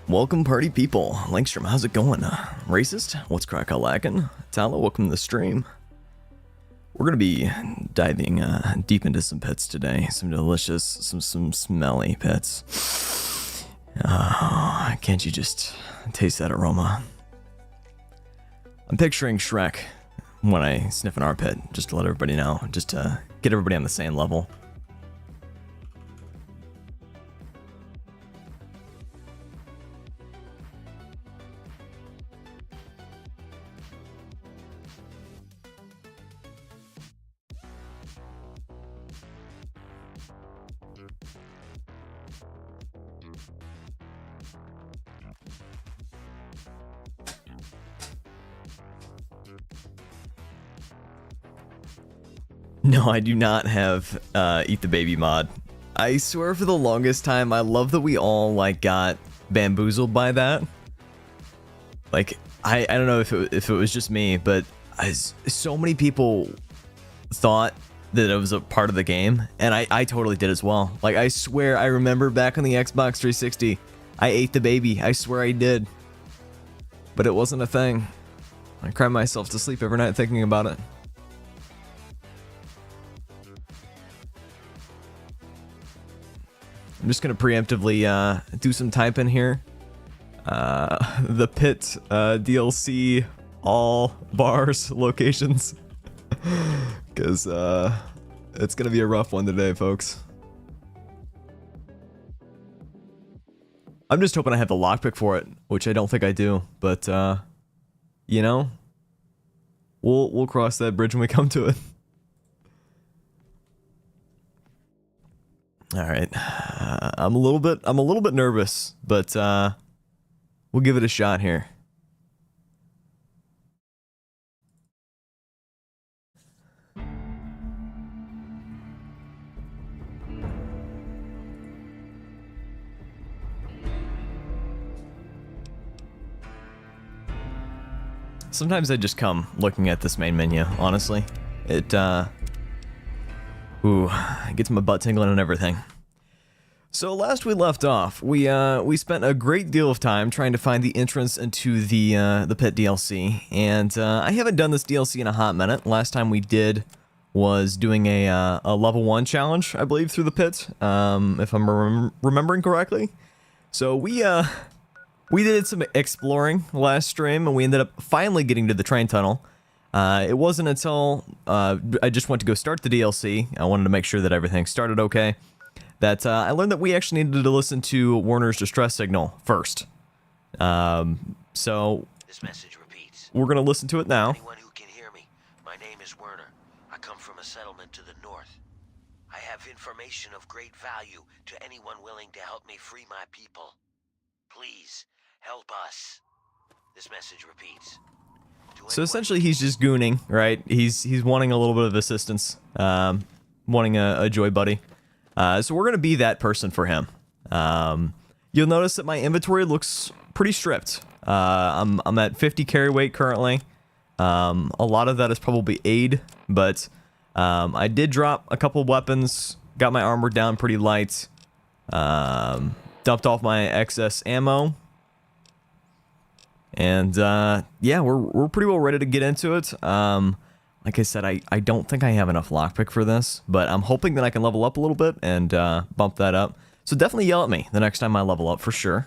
Welcome, party people. Langstrom, how's it going? Racist? What's crack a lackin'? Tala, welcome to the stream. We're gonna be diving deep into some pits today. Some delicious, some smelly pits. Can't you just taste that aroma? I'm picturing Shrek when I sniff an armpit, just to let everybody know, just to get everybody on the same level. No, I do not have Eat the Baby mod. I swear for the longest time, I love that we all like got bamboozled by that. Like, I don't know if it was just me, but so many people thought that it was a part of the game, and I totally did as well. Like, I swear I remember back on the Xbox 360, I ate the baby. I swear I did. But it wasn't a thing. I cry myself to sleep every night thinking about it. I'm just gonna preemptively do some typing here. The Pit DLC all bars locations, because it's gonna be a rough one today, folks. I'm just hoping I have the lockpick for it, which I don't think I do, but you know, we'll cross that bridge when we come to it. All right, I'm a little bit nervous, but we'll give it a shot here. Sometimes I just come looking at this main menu, honestly. It gets my butt tingling and everything. So last we left off, we spent a great deal of time trying to find the entrance into the Pit DLC, and I haven't done this DLC in a hot minute. Last time we did was doing a level 1 challenge, I believe, through the pit, if I'm remembering correctly. So we did some exploring last stream, and we ended up finally getting to the train tunnel. It wasn't until I just went to go start the DLC, I wanted to make sure that everything started okay, that I learned that we actually needed to listen to Werner's distress signal first. So this message repeats. We're going to listen to it now. Anyone who can hear me, my name is Werner. I come from a settlement to the north. I have information of great value to anyone willing to help me free my people. Please, help us. This message repeats. So essentially he's just gooning, right? He's wanting a little bit of assistance, wanting a joy buddy. So we're going to be that person for him. You'll notice that my inventory looks pretty stripped. I'm at 50 carry weight currently. A lot of that is probably aid, but I did drop a couple weapons, got my armor down pretty light, dumped off my excess ammo. And yeah, we're pretty well ready to get into it. Like I said, I don't think I have enough lockpick for this, but I'm hoping that I can level up a little bit and bump that up. So definitely yell at me the next time I level up for sure.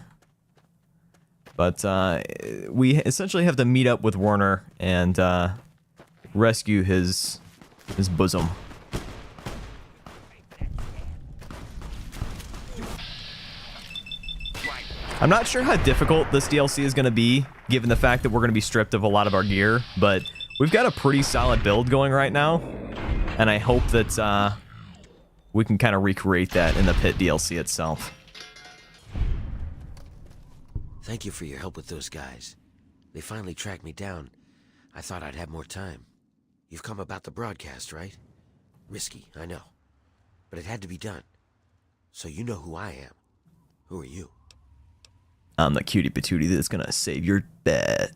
But we essentially have to meet up with Werner and rescue his bosom. I'm not sure how difficult this DLC is going to be, given the fact that we're going to be stripped of a lot of our gear, but we've got a pretty solid build going right now, and I hope that we can kind of recreate that in the Pit DLC itself. Thank you for your help with those guys. They finally tracked me down. I thought I'd have more time. You've come about the broadcast, right? Risky, I know. But it had to be done. So you know who I am. Who are you? I'm the cutie patootie that's gonna save your bed.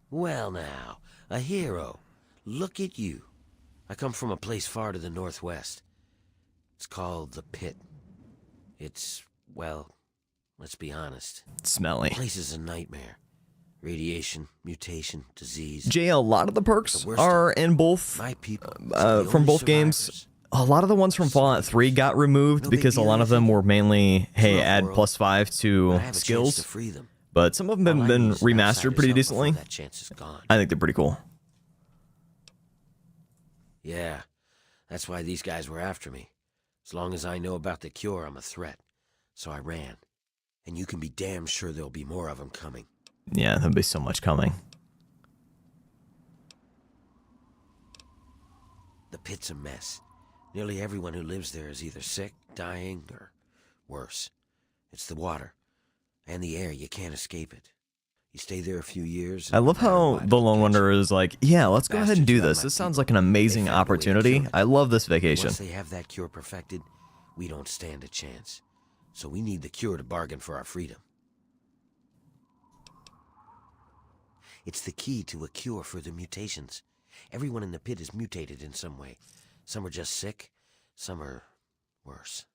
Well now, a hero. Look at you. I come from a place far to the northwest. It's called the Pit. It's, well, Let's be honest. Smelly. The place is a nightmare. Radiation, mutation, disease. Jay, a lot of the perks The worst are in both, My people. from both games. A lot of the ones from Fallout 3 got removed No big because a deal, lot of is it? them were mainly, hey, Small add world. +5 to I have a chance to skills. free them. But some of them All have I been need is an remastered outsider's pretty help before decently. That chance is gone. I think they're pretty cool. Yeah, that's why these guys were after me. As long as I know about the cure, I'm a threat. So I ran. And you can be damn sure there'll be more of them coming. Yeah, there'll be so much coming. The pit's a mess. Nearly everyone who lives there is either sick, dying, or worse. It's the water. And the air, you can't escape it. You stay there a few years. I love how the Lone Wanderer is like, yeah, let's go ahead and do this. This sounds like an amazing opportunity. I love this vacation. Once they have that cure perfected, we don't stand a chance. So we need the cure to bargain for our freedom. It's the key to a cure for the mutations. Everyone in the pit is mutated in some way. Some are just sick, some are worse.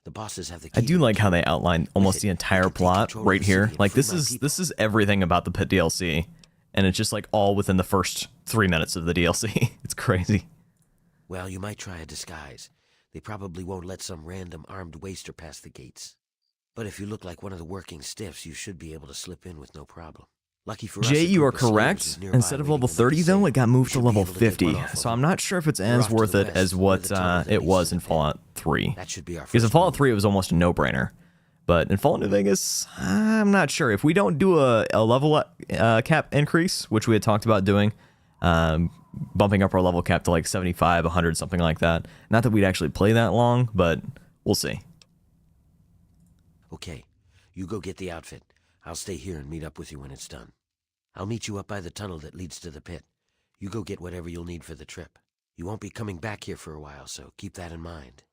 The bosses have the key. I do like how they outline almost the entire plot right here. Like this is everything about the Pit DLC, and it's just like all within the first 3 minutes of the DLC. It's crazy. Well, you might try a disguise. They probably won't let some random armed waster pass the gates. But if you look like one of the working stiffs, you should be able to slip in with no problem. Lucky for us, Jay, a you are group of slavers correct. is nearby Instead of level waiting to make 30, a though, sale. it got moved to Should be level able to get 50. one off of So I'm them. not sure if it's We're as off to worth the it west, as where what the tunnel it leads was to in the pit. Fallout 3. That should be our Because in first Fallout move. 3, it was almost a no-brainer. But in Fallout New Vegas, I'm not sure. If we don't do a level cap increase, which we had talked about doing, bumping up our level cap to like 75, 100, something like that. Not that we'd actually play that long, but we'll see. Okay, you go get the outfit. I'll stay here and meet up with you when it's done. I'll meet you up by the tunnel that leads to the pit. You go get whatever you'll need for the trip. You won't be coming back here for a while, so keep that in mind.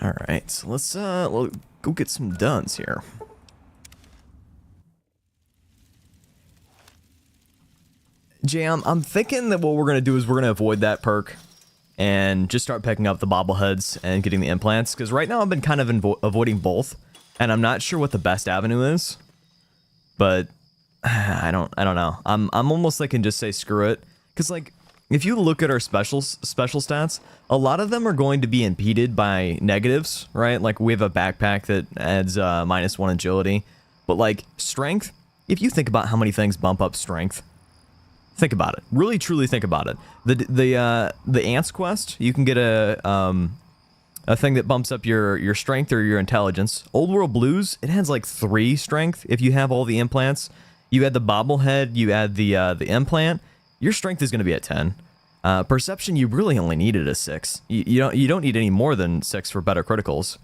All right, so let's go get some duns here. Jay, I'm thinking that what we're gonna do is we're gonna avoid that perk and just start picking up the bobbleheads and getting the implants. Because right now I've been kind of avoiding both, and I'm not sure what the best avenue is. But I don't know. I'm almost thinking just say screw it. Because like if you look at our special stats, a lot of them are going to be impeded by negatives, right? Like we have a backpack that adds -1 agility, but like strength. If you think about how many things bump up strength. Think about it. Really, truly think about it. The Ants quest, you can get a thing that bumps up your strength or your intelligence. Old World Blues, it has like 3 strength if you have all the implants. You add the bobblehead, you add the implant, your strength is going to be at 10. Perception, you really only needed a 6. You don't need any more than 6 for better criticals.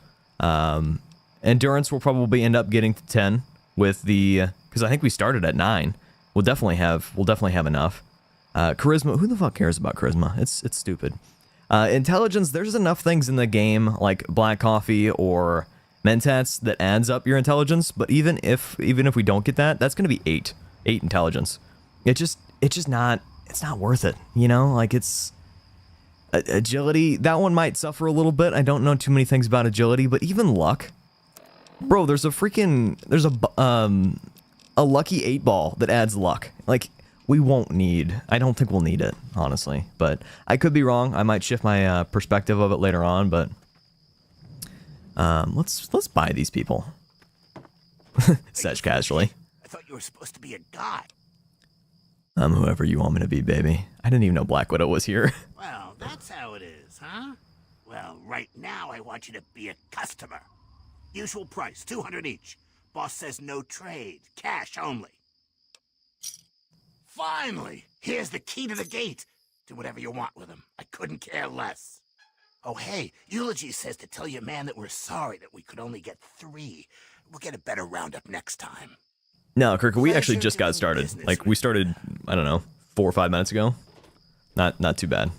Endurance will probably end up getting to 10 with the because I think we started at 9. We'll definitely have enough. Charisma, who the fuck cares about charisma? It's stupid. Intelligence, there's enough things in the game like black coffee or mentats that adds up your intelligence, but even if we don't get that, that's going to be 8 intelligence. It's just not worth it, you know? Like it's agility, that one might suffer a little bit. I don't know too many things about agility, but even luck. Bro, there's a lucky 8-ball that adds luck. Like, I don't think we'll need it, honestly. But I could be wrong. I might shift my perspective of it later on, but let's buy these people. Such casually. I thought you were supposed to be a god. I'm whoever you want me to be, baby. I didn't even know Black Widow was here. Well, that's how it is, huh? Well, right now I want you to be a customer. Usual price, 200 each. Boss says no trade, cash only. Finally! Here's the key to the gate. Do whatever you want with him. I couldn't care less. Oh, hey, Eulogy says to tell your man that we're sorry that we could only get 3. We'll get a better roundup next time. No, Kirk, we actually Pleasure just got doing started. business Like, we with started, I don't know, 4 or 5 minutes ago. Not too bad.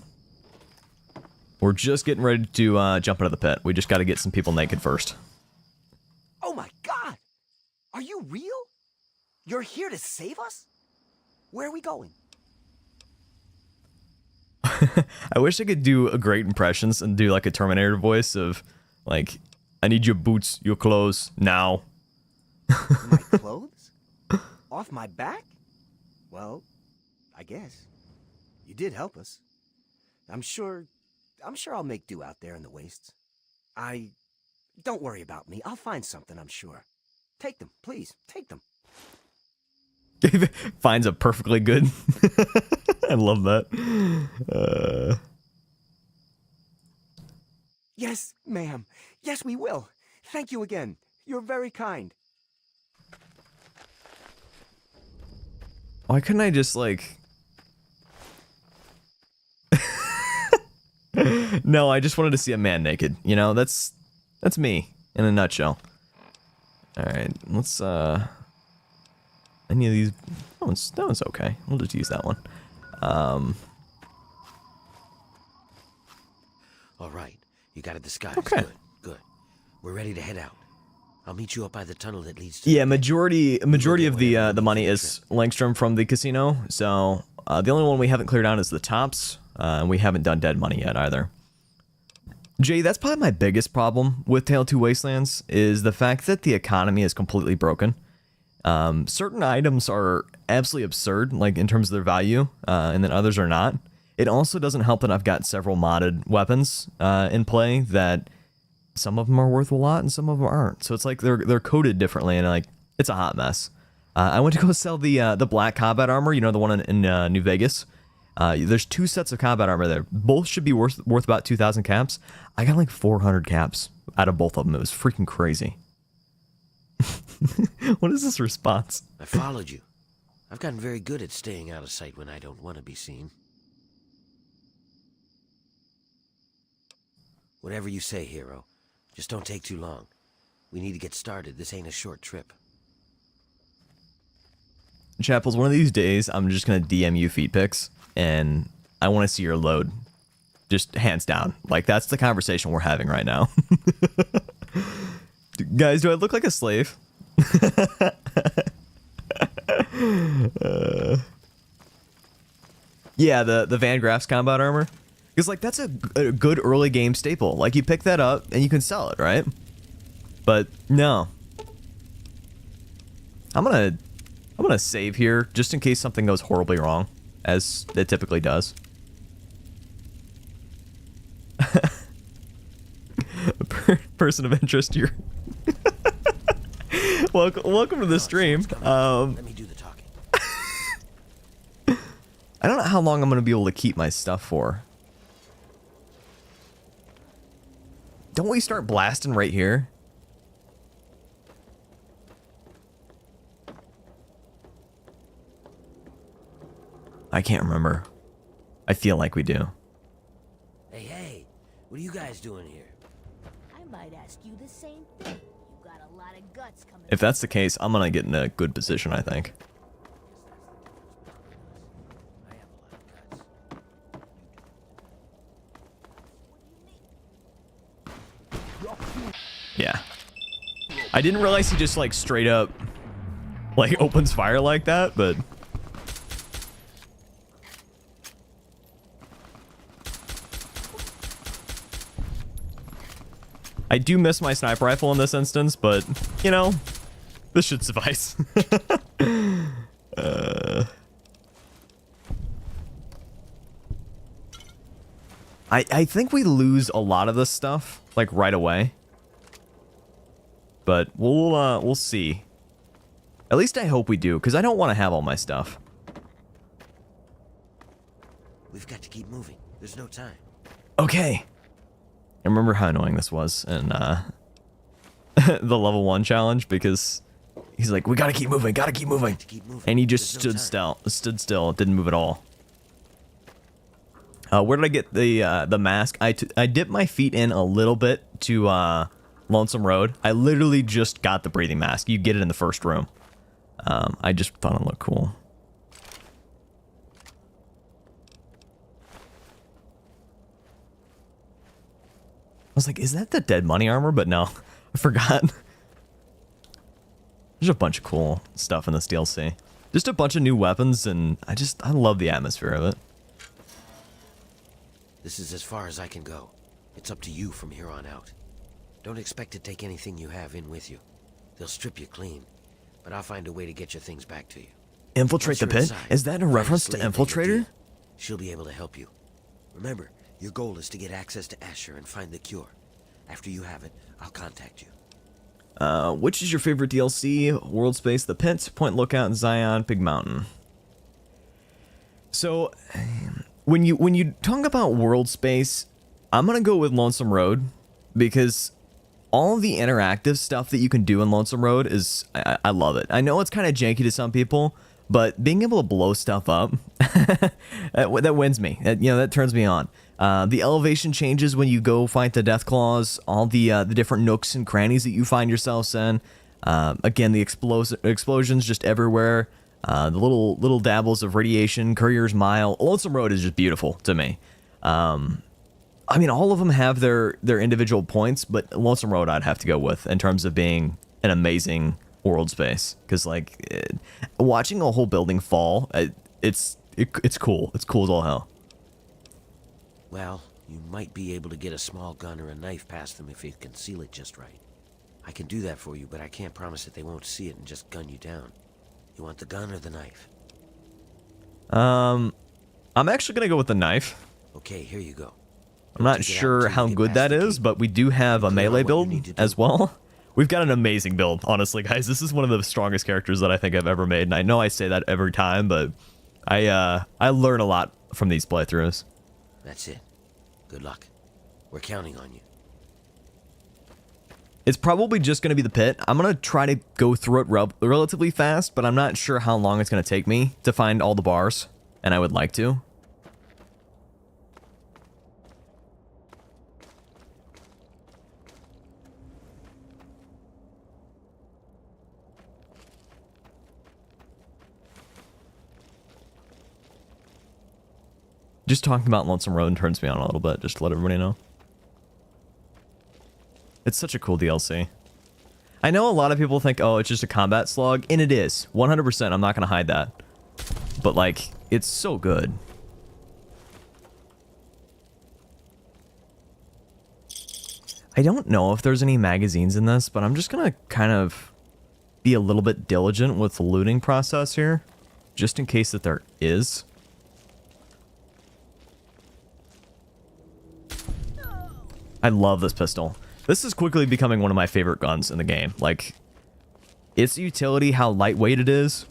We're just getting ready to jump into the pit. We just got to get some people naked first. Oh my god! Are you real? You're here to save us? Where are we going? I wish I could do a great impressions and do like a Terminator voice of like, I need your boots, your clothes, now. My clothes? Off my back? Well, I guess. You did help us. I'm sure I'll make do out there in the wastes. Don't worry about me. I'll find something, I'm sure. Take them, please. Take them. Finds a perfectly good. I love that. Yes, ma'am. Yes, we will. Thank you again. You're very kind. Why couldn't I just like... No, I just wanted to see a man naked. You know, that's me in a nutshell. Alright, let's any of these... That one's okay. We'll just use that one. Alright, you got a disguise. Okay. Good, good. We're ready to head out. I'll meet you up by the tunnel that leads to... Yeah, majority of the money is Langstrom from the casino, so the only one we haven't cleared out is the tops, and we haven't done dead money yet either. Jay, that's probably my biggest problem with Tale 2 Wastelands, is the fact that the economy is completely broken. Certain items are absolutely absurd, like in terms of their value, and then others are not. It also doesn't help that I've got several modded weapons in play that some of them are worth a lot and some of them aren't. So it's like they're coded differently, and like it's a hot mess. I went to go sell the black combat armor, you know, the one in New Vegas. There's 2 sets of combat armor there. Both should be worth about 2,000 caps. I got like 400 caps out of both of them. It was freaking crazy. What is this response? I followed you. I've gotten very good at staying out of sight when I don't want to be seen. Whatever you say, hero. Just don't take too long. We need to get started. This ain't a short trip. Chapels, one of these days, I'm just going to DM you feet pics, and I want to see your load. Just hands down. Like, that's the conversation we're having right now. Guys, do I look like a slave? Yeah, the Van Graff's combat armor. Because, like, that's a good early game staple. Like, you pick that up, and you can sell it, right? But, no. I'm gonna save here, just in case something goes horribly wrong, as it typically does. Person of interest, you're... welcome to the stream. Let me do the talking. I don't know how long I'm gonna be able to keep my stuff for. Don't we start blasting right here? I can't remember. I feel like we do. Hey, what are you guys doing here? I might ask you the same thing. You got a lot of guts coming. If that's the case, I'm gonna get in a good position, I think. I have a lot of guts. Yeah. I didn't realize he just, like, straight up, like, opens fire like that, but... I do miss my sniper rifle in this instance, but, you know, this should suffice. I think we lose a lot of this stuff, like, right away. But we'll see. At least I hope we do, because I don't want to have all my stuff. We've got to keep moving. There's no time. Okay. I remember how annoying this was in the level 1 challenge, because he's like, we gotta keep moving, gotta keep moving. And he just stood still, didn't move at all. Where did I get the mask? I dipped my feet in a little bit to Lonesome Road. I literally just got the breathing mask. You get it in the first room. I just thought it looked cool. I was like, is that the dead money armor? But no, I forgot. There's a bunch of cool stuff in this DLC. Just a bunch of new weapons, and I love the atmosphere of it. This is as far as I can go. It's up to you from here on out. Don't expect to take anything you have in with you. They'll strip you clean, but I'll find a way to get your things back to you. Infiltrate the pit? Is that a reference to Infiltrator? She'll be able to help you. Remember, your goal is to get access to Asher and find the cure. After you have it, I'll contact you. Which is your favorite DLC? World Space, The Pit, Point Lookout, Zion, Big Mountain. So, when you talk about World Space, I'm gonna go with Lonesome Road, because all of the interactive stuff that you can do in Lonesome Road is, I love it. I know it's kind of janky to some people, but being able to blow stuff up, that wins me. That turns me on. The elevation changes when you go fight the Death Claws, all the different nooks and crannies that you find yourselves in. Again, the explosions just everywhere. The little dabbles of radiation, Courier's Mile. Lonesome Road is just beautiful to me. I mean, all of them have their individual points, but Lonesome Road I'd have to go with in terms of being an amazing world space. Because watching a whole building fall, it's cool. It's cool as all hell. Well, you might be able to get a small gun or a knife past them if you conceal it just right. I can do that for you, but I can't promise that they won't see it and just gun you down. You want the gun or the knife? I'm actually gonna go with the knife. Okay, here you go. I'm not sure how good that is, but we do have a melee build as well. We've got an amazing build, honestly, guys. This is one of the strongest characters that I think I've ever made, and I know I say that every time, but I learn a lot from these playthroughs. That's it. Good luck. We're counting on you. It's probably just going to be the pit. I'm going to try to go through it relatively fast, but I'm not sure how long it's going to take me to find all the bars, and I would like to. Just talking about Lonesome Road turns me on a little bit, just to let everybody know. It's such a cool DLC. I know a lot of people think, oh, it's just a combat slog, and it is. 100%, I'm not going to hide that. But, like, it's so good. I don't know if there's any magazines in this, but I'm just going to kind of be a little bit diligent with the looting process here, just in case that there is. I love this pistol. This is quickly becoming one of my favorite guns in the game. Like, its utility, how lightweight it is.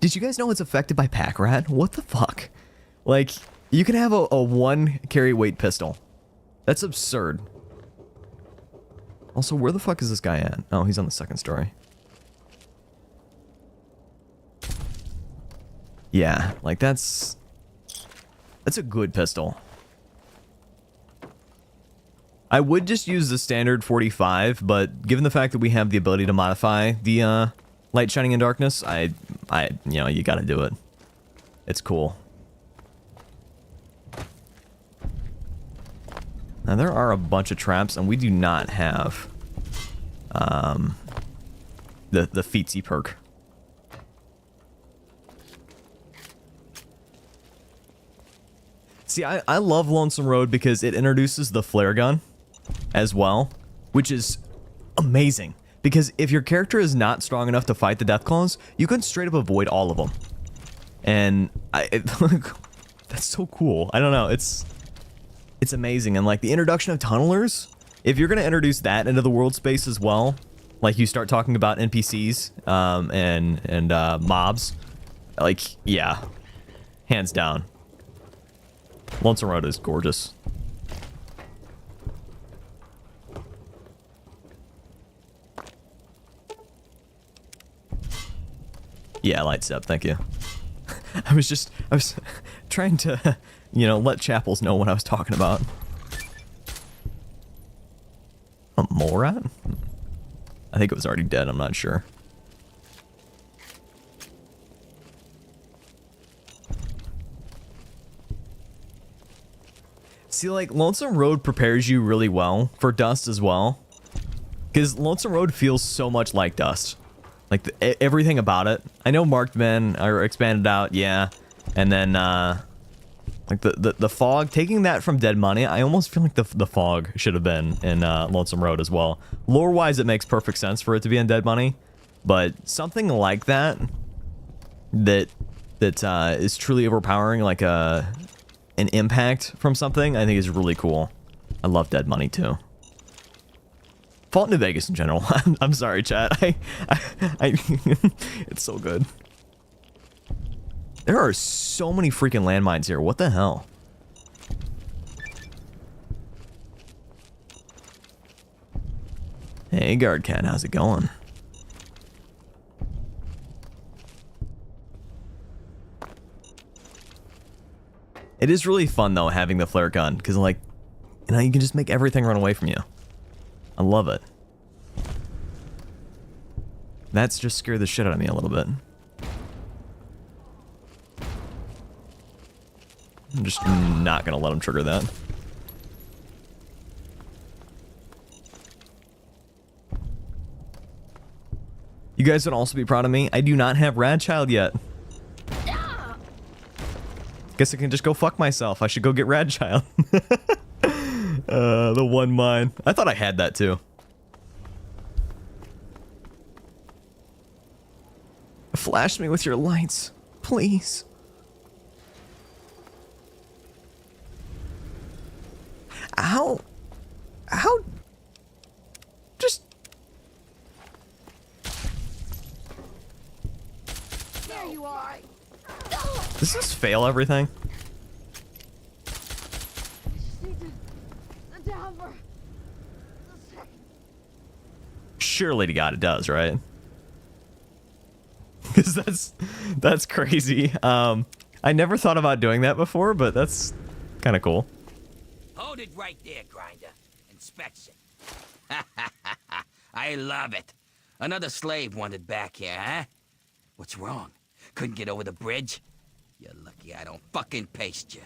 Did you guys know it's affected by pack rat? What the fuck? Like, you can have a 1 carry weight pistol. That's absurd. Also, where the fuck is this guy at? Oh, he's on the 2nd story. Yeah, like that's a good pistol. I would just use the standard 45, but given the fact that we have the ability to modify the light shining in darkness, you know, you gotta do it. It's cool. Now there are a bunch of traps, and we do not have the featsy perk. See, I love Lonesome Road because it introduces the flare gun as well, which is amazing. Because if your character is not strong enough to fight the Deathclaws, you can straight up avoid all of them. And that's so cool. I don't know, it's amazing. And like the introduction of tunnelers, if you're going to introduce that into the world space as well, like you start talking about NPCs and mobs, like, yeah, hands down. Lonesome Road is gorgeous. Yeah, lights up, thank you. I was trying to, you know, let Chapels know what I was talking about. A mole rat? I think it was already dead, I'm not sure. See, like, Lonesome Road prepares you really well for Dust as well. Because Lonesome Road feels so much like Dust. Like everything about it. I know marked men are expanded out, yeah. And then like the fog, taking that from Dead Money, I almost feel like the fog should have been in Lonesome Road as well. Lore wise, it makes perfect sense for it to be in Dead Money, but something like that is truly overpowering, like an impact from something, I think is really cool. I love Dead Money too. Fallout New Vegas in general. I'm sorry, chat. It's so good. There are so many freaking landmines here. What the hell? Hey, guard cat, how's it going? It is really fun though having the flare gun, because like, you know, you can just make everything run away from you. I love it. That's just scared the shit out of me a little bit. I'm just not gonna let him trigger that. You guys would also be proud of me. I do not have Radchild yet. Guess I can just go fuck myself. I should go get Radchild. The one mine. I thought I had that too. Flash me with your lights, please. How just There you are. does this fail everything? Just need to sit down for a second. Surely to God it does, right? Because that's crazy. I never thought about doing that before, but that's kind of cool. Hold it right there, Grinder. Inspection. I love it. Another slave wanted back here, huh? What's wrong? Couldn't get over the bridge? You're lucky I don't fucking paste you.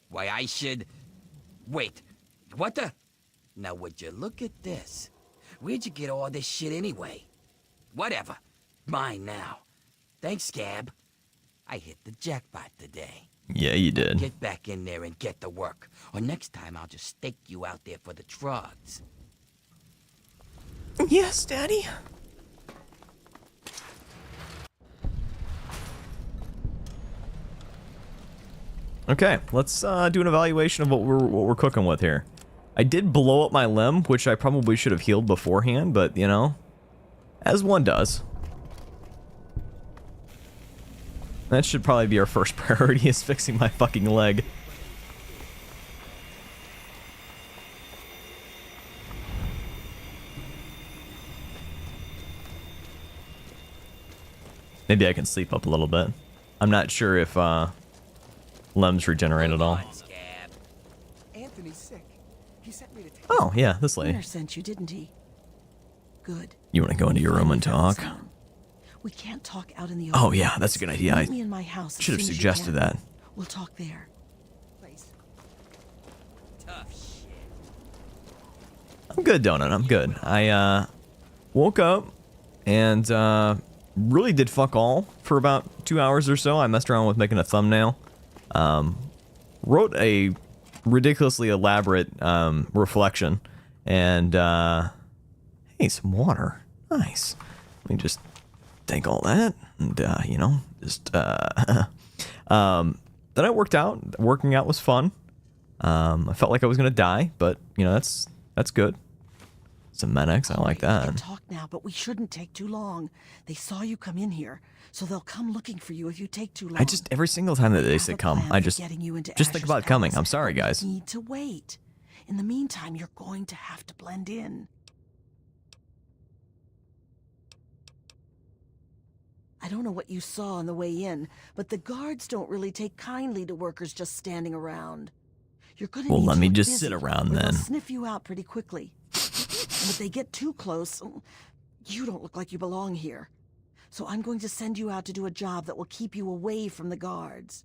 Why, I should... Wait, what the... Now, would you look at this? Where'd you get all this shit anyway? Whatever. Mine now. Thanks, Scab. I hit the jackpot today. Yeah, you did. Get back in there and get to work. Or next time I'll just stake you out there for the drugs. Yes, Daddy. Okay, let's do an evaluation of what we're cooking with here. I did blow up my limb, which I probably should have healed beforehand, but you know, as one does. That should probably be our first priority, is fixing my fucking leg. Maybe I can sleep up a little bit. I'm not sure if limbs regenerate at all. Scab. Anthony's sick. He sent me to take Oh, yeah, this lady. Winter sent you, didn't he? Good. You want to go into your room and Finally found talk? someone. We can't talk out in the open. Oh, yeah, that's a good idea. Meet I me in my house as should have soon as you suggested can. that. We'll talk there. place. Tough shit. I'm good, Donut. I'm good. I woke up and really did fuck all for about 2 hours or so. I messed around with making a thumbnail. Wrote a ridiculously elaborate reflection. And hey, some water. Nice. Let me just take all that and you know, just then I worked out. Working out was fun. I felt like I was gonna die, but you know, that's good. Some Menex, I like We can that. talk now, but we shouldn't take too long. They saw you come in here, so they'll come looking for you if you take too long. I just, every single time that they have say a come, plan I for just getting you into think Asher's about coming. palace, I'm sorry, but we guys. need to wait. In the meantime, you're going to have to blend in. I don't know what you saw on the way in, but the guards don't really take kindly to workers just standing around. You're gonna Well, need let to me look just busy, sit around or they'll then. sniff you out pretty quickly. And if they get too close, you don't look like you belong here. So I'm going to send you out to do a job that will keep you away from the guards.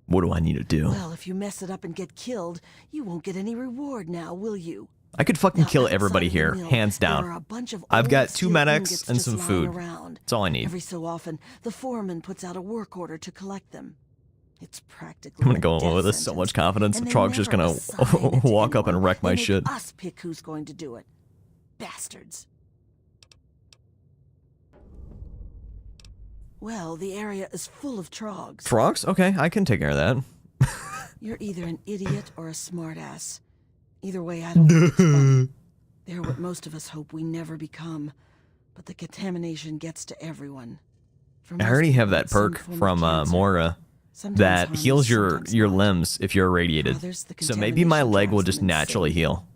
What do I need to do? Well, if you mess it up and get killed, you won't get any reward now, will you? I could fucking Now, kill outside everybody of the here, mill, hands there are down. a bunch of I've old got 2 steel medics ingots and just some lying food. around. That's all I need. Every so often, the foreman puts out a work order to collect them. It's practically I'm gonna a go death with this so much sentence, confidence. and they Trog's just never gonna assign it to walk up and anyone. wreck my They make shit. us pick who's going to do it. Bastards. Well, the area is full of trogs. Frogs? Okay, I can take care of that. You're either an idiot or a smartass. Either way, I don't think it's funny. They're what most of us hope we never become. But the contamination gets to everyone. For I most already have people, that it's some perk form of from cancer. Mora Sometimes that harmless, heals your sometimes your not. limbs if you're irradiated. For others, the So maybe my contamination leg will drives just them naturally insane. heal.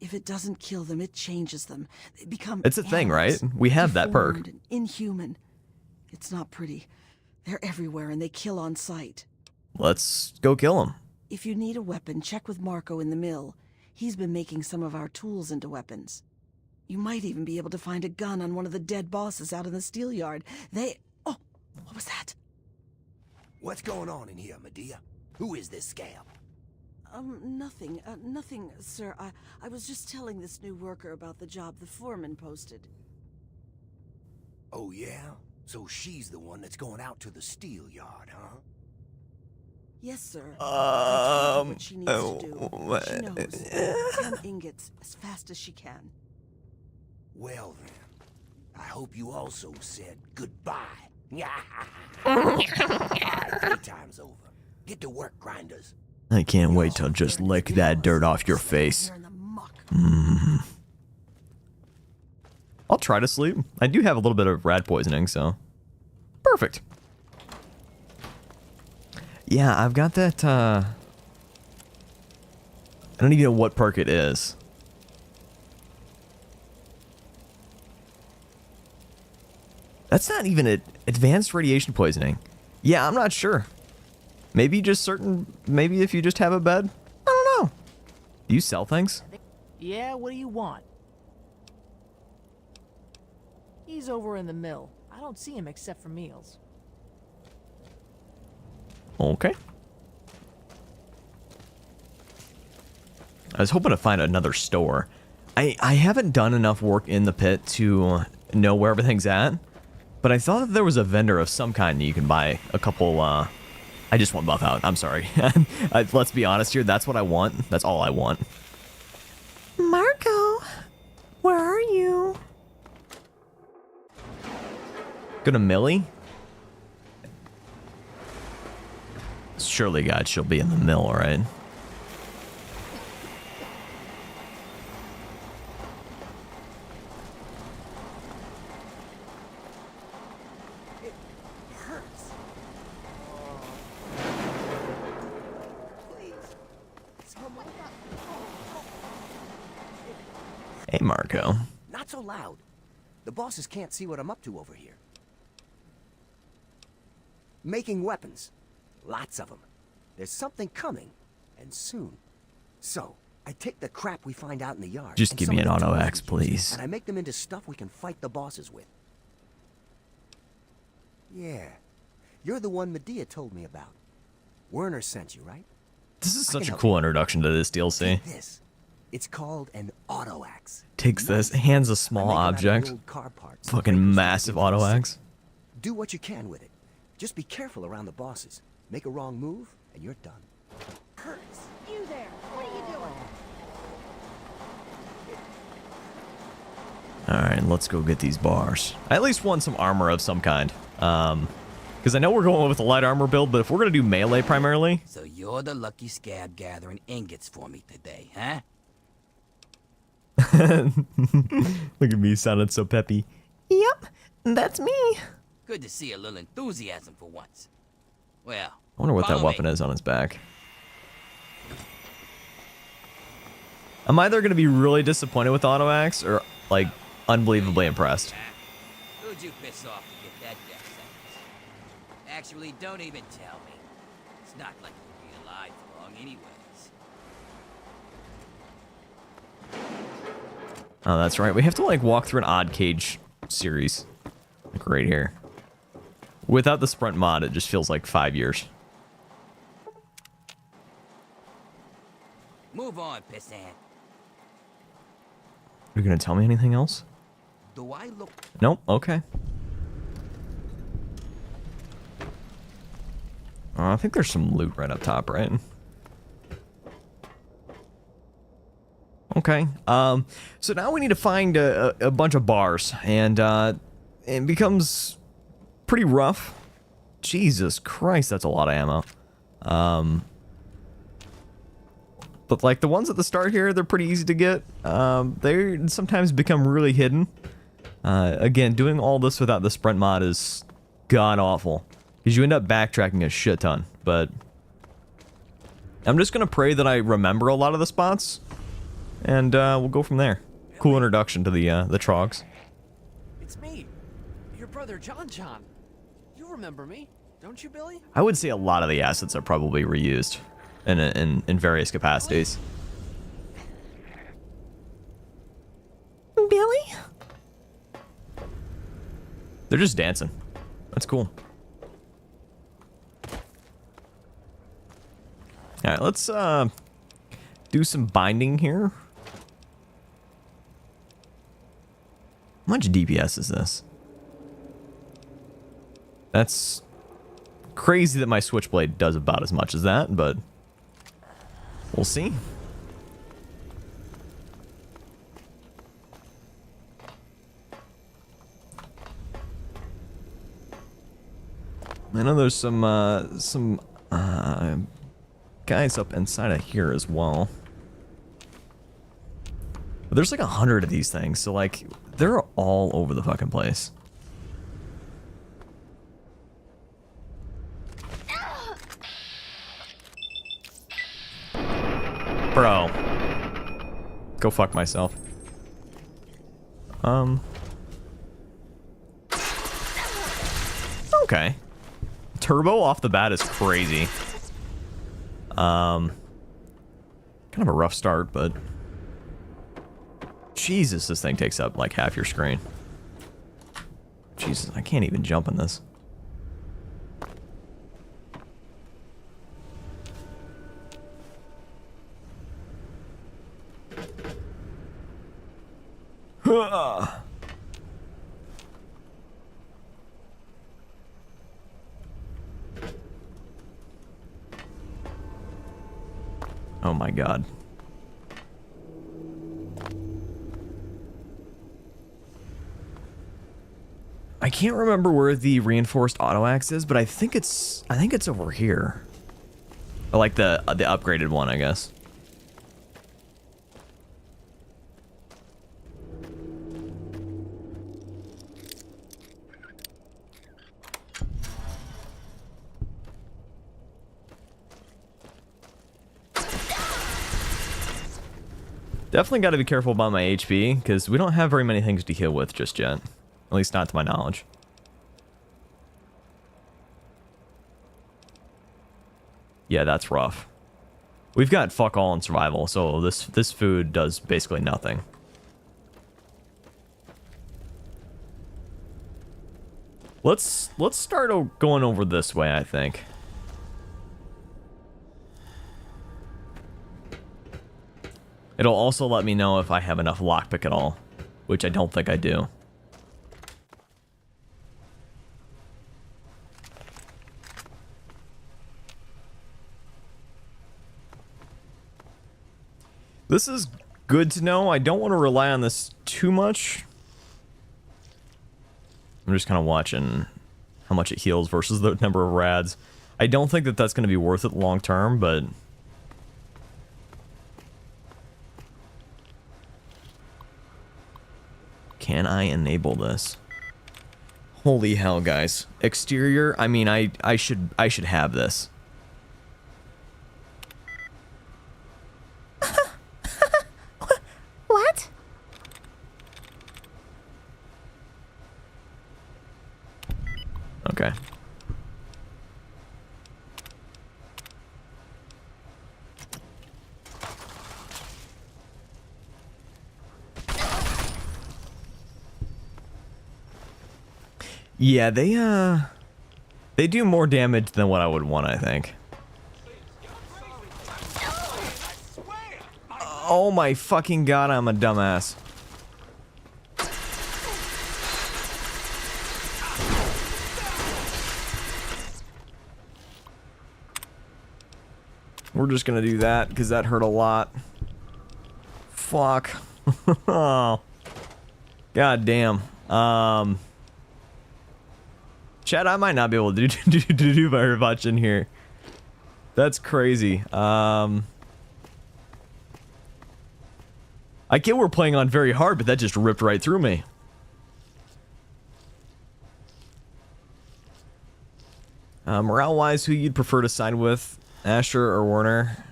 If it doesn't kill them, it changes them. They become It's a thing, right? animals, We have that perk. deformed and inhuman. It's not pretty. They're everywhere and they kill on sight. Let's go kill him. If you need a weapon, check with Marco in the mill. He's been making some of our tools into weapons. You might even be able to find a gun on one of the dead bosses out in the steel yard. Oh, what was that? What's going on in here, Medea? Who is this scab? Nothing. Nothing, sir. I was just telling this new worker about the job the foreman posted. Oh, yeah? So she's the one that's going out to the steel yard, huh? Yes, sir. I told her what she needs oh, to do. She knows. 10 ingots as fast as she can. Well, then. I hope you also said goodbye. Playtime's over. Get to work, grinders. I can't wait to just lick that dirt off your face. They're in the muck. I'll try to sleep. I do have a little bit of rat poisoning, so perfect. Yeah, I've got that, I don't even know what perk it is. That's not even advanced radiation poisoning. Yeah, I'm not sure. Maybe maybe if you just have a bed? I don't know. Do you sell things? Yeah, what do you want? He's over in the mill. I don't see him except for meals. Okay. I was hoping to find another store. I haven't done enough work in the pit to know where everything's at, but I thought that there was a vendor of some kind that you can buy a couple, I just want buff out. I'm sorry. Let's be honest here. That's what I want. That's all I want. Marco, where are you? Go to Millie? Surely, God, she'll be in the mill, right? Hurts. Please. Someone. Hey, Marco. Not so loud. The bosses can't see what I'm up to over here. Making weapons. Lots of them. There's something coming, and soon. So, I take the crap we find out in the yard. Just and give some me of an the auto tools axe, we use, please. And I make them into stuff we can fight the bosses with. Yeah. You're the one Medea told me about. Werner sent you, right? This is I such can a help cool you. introduction to this DLC. Take this. It's called an auto axe. Takes this, hands a I small make 'em out of object. old car parts. Fucking Breakers massive that give auto them a axe. second. Do what you can with it. Just be careful around the bosses. Make a wrong move, and you're done. Hurts. You there! What are you doing? Alright, let's go get these bars. I at least want some armor of some kind. Because I know we're going with a light armor build, but if we're going to do melee primarily... So you're the lucky scab gathering ingots for me today, huh? Look at me sounding so peppy. Yep, that's me. Good to see a little enthusiasm for once. Well, I wonder what that follow weapon me. is on his back. I'm either going to be really disappointed with Auto Axe or, like, unbelievably impressed. Who'd you piss off to get that death sentence? Actually, don't even tell me. It's not like you'll be alive for long anyways. Oh, that's right. We have to, like, walk through an odd cage series. Like, right here. Without the sprint mod, it just feels like 5 years. Move on, pissant. Are you gonna tell me anything else? Do I look... Nope. Okay. I think there's some loot right up top, right? Okay. So now we need to find a bunch of bars, and it becomes pretty rough. Jesus Christ, that's a lot of ammo. But like the ones at the start here, they're pretty easy to get. They sometimes become really hidden. Again, doing all this without the sprint mod is god awful, because you end up backtracking a shit ton. But I'm just gonna pray that I remember a lot of the spots, and we'll go from there. Cool introduction to the Trogs. It's me, your brother John. You remember me, don't you, Billy? I would say a lot of the assets are probably reused in various capacities. Billy? They're just dancing. That's cool. Alright, let's do some binding here. How much DPS is this? That's crazy that my Switchblade does about as much as that, but we'll see. I know there's some guys up inside of here as well. But there's like 100 of these things, so like they're all over the fucking place. Bro. Go fuck myself. Okay. Turbo off the bat is crazy. Kind of a rough start, but Jesus, this thing takes up like half your screen. Jesus, I can't even jump in this. Oh my god. I can't remember where the reinforced auto axe is, but I think it's over here. Or like the upgraded one, I guess. Definitely got to be careful about my HP, because we don't have very many things to heal with just yet. At least not to my knowledge. Yeah, that's rough. We've got fuck all in survival, so this food does basically nothing. Let's start going over this way, I think. It'll also let me know if I have enough lockpick at all, which I don't think I do. This is good to know. I don't want to rely on this too much. I'm just kind of watching how much it heals versus the number of rads. I don't think that that's going to be worth it long term, but can I enable this? Holy hell, guys. Exterior, I mean, I should have this. What? Okay. Yeah, they do more damage than what I would want, I think. Oh my fucking god, I'm a dumbass. we're just gonna do that because that hurt a lot. Fuck. Oh. God damn. Chad, I might not be able to do very much in here. That's crazy. I get we're playing on very hard, but that just ripped right through me. Morale-wise, who you'd prefer to side with, Asher or Warner?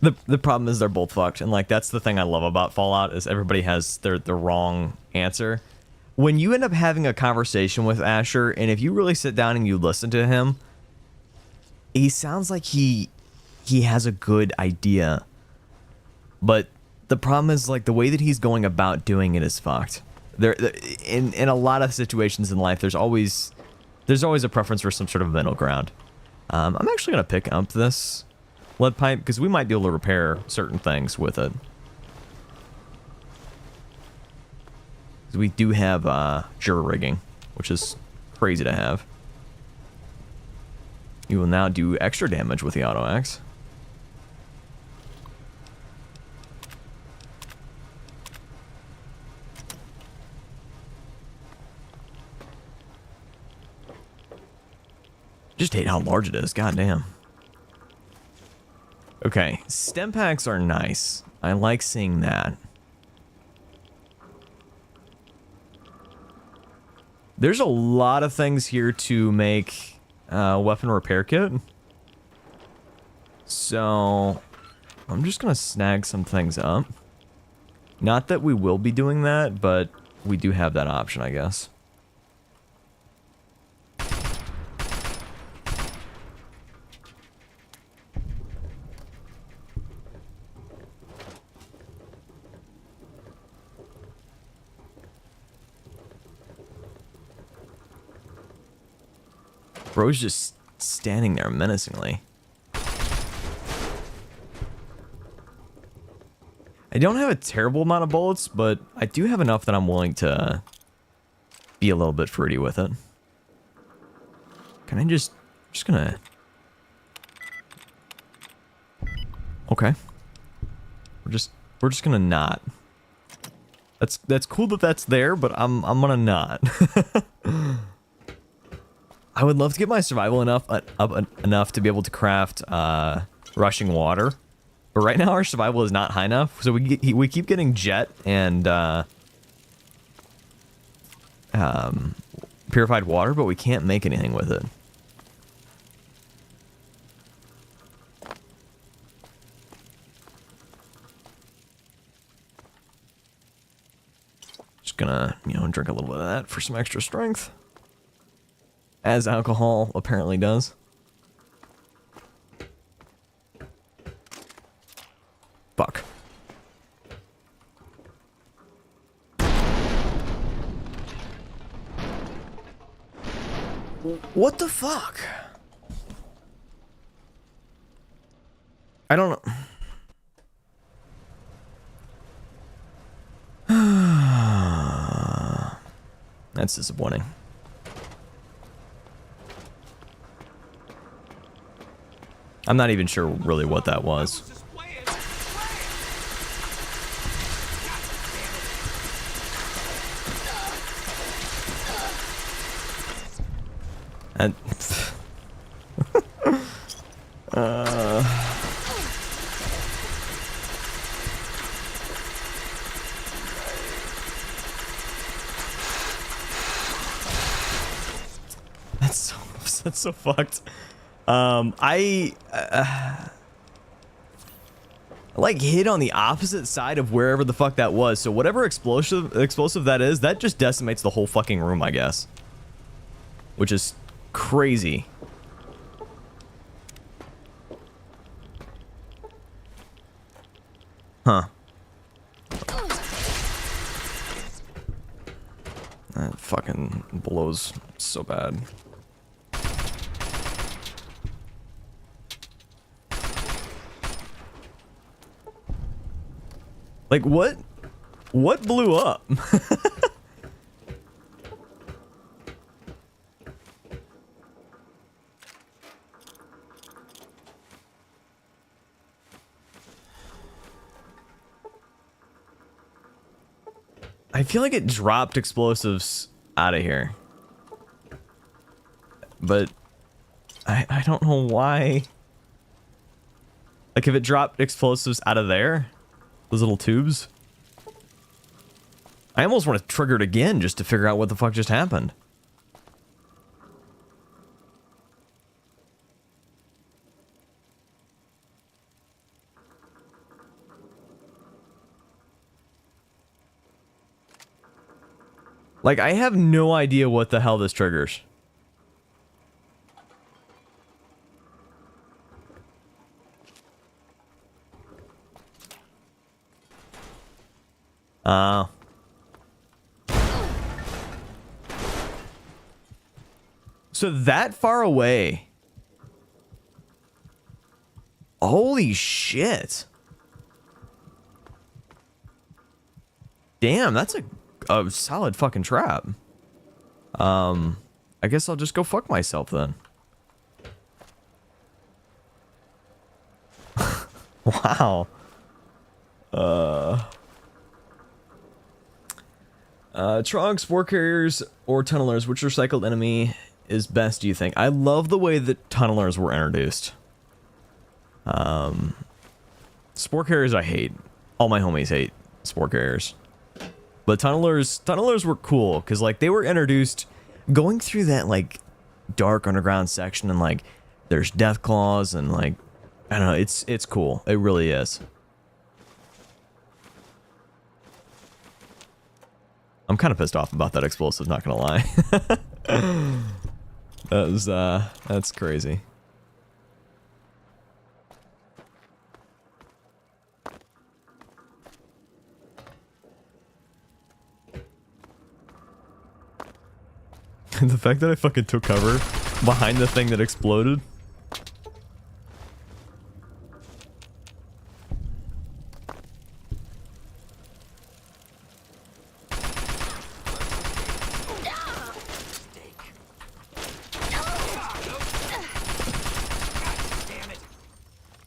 The problem is they're both fucked, and like that's the thing I love about Fallout is everybody has the wrong answer. When you end up having a conversation with Asher, and if you really sit down and you listen to him, he sounds like he has a good idea, but the problem is like the way that he's going about doing it is fucked. In a lot of situations in life, there's always a preference for some sort of middle ground. I'm actually gonna pick up this lead pipe because we might be able to repair certain things with it. We do have juror rigging, which is crazy to have. You will now do extra damage with the auto axe. Just hate how large it is. God damn. Okay, stem packs are nice. I like seeing that. There's a lot of things here to make a weapon repair kit. So I'm just gonna snag some things up. Not that we will be doing that, but we do have that option, I guess. Bro's just standing there menacingly. I don't have a terrible amount of bullets, but I do have enough that I'm willing to be a little bit fruity with it. Can I just gonna... Okay. We're just gonna not. That's cool that that's there, but I'm gonna not. I would love to get my survival up enough to be able to craft rushing water, but right now our survival is not high enough. So we keep getting jet and purified water, but we can't make anything with it. Just gonna, drink a little bit of that for some extra strength. As alcohol apparently does. Fuck. What the fuck? I don't know. That's disappointing. I'm not even sure really what that was. And that's so fucked. I like hit on the opposite side of wherever the fuck that was. So whatever explosive that is, that just decimates the whole fucking room, I guess. Which is crazy. Huh. That fucking blows so bad. Like, what blew up? I feel like it dropped explosives out of here. But I don't know why. Like if it dropped explosives out of there, those little tubes. I almost want to trigger it again just to figure out what the fuck just happened. Like, I have no idea what the hell this triggers. So that far away. Holy shit. Damn, that's a solid fucking trap. I guess I'll just go fuck myself then. Wow. Trog, spore carriers, or tunnelers, which recycled enemy is best, do you think? I love the way that tunnelers were introduced. Spore carriers I hate. All my homies hate spore carriers. But tunnelers were cool, because, like, they were introduced going through that, like, dark underground section, and, like, there's death claws, and, like, I don't know, it's cool. It really is. I'm kind of pissed off about that explosive, not gonna lie. That's crazy. The fact that I fucking took cover behind the thing that exploded.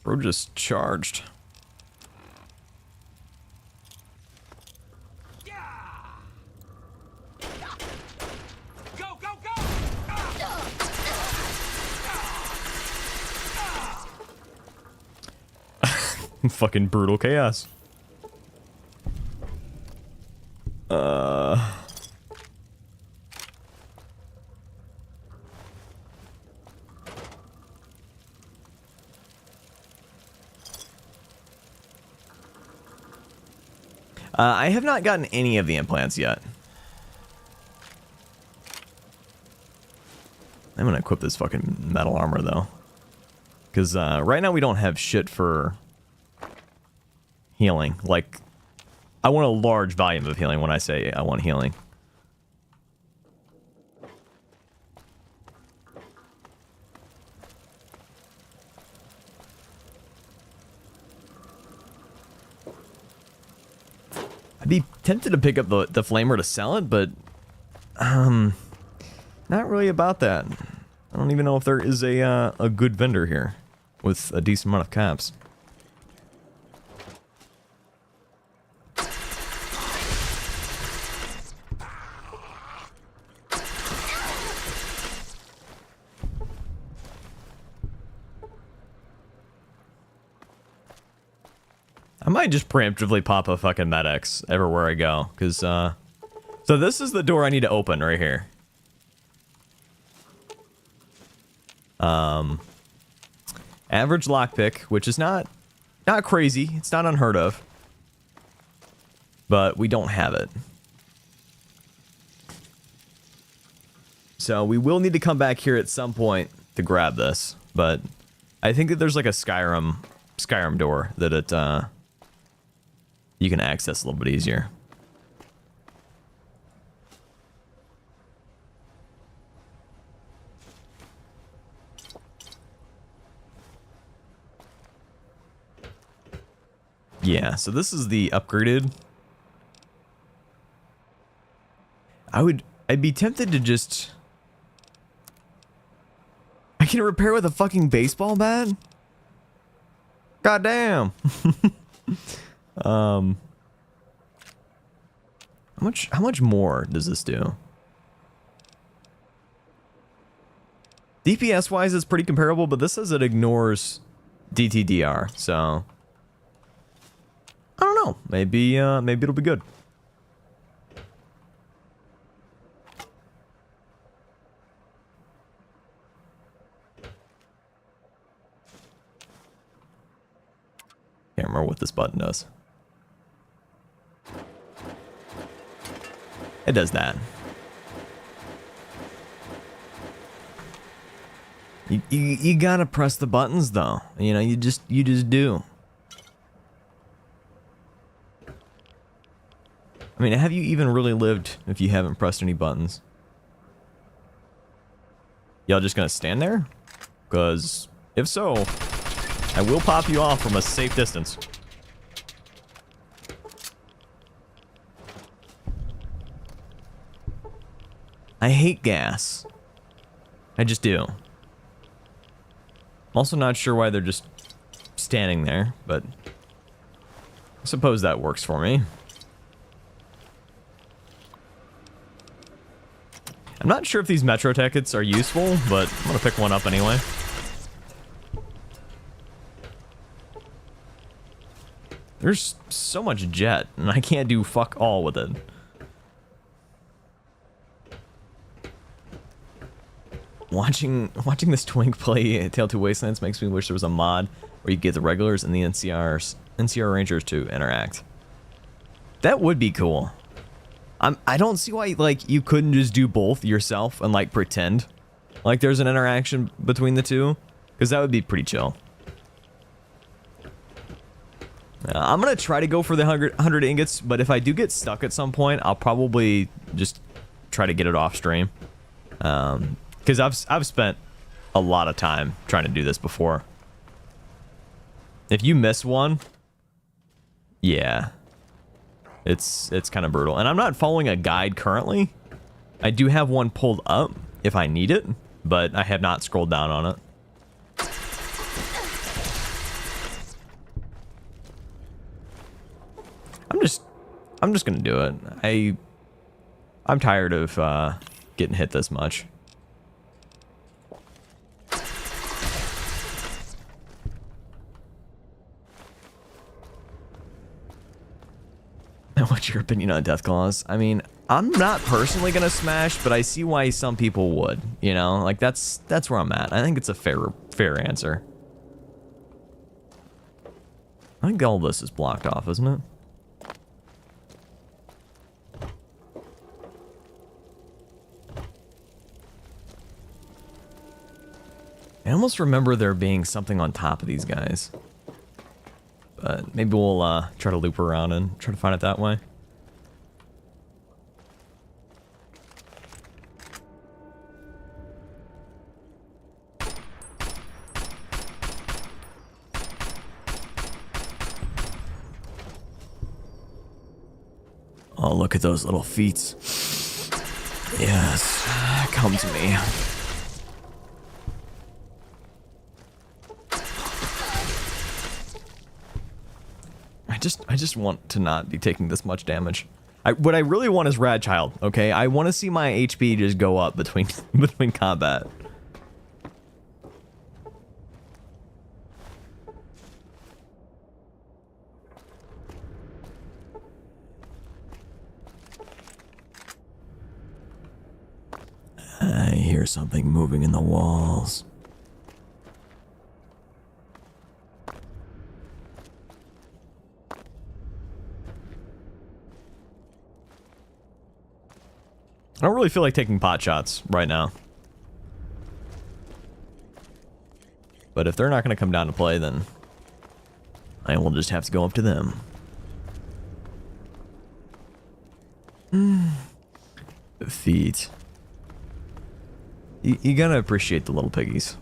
Bro just charged. Fucking brutal chaos. I have not gotten any of the implants yet. I'm gonna equip this fucking metal armor though. Because right now we don't have shit for healing. Like, I want a large volume of healing when I say I want healing. I'd be tempted to pick up the flamer to sell it, but not really about that. I don't even know if there is a good vendor here with a decent amount of caps. I might just preemptively pop a fucking MedX everywhere I go, because, so this is the door I need to open right here. Average lockpick, which is not crazy, it's not unheard of, but we don't have it. So we will need to come back here at some point to grab this, but I think that there's like a Skyrim door that it, you can access a little bit easier. Yeah, so this is the upgraded. I'd be tempted to just... I can repair with a fucking baseball bat? God damn. How much more does this do? DPS wise it's pretty comparable, but this says it ignores DTDR, so I don't know. Maybe maybe it'll be good. Can't remember what this button does. It does that. You gotta press the buttons though. You know, you just do. I mean, have you even really lived if you haven't pressed any buttons? Y'all just gonna stand there? Because if so, I will pop you off from a safe distance. I hate gas. I just do. I'm also not sure why they're just standing there, but I suppose that works for me. I'm not sure if these metro tickets are useful, but I'm gonna pick one up anyway. There's so much jet, and I can't do fuck all with it. Watching this twink play Tale 2 Wastelands makes me wish there was a mod where you get the regulars and the NCR Rangers to interact. That would be cool. I don't see why like you couldn't just do both yourself and like pretend like there's an interaction between the two, because that would be pretty chill. I'm gonna try to go for the 100 ingots, but if I do get stuck at some point, I'll probably just try to get it off stream. Because I've spent a lot of time trying to do this before. If you miss one, yeah, it's kind of brutal. And I'm not following a guide currently. I do have one pulled up if I need it, but I have not scrolled down on it. I'm just gonna do it. I'm tired of getting hit this much. What's your opinion on death claws? I mean, I'm not personally gonna smash, but I see why some people would. You know, like that's where I'm at. I think it's a fair answer. I think all this is blocked off, isn't it? I almost remember there being something on top of these guys. But maybe we'll try to loop around and try to find it that way. Oh, look at those little feet. Yes, come to me. I just want to not be taking this much damage. What I really want is Rad Child, okay? I want to see my HP just go up between combat. I hear something moving in the walls. I don't really feel like taking pot shots right now. But if they're not going to come down to play, then I will just have to go up to them. Feet. You gotta appreciate the little piggies.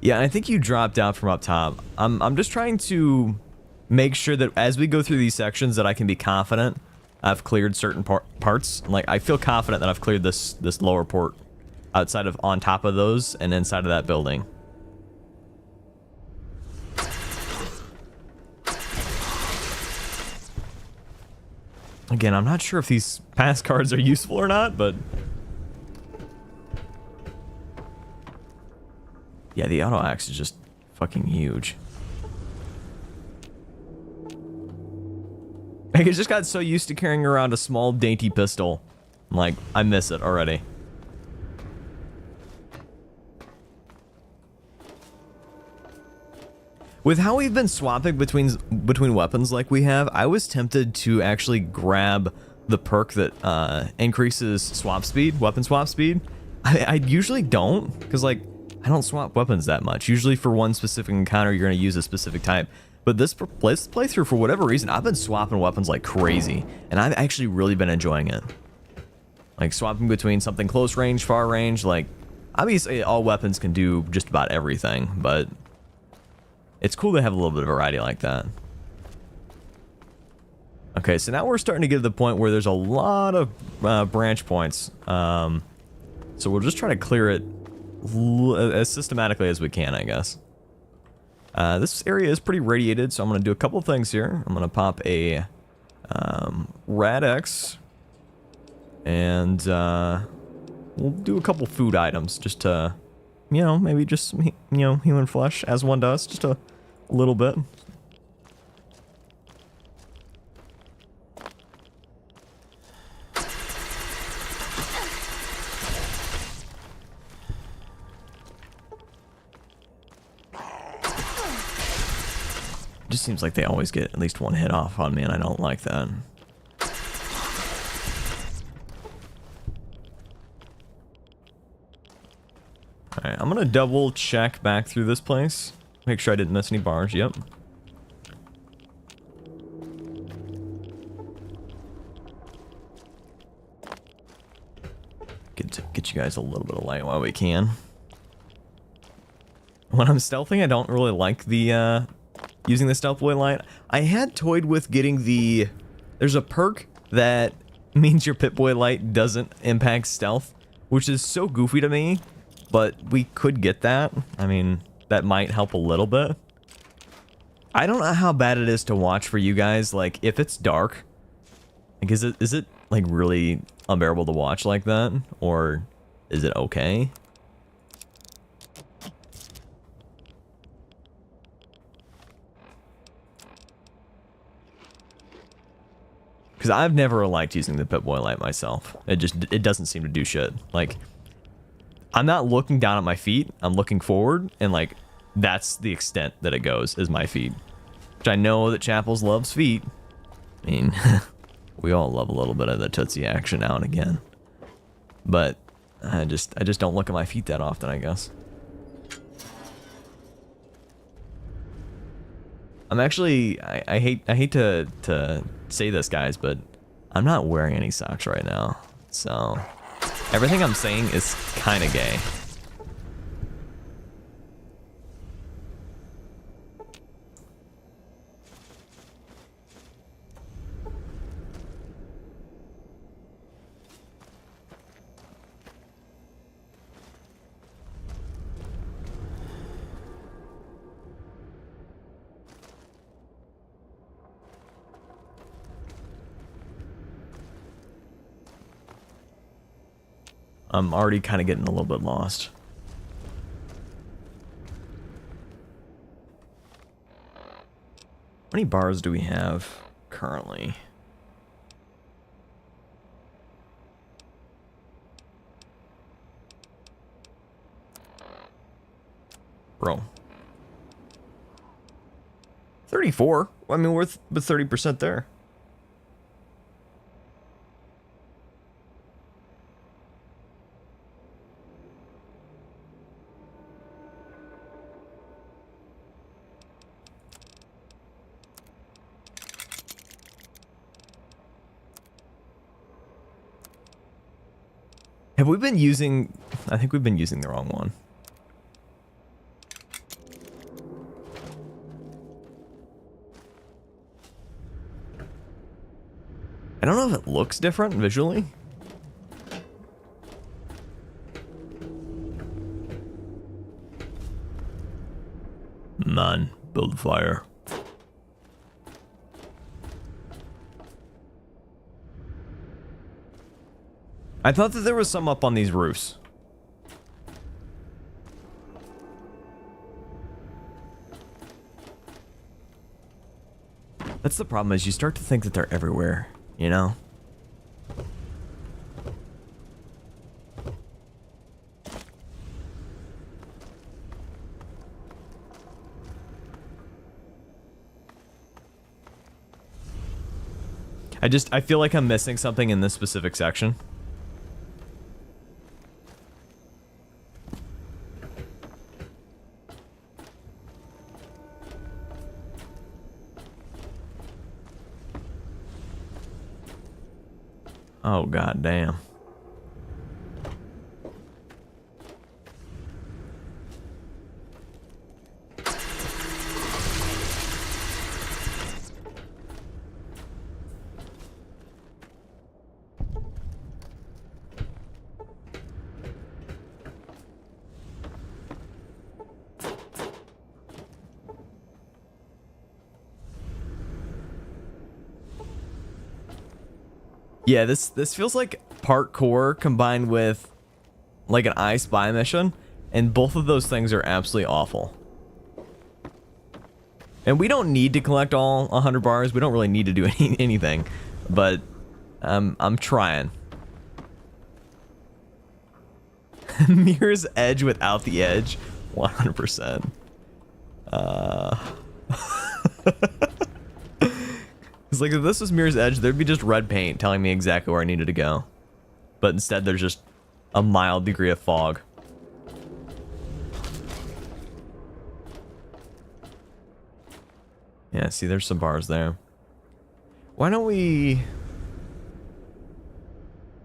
Yeah, I think you dropped out from up top. I'm just trying to make sure that as we go through these sections that I can be confident I've cleared certain parts. Like, I feel confident that I've cleared this lower port outside of on top of those and inside of that building. Again, I'm not sure if these pass cards are useful or not, but... Yeah, the auto axe is just fucking huge. I just got so used to carrying around a small, dainty pistol. Like, I miss it already. With how we've been swapping between weapons like we have, I was tempted to actually grab the perk that increases swap speed, weapon swap speed. I usually don't, because like, I don't swap weapons that much. Usually for one specific encounter, you're going to use a specific type. But this playthrough, for whatever reason, I've been swapping weapons like crazy. And I've actually really been enjoying it. Like swapping between something close range, far range, like, obviously all weapons can do just about everything, but it's cool to have a little bit of variety like that. Okay, so now we're starting to get to the point where there's a lot of branch points. So we'll just try to clear it as systematically as we can, I guess. This area is pretty radiated, so I'm going to do a couple of things here. I'm going to pop a Rad-X, and we'll do a couple food items just to, you know, maybe just, you know, human flesh, as one does, just a little bit. Just seems like they always get at least one hit off on me, and I don't like that. Alright, I'm gonna double check back through this place. Make sure I didn't miss any bars. Yep. Get you guys a little bit of light while we can. When I'm stealthing, I don't really like the using the stealth boy light. I had toyed with getting the... There's a perk that means your Pip-Boy light doesn't impact stealth, which is so goofy to me, but we could get that. I mean, that might help a little bit. I don't know how bad it is to watch for you guys. Like, if it's dark, like, is it like really unbearable to watch like that, or is it okay? Because I've never liked using the Pip-Boy light myself. It doesn't seem to do shit. Like, I'm not looking down at my feet. I'm looking forward, and like, that's the extent that it goes, is my feet. Which I know that Chapels loves feet. I mean, we all love a little bit of the Tootsie action now and again. But I just don't look at my feet that often, I guess. I'm actually, I hate to say this, guys, but I'm not wearing any socks right now. So everything I'm saying is kind of gay. I'm already kind of getting a little bit lost. How many bars do we have currently? Bro. 34? I mean, we're with 30% there. Have we been using... I think we've been using the wrong one. I don't know if it looks different visually. Man, build fire. I thought that there was some up on these roofs. That's the problem, is you start to think that they're everywhere, you know? I feel like I'm missing something in this specific section. Oh, god damn. Yeah, this feels like parkour combined with like an I Spy mission, and both of those things are absolutely awful. And we don't need to collect all 100 bars. We don't really need to do anything, but I'm trying. Mirror's Edge without the edge, 100%. It's like if this was Mirror's Edge, there'd be just red paint telling me exactly where I needed to go. But instead, there's just a mild degree of fog. Yeah, see, there's some bars there. Why don't we...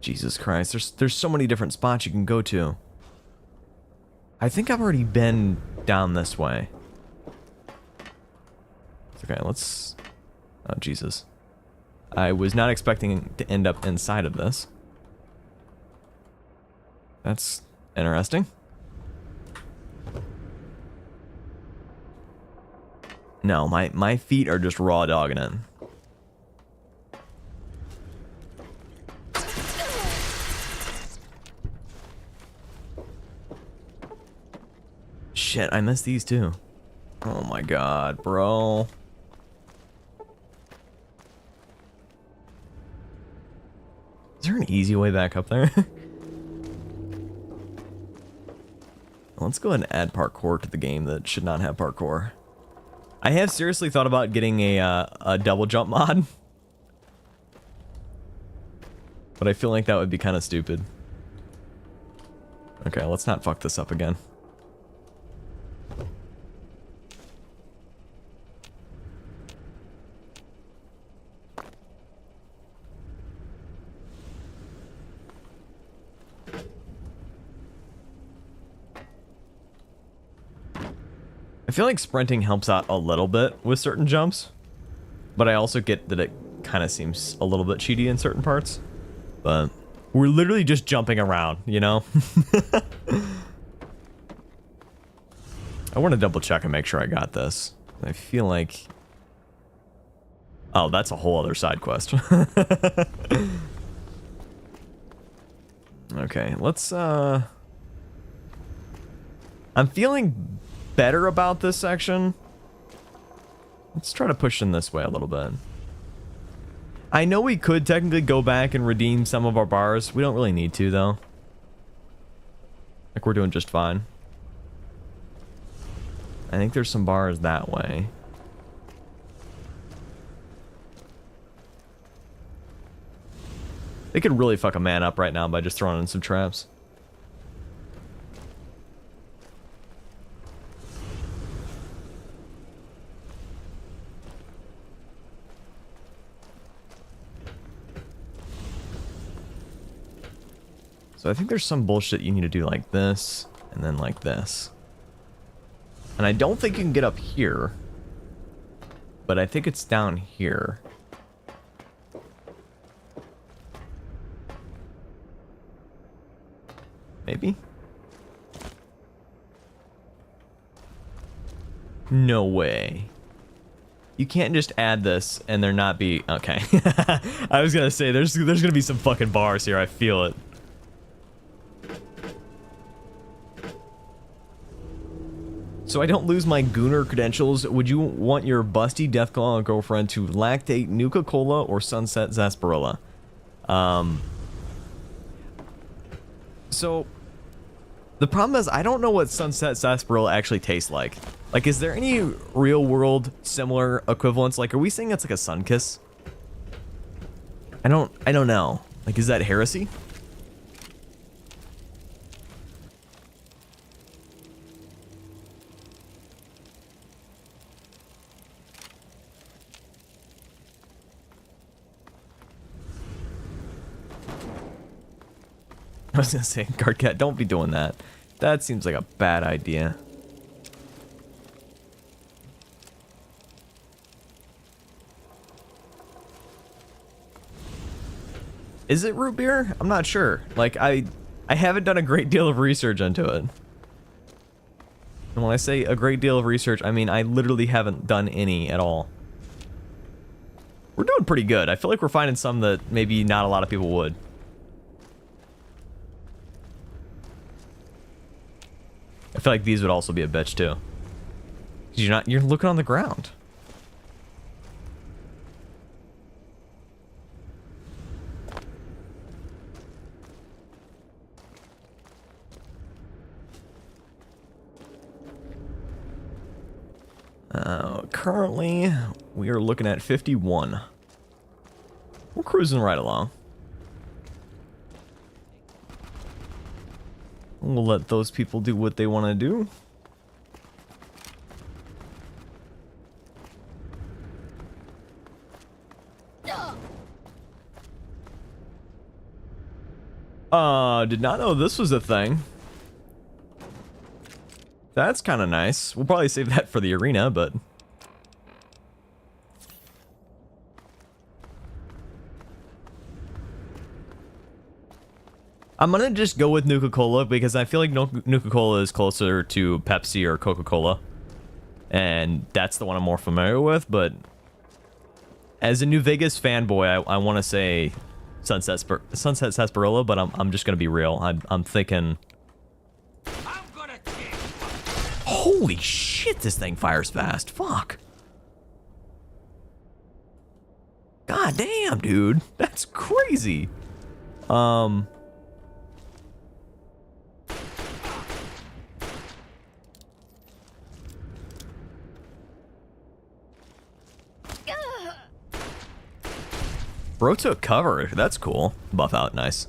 Jesus Christ, there's so many different spots you can go to. I think I've already been down this way. Okay, let's... Oh, Jesus. I was not expecting to end up inside of this. That's interesting. No, my feet are just raw dogging it. Shit, I missed these too. Oh my god, bro. Is there an easy way back up there? Let's go ahead and add parkour to the game that should not have parkour. I have seriously thought about getting a double jump mod. But I feel like that would be kind of stupid. Okay, let's not fuck this up again. I feel like sprinting helps out a little bit with certain jumps, but I also get that it kind of seems a little bit cheaty in certain parts. But we're literally just jumping around, you know? I want to double check and make sure I got this. I feel like... Oh, that's a whole other side quest. Okay, let's, I'm feeling better about this section. Let's try to push in this way a little bit. I know we could technically go back and redeem some of our bars. We don't really need to, though. Like, we're doing just fine. I think there's some bars that way. They could really fuck a man up right now by just throwing in some traps. So I think there's some bullshit you need to do like this, and then like this. And I don't think you can get up here, but I think it's down here. Maybe? No way. You can't just add this and there not be... Okay. I was gonna say, there's gonna be some fucking bars here, I feel it. So I don't lose my Gooner credentials. Would you want your busty Deathclaw girlfriend to lactate Nuka-Cola or Sunset Sarsaparilla? So the problem is I don't know what Sunset Sarsaparilla actually tastes like. Like, is there any real world similar equivalents? Like, are we saying it's like a Sunkiss? I don't know. Like, is that heresy? I was gonna say, Guard Cat, don't be doing that. That seems like a bad idea. Is it root beer? I'm not sure. Like, I haven't done a great deal of research into it. And when I say a great deal of research, I mean I literally haven't done any at all. We're doing pretty good. I feel like we're finding some that maybe not a lot of people would. I feel like these would also be a bitch too. 'Cause you're looking on the ground. Currently, we are looking at 51. We're cruising right along. We'll let those people do what they want to do. Did not know this was a thing. That's kind of nice. We'll probably save that for the arena, but... I'm gonna just go with Nuka-Cola because I feel like Nuka-Cola is closer to Pepsi or Coca-Cola. And that's the one I'm more familiar with, but... As a New Vegas fanboy, I want to say Sunset Sarsaparilla, but I'm just gonna be real. I'm thinking... Holy shit, this thing fires fast. Fuck. God damn, dude. That's crazy. Bro took cover. That's cool. Buff out. Nice.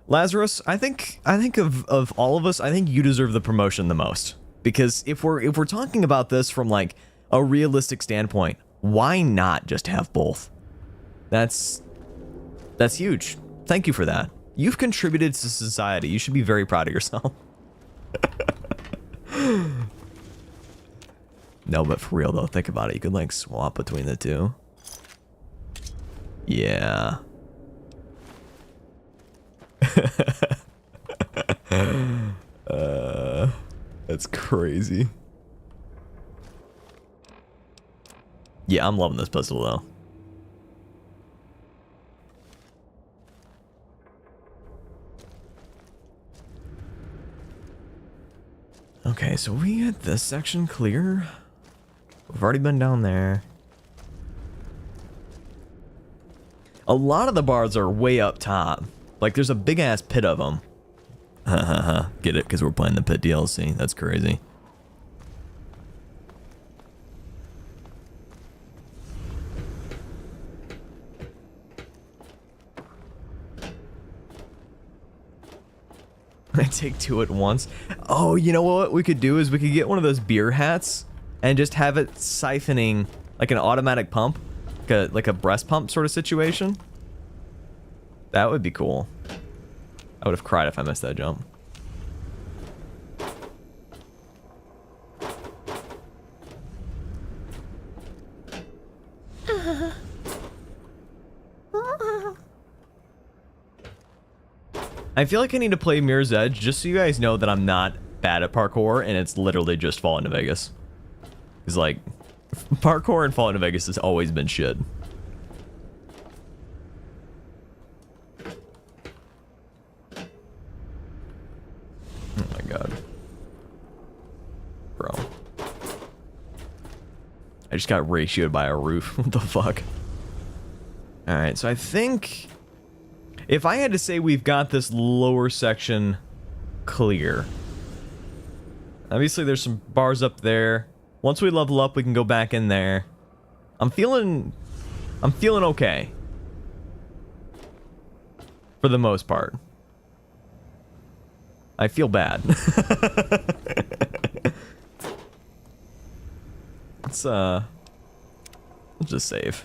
Lazarus, I think of all of us, I think you deserve the promotion the most. Because if we're talking about this from like a realistic standpoint, why not just have both? That's huge. Thank you for that. You've contributed to society. You should be very proud of yourself. No, but for real though, think about it. You could like swap between the two. Yeah. That's crazy. Yeah, I'm loving this puzzle though. Okay, so we get this section clear. We've already been down there. A lot of the bars are way up top. Like, there's a big-ass pit of them. Get it? Because we're playing the Pit DLC. That's crazy. I take two at once. Oh, you know what we could do is we could get one of those beer hats and just have it siphoning like an automatic pump, like a breast pump sort of situation. That would be cool. I would have cried if I missed that jump. I feel like I need to play Mirror's Edge just so you guys know that I'm not bad at parkour and it's literally just Fallout New Vegas. Because like, parkour in Fallout New Vegas has always been shit. Oh my god. I just got ratioed by a roof. What the fuck? Alright, so I think... if I had to say we've got this lower section clear. Obviously, there's some bars up there. Once we level up, we can go back in there. I'm feeling okay. For the most part. I feel bad. Let's just save.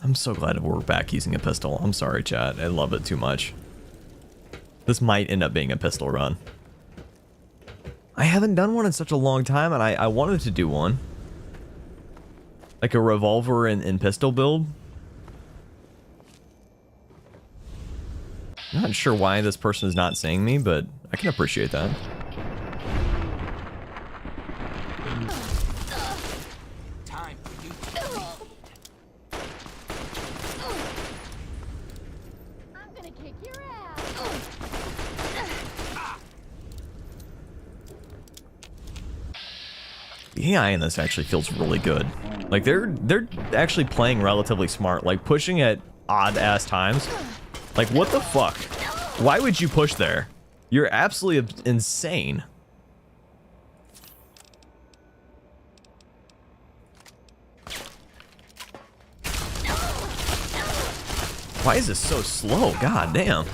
I'm so glad we're back using a pistol. I'm sorry, chat. I love it too much. This might end up being a pistol run. I haven't done one in such a long time, and I wanted to do one. Like a revolver and pistol build. Not sure why this person is not seeing me, but I can appreciate that. Time for you. I'm gonna kick your ass. The AI in this actually feels really good. Like they're actually playing relatively smart, like pushing at odd ass times. Like what the fuck? Why would you push there? You're absolutely insane. Why is this so slow? God damn.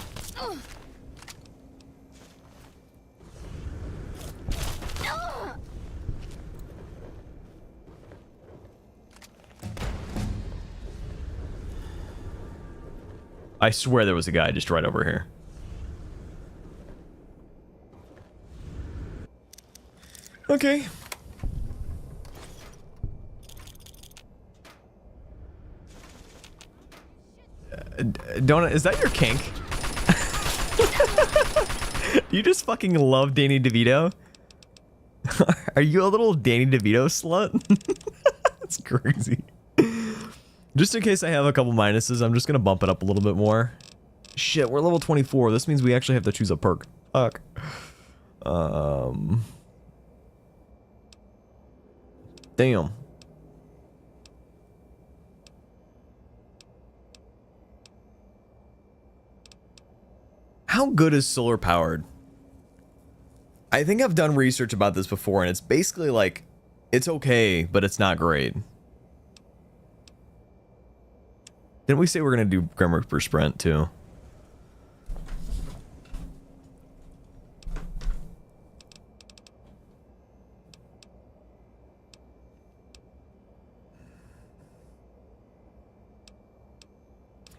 I swear there was a guy just right over here. Okay. Donut, is that your kink? You just fucking love Danny DeVito? Are you a little Danny DeVito slut? That's crazy. Just in case I have a couple minuses, I'm just gonna bump it up a little bit more. Shit, we're level 24. This means we actually have to choose a perk. Fuck. Damn. How good is solar powered? I think I've done research about this before, and it's basically like, it's okay, but it's not great. Didn't we say we're gonna do Grim Reaper Sprint too?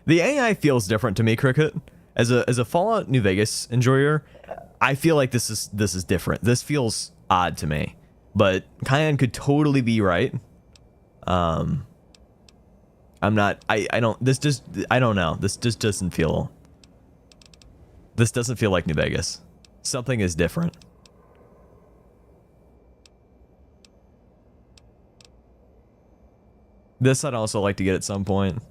The AI feels different to me, Cricket. As a Fallout New Vegas enjoyer, I feel like this is different. This feels odd to me, but Kyan could totally be right. I'm not. I don't. This just. I don't know. This just doesn't feel. This doesn't feel like New Vegas. Something is different. This I'd also like to get at some point.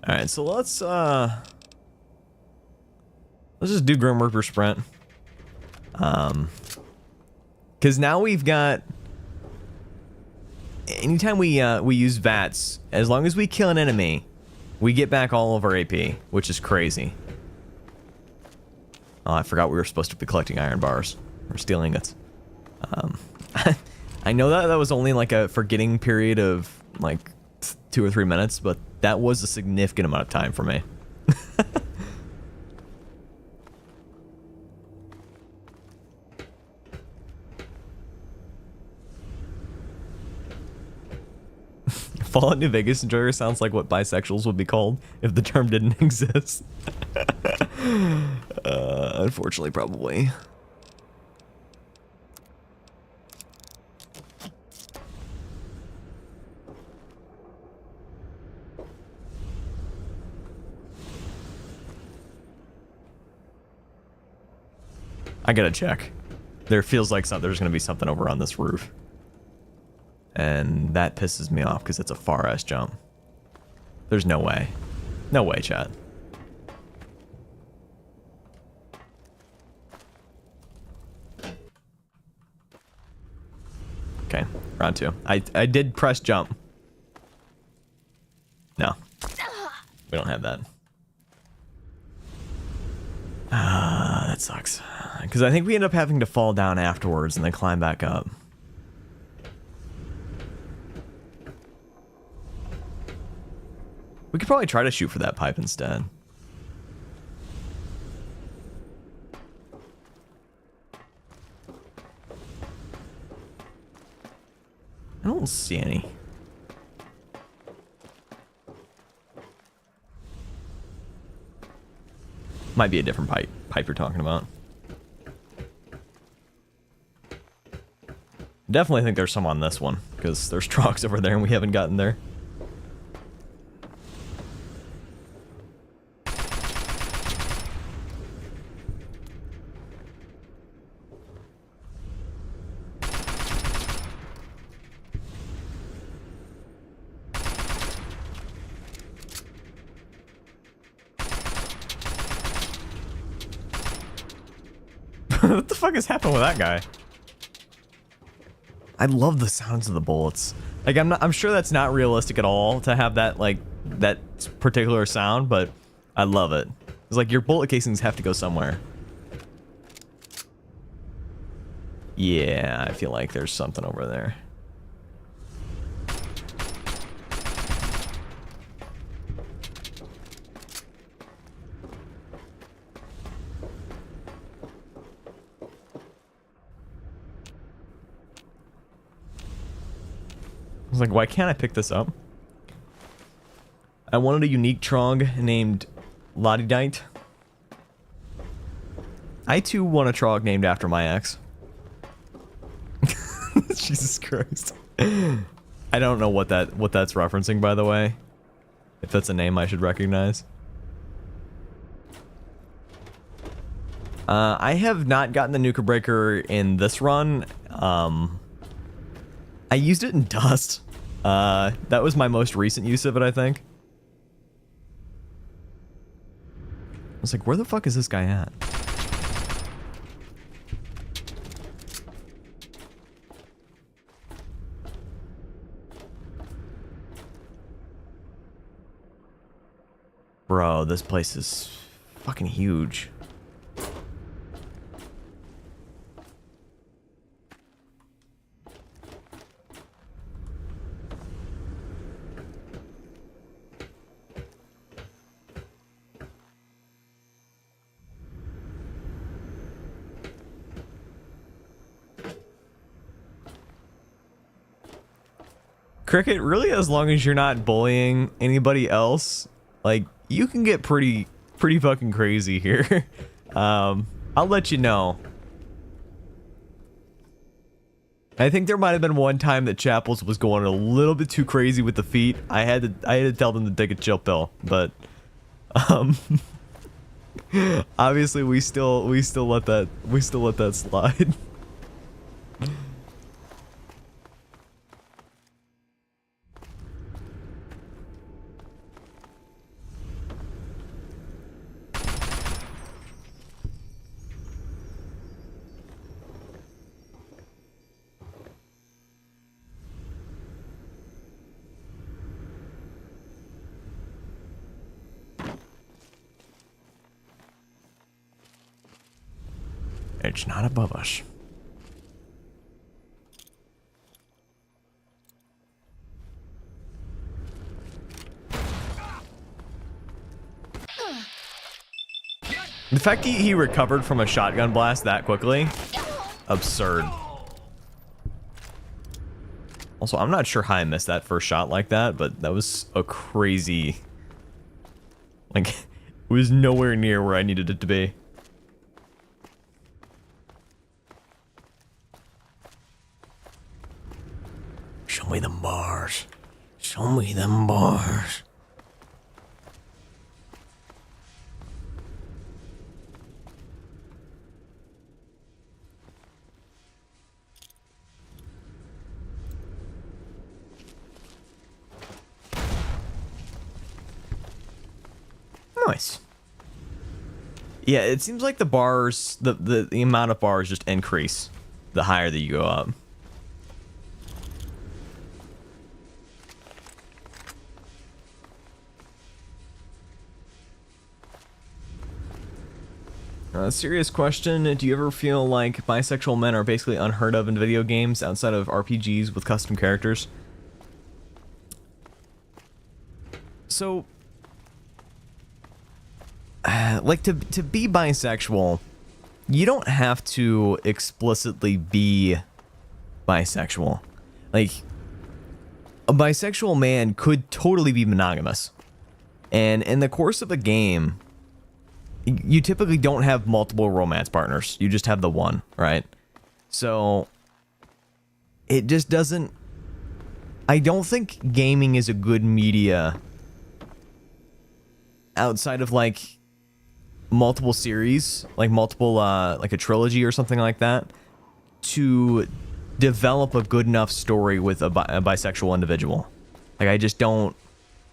Alright, so let's just do Grim Reaper Sprint. Because now we've got... Anytime we use VATS, as long as we kill an enemy, we get back all of our AP, which is crazy. Oh, I forgot we were supposed to be collecting iron bars. Or steel ingots. I know that was only like a forgetting period of like 2 or 3 minutes, but that was a significant amount of time for me. Fallout New Vegas enjoyer sounds like what bisexuals would be called if the term didn't exist. Unfortunately, probably. I gotta check. There feels like there's going to be something over on this roof. And that pisses me off because it's a far-ass jump. There's no way. No way, chat. Okay, round 2. I did press jump. No. We don't have that. That sucks. Because I think we end up having to fall down afterwards and then climb back up. We could probably try to shoot for that pipe instead. I don't see any. Might be a different pipe you're talking about. Definitely think there's some on this one, because there's trucks over there and we haven't gotten there. What the fuck has happened with that guy? I love the sounds of the bullets. Like I'm sure that's not realistic at all to have that like that particular sound, but I love it. It's like your bullet casings have to go somewhere. Yeah, I feel like there's something over there. I was like, why can't I pick this up? I wanted a unique trog named Lodidite. I too want a trog named after my ex. Jesus Christ. I don't know what that's referencing, by the way. If that's a name I should recognize. I have not gotten the Nuka Breaker in this run. I used it in Dust. That was my most recent use of it, I think. I was like, where the fuck is this guy at? Bro, this place is fucking huge. Cricket, really, as long as you're not bullying anybody else, like, you can get pretty fucking crazy here. I'll let you know. I think there might have been one time that Chapels was going a little bit too crazy with the feet. I had to tell them to take a chill pill, but obviously we still let that slide. It's not above us. The fact he recovered from a shotgun blast that quickly, absurd. Also, I'm not sure how I missed that first shot like that, but that was a crazy... Like, it was nowhere near where I needed it to be. Show me them bars. Show me them bars. Nice. Yeah, it seems like the bars, the amount of bars just increase the higher that you go up. Serious question, do you ever feel like bisexual men are basically unheard of in video games outside of RPGs with custom characters? So, like, to be bisexual, you don't have to explicitly be bisexual. Like, a bisexual man could totally be monogamous. And in the course of a game, you typically don't have multiple romance partners. You just have the one, right? So, it just doesn't... I don't think gaming is a good media outside of, like, multiple series, like multiple, like a trilogy or something like that, to develop a good enough story with a bisexual individual. Like, I just don't...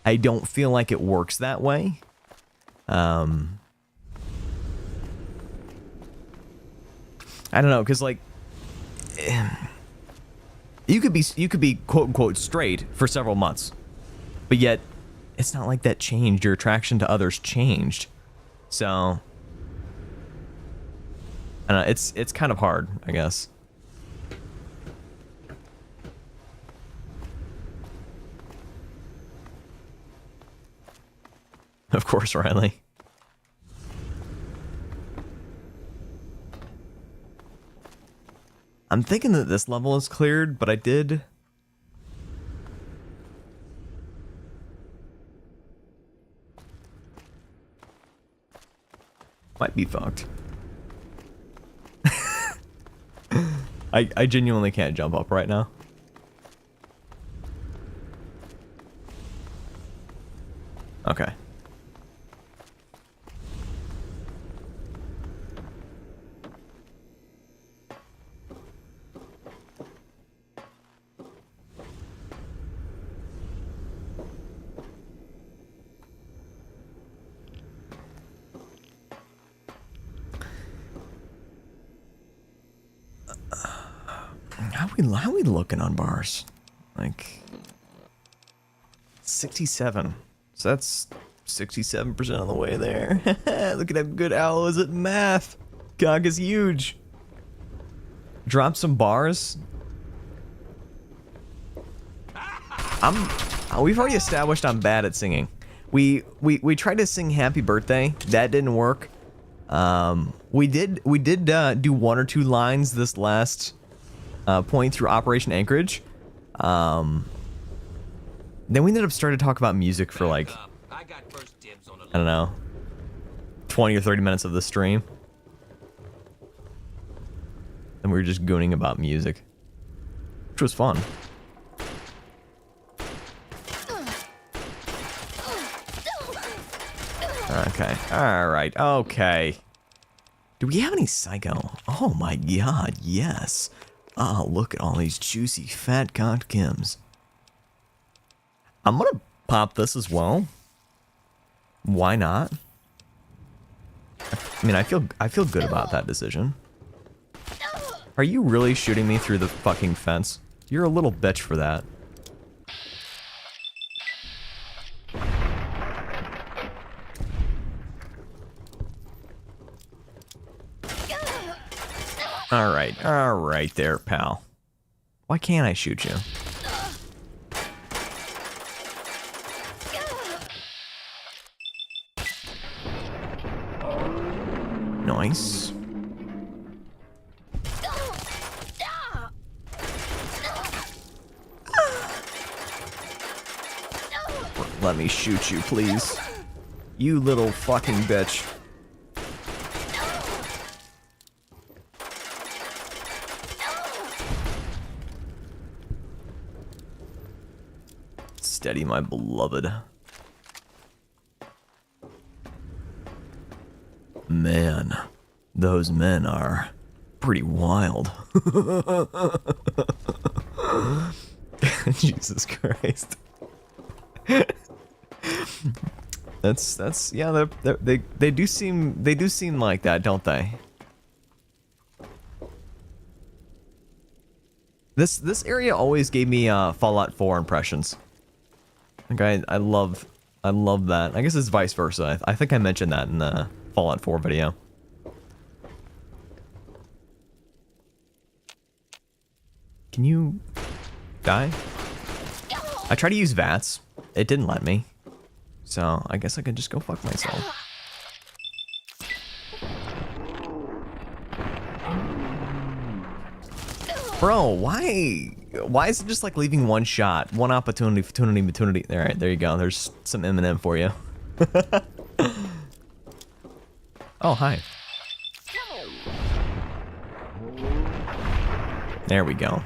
I don't feel like it works that way. I don't know, because, like, you could be quote unquote straight for several months, but yet it's not like that changed. Your attraction to others changed, so I don't know. It's kind of hard, I guess. Of course, Riley. I'm thinking that this level is cleared, but I did... Might be fucked. I genuinely can't jump up right now. Okay. How we looking on bars? Like 67. So that's 67% on the way there. Look at how good Owl is at math. Gog is huge. Drop some bars. We've already established I'm bad at singing. We tried to sing Happy Birthday. That didn't work. We did do one or two lines this last point through Operation Anchorage. Then we ended up starting to talk about music for like, I don't know, 20 or 30 minutes of the stream. And we were just gooning about music, which was fun. Okay, alright, okay. Do we have any Psycho? Oh my god, yes. Oh, look at all these juicy fat cocked Kims. I'm gonna pop this as well. Why not? I mean, I feel good about that decision. Are you really shooting me through the fucking fence? You're a little bitch for that. Alright there, pal. Why can't I shoot you? Nice. Let me shoot you, please. You little fucking bitch. Steady, my beloved. Man, those men are pretty wild. Jesus Christ. That's yeah. They do seem like that, don't they? This area always gave me Fallout 4 impressions. Okay, I love that. I guess it's vice versa. I think I mentioned that in the Fallout 4 video. Can you die? I tried to use VATS. It didn't let me. So I guess I could just go fuck myself. Bro, why is it just like leaving one shot? One opportunity. Alright, there you go. There's some M&M for you. Oh, hi. There we go.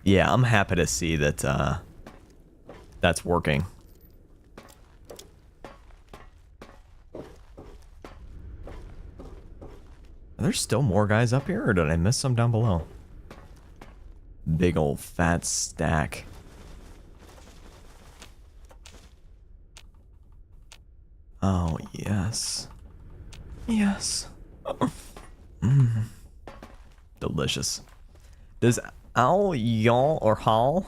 Yeah, I'm happy to see that that's working. Are there still more guys up here, or did I miss some down below? Big old fat stack. Oh, yes. Yes. Mmm. Delicious. Does Al, y'all, or Hall?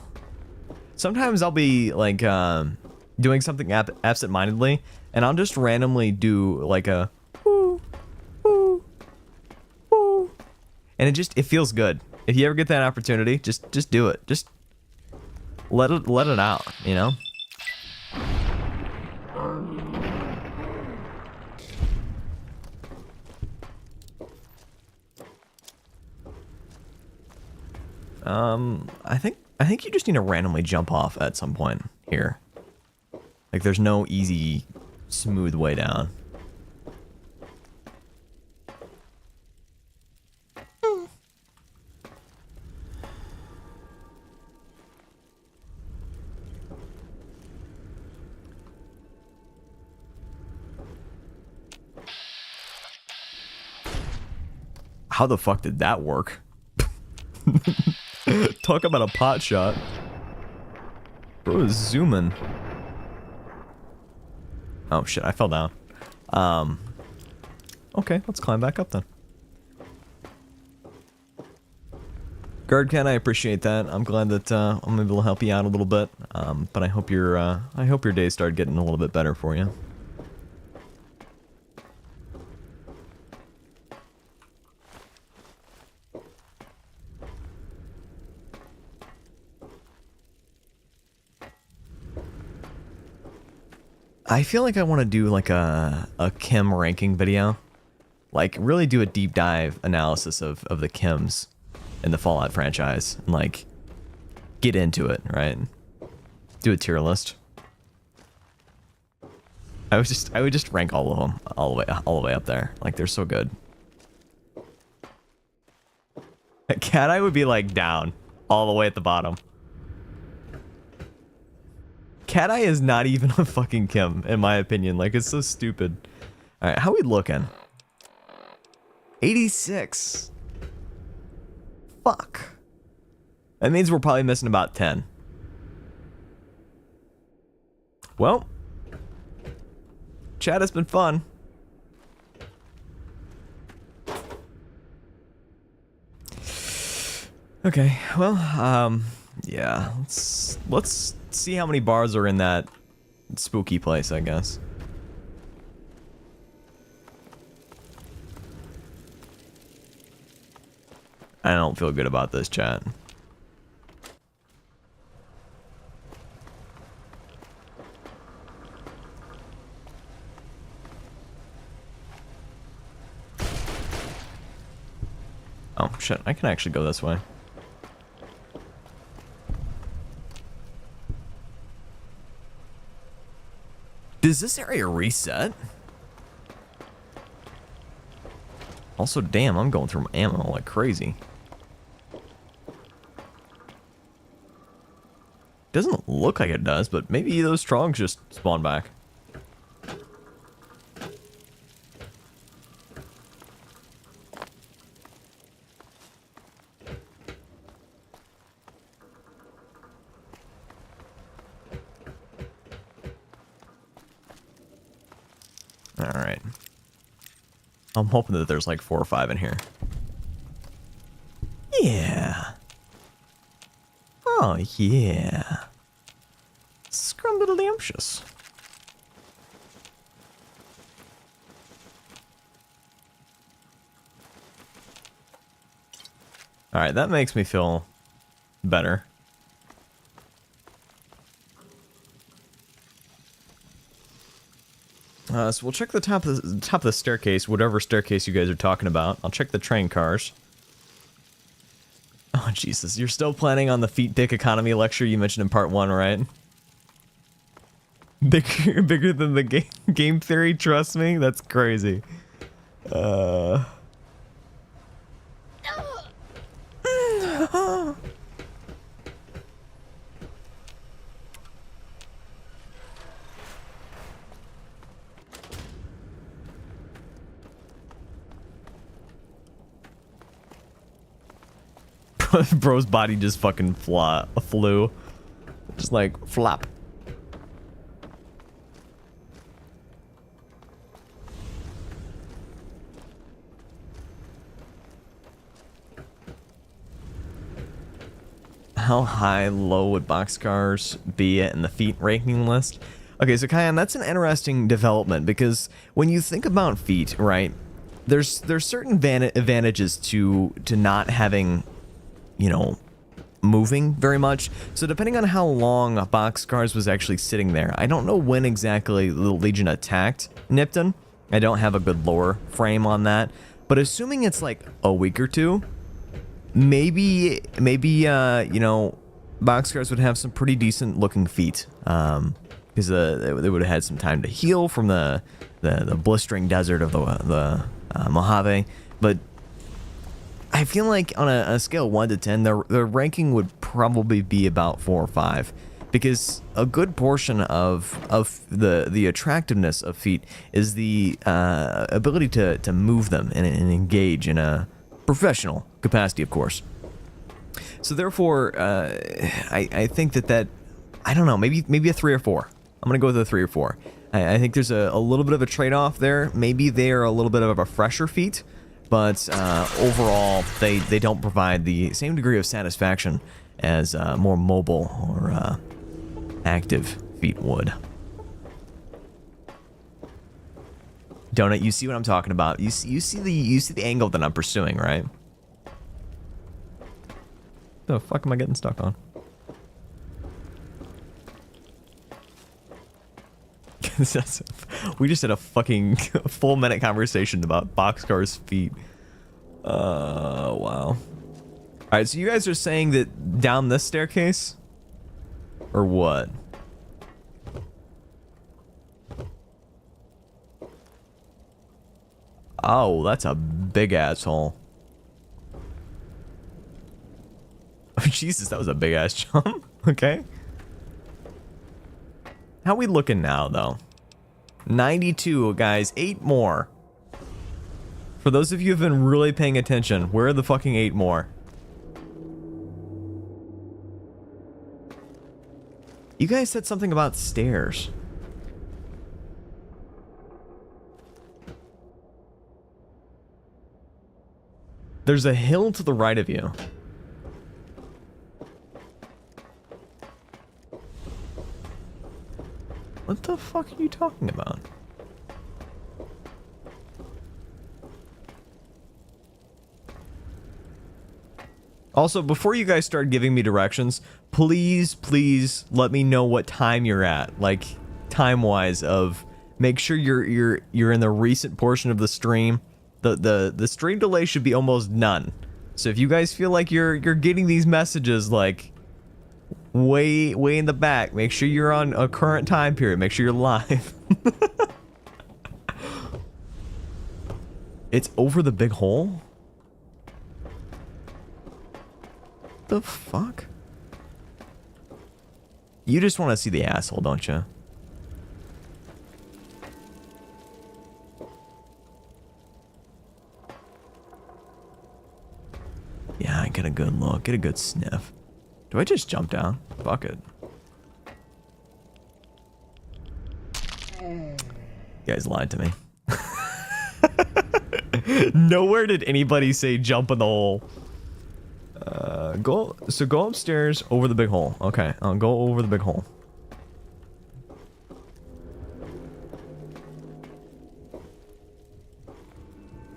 Sometimes I'll be, like, doing something absent-mindedly, and I'll just randomly do, like, a and it feels good. If you ever get that opportunity, just do it. Just let it out, you know? I think you just need to randomly jump off at some point here. Like there's no easy, smooth way down. How the fuck did that work? Talk about a pot shot. Bro is zooming. Oh shit, I fell down. Okay, let's climb back up then. Guard Cat, I appreciate that. I'm glad that I'm able to help you out a little bit. But I hope your day started getting a little bit better for you. I feel like I want to do like a chem ranking video. Like really do a deep dive analysis of the chems in the Fallout franchise and like get into it, right? Do a tier list. I would just rank all of them all the way up there. Like they're so good. Cat Eye would be like down all the way at the bottom. Cat Eye is not even a fucking chem, in my opinion. Like, it's so stupid. Alright, how we looking? 86. Fuck. That means we're probably missing about 10. Well. Chat has been fun. Okay, well, yeah, let's see how many bars are in that spooky place, I guess. I don't feel good about this, chat. Oh, shit, I can actually go this way. Does this area reset? Also, damn, I'm going through ammo like crazy. Doesn't look like it does, but maybe those Trongs just spawn back. Alright. I'm hoping that there's like 4 or 5 in here. Yeah. Oh, yeah. Scrumdiddlyumptious. Alright, that makes me feel better. So we'll check the top of the staircase, whatever staircase you guys are talking about. I'll check the train cars. Oh, Jesus. You're still planning on the feet pick economy lecture you mentioned in part 1, right? Bigger than the game theory, trust me? That's crazy. Bro's body just fucking flew. Just like flop. How high, low would boxcars be in the feet ranking list? Okay, so Kyan, that's an interesting development because when you think about feet, right, there's certain advantages to not having, you know, moving very much. So depending on how long a boxcars was actually sitting there, I don't know when exactly the Legion attacked Nipton. I don't have a good lore frame on that, but assuming it's like a week or two, maybe you know, boxcars would have some pretty decent looking feet, because they would have had some time to heal from the blistering desert of the Mojave. But I feel like on a scale of 1 to 10, the ranking would probably be about 4 or 5, because a good portion of the attractiveness of feet is the ability to move them and engage in a professional capacity, of course. So therefore, I think that I don't know, maybe a 3 or 4. I'm gonna go with a 3 or 4. I think there's a little bit of a trade-off there. Maybe they are a little bit of a fresher feat, but overall, they don't provide the same degree of satisfaction as more mobile or active feet would. Donut, you see what I'm talking about? You see the angle that I'm pursuing, right? The fuck am I getting stuck on? We just had a fucking full minute conversation about boxcars' feet. Wow. Alright, so you guys are saying that down this staircase? Or what? Oh, that's a big asshole. Oh, Jesus, that was a big ass jump. Okay. How we looking now, though? 92, guys. 8 more. For those of you who've been really paying attention, where are the fucking 8 more? You guys said something about stairs. There's a hill to the right of you. What the fuck are you talking about? Also, before you guys start giving me directions, please let me know what time you're at. Like, time-wise of make sure you're in the recent portion of the stream. The stream delay should be almost none. So if you guys feel like you're getting these messages like way in the back, make sure you're on a current time period. Make sure you're live. It's over the big hole? The fuck? You just want to see the asshole, don't you? Yeah, get a good look, get a good sniff. Do I just jump down? Fuck it. You guys lied to me. Nowhere did anybody say jump in the hole. Go upstairs over the big hole. Okay, I'll go over the big hole.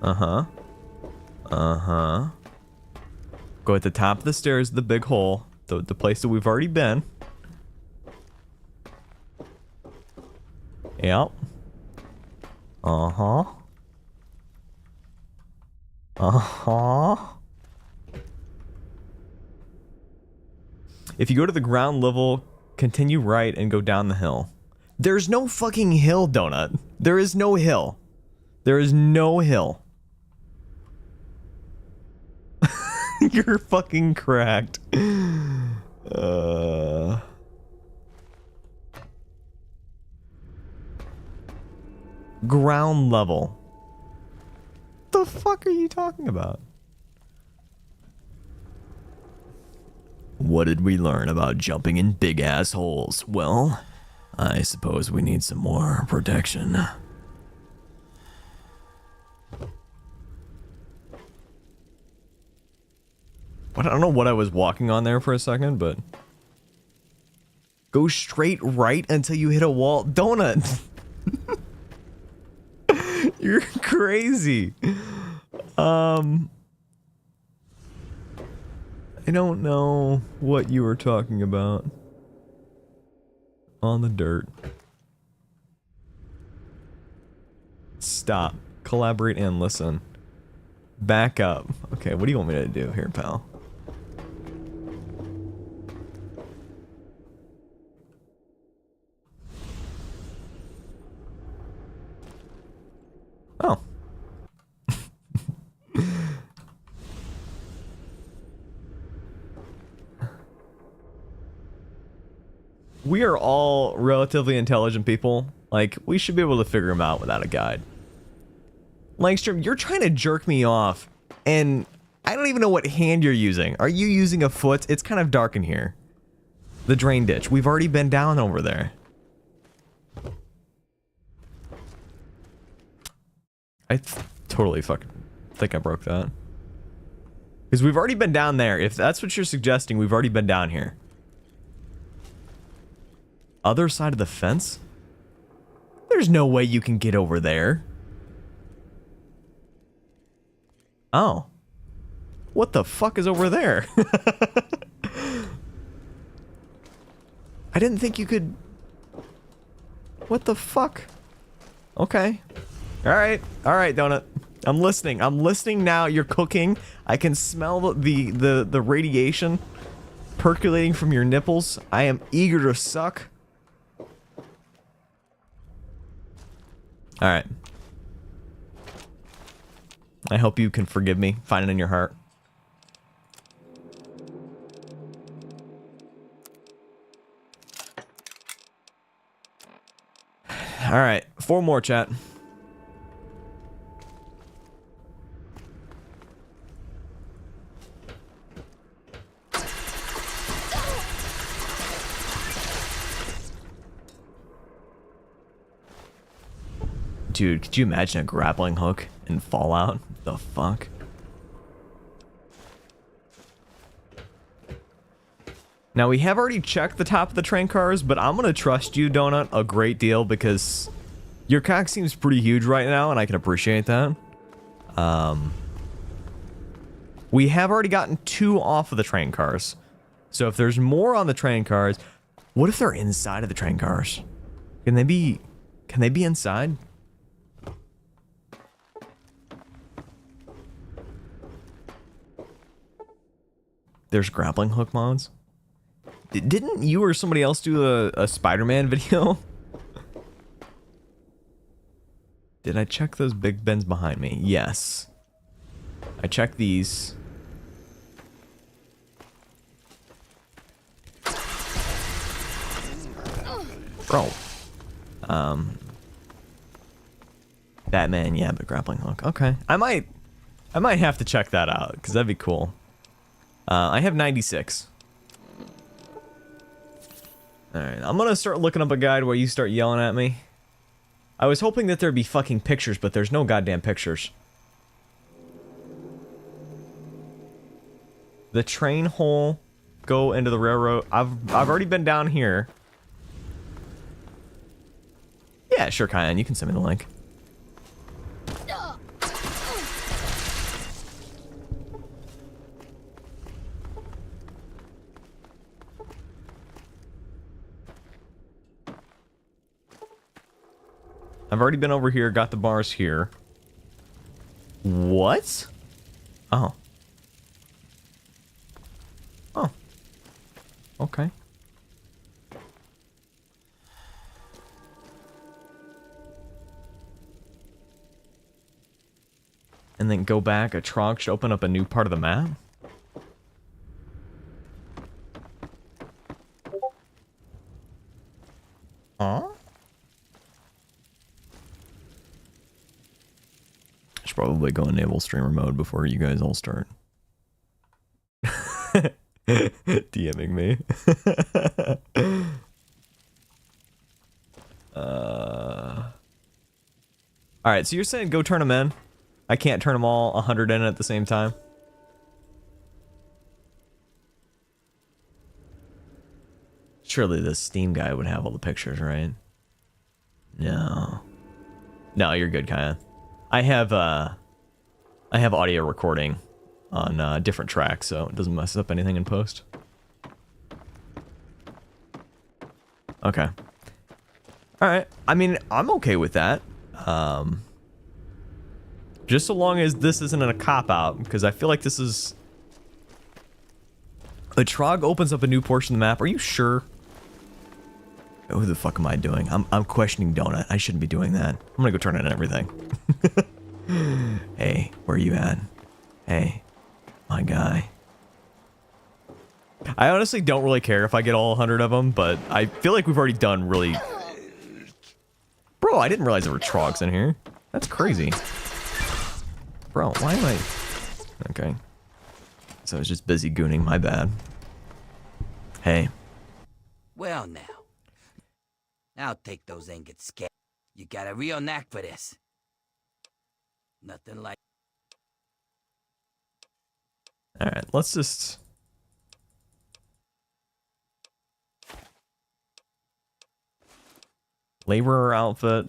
Uh-huh. Uh-huh. Go at the top of the stairs, the big hole, the place that we've already been. Yep. Uh-huh. Uh-huh. If you go to the ground level, continue right and go down the hill. There's no fucking hill, Donut. There is no hill. There is no hill. You're fucking cracked. Ground level. The fuck are you talking about? What did we learn about jumping in big assholes? Well, I suppose we need some more protection. What, I don't know what I was walking on there for a second, but... Go straight right until you hit a wall. Donut! You're crazy. I don't know what you were talking about. On the dirt. Stop. Collaborate and listen. Back up. Okay, what do you want me to do here, pal? Oh. We are all relatively intelligent people. Like, we should be able to figure them out without a guide. Langstrom, you're trying to jerk me off, and I don't even know what hand you're using. Are you using a foot? It's kind of dark in here. The drain ditch. We've already been down over there. I totally fucking think I broke that. Because we've already been down there. If that's what you're suggesting, we've already been down here. Other side of the fence? There's no way you can get over there. Oh. What the fuck is over there? I didn't think you could... What the fuck? Okay. Alright, Donut. I'm listening. I'm listening now. You're cooking. I can smell the radiation percolating from your nipples. I am eager to suck. Alright. I hope you can forgive me. Find it in your heart. Alright, 4 more, chat. Dude, could you imagine a grappling hook in Fallout? The fuck? Now, we have already checked the top of the train cars, but I'm gonna trust you, Donut, a great deal because your cock seems pretty huge right now, and I can appreciate that. We have already gotten 2 off of the train cars. So if there's more on the train cars, what if they're inside of the train cars? Can they be inside? There's grappling hook mods. Didn't you or somebody else do a Spider-Man video? Did I check those big bins behind me? Yes. I checked these. Bro. Batman, yeah, but grappling hook. Okay. I might have to check that out, because that'd be cool. I have 96. Alright, I'm gonna start looking up a guide while you start yelling at me. I was hoping that there'd be fucking pictures, but there's no goddamn pictures. The train hole, go into the railroad. I've already been down here. Yeah, sure, Kyan, you can send me the link. I've already been over here, got the bars here. What? Oh. Oh. Okay. And then go back, a trog should open up a new part of the map? Huh? I should probably go enable streamer mode before you guys all start. DMing me. Alright, so you're saying go turn them in? I can't turn them all 100 in at the same time? Surely the Steam guy would have all the pictures, right? No. No, you're good, Kaya. I have audio recording on different tracks, so it doesn't mess up anything in post. Okay. Alright. I mean, I'm okay with that. Just so long as this isn't a cop-out, because I feel like this is... A trog opens up a new portion of the map. Are you sure? Oh, who the fuck am I doing? I'm questioning Donut. I shouldn't be doing that. I'm gonna go turn in everything. Hey, where are you at? Hey, my guy. I honestly don't really care if I get all 100 of them, but I feel like we've already done really... Bro, I didn't realize there were trogs in here. That's crazy. Bro, why am I... Okay. So I was just busy gooning, my bad. Hey. Well now. I'll take those ingots, scat. You got a real knack for this. Nothing like... Alright, let's just... Laborer outfit.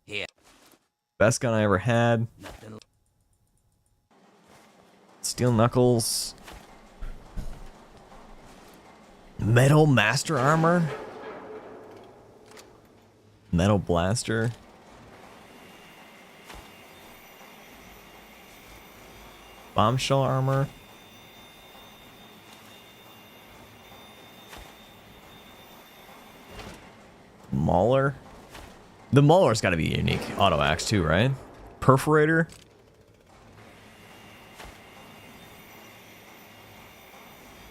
Here. Best gun I ever had. Nothing. Steel knuckles. Metal master armor. Metal blaster. Bombshell armor. Mauler. The Mauler's got to be unique. Auto axe too, right? Perforator.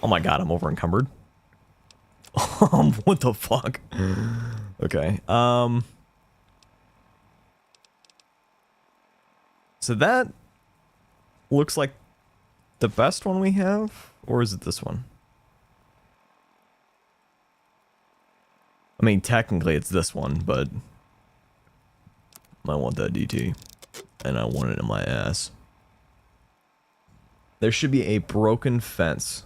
Oh my god, I'm over encumbered. What the fuck? Okay. So that looks like the best one we have, or is it this one? I mean, technically it's this one, but I want that DT, and I want it in my ass. There should be a broken fence.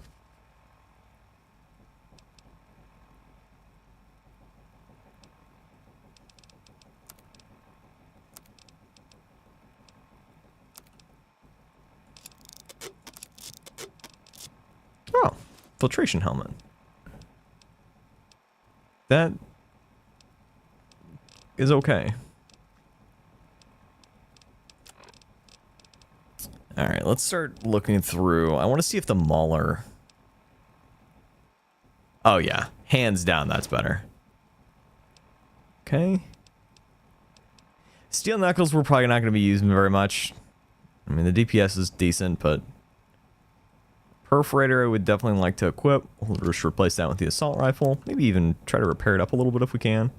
Oh, filtration helmet. That is okay. Alright, let's start looking through. I want to see if the Mauler... Oh yeah, hands down that's better. Okay. Steel knuckles we're probably not going to be using very much. I mean, the DPS is decent, but... Perforator I would definitely like to equip. We'll just replace that with the assault rifle. Maybe even try to repair it up a little bit if we can.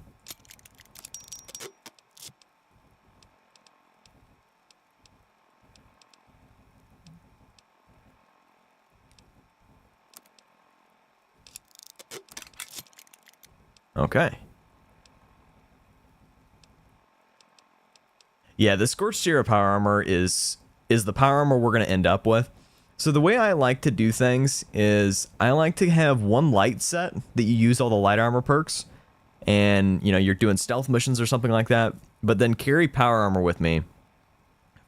Okay. Yeah, the Scorched Zero power armor is the power armor we're going to end up with. So the way I like to do things is I like to have one light set that you use all the light armor perks, and you know you're doing stealth missions or something like that, but then carry power armor with me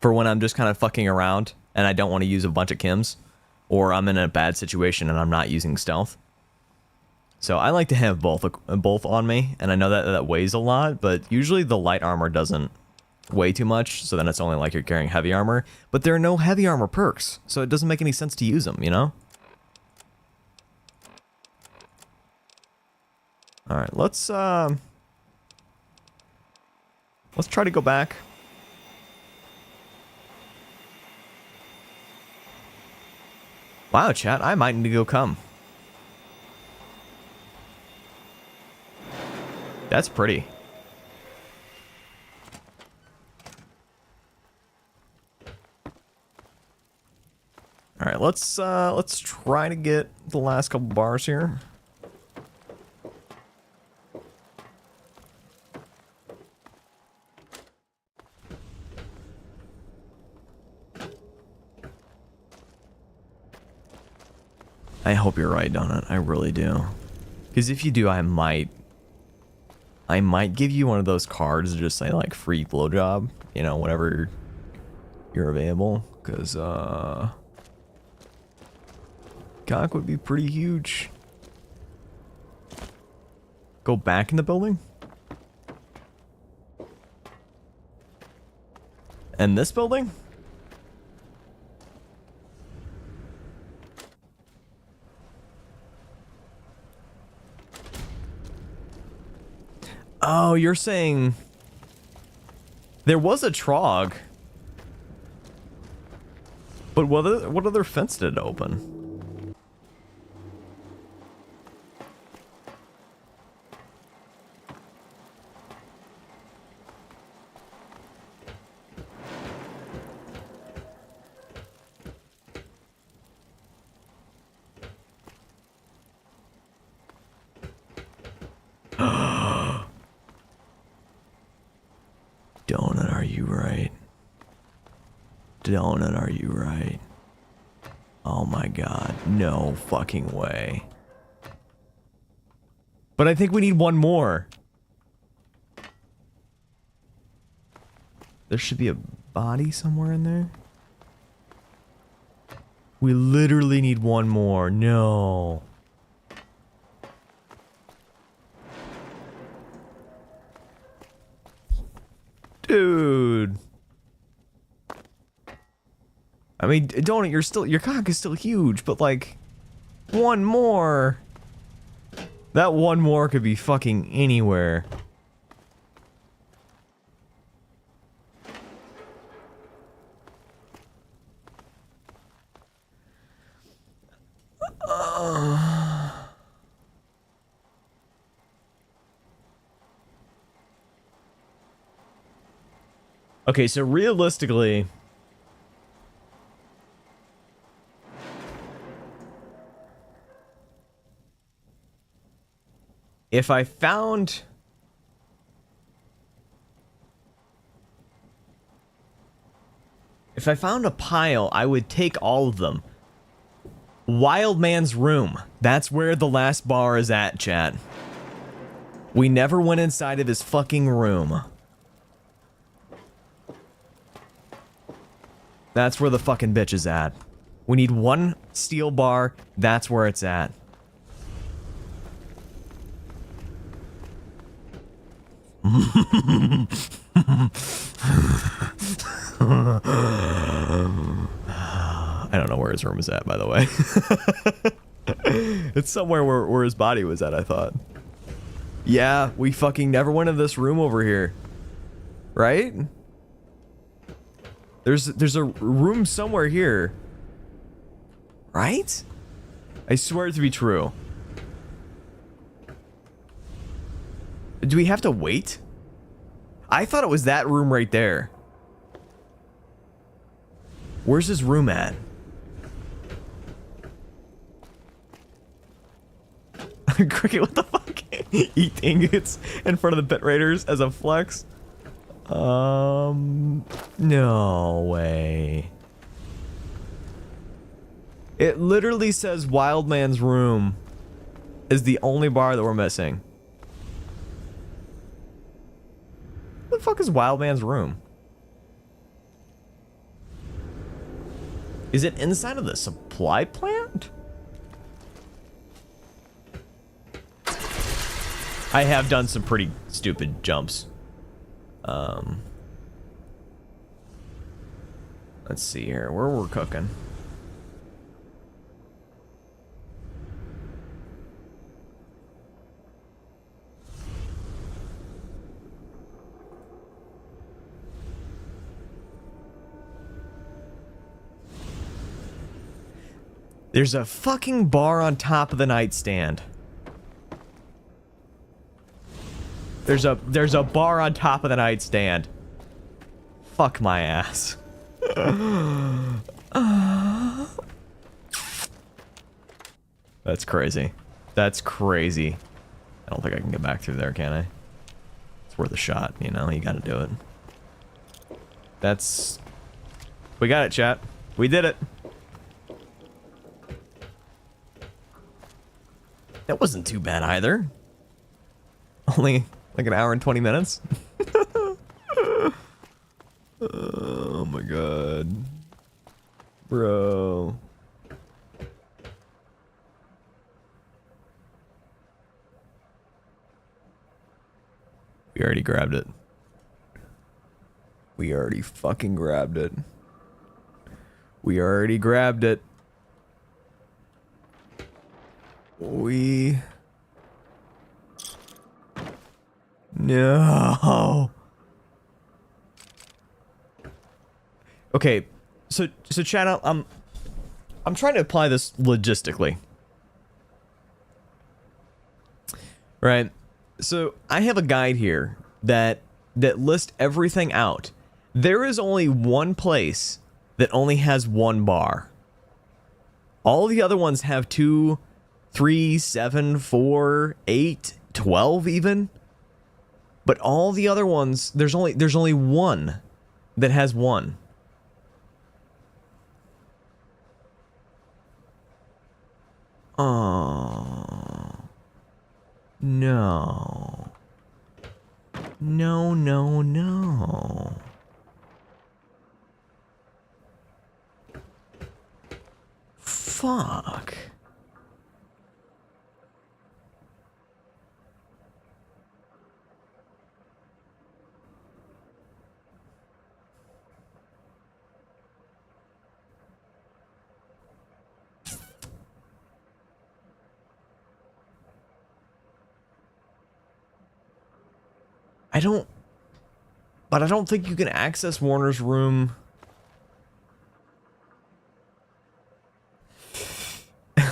for when I'm just kind of fucking around and I don't want to use a bunch of chems, or I'm in a bad situation and I'm not using stealth. So I like to have both on me, and I know that that weighs a lot, but usually the light armor doesn't weigh too much, so then it's only like you're carrying heavy armor. But there are no heavy armor perks, so it doesn't make any sense to use them, you know? Alright, let's try to go back. Wow, chat, I might need to go come. That's pretty. All right, let's try to get the last couple bars here. I hope you're right, Donut. I really do. Because if you do, I might give you one of those cards to just say like free blowjob, you know, whenever you're available. Because cock would be pretty huge. Go back in the building? And this building? Oh, you're saying there was a trog, but what other fence did it open? Donut, are you right? Donut, are you right? Oh my god, no fucking way. But I think we need one more. There should be a body somewhere in there. We literally need one more. No. Dude. I mean, Donut, your cock is still huge, but like, one more. That one more could be fucking anywhere. Okay, so realistically, if I found a pile, I would take all of them. Wild Man's room. That's where the last bar is at, chat. We never went inside of his fucking room. That's where the fucking bitch is at. We need one steel bar. That's where it's at. I don't know where his room is at, by the way. It's somewhere where his body was at, I thought. Yeah, we fucking never went in this room over here. Right? There's a room somewhere here. Right? I swear it to be true. Do we have to wait? I thought it was that room right there. Where's his room at? Cricket, what the fuck? Eat ingots in front of the pit raiders as a flex? No way. It literally says Wildman's Room is the only bar that we're missing. What the fuck is Wildman's Room? Is it inside of the supply plant? I have done some pretty stupid jumps. Let's see here, where we're cooking. There's a fucking bar on top of the nightstand. There's a bar on top of the nightstand. Fuck my ass. That's crazy. That's crazy. I don't think I can get back through there, can I? It's worth a shot, you know? You gotta do it. That's... We got it, chat. We did it. That wasn't too bad either. Only like an hour and 20 minutes. Oh my god. Bro. We already grabbed it. We already fucking grabbed it. We already grabbed it. No. Okay, so chat, I'm trying to apply this logistically. Right? So I have a guide here that lists everything out. There is only one place that only has one bar. All the other ones have 2, 3, 7, 4, 8, 12 even. But all the other ones, there's only one that has one. Oh. No. No, no, no. Fuck. But I don't think you can access Warner's room.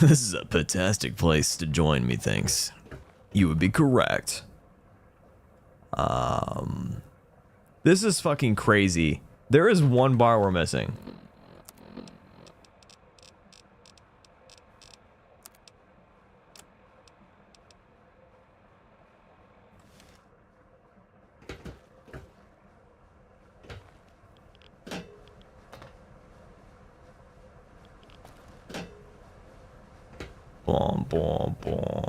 This is a fantastic place to join, methinks. You would be correct. This is fucking crazy. There is one bar we're missing. Boom, boom, boom.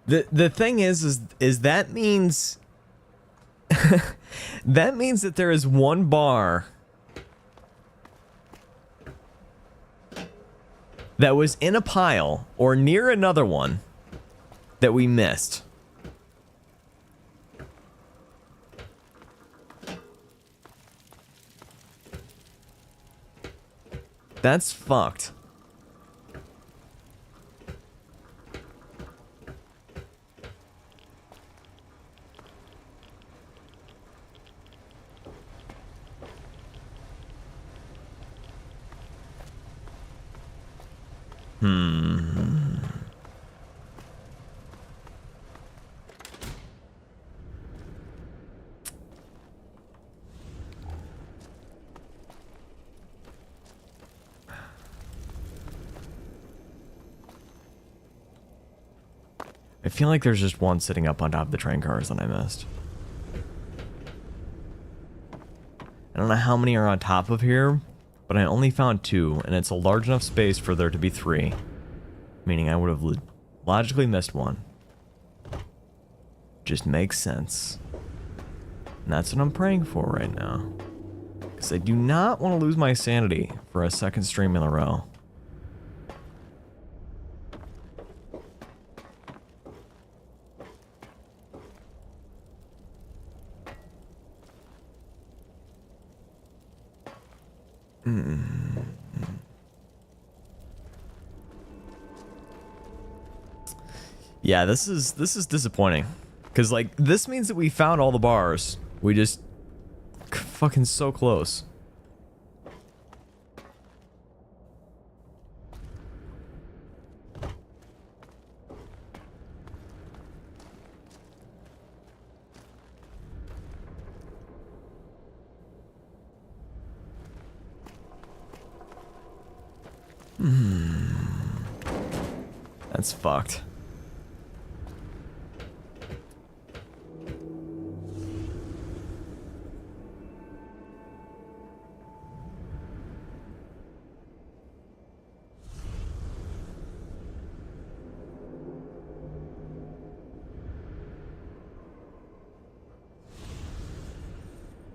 The thing is that means that means that there is one bar that was in a pile or near another one that we missed. That's fucked. I feel like there's just one sitting up on top of the train cars that I missed. I don't know how many are on top of here, but I only found 2, and it's a large enough space for there to be 3. Meaning I would have logically missed one. Just makes sense. And that's what I'm praying for right now. Because I do not want to lose my sanity for a second stream in a row. Yeah, this is disappointing. Cause like this means that we found all the bars. We just fucking so close. That's fucked.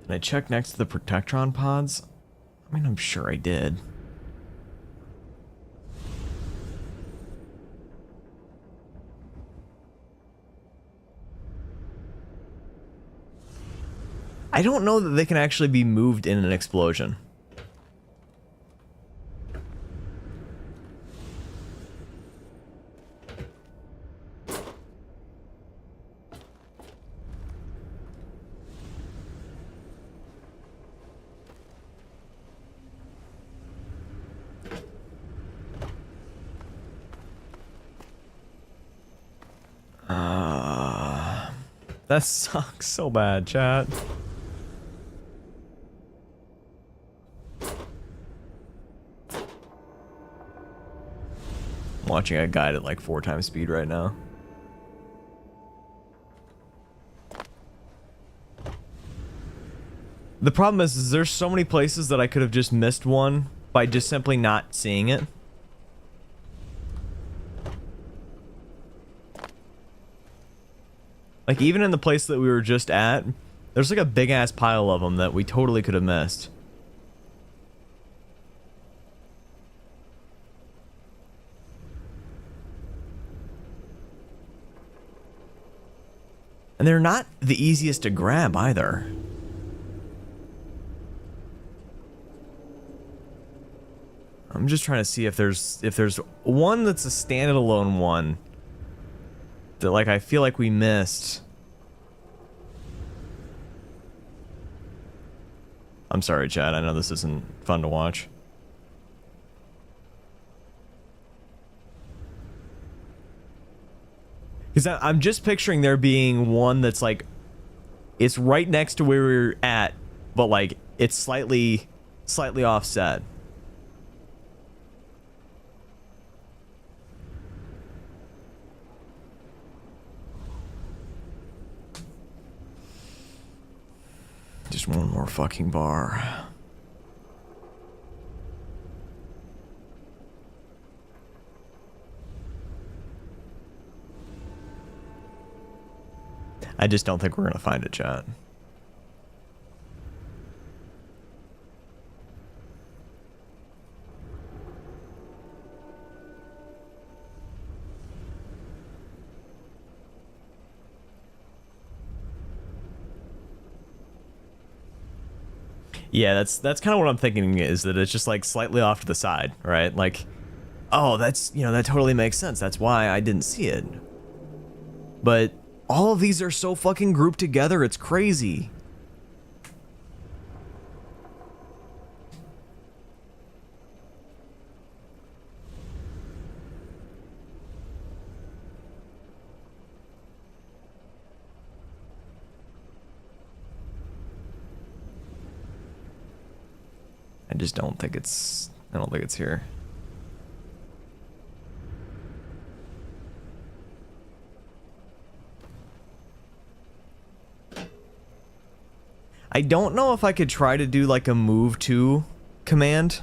Did I check next to the Protectron pods? I mean, I'm sure I did. I don't know that they can actually be moved in an explosion. That sucks so bad, chat. I'm watching a guide at like 4 times speed right now. The problem is there's so many places that I could have just missed one by just simply not seeing it. Like, even in the place that we were just at, there's like a big-ass pile of them that we totally could have missed. And they're not the easiest to grab, either. I'm just trying to see if there's one that's a standalone one that, like, I feel like we missed. I'm sorry, Chad. I know this isn't fun to watch. Because I'm just picturing there being one that's, like, it's right next to where we were at, but, like, it's slightly offset. Just one more fucking bar. I just don't think we're gonna find it, chat. Yeah, that's kind of what I'm thinking, is that it's just like slightly off to the side, right? Like, oh, that's, you know, that totally makes sense. That's why I didn't see it. But all of these are so fucking grouped together, it's crazy. I just don't think it's, I don't think it's here. I don't know if I could try to do like a move to command.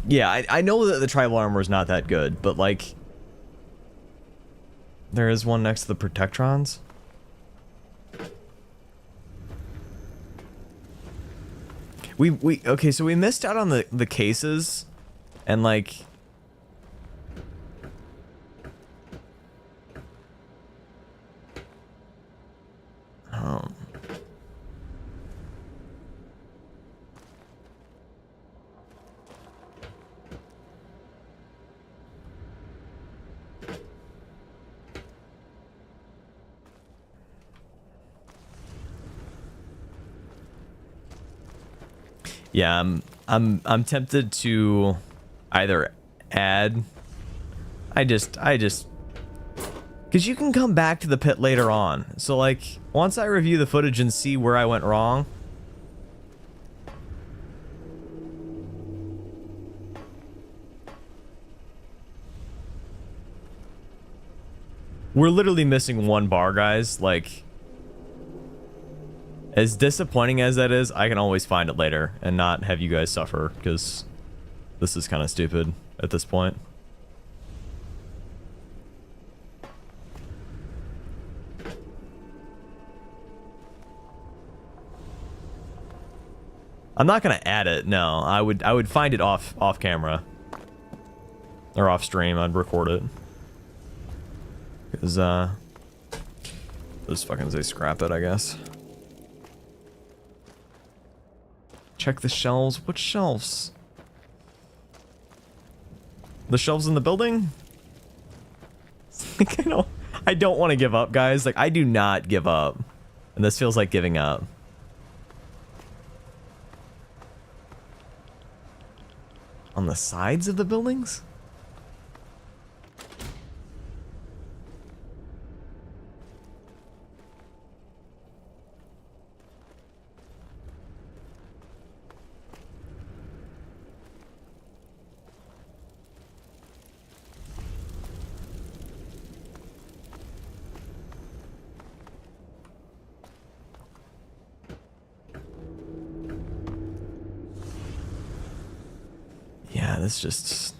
Yeah, I know that the tribal armor is not that good, but like there is one next to the Protectrons. Okay, so we missed out on the cases and like yeah, I'm tempted to either add I just because you can come back to the pit later on. So like once I review the footage and see where I went wrong, we're literally missing one bar, guys. Like, as disappointing as that is, I can always find it later and not have you guys suffer, because this is kind of stupid at this point. I'm not gonna add it. No, I would find it off camera or off stream. I'd record it because those fucking say scrap it, I guess. Check the shelves. What shelves? The shelves in the building? Like, I don't want to give up, guys. Like, I do not give up. And this feels like giving up. On the sides of the buildings? Yeah, this just...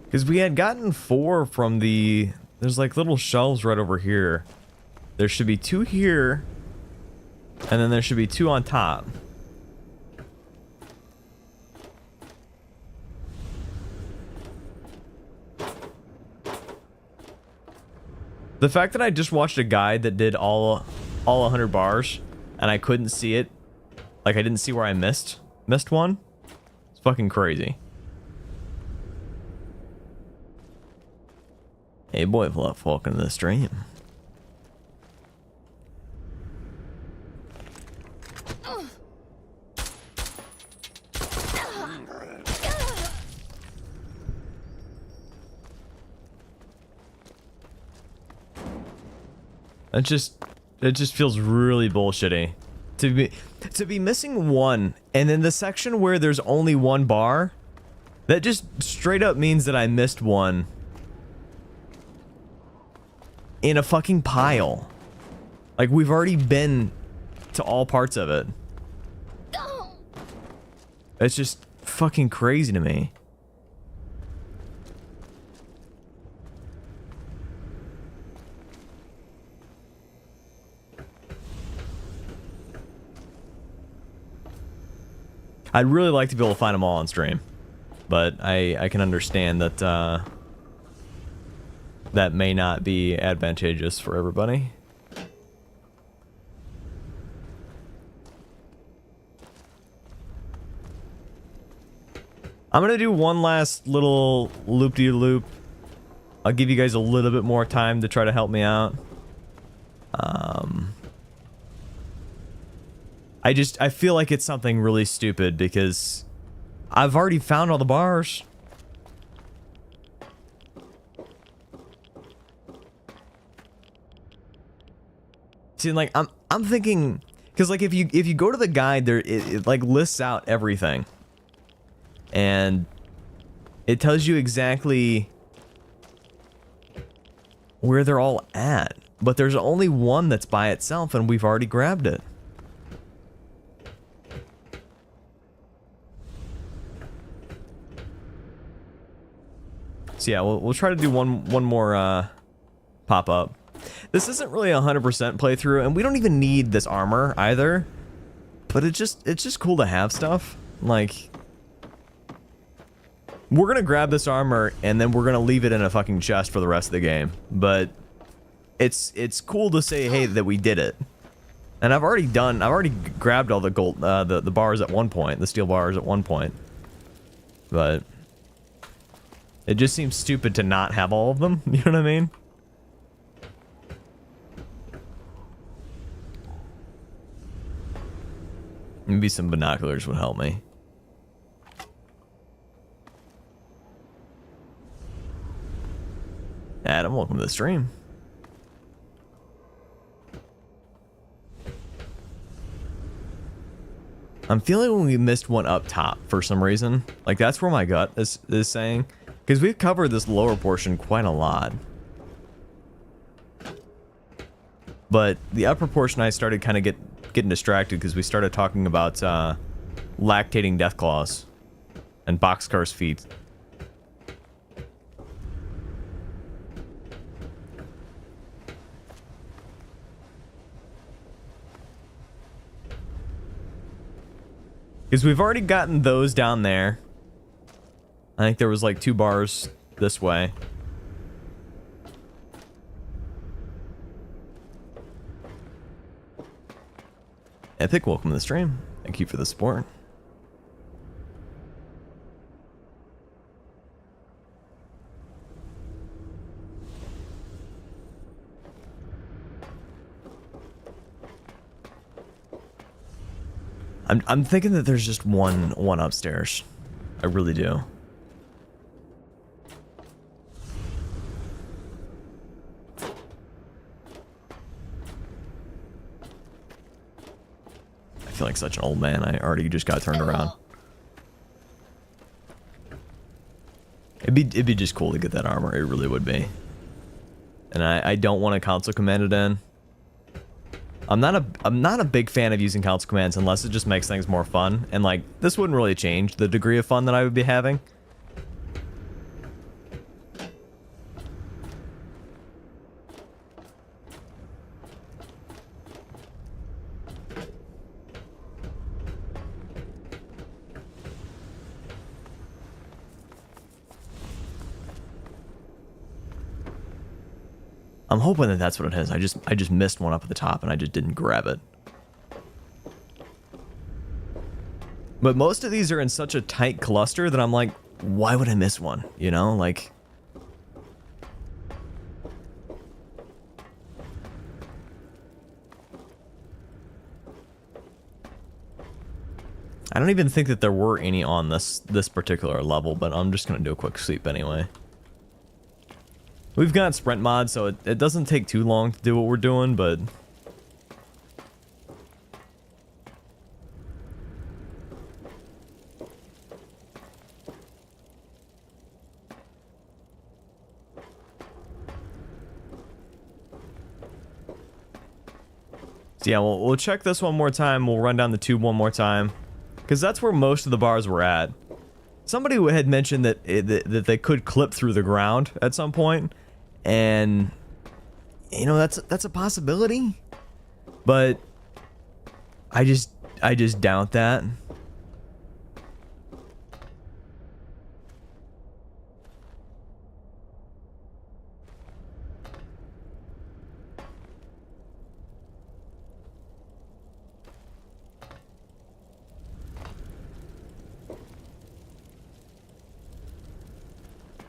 Because we had gotten 4 from the... There's like little shelves right over here. There should be 2 here. And then there should be 2 on top. The fact that I just watched a guide that did all 100 bars and I couldn't see it, like I didn't see where I missed one, it's fucking crazy. Hey boy, welcome to the stream. It just feels really bullshitty to be missing 1, and then the section where there's only 1 bar, that just straight up means that I missed 1 in a fucking pile. Like, we've already been to all parts of it. It's just fucking crazy to me. I'd really like to be able to find them all on stream, but I can understand that that may not be advantageous for everybody. I'm gonna do one last little loop-de-loop. I'll give you guys a little bit more time to try to help me out. I feel like it's something really stupid because I've already found all the bars. See, like I'm thinking, because like if you go to the guide there, it like lists out everything, and it tells you exactly where they're all at. But there's only one that's by itself, and we've already grabbed it. So yeah, we'll try to do one more pop-up. This isn't really a 100% playthrough, and we don't even need this armor either. But it's just cool to have stuff. Like, we're gonna grab this armor, and then we're gonna leave it in a fucking chest for the rest of the game. But it's cool to say, hey, that we did it. And I've already grabbed all the gold, the bars at one point, the steel bars at one point. But it just seems stupid to not have all of them. You know what I mean? Maybe some binoculars would help me. Adam, welcome to the stream. I'm feeling we missed one up top for some reason. Like, that's where my gut is saying. Because we've covered this lower portion quite a lot. But the upper portion, I started kind of getting distracted because we started talking about lactating deathclaws and boxcar's feet. Because we've already gotten those down there. I think there was like 2 bars this way. Epic, welcome to the stream. Thank you for the support. I'm thinking that there's just one upstairs. I really do. I feel like such an old man. I already just got turned around. It'd be just cool to get that armor. It really would be. And I don't want to console command it in. I'm not a big fan of using console commands unless it just makes things more fun. And like, this wouldn't really change the degree of fun that I would be having. I'm hoping that that's what it is. I just missed one up at the top and I just didn't grab it. But most of these are in such a tight cluster that I'm like, why would I miss one? You know, like... I don't even think that there were any on this particular level, but I'm just gonna do a quick sweep anyway. We've got sprint mod, so it doesn't take too long to do what we're doing, but... So yeah, we'll check this one more time. We'll run down the tube one more time. Because that's where most of the bars were at. Somebody had mentioned that that they could clip through the ground at some point. And, you know, that's a possibility. But I just doubt that.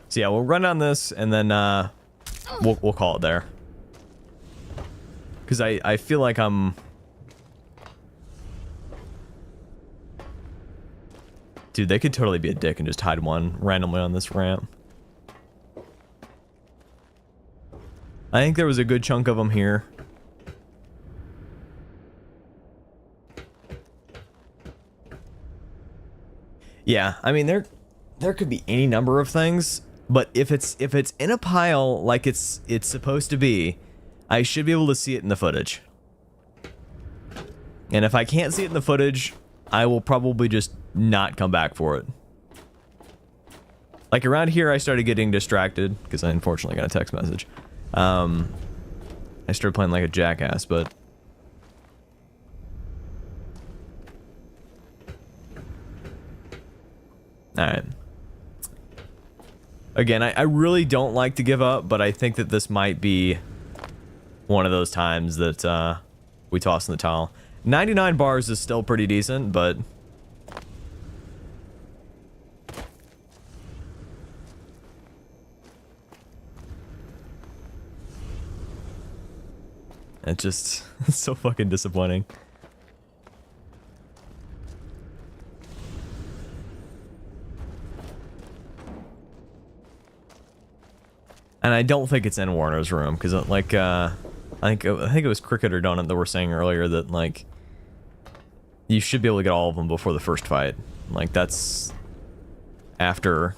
So yeah, we'll run on this and then we'll call it there. Because I feel like I'm... Dude, they could totally be a dick and just hide one randomly on this ramp. I think there was a good chunk of them here. Yeah, I mean, there could be any number of things. But if it's in a pile like it's supposed to be, I should be able to see it in the footage. And if I can't see it in the footage, I will probably just not come back for it. Like around here, I started getting distracted because I unfortunately got a text message. I started playing like a jackass, but alright. Again, I really don't like to give up, but I think that this might be one of those times that we toss in the towel. 99 bars is still pretty decent, but it's just it's so fucking disappointing. And I don't think it's in Warner's room because, like, I think it was Cricket or Donut that were saying earlier that like you should be able to get all of them before the first fight. Like that's after.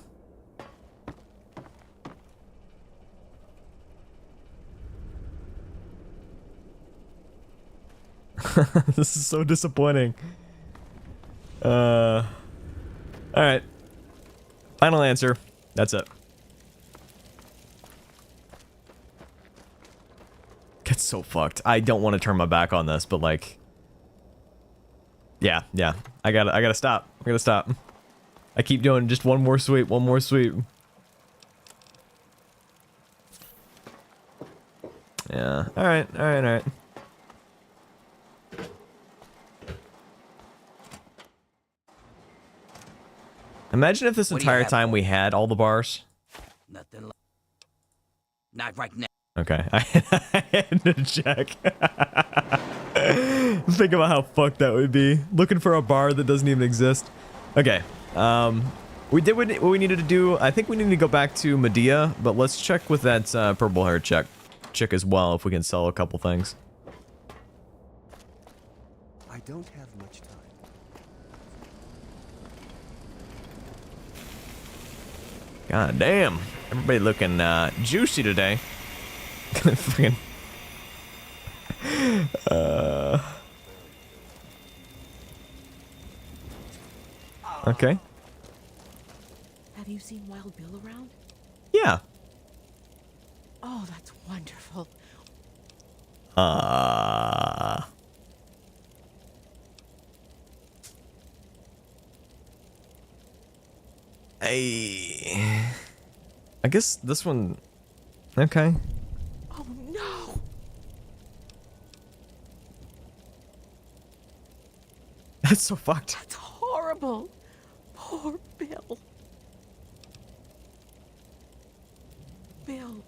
This is so disappointing. All right. Final answer. That's it. It's so fucked. I don't want to turn my back on this, but like, yeah. I gotta stop. I gotta stop. I keep doing just one more sweep, one more sweep. Yeah. All right. Imagine if this What do you entire have time for we had all the bars. Nothing. Not right now. Okay, I had to check. Think about how fucked that would be. Looking for a bar that doesn't even exist. Okay, we did what we needed to do. I think we need to go back to Medea, but let's check with that purple hair chick as well if we can sell a couple things. I don't have much time. God damn, everybody looking juicy today. Fucking. Okay. Have you seen Wild Bill around? Yeah. Oh, that's wonderful. I guess this one. Okay. Oh no! That's so fucked. That's horrible. Poor Bill. Bill.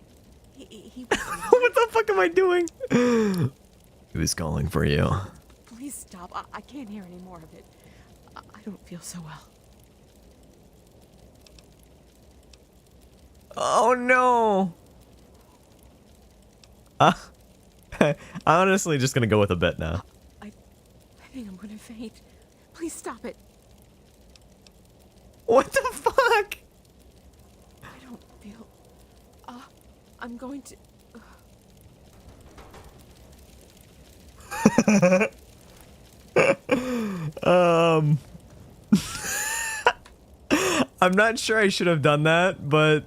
He was What the fuck am I doing? He was calling for you. Please stop. I can't hear any more of it. I don't feel so well. Oh no. I'm honestly just gonna go with a bet now. I think I'm gonna faint. Please stop it. What the fuck? I don't feel... I'm going to... I'm not sure I should have done that, but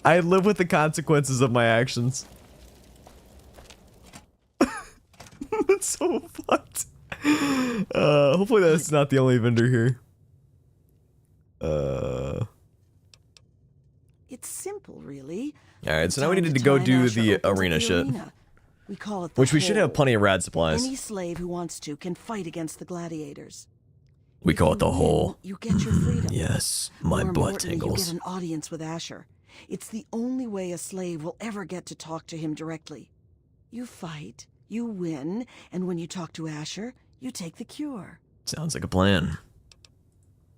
I live with the consequences of my actions. That's so fucked. Hopefully that's not the only vendor here. It's simple, really. Alright, so now we Time needed to go tie do Asher the open to arena shit. arena. We call it the Which we should have hole. plenty of rad supplies. Any slave who wants to can fight against the gladiators. We If call you it the win, hole. You get your freedom. Yes, my More butt importantly, tingles. You get an audience with Asher. It's the only way a slave will ever get to talk to him directly. You fight, you win, and when you talk to Asher, you take the cure. Sounds like a plan.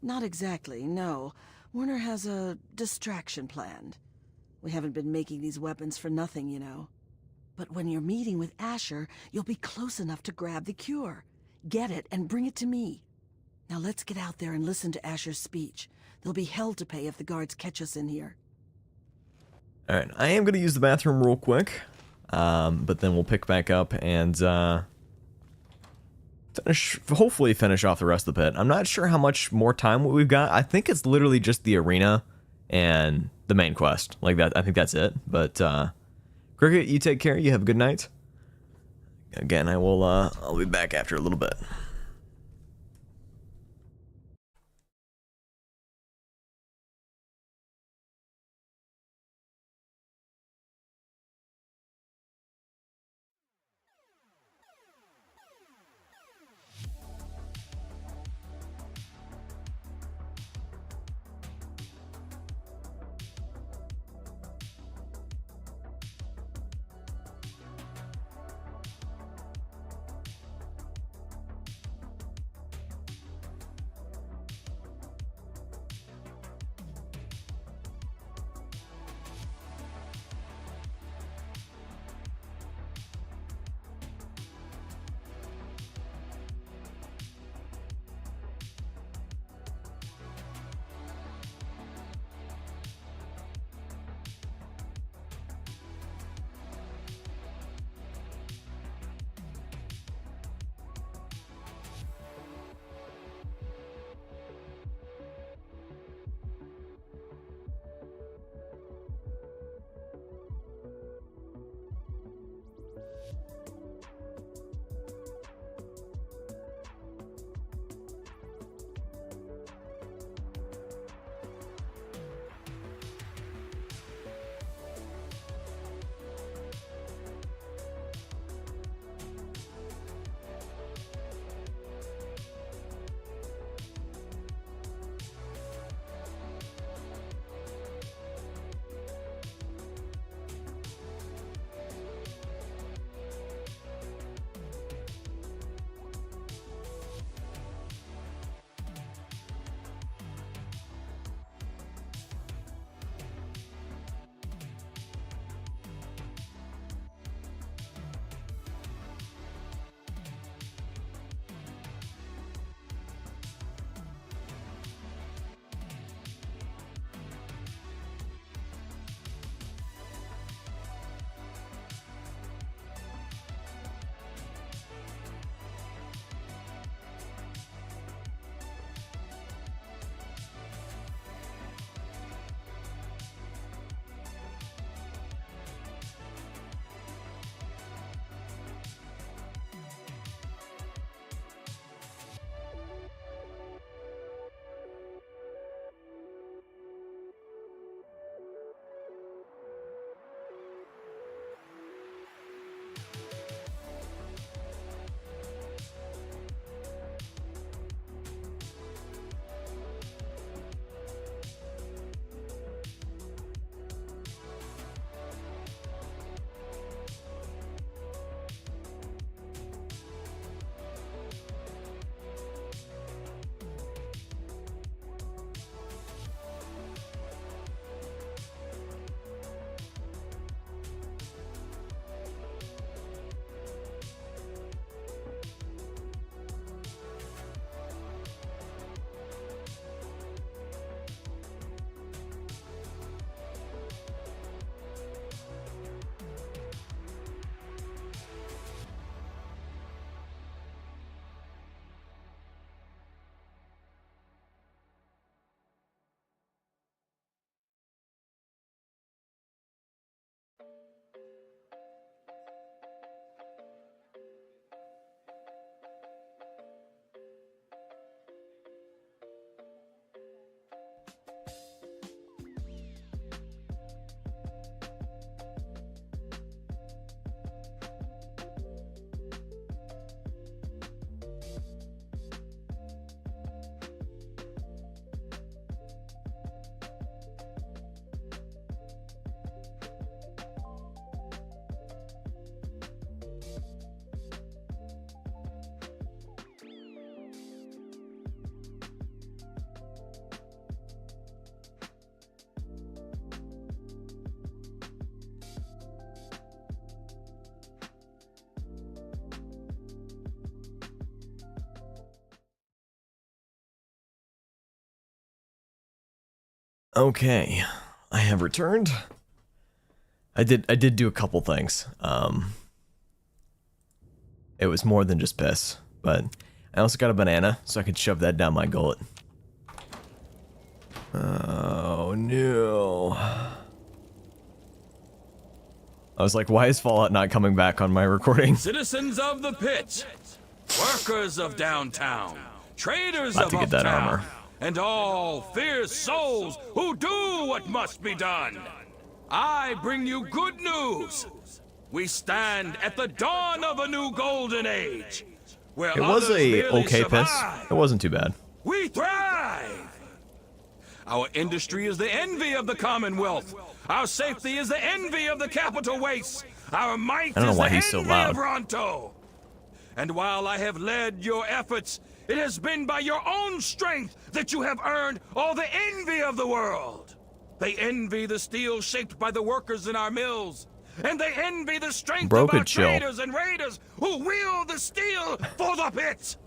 Not exactly, no. Warner has a distraction planned. We haven't been making these weapons for nothing, you know. But when you're meeting with Asher, you'll be close enough to grab the cure. Get it and bring it to me. Now let's get out there and listen to Asher's speech. There'll be hell to pay if the guards catch us in here. Alright, I am going to use the bathroom real quick, but then we'll pick back up and hopefully finish off the rest of the pit. I'm not sure how much more time we've got. I think it's literally just the arena and the main quest. Like that, I think that's it. But Cricket, you take care. You have a good night. Again, I'll be back after a little bit. Okay, I have returned. I did do a couple things. It was more than just piss, but I also got a banana, so I could shove that down my gullet. Oh no. I was like, why is Fallout not coming back on my recording? Citizens of the pit, workers of downtown, traders About of to get that uptown, armor. and all fierce souls who do what must be done. I bring you good news. We stand at the dawn of a new golden age, where It was others a merely okay piss. survive. It wasn't too bad. We thrive. Our industry is the envy of the Commonwealth. Our safety is the envy of the capital wastes. Our might I don't know is why the he's so envy loud. of Ronto. And while I have led your efforts, it has been by your own strength that you have earned all the envy of the world. They envy the steel shaped by the workers in our mills. And they envy the strength Bro of our could chill. traders and raiders who wield the steel for the pit.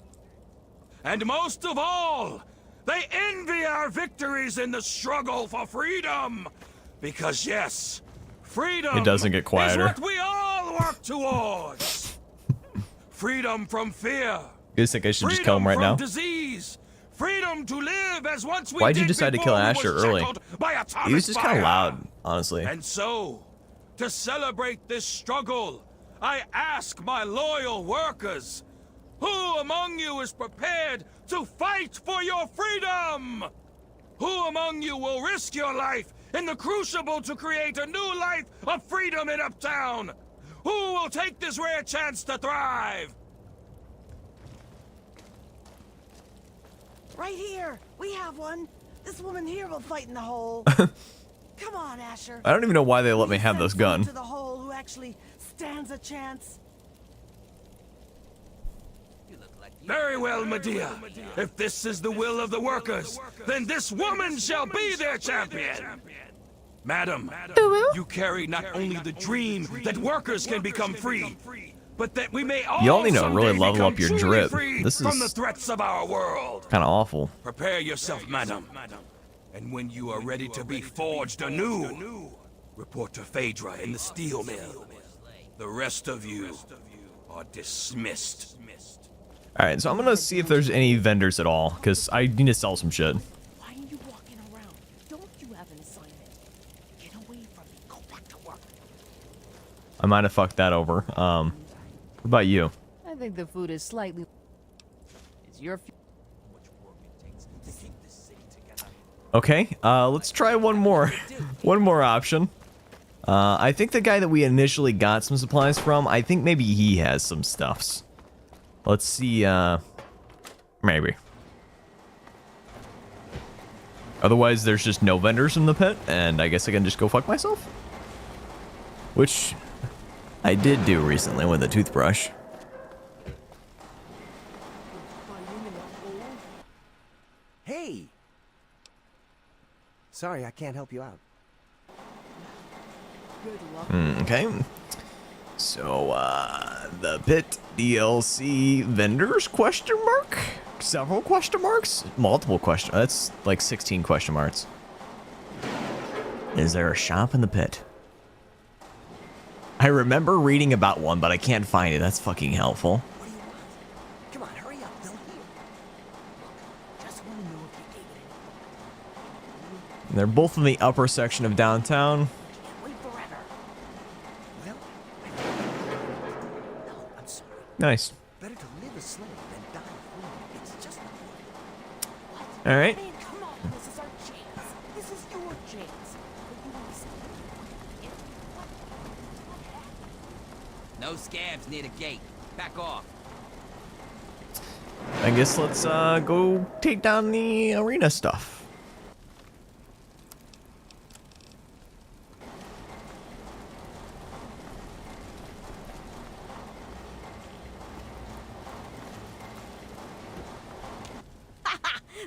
And most of all, they envy our victories in the struggle for freedom. Because yes, freedom It doesn't get quieter. is what we all work towards. Freedom from fear. You guys think I should just kill him right from now? Disease. Freedom to live as once we Why'd you did decide to before kill we Asher were early? shackled by atomic He was just kind fire. of loud, honestly. And so, to celebrate this struggle, I ask my loyal workers, who among you is prepared to fight for your freedom? Who among you will risk your life in the crucible to create a new life of freedom in Uptown? Who will take this rare chance to thrive? Right here. We have one. This woman here will fight in the hole. Come on, Asher. I don't even know why they let me have Send this someone gun. to the hole who actually stands a chance. Very well, Medea. If this is the will of the workers, then this woman shall be their champion. Madam, you carry not only the dream that workers can become free, but that we may all Y'all need to really someday level become up your truly drip. free This from the is threats of our world. kind of awful. Prepare yourself, madam. And when you are ready to be forged anew, report to Phaedra in the steel mill. The rest of you are dismissed. Alright, so I'm gonna see if there's any vendors at all, because I need to sell some shit. Why are you walking around? Don't you have an assignment? Get away from me. Go back to work. I might have fucked that over. What about you? I think the food is slightly... It's your... Okay, let's try one more. One more option. I think the guy that we initially got some supplies from, I think maybe he has some stuffs. Let's see, maybe. Otherwise, there's just no vendors in the pit, and I guess I can just go fuck myself? Which I did do recently with a toothbrush. Hey! Sorry, I can't help you out. Okay. So, the pit DLC vendors, question mark? Several question marks? Multiple question, that's like 16 question marks. Is there a shop in the pit? I remember reading about one, but I can't find it. That's fucking helpful. What do you want? Come on, hurry up. They'll hear. Just want to know if you gave it They're both in the upper section of downtown. any... Can't wait forever. Well, no, I'm sorry. Nice. Better to live a slave than die free. It's just not worth What? All right. Man, come on. This is our chance. This is your chance. But you understand? No scabs near the gate. Back off. I guess let's go take down the arena stuff.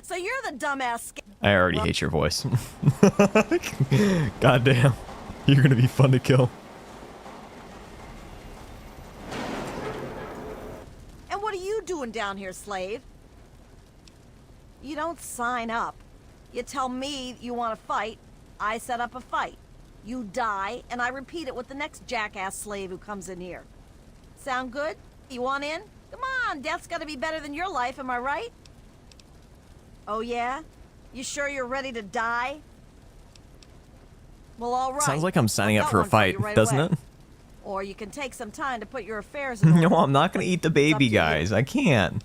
So you're the dumbass. I already hate your voice. Goddamn. You're gonna be fun to kill. And what are you doing down here, slave? You don't sign up. You tell me you want to fight. I set up a fight. You die, and I repeat it with the next jackass slave who comes in here. Sound good? You want in? Come on, death's gotta be better than your life, am I right? Oh yeah? You sure you're ready to die? Well, all right. Sounds like I'm signing I've up got for a one fight, you right doesn't away. it? Or you can take some time to put your affairs in order. No, I'm not gonna eat the It's up baby, to you. guys. I can't.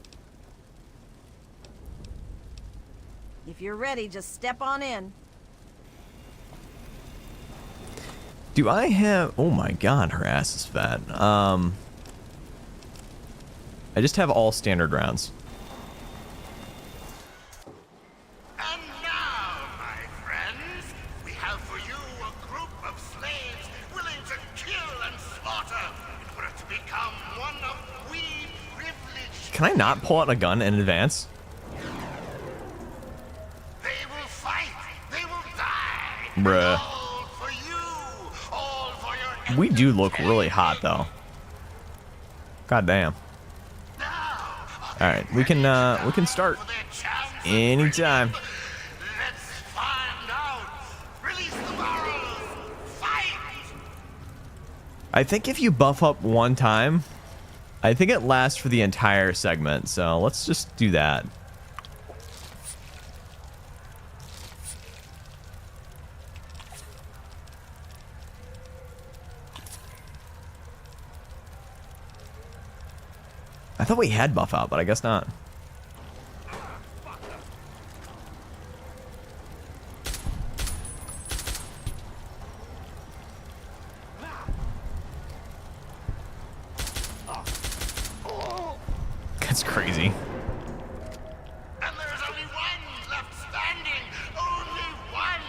If you're ready, just step on in. Do I have... Oh my god, her ass is fat. I just have all standard rounds. And now, my friends, we have for you a group of slaves willing to kill and slaughter in order to become one of we privileged. Can I not pull out a gun in advance? They will fight. They will die. Bruh. All for you. All for your We do look really hot, though. God damn. Alright, we can start anytime. Let's find out. Release the barrels. Fight. I think if you buff up one time, I think it lasts for the entire segment, so let's just do that. I thought we had buff out, but I guess not. That's crazy. And there's only one left standing. Only one.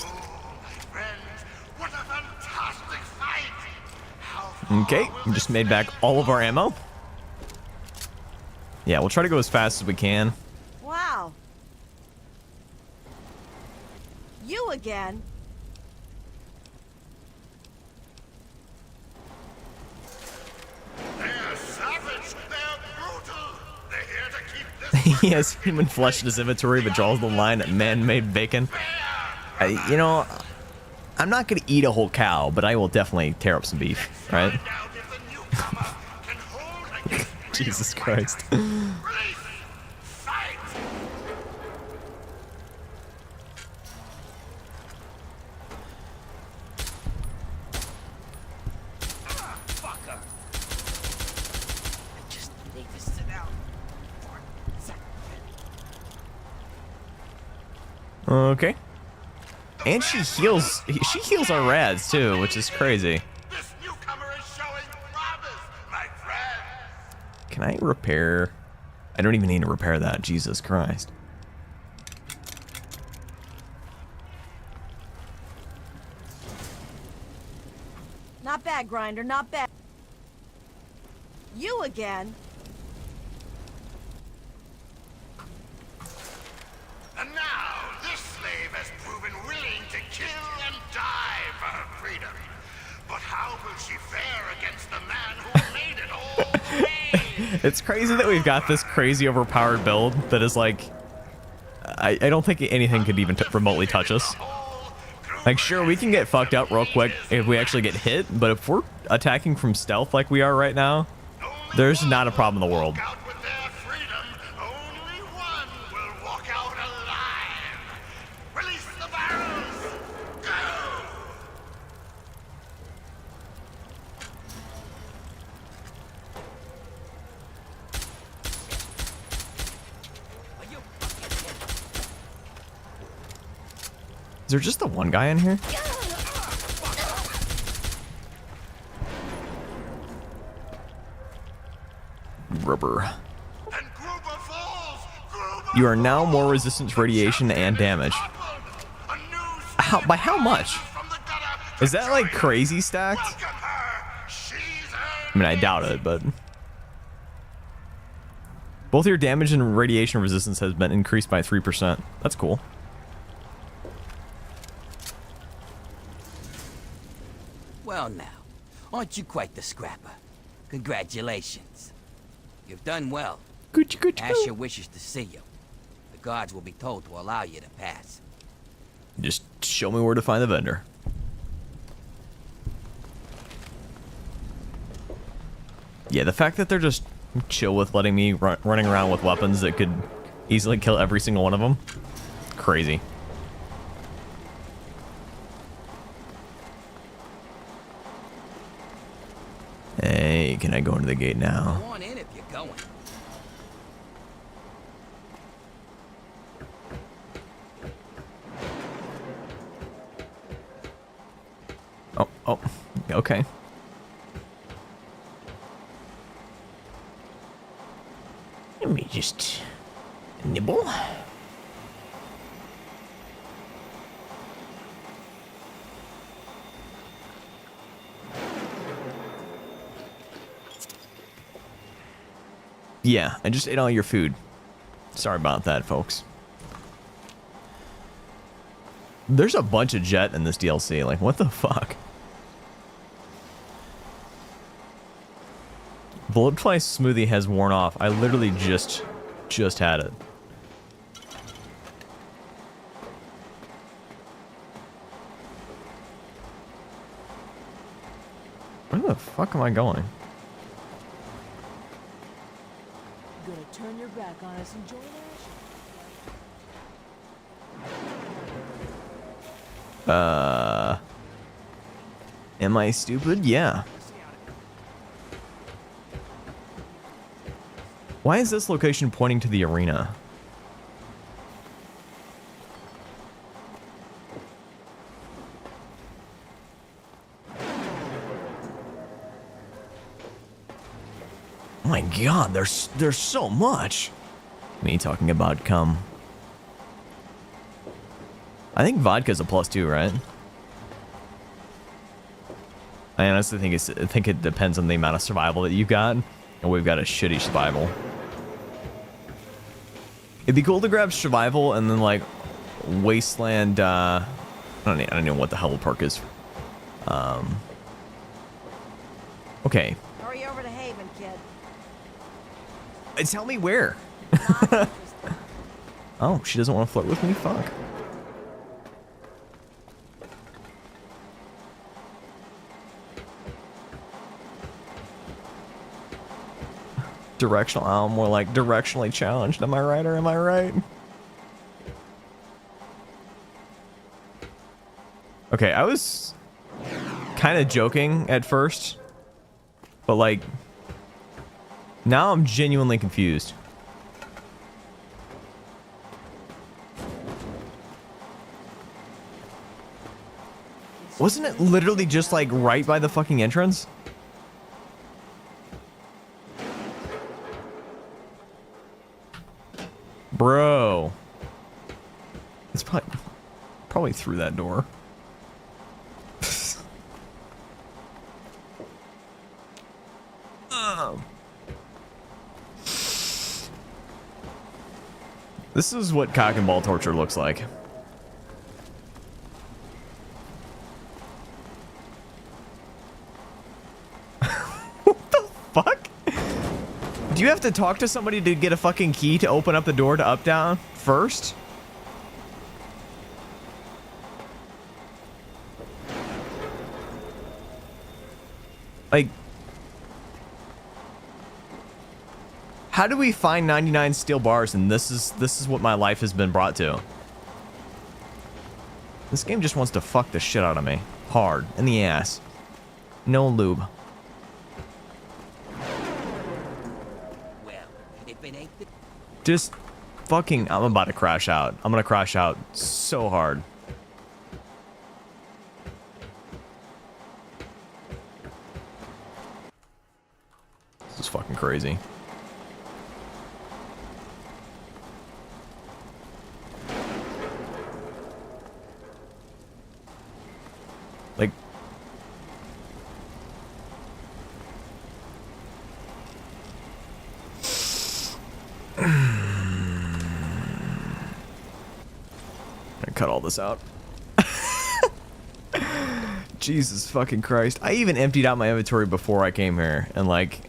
Oh, my friends, what a fantastic fight. How far Okay, will we just this made back slave all of our go? ammo. Yeah, we'll try to go as fast as we can. Wow. You again? They're savage. They're brutal. They're here to keep this He has human flesh in his inventory, but draws the line at man-made bacon. You know, I'm not gonna eat a whole cow, but I will definitely tear up some beef, right? Find out if the newcomer can hold against Jesus real Christ. fighters. Release. Fight. Fucker. I just need to sit down for a second. Okay. And she heals our rads too, which is crazy. This newcomer is showing promise, my friend. Can I repair? I don't even need to repair that. Jesus Christ. Not bad, Grinder, not bad. You again? And now, this slave has proven willing to kill and die for her freedom. But how will she fare against the man who made it all free? It's crazy that we've got this crazy overpowered build that is like, I don't think anything could even remotely touch us. Like, sure, we can get fucked up real quick if we actually get hit, but if we're attacking from stealth like we are right now, there's not a problem in the world. Out with their freedom, only one will walk out alive. Release the barrels. Go! Are you fucking Is there just the one guy in here? Rubber. And Gruber falls. Gruber You are now more resistant to radiation and damage. A new By how much? from the gutter. Is that like crazy stacked? Welcome her. She's I mean, I doubt it, but... Both your damage and radiation resistance has been increased by 3%. That's cool. Well now, aren't you quite the scrapper? Congratulations. You've done well. Good, good, Asher wishes to see you. The guards will be told to allow you to pass. Just show me where to find the vendor. Yeah, the fact that they're just chill with letting me running around with weapons that could easily kill every single one of them. Crazy. Hey, can I go into the gate now? Go on in if you're going. Oh, okay. Let me just nibble. Yeah, I just ate all your food. Sorry about that, folks. There's a bunch of jet in this DLC. Like, what the fuck? Bullet Fly Smoothie has worn off. I literally just had it. Where the fuck am I going? Gonna turn your back on us and join us? Am I stupid? Yeah. Why is this location pointing to the arena? Oh my god, there's so much. Me talking about cum. I think vodka's a +2, right? I honestly think it depends on the amount of survival that you got, and we've got a shitty survival. It'd be cool to grab survival and then like wasteland. I don't know what the hell the perk is. Okay. Hurry over to Haven, kid. Tell me where. Not interested. Oh, she doesn't want to flirt with me? Fuck. Directional, oh, more like directionally challenged. Am I right or am I right? Okay, I was kind of joking at first, but like now I'm genuinely confused. Wasn't it literally just like right by the fucking entrance? Bro. It's probably through that door. This is what cock and ball torture looks like. What the fuck? Do you have to talk to somebody to get a fucking key to open up the door to up down first? Like, how do we find 99 steel bars and this is what my life has been brought to? This game just wants to fuck the shit out of me. Hard. In the ass. No lube. Well, if it ain't the... Just fucking, I'm about to crash out. I'm gonna crash out so hard. This is fucking crazy. Like, I cut all this out. Jesus fucking Christ. I even emptied out my inventory before I came here, and like,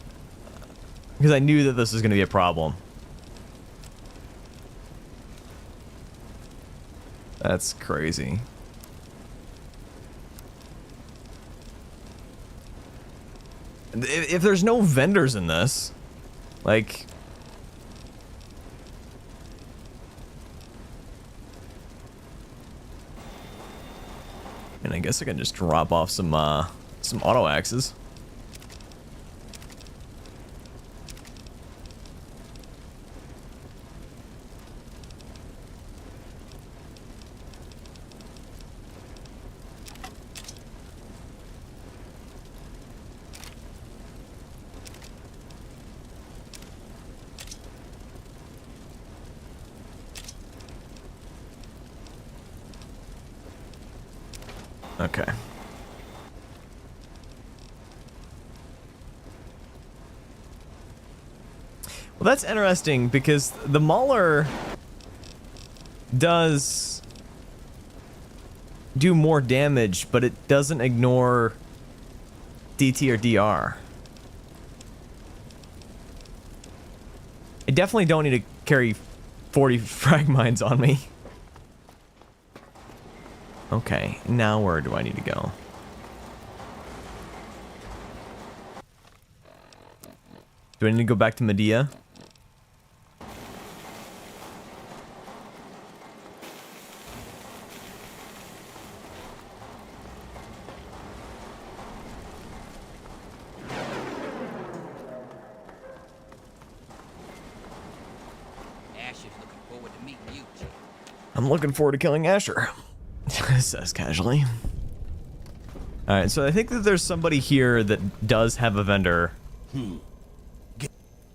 because I knew that this was going to be a problem. That's crazy. If there's no vendors in this, like... And I guess I can just drop off some auto axes. Okay. Well, that's interesting because the Mauler does do more damage, but it doesn't ignore DT or DR. I definitely don't need to carry 40 frag mines on me. Okay, now where do I need to go? Do I need to go back to Medea? Asher's looking forward to meeting you, Jim. I'm looking forward to killing Asher. Says casually. Alright, so I think that there's somebody here that does have a vendor.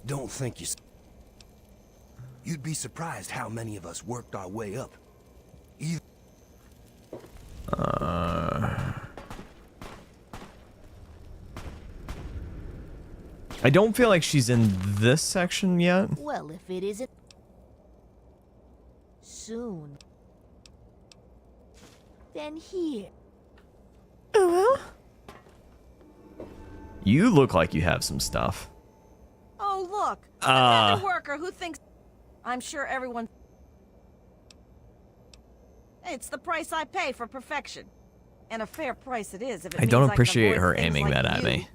Don't think you'd be surprised how many of us worked our way up. I don't feel like she's in this section yet. Well, if it isn't... soon. Then here. You look like you have some stuff. Oh, look. Another worker who thinks... I'm sure everyone... It's the price I pay for perfection. And a fair price it is if it I don't means appreciate can avoid her things aiming like that at you. me.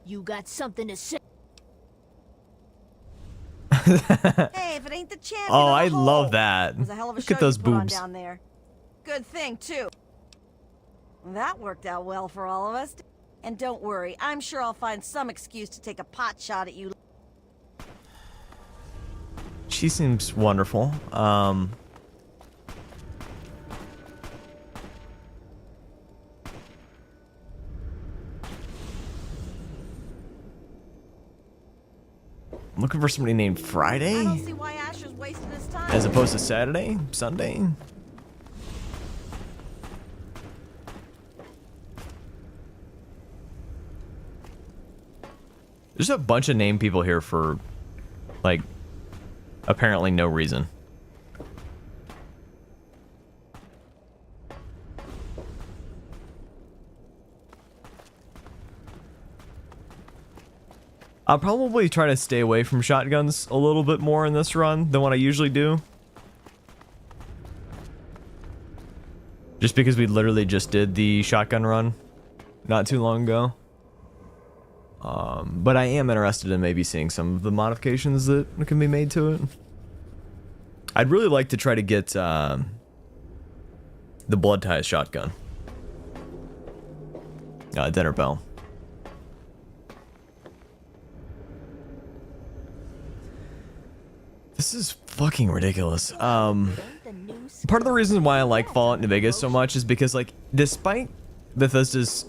You got something to say? Hey, if it ain't the champion Oh, of the I hole. love that. It was a hell of a Look show at those you put on boobs. down there. Good thing, too. That worked out well for all of us. And don't worry, I'm sure I'll find some excuse to take a pot shot at you. She seems wonderful. I'm looking for somebody named I Friday don't see why Asher's wasting his time. as opposed to Saturday, Sunday. There's a bunch of named people here for, like, apparently no reason. I'll probably try to stay away from shotguns a little bit more in this run than what I usually do. Just because we literally just did the shotgun run not too long ago. But I am interested in maybe seeing some of the modifications that can be made to it. I'd really like to try to get the blood ties shotgun. Dinner bell. This is fucking ridiculous. Part of the reason why I like Fallout New Vegas so much is because, like, despite Bethesda's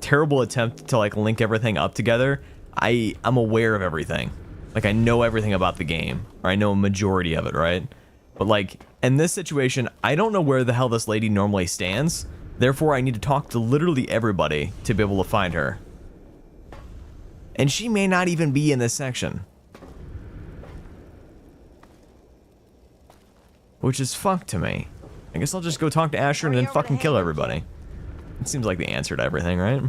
terrible attempt to, like, link everything up together, I'm aware of everything. Like, I know everything about the game, or I know a majority of it, right? But, like, in this situation, I don't know where the hell this lady normally stands. Therefore, I need to talk to literally everybody to be able to find her. And she may not even be in this section. Which is fucked to me. I guess I'll just go talk to Asher and then fucking kill everybody. It seems like the answer to everything, right?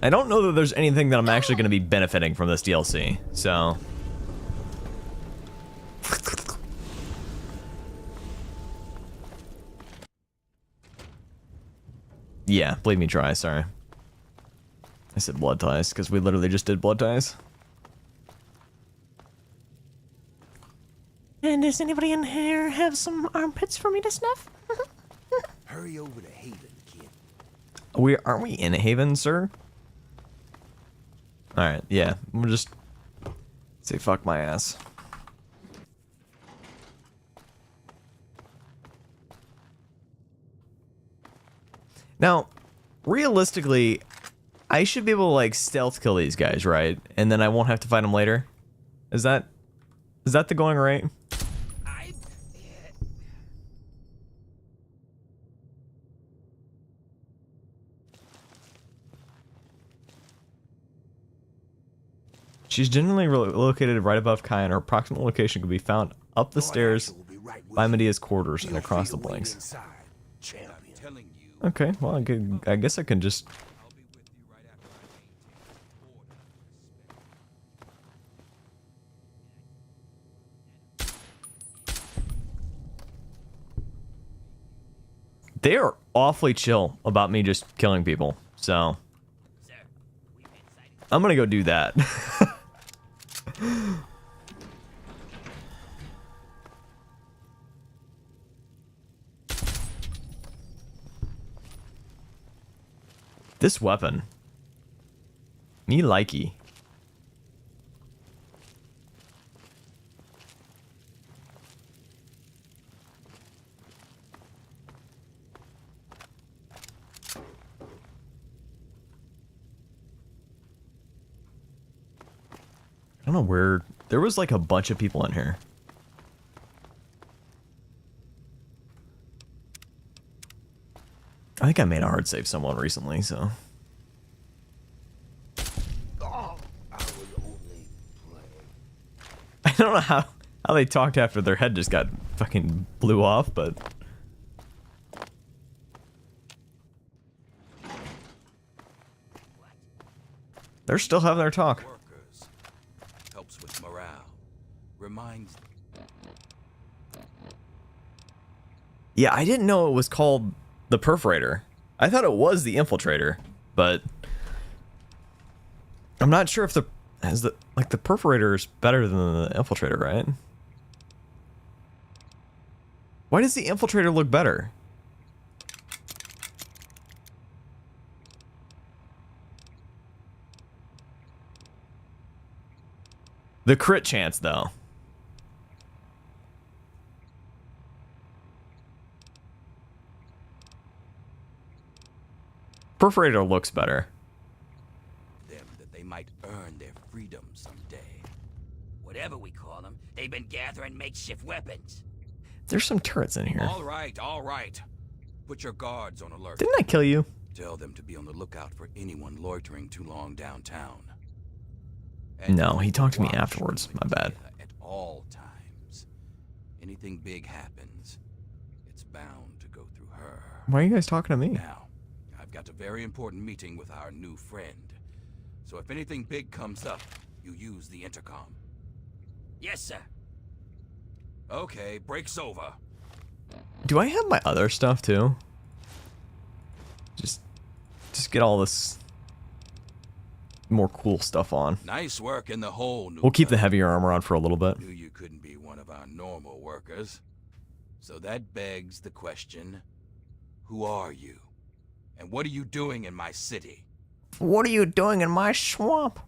I don't know that there's anything that I'm actually going to be benefiting from this DLC, so... Yeah, believe me, try, sorry. I said blood ties, because we literally just did blood ties. And does anybody in here have some armpits for me to snuff? Hurry over to Haven, kid. Aren't we in Haven, sir? Alright, yeah. We'll just say fuck my ass. Now, realistically, I should be able to, like, stealth kill these guys, right? And then I won't have to fight them later? Is that the going rate? She's generally located right above Kai, and her approximate location can be found up the stairs by Medea's quarters and across the blinks. Okay, well, I guess I can just... They are awfully chill about me just killing people, so... I'm gonna go do that. This weapon. Me likey. I don't know where... There was like a bunch of people in here. I think I made a hard save someone recently, so... Oh, I was only playing. I don't know how they talked after their head just got fucking blew off, but... They're still having their talk. Workers. Helps with morale. Reminds... Yeah, I didn't know it was called the Perforator. I thought it was the Infiltrator, but... I'm not sure if the Perforator is better than the Infiltrator, right? Why does the Infiltrator look better? The crit chance, though. Perforator looks better. Them that they might earn their freedom someday. Whatever we call them, they've been gathering makeshift weapons. There's some turrets in here. All right, all right. Put your guards on alert. Didn't I kill you? Tell them to be on the lookout for anyone loitering too long downtown. And No, he talked to me watch afterwards. My bad. At all times. Anything big happens, it's bound to go through her. Why are you guys talking to me? Now, I've got a very important meeting with our new friend. So if anything big comes up, you use the intercom. Yes, sir. Okay, break's over. Do I have my other stuff too? Just get all this more cool stuff on. Nice work in the hole, We'll keep the heavier armor on for a little bit. Knew you couldn't be one of our normal workers. So that begs the question, who are you? And what are you doing in my city? What are you doing in my swamp?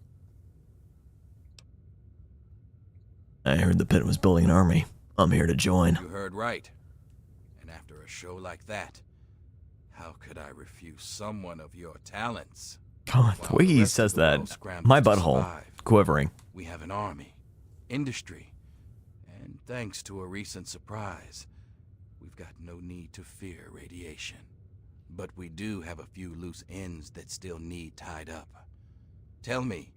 I heard the Pit was building an army. I'm here to join. You heard right. And after a show like that, how could I refuse someone of your talents? God, the way he says that, my butthole quivering. We have an army, industry, and thanks to a recent surprise, we've got no need to fear radiation. But we do have a few loose ends that still need tied up. Tell me,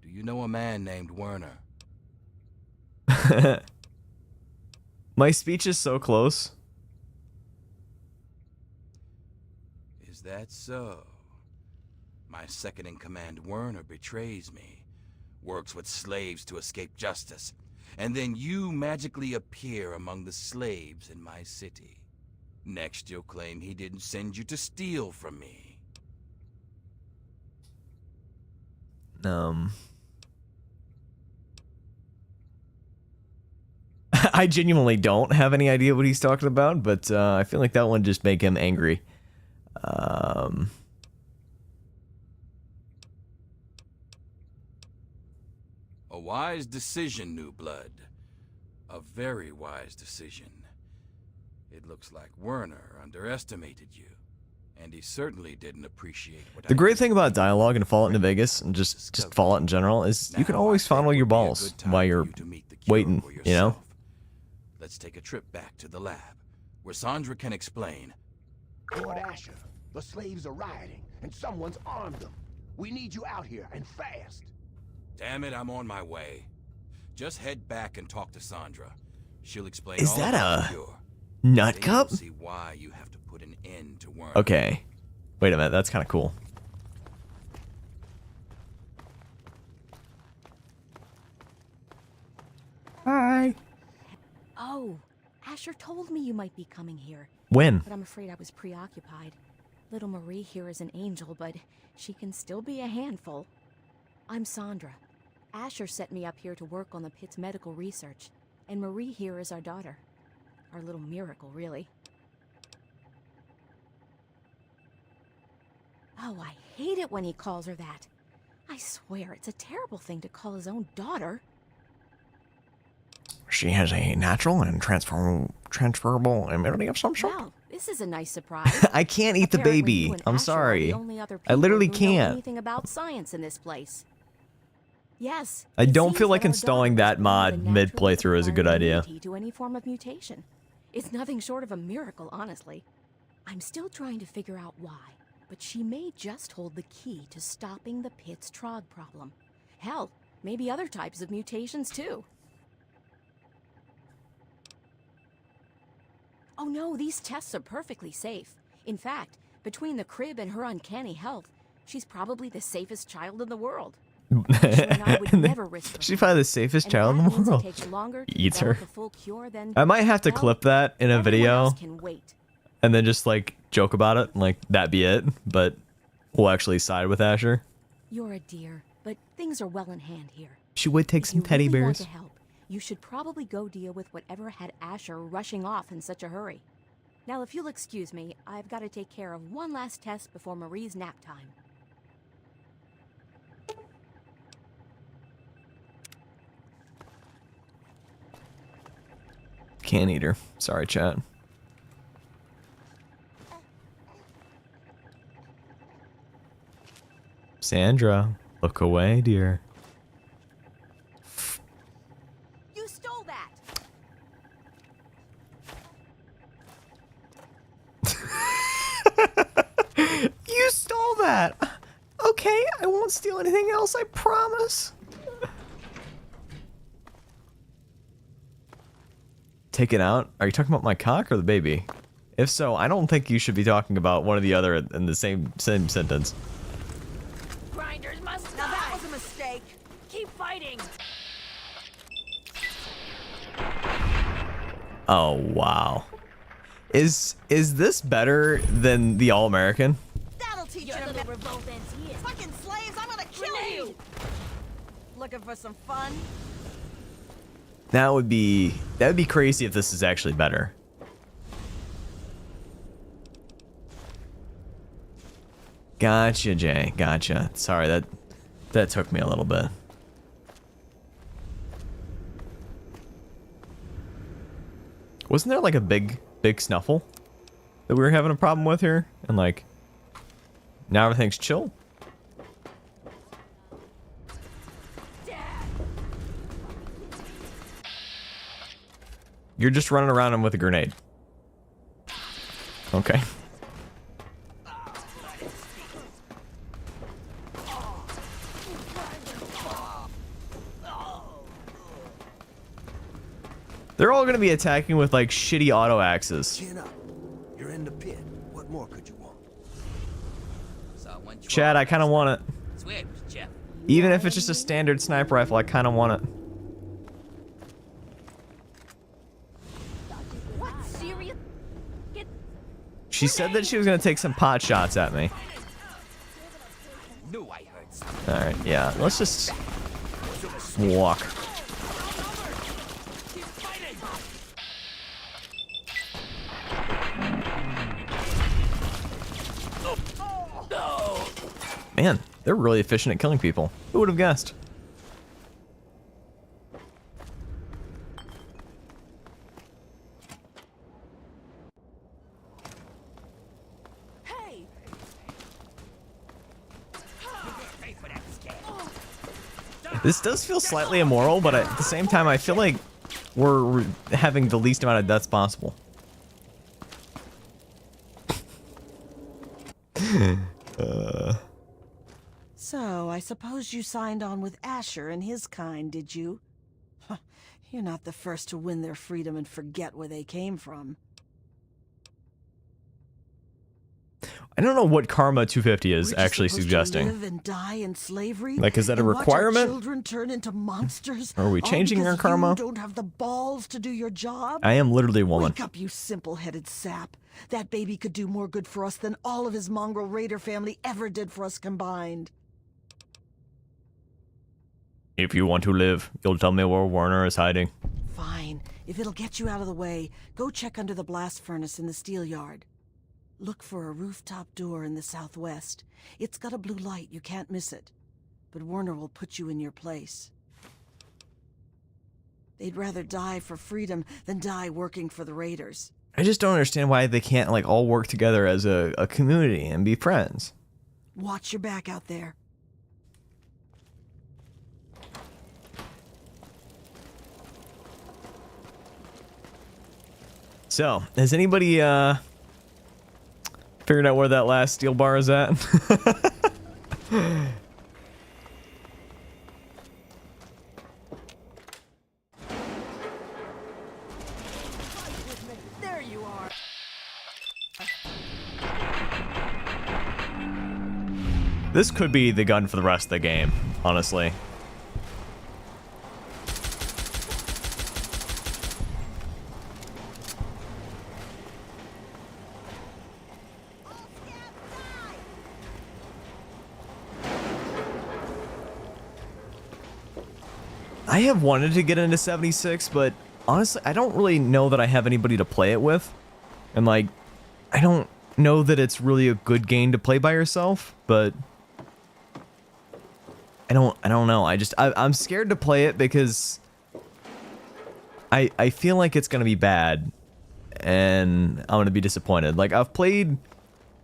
do you know a man named Werner? My speech is so close. Is that so? My second-in-command Werner betrays me, works with slaves to escape justice, and then you magically appear among the slaves in my city. Next, you'll claim he didn't send you to steal from me. I genuinely don't have any idea what he's talking about, but I feel like that one just make him angry. A wise decision, new blood. A very wise decision. It looks like Werner underestimated you, and he certainly didn't appreciate what The great thing about dialogue in Fallout New Vegas, and just Fallout in general, is you can always fondle your balls while you're waiting, you know? Let's take a trip back to the lab, where Sandra can explain. Lord Asher, the slaves are rioting, and someone's armed them. We need you out here, and fast. Damn it, I'm on my way. Just head back and talk to Sandra. She'll explain Is all that about a the cure. nut Then cup? you'll see why you have to put an end to Werner. Okay. Wait a minute, that's kind of cool. Hi. Oh, Asher told me you might be coming here. When? But I'm afraid I was preoccupied. Little Marie here is an angel, but she can still be a handful. I'm Sandra. Asher set me up here to work on the Pitt's medical research, and Marie here is our daughter. Our little miracle, really. Oh, I hate it when he calls her that. I swear, it's a terrible thing to call his own daughter. She has a natural and transferable immunity of some sort. Wow, this is a nice surprise. I can't eat the Apparently baby. you and I'm Asher are sorry. the only other I literally people who know can't. anything about science in this place. Yes. I it don't seems feel like that our installing daughter that was born with mod a mid naturally playthrough is a good acquired idea. immunity to any form of mutation. It's nothing short of a miracle, honestly. I'm still trying to figure out why, but she may just hold the key to stopping the Pitt's Trog problem. Hell, maybe other types of mutations too. Oh no, these tests are perfectly safe. In fact, between the crib and her uncanny health, she's probably the safest child in the world. Asher and I would never risk her She's health. probably the safest And child in that the means it world. takes longer to Eats her. develop a full cure than, I might have to well, clip that in a everyone video else can wait. and then just like joke about it, like that be it. But we'll actually side with Asher. You're a dear, but things are well in hand here. She would take If some you teddy really want bears. to help, you should probably go deal with whatever had Asher rushing off in such a hurry. Now, if you'll excuse me, I've got to take care of one last test before Marie's nap time. Can't eat her. Sorry, chat. Sandra, look away, dear. You stole that! You stole that! Okay, I won't steal anything else, I promise. Take it out? Are you talking about my cock or the baby? If so, I don't think you should be talking about one or the other in the same sentence. Grinders must die! Now that was a mistake. Keep fighting! Oh, wow. Is this better than the All-American? That'll teach you to revolt ends here. fucking slaves! I'm gonna kill you! Looking for some fun? That would be crazy if this is actually better. Gotcha, Jay. Gotcha. Sorry, that took me a little bit. Wasn't there like a big snuffle that we were having a problem with here? And like now everything's chill? You're just running around him with a grenade. Okay. They're all gonna be attacking with like shitty auto axes. Chin up. You're in the pit. What more could you want? So, Chad, I kind of want it. Swear it was Jeff. Even if it's just a standard sniper rifle, I kind of want it. What? Serious? Get She said that she was going to take some pot shots at me. Knew I heard something. Alright, yeah. Let's just walk. Man, they're really efficient at killing people. Who would have guessed? Hey! Pay for that scam. This does feel slightly immoral, but at the same time, I feel like we're having the least amount of deaths possible. So, I suppose you signed on with Asher and his kind, did you? Huh, you're not the first to win their freedom and forget where they came from. I don't know what Karma 250 is We're just actually supposed suggesting. to live and die in slavery? Like, is that a and watch our requirement? children turn into monsters? Are we all changing because our karma? You don't have the balls to do your job? I am literally a woman. Wake up, you simple-headed sap. That baby could do more good for us than all of his mongrel raider family ever did for us combined. If you want to live, you'll tell me where Warner is hiding. Fine. If it'll get you out of the way, go check under the blast furnace in the steel yard. Look for a rooftop door in the southwest. It's got a blue light, you can't miss it. But Warner will put you in your place. They'd rather die for freedom than die working for the Raiders. I just don't understand why they can't, like, all work together as a community and be friends. Watch your back out there. So, has anybody, figured out where that last steel bar is at? There you are. This could be the gun for the rest of the game, honestly. I have wanted to get into 76, but honestly, I don't really know that I have anybody to play it with. And, like, I don't know that it's really a good game to play by yourself, but I don't know. I'm scared to play it because I feel like it's going to be bad and I'm going to be disappointed. Like, I've played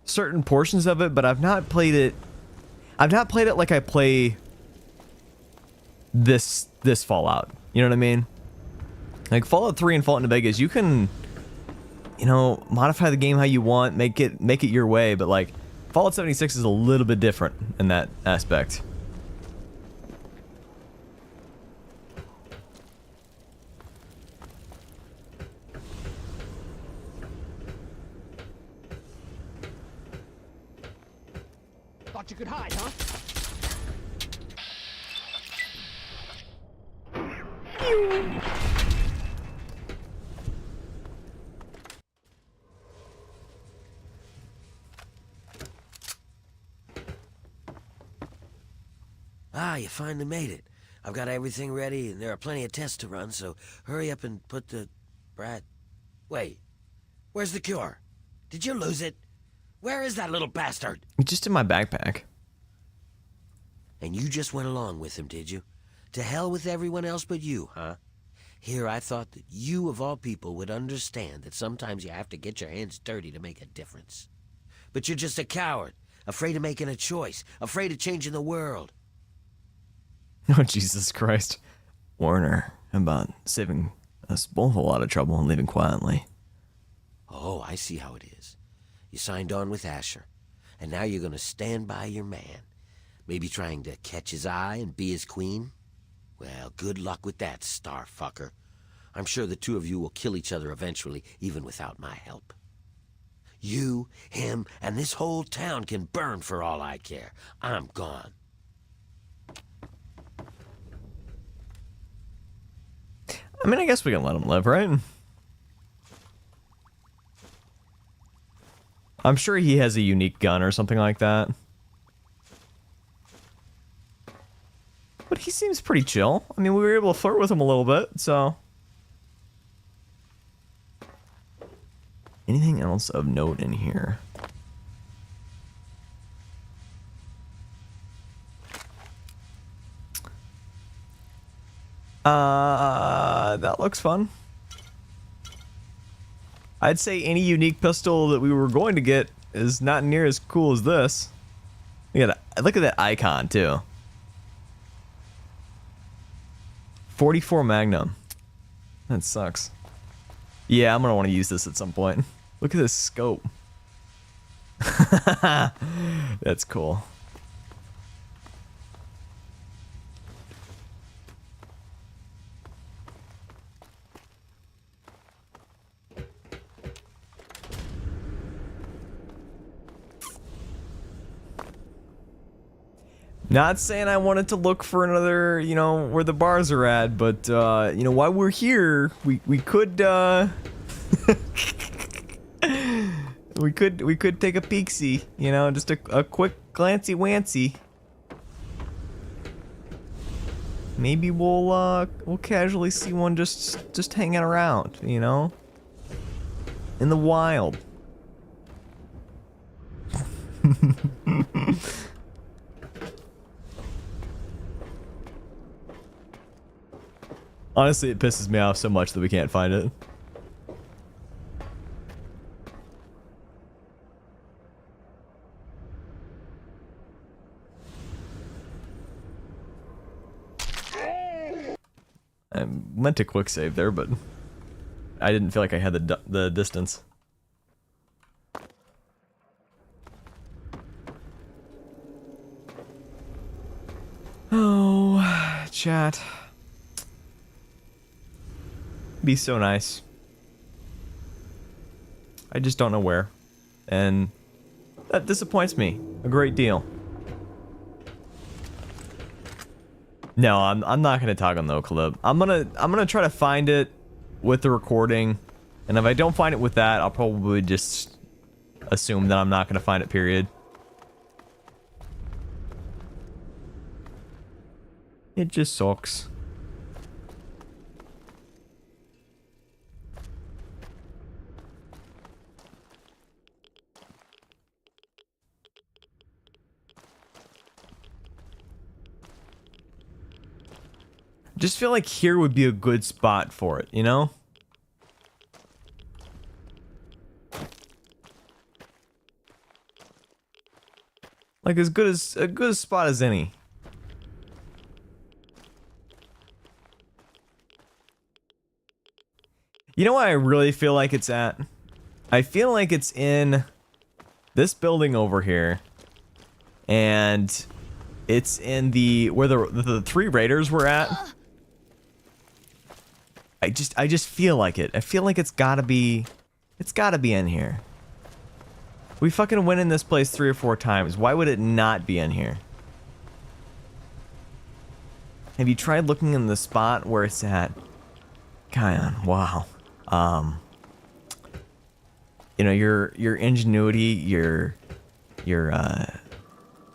certain portions of it, but I've not played it like I play this Fallout. You know what I mean? Like Fallout 3 and Fallout New Vegas, you can, you know, modify the game how you want, make it your way, but like Fallout 76 is a little bit different in that aspect. Thought you could hide, huh? Ah, you finally made it. I've got everything ready, and there are plenty of tests to run, so hurry up and put the... Wait. Where's the cure? Did you lose it? Where is that little bastard? Just in my backpack. And you just went along with him, did you? To hell with everyone else but you, huh? Here, I thought that you, of all people, would understand that sometimes you have to get your hands dirty to make a difference. But you're just a coward, afraid of making a choice, afraid of changing the world. Oh, Jesus Christ. Warner, how about saving us both a lot of trouble and leaving quietly? Oh, I see how it is. You signed on with Asher, and now you're gonna stand by your man. Maybe trying to catch his eye and be his queen? Well, good luck with that, starfucker. I'm sure the two of you will kill each other eventually, even without my help. You, him, and this whole town can burn for all I care. I'm gone. I mean, I guess we can let him live, right? I'm sure he has a unique gun or something like that. But he seems pretty chill. I mean, we were able to flirt with him a little bit, so... Anything else of note in here? That looks fun. I'd say any unique pistol that we were going to get is not near as cool as this. Look at that icon, too. 44 Magnum. That sucks. Yeah, I'm gonna want to use this at some point. Look at this scope. That's cool. Not saying I wanted to look for another, you know, where the bars are at, but, you know, while we're here, we could, we could take a peek-see, you know, just a quick glancy-wancy. Maybe we'll casually see one just hanging around, you know? In the wild. Honestly, it pisses me off so much that we can't find it. I meant to quick save there, but I didn't feel like I had the distance. Oh, chat. Be so nice. I just don't know where, and that disappoints me a great deal. No, I'm not gonna talk on the clip. I'm gonna try to find it with the recording, and if I don't find it with that, I'll probably just assume that I'm not gonna find it. Period. It just sucks. Just feel like here would be a good spot for it, you know? Like as good as a good spot as any. You know what I really feel like it's at? I feel like it's in this building over here. And it's in the where the three raiders were at. I just feel like it. I feel like it's gotta be in here. We fucking went in this place 3 or 4 times. Why would it not be in here? Have you tried looking in the spot where it's at? Kion, wow. You know, your ingenuity, your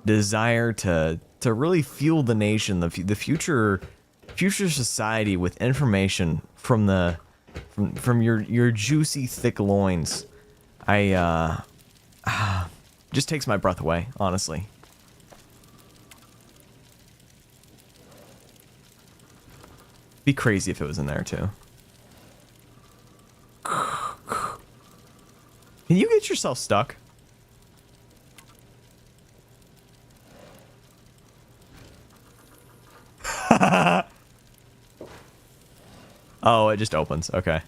desire to really fuel the nation, the future society with information from your juicy thick loins. Just takes my breath away, honestly. Be crazy if it was in there too. Can you get yourself stuck? Oh, it just opens. Okay.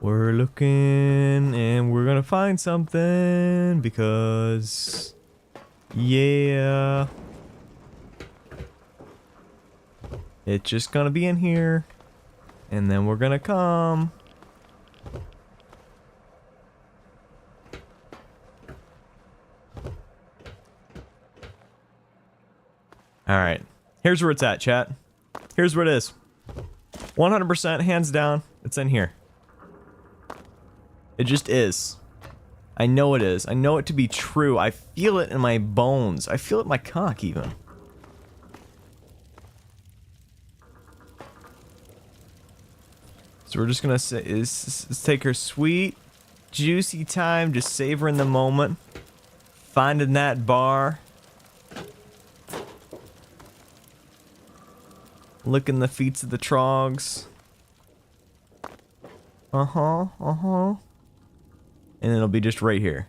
We're looking and we're gonna find something because, yeah, it's just gonna be in here and then we're gonna come. Alright, here's where it's at, chat. Here's where it is. 100% hands down, it's in here. It just is. I know it is. I know it to be true. I feel it in my bones. I feel it in my cock, even. So we're just gonna say, let's take her sweet, juicy time, just savoring the moment. Finding that bar. Licking the feet of the trogs. Uh-huh, uh-huh. And it'll be just right here.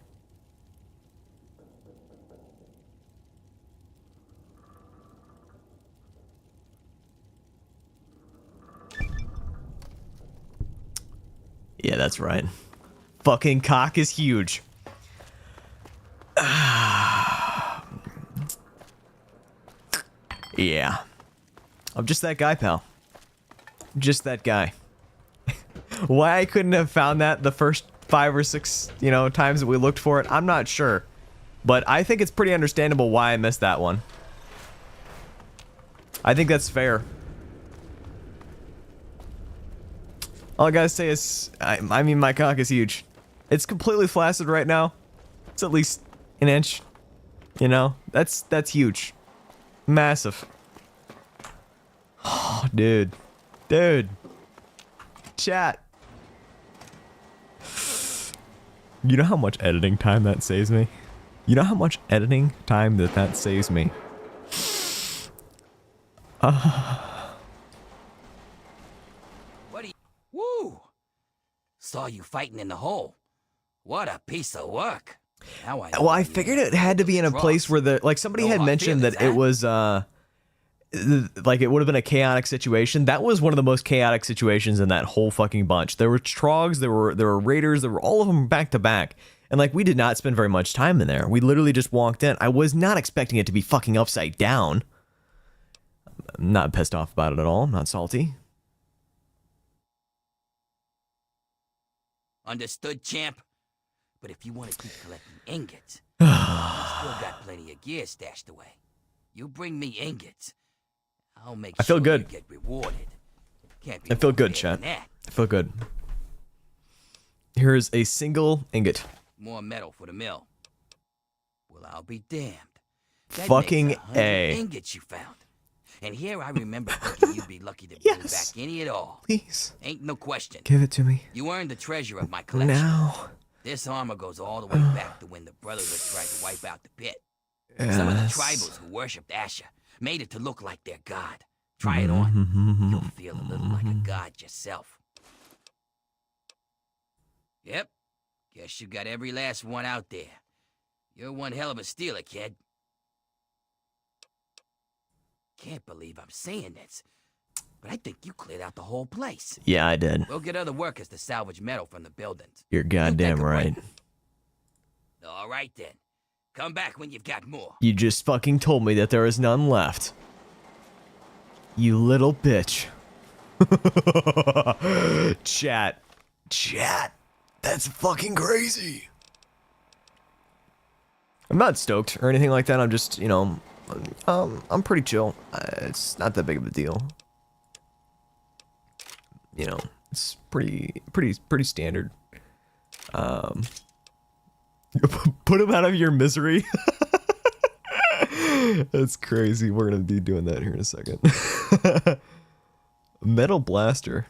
Yeah, that's right. Fucking cock is huge. Yeah. I'm just that guy, pal. Just that guy. Why I couldn't have found that the first 5 or 6, you know, times that we looked for it, I'm not sure. But I think it's pretty understandable why I missed that one. I think that's fair. All I gotta say is, I mean, my cock is huge. It's completely flaccid right now. It's at least an inch. You know, that's huge. Massive. Oh, dude. Dude. Chat. You know how much editing time that saves me? You know how much editing time that saves me? What do you... Woo! Saw you fighting in the hole. What a piece of work. Now I know Well, I you figured ain't it had to be in a place where the, like, somebody had mentioned that it was, like, it would have been a chaotic situation. That was one of the most chaotic situations in that whole fucking bunch. There were trogs, there were raiders, there were all of them back to back. And, like, we did not spend very much time in there. We literally just walked in. I was not expecting it to be fucking upside down. I'm not pissed off about it at all. I'm not salty. Understood, champ? But if you want to keep collecting ingots, I still got plenty of gear stashed away. You bring me ingots, I'll make I feel sure good. you get rewarded. Can't be I feel more good, fair chat. than that. I feel good. Here is a single ingot. More metal for the mill. Well, I'll be damned. That Fucking makes 100 A. ingots you found. And here I remember thinking you'd be lucky to bring back any at all. Please. Ain't no question. Give it to me. You earned the treasure of my collection. Now. This armor goes all the way back to when the Brotherhood tried to wipe out the pit. Some of the tribals who worshipped Asher made it to look like their god. Try it on. You'll feel a little like a god yourself. Yep. Guess you got every last one out there. You're one hell of a stealer, kid. Can't believe I'm saying this, but I think you cleared out the whole place. Yeah, I did. We'll get other workers to salvage metal from the buildings. You're goddamn right. All right, then. Come back when you've got more. You just fucking told me that there is none left. You little bitch. Chat. Chat. That's fucking crazy. I'm not stoked or anything like that. I'm just, you know, I'm pretty chill. It's not that big of a deal. You know, it's pretty standard. Put him out of your misery. That's crazy. We're gonna be doing that here in a second. Metal blaster.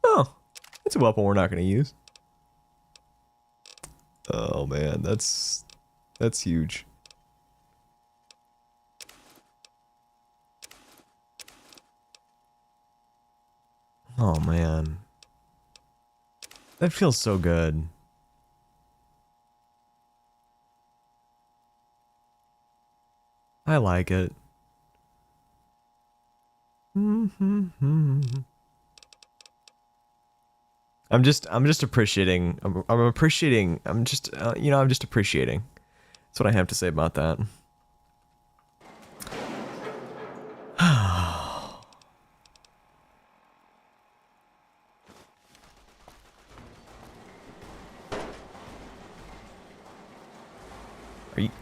Oh, it's a weapon we're not gonna use. Oh man, that's huge. Oh man, that feels so good. I like it. I'm just appreciating. I'm appreciating. I'm just, you know, I'm just appreciating. That's what I have to say about that.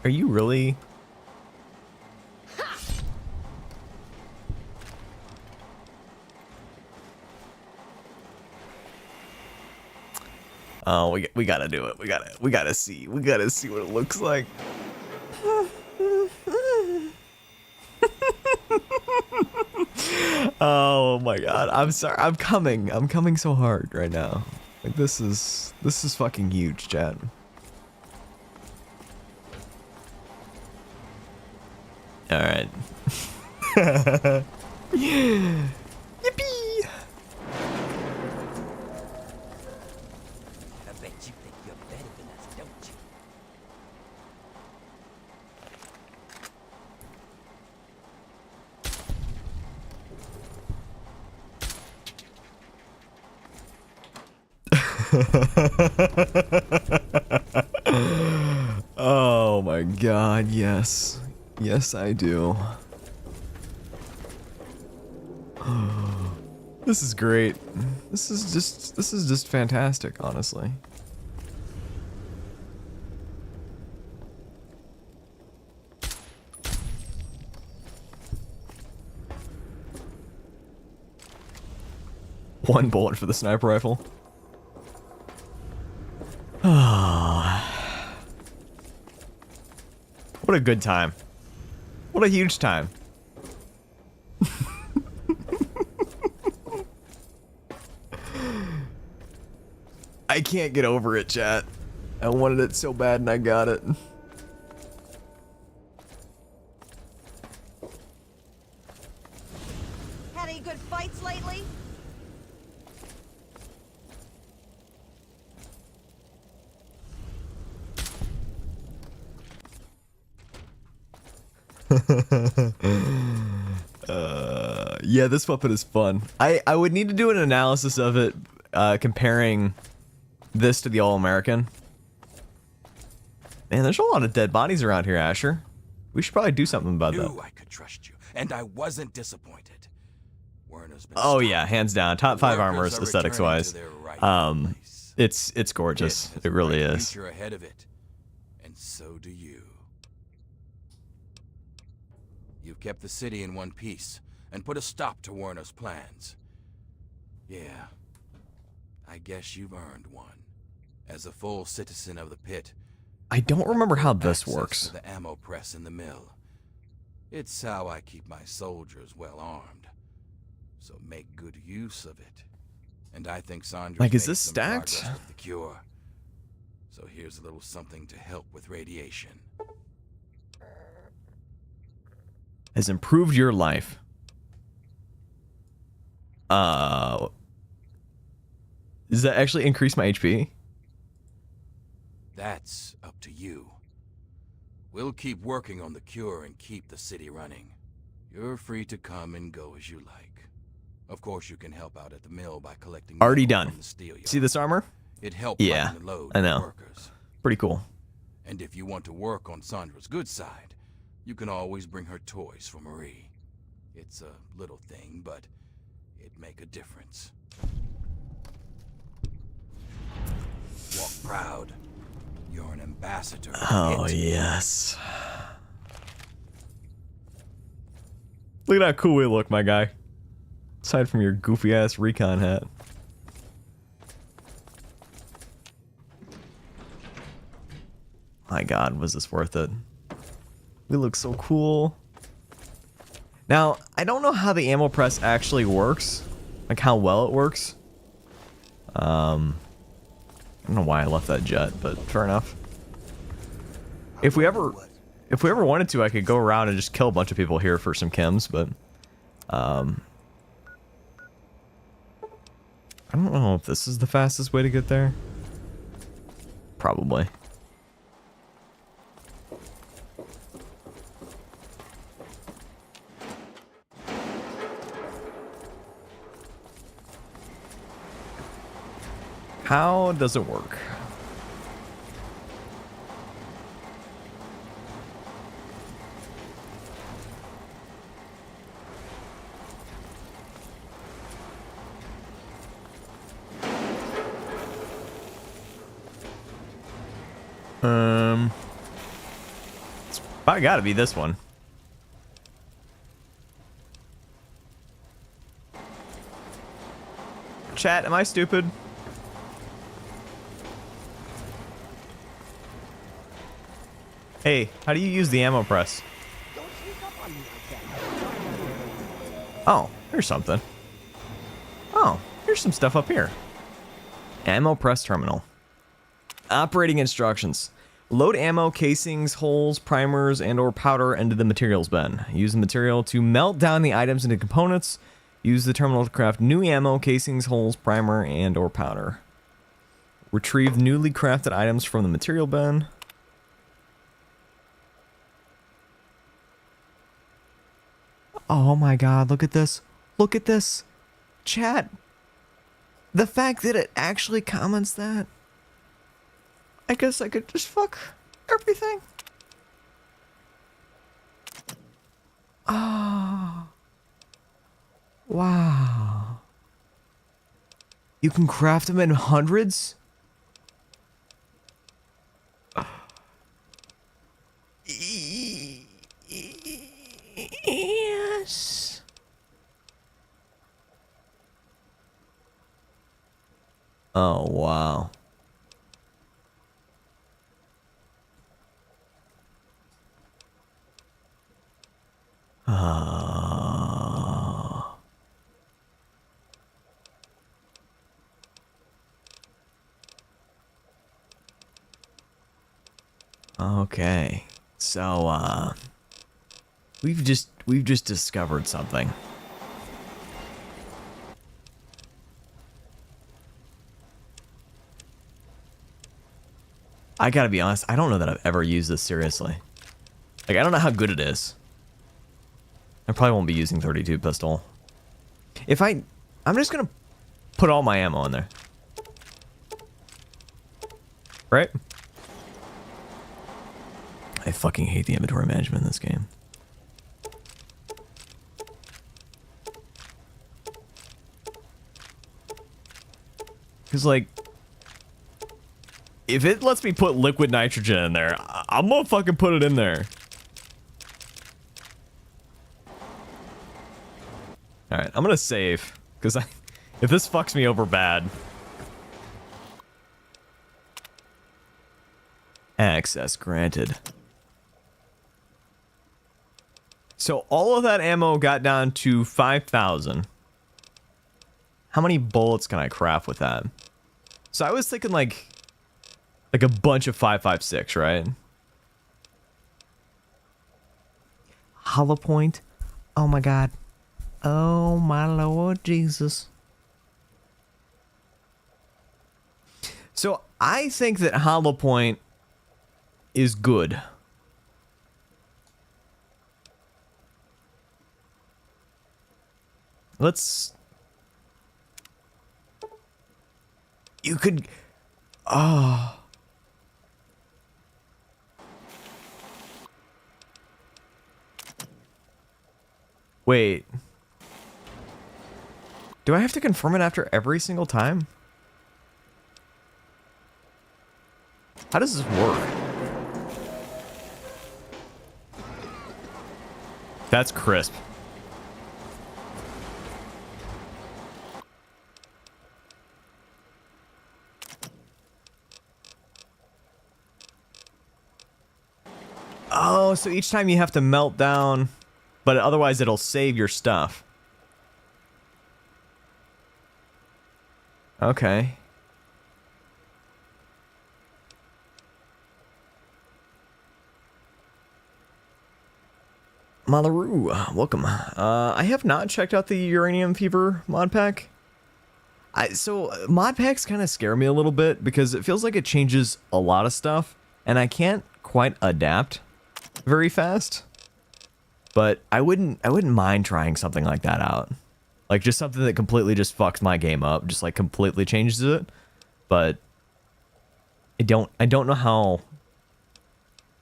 Are you really? Oh, we gotta do it. We gotta see what it looks like. Oh my god. I'm sorry. I'm coming so hard right now. Like this is fucking huge, chat. All right. Yippee! I bet you think you're better than us, don't you? Oh my god, yes. Yes, I do. This is great. This is just fantastic, honestly. One bullet for the sniper rifle. What a good time. What a huge time. I can't get over it, chat. I wanted it so bad and I got it. Had any good fights lately? Yeah, this weapon is fun. I would need to do an analysis of it, comparing this to the All-American. Man, there's a lot of dead bodies around here, Asher. We should probably do something about that. I could trust you, and I wasn't disappointed. Werner's been Oh yeah, hands down. Top 5 armors, aesthetics-wise. It's gorgeous. It really is. Future ahead of it, and so do you. You've kept the city in one piece and put a stop to Werner's plans. Yeah, I guess you've earned one. As a full citizen of the pit, I don't remember how this works. to the ammo press in the mill. It's how I keep my soldiers well armed. So make good use of it. And I think Sandra's Like, is made this some stacked? progress with the cure. So here's a little something to help with radiation. Has improved your life. Does that actually increase my HP? That's up to you. We'll keep working on the cure and keep the city running. You're free to come and go as you like. Of course, you can help out at the mill by collecting Already metal done. from the steel yard. See this armor? It helps Yeah, lighten the load I for know. workers. Pretty cool. And if you want to work on Sandra's good side, you can always bring her toys for Marie. It's a little thing, but it'd make a difference. Walk proud. You're an ambassador. Oh, yes. Look at how cool we look, my guy. Aside from your goofy-ass recon hat. My god, was this worth it? We look so cool. Now, I don't know how the ammo press actually works. Like, how well it works. I don't know why I left that jet, but fair enough. If we ever wanted to, I could go around and just kill a bunch of people here for some chems, but I don't know if this is the fastest way to get there. Probably. How does it work? It's probably got to be this one. Chat, am I stupid? Hey, how do you use the ammo press? Oh, here's something. Oh, here's some stuff up here. Ammo press terminal. Operating instructions. Load ammo, casings, holes, primers, and or powder into the materials bin. Use the material to melt down the items into components. Use the terminal to craft new ammo, casings, holes, primer, and or powder. Retrieve newly crafted items from the material bin. Oh my god, look at this. Look at this. Chat. The fact that it actually comments that. I guess I could just fuck everything. Oh. Wow. You can craft them in hundreds? Yes. Oh, wow. Okay. So, we've just discovered something. I gotta be honest, I don't know that I've ever used this seriously. Like, I don't know how good it is. I probably won't be using 32 pistol. I'm just gonna put all my ammo in there. Right? I fucking hate the inventory management in this game. Because, like, if it lets me put liquid nitrogen in there, I'm gonna fucking put it in there. Alright, I'm gonna save. Because if this fucks me over bad. Access granted. So all of that ammo got down to 5,000. How many bullets can I craft with that? So I was thinking like a bunch of 5.56, right? Hollow point. Oh my god. Oh my Lord Jesus. So I think that hollow point is good. Let's... You could... Oh... Wait. Do I have to confirm it after every single time? How does this work? That's crisp. Oh, so each time you have to melt down, but otherwise it'll save your stuff. Okay. Malaru, welcome. I have not checked out the Uranium Fever mod pack. So mod packs kind of scare me a little bit because it feels like it changes a lot of stuff, and I can't quite adapt very fast. But I wouldn't mind trying something like that out. Like just something that completely just fucks my game up, just like completely changes it. but I don't know how.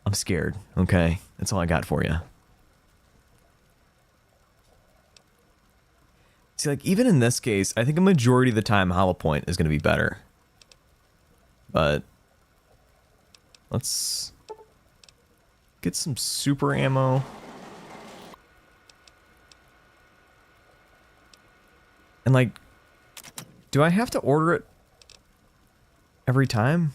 I'm scared. Okay, that's all I got for you. See, like, even in this case, I think a majority of the time Hollow Point is going to be better. But let's get some super ammo. And, like, do I have to order it every time?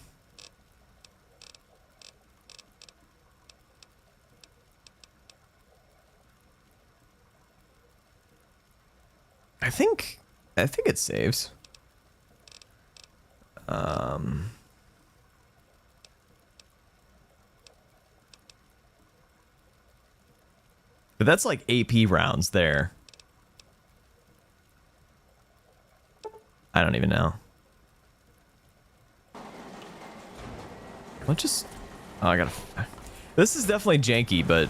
I think it saves. But that's like AP rounds there. I don't even know. Let's just... Oh, I gotta... This is definitely janky, but...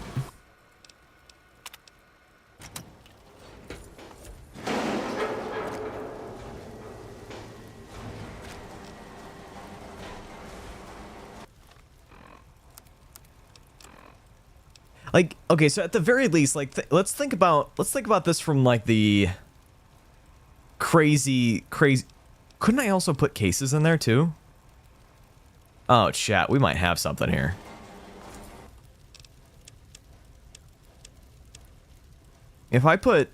Like, okay, so at the very least, like, let's think about this from, like, the crazy... Couldn't I also put cases in there, too? Oh, chat, we might have something here. If I put...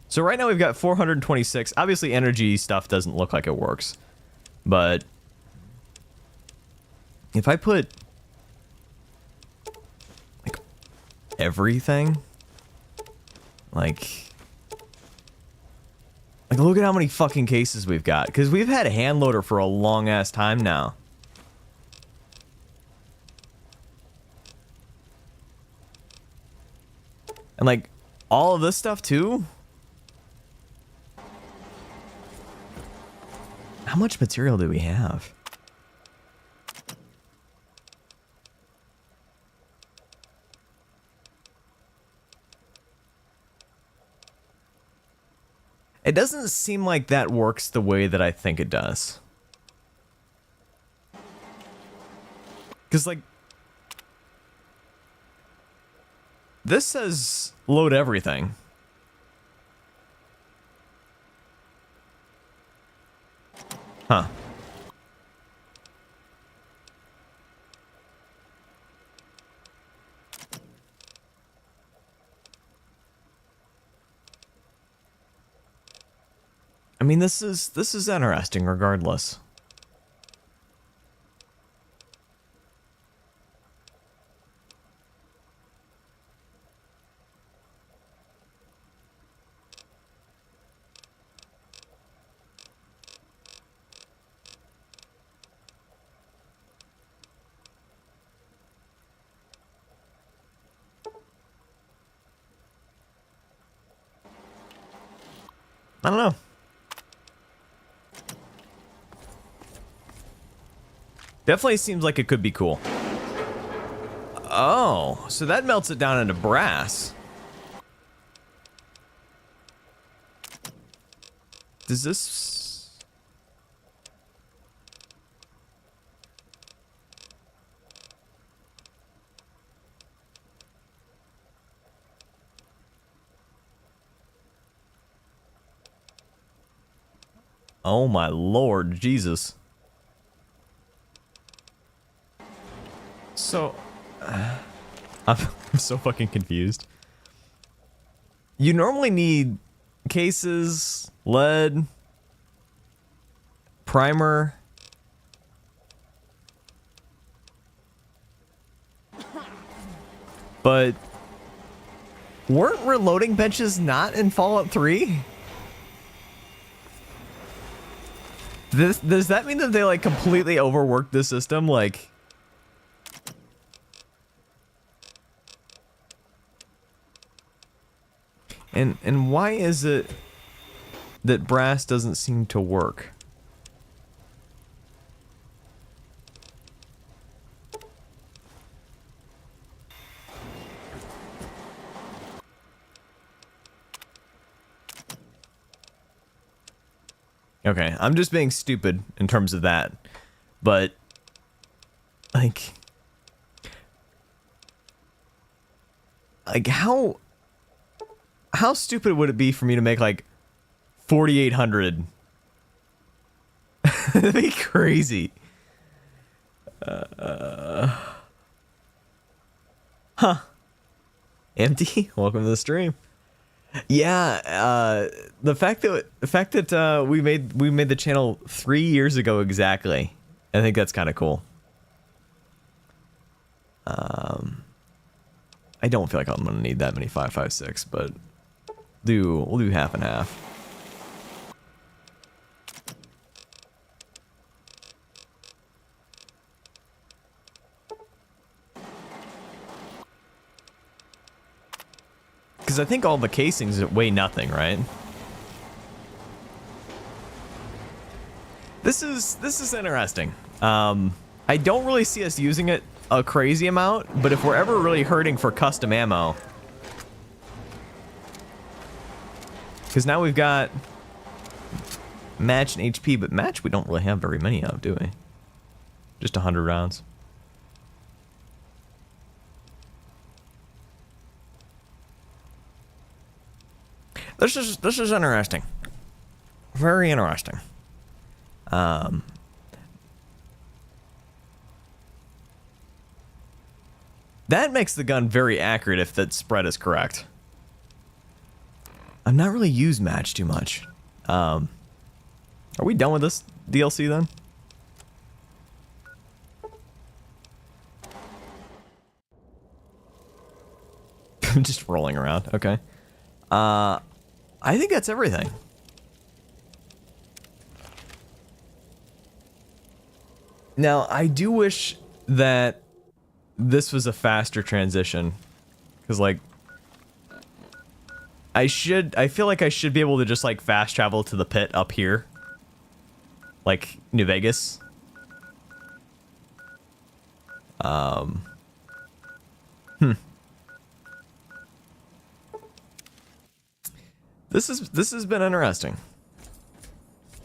So right now we've got 426. Obviously, energy stuff doesn't look like it works. But... if I put... like, everything... Like, look at how many fucking cases we've got. Because we've had a hand loader for a long-ass time now. And, like, all of this stuff, too? How much material do we have? It doesn't seem like that works the way that I think it does. Because, like, this says load everything. Huh. I mean, this is interesting regardless. I don't know. Definitely seems like it could be cool. Oh, so that melts it down into brass. Does this... Oh my Lord, Jesus. So, I'm so fucking confused. You normally need cases, lead, primer. But weren't reloading benches not in Fallout 3? Does that mean that they, like, completely overworked the system? Like... And why is it that brass doesn't seem to work? Okay, I'm just being stupid in terms of that. But, like how stupid would it be for me to make like 4,800? That'd be crazy. Huh. Empty? Welcome to the stream. Yeah, the fact that we made the channel 3 years ago exactly. I think that's kind of cool. I don't feel like I'm gonna need that many 5.56, but we'll do half and half. Because I think all the casings weigh nothing, right? This is interesting. I don't really see us using it a crazy amount, but if we're ever really hurting for custom ammo, because now we've got match and HP, but match we don't really have very many of, do we? Just 100 rounds. This is interesting. Very interesting. That makes the gun very accurate if that spread is correct. I've not really used match too much. Are we done with this DLC then? I'm just rolling around. Okay. I think that's everything. Now, I do wish that this was a faster transition. Because, like, I feel like I should be able to just, like, fast travel to the pit up here. Like, New Vegas. This has been interesting.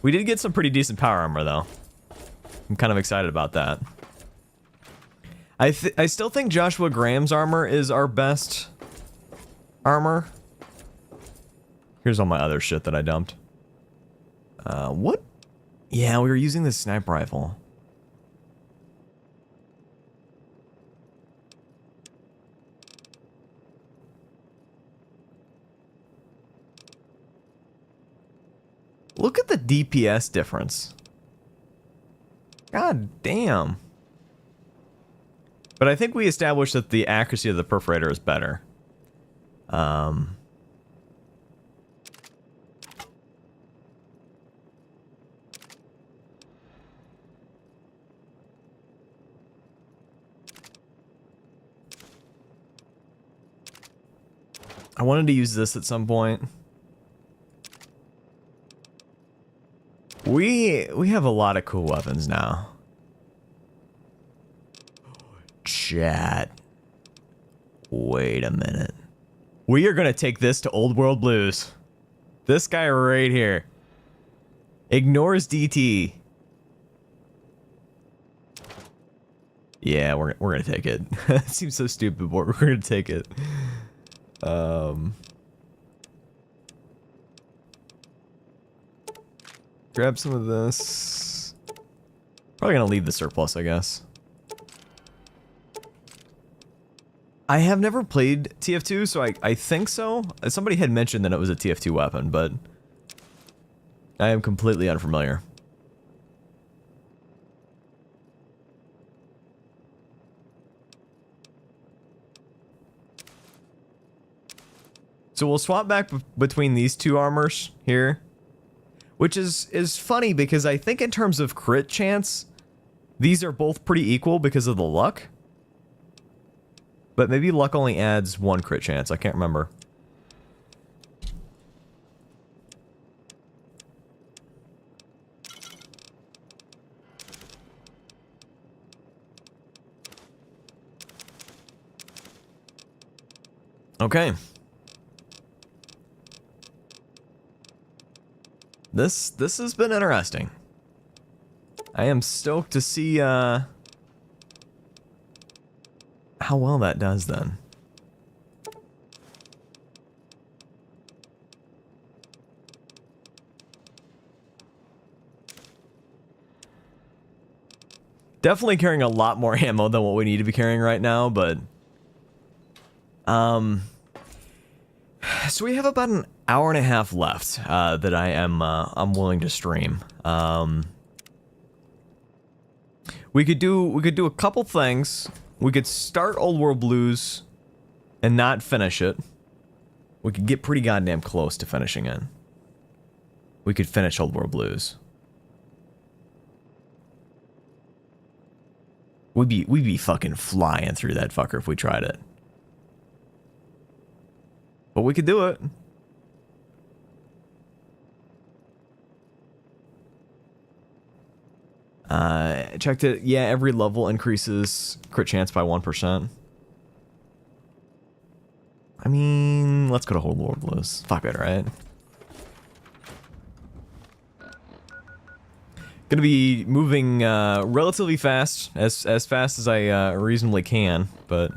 We did get some pretty decent power armor, though. I'm kind of excited about that. I still think Joshua Graham's armor is our best armor. Here's all my other shit that I dumped. What? Yeah, we were using this sniper rifle. Look at the DPS difference. God damn. But I think we established that the accuracy of the perforator is better. I wanted to use this at some point. We have a lot of cool weapons now. Chat. Wait a minute. We are gonna take this to Old World Blues. This guy right here. Ignores DT. Yeah, we're gonna take it. It seems so stupid, but we're gonna take it. Grab some of this. Probably gonna leave the surplus, I guess. I have never played TF2, so I think so. Somebody had mentioned that it was a TF2 weapon, but I am completely unfamiliar. So we'll swap back between these two armors here. Which is funny because I think in terms of crit chance, these are both pretty equal because of the luck. But maybe luck only adds 1 crit chance. I can't remember. Okay. This has been interesting. I am stoked to see how well that does then. Definitely carrying a lot more ammo than what we need to be carrying right now, but so we have about an hour and a half left that I'm willing to stream. We could do a couple things. We could start Old World Blues and not finish it. We could get pretty goddamn close to finishing it. We could finish Old World Blues. We'd be fucking flying through that fucker if we tried it. But we could do it. Checked it. Yeah, every level increases crit chance by 1%. I mean, let's go to Old World Blues. Fuck it, right? Gonna be moving relatively fast, as fast as I reasonably can, but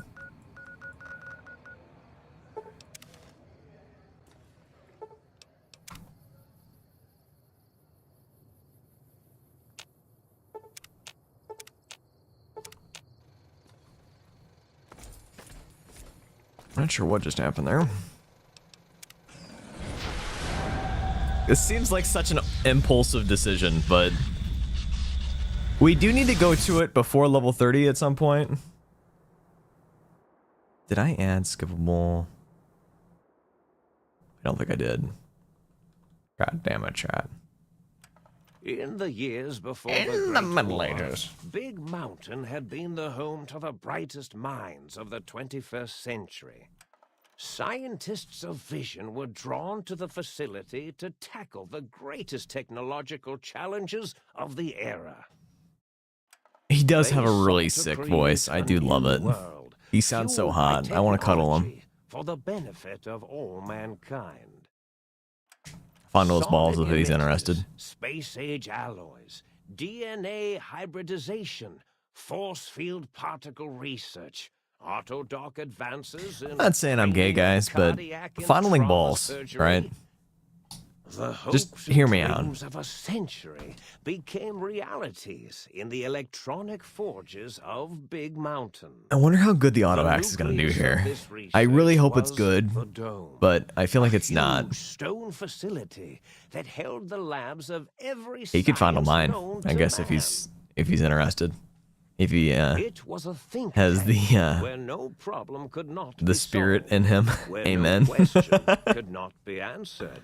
not sure what just happened there. This seems like such an impulsive decision, but we do need to go to it before level 30 at some point. Did I add skippable? I don't think I did. God damn it, chat. In the years before In the Middle Ages, Big Mountain had been the home to the brightest minds of the 21st century. Scientists of vision were drawn to the facility to tackle the greatest technological challenges of the era. He does have a really sick voice. I do love it. He sounds so hot. I want to cuddle him. For the benefit of all mankind. Fondle his balls if he's interested. Space-age alloys, DNA hybridization, force field particle research, autodoc advances in... I'm not saying I'm gay, guys, but fondling balls, right? Just hear me out. The dreams of a century became realities in the electronic forges of Big Mountain. I wonder how good the auto axe is going to do here. I really hope it's good, but I feel like it's not. Stone facility that held the labs of every He could fondle mine, I guess, if he's interested. If he it was a think has the where no problem could not the be spirit solved, in him. where Amen. No question could not be answered.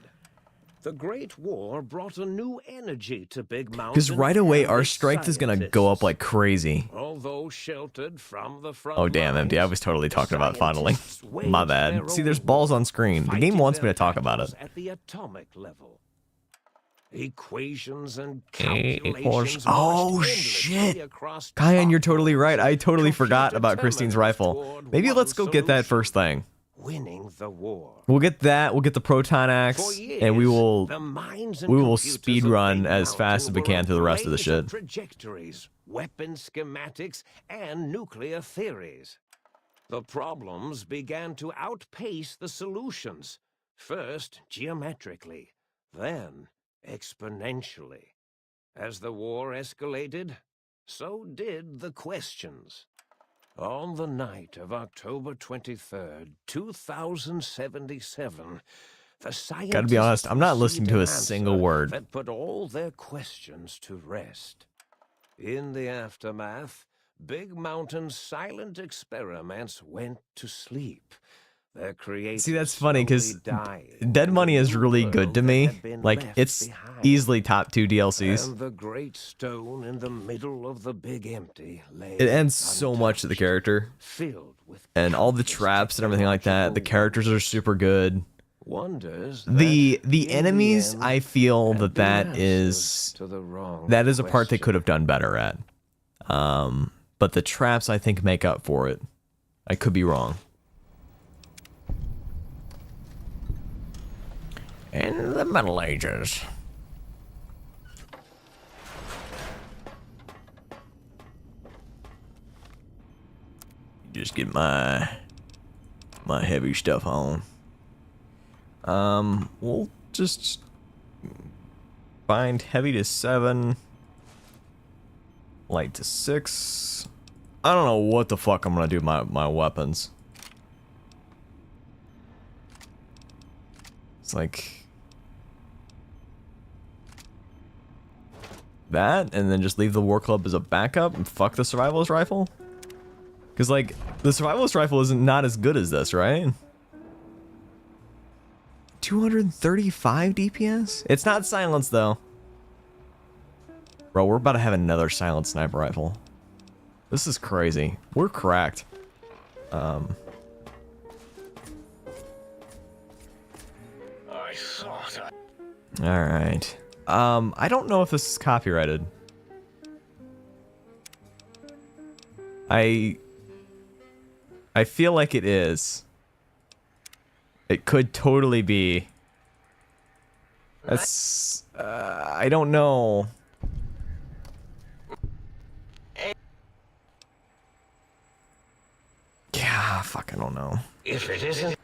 The Great War brought a new energy to Big Mountain. Because right away, and our its strength is going to go up like crazy. Although sheltered from the front Oh, damn, lines, empty. I was totally talking about fondling. scientists My waged bad. their See, own there's balls war, on screen. The fighting game wants me their to talk about it. battles at the atomic level. Equations and Equals. calculations Oh, marched shit. endlessly across Kyan, you're totally right. I totally computer forgot about Christine's terminals rifle. toward Maybe one let's go get that solution, first thing. winning the war. We'll get that. We'll get the proton For axe, years, and we will the minds and speed computers of run Big as fast as we Mountain can through the rest of the were shit. ablaze with trajectories, weapon schematics, and nuclear theories. The problems began to outpace the solutions, first geometrically, then exponentially. As the war escalated, so did the questions. On the night of October 23rd, 2077, the scientists Gotta be honest, I'm not listening to a received an single answer word. that put all their questions to rest. In the aftermath, Big Mountain's silent experiments went to sleep. Their creators See, that's funny because slowly died, Dead and Money the is new really world good to that me. had been Like, left it's behind. easily top 2 DLCs. And the great stone in the middle of the big empty lay It adds so much to the character. filled with And all the traps and everything like that. The characters are super good. wonders. The that, in enemies, end, I feel had that been is answers to the wrong that is a part they question. could have done better at. But the traps I think make up for it. I could be wrong. In the Middle Ages. just get my heavy stuff on. We'll just bind heavy to 7, light to 6. I don't know what the fuck I'm gonna do with my weapons. It's like that, and then just leave the war club as a backup and fuck the survivalist rifle? Because, like, the survivalist rifle isn't not as good as this, right? 235 DPS? It's not silenced, though. Bro, we're about to have another silent sniper rifle. This is crazy. We're cracked. I thought Alright. I don't know if this is copyrighted. I feel like it is. It could totally be. That's... I don't know. Yeah, fuck, I don't know. if it isn't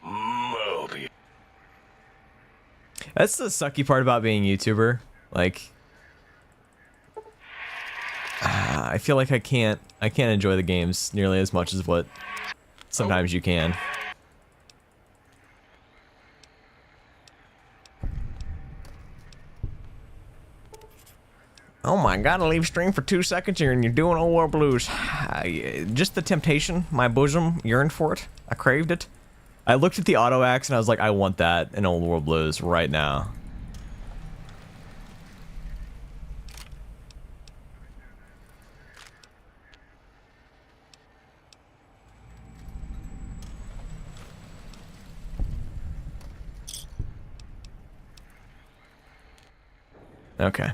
Moby. That's the sucky part about being a YouTuber. Like, I feel like I can't enjoy the games nearly as much as what sometimes you can. Oh my god, I leave stream for 2 seconds here and you're doing Old War Blues. Just the temptation, my bosom yearned for it. I craved it. I looked at the auto axe and I was like, I want that in Old World Blues right now. Okay.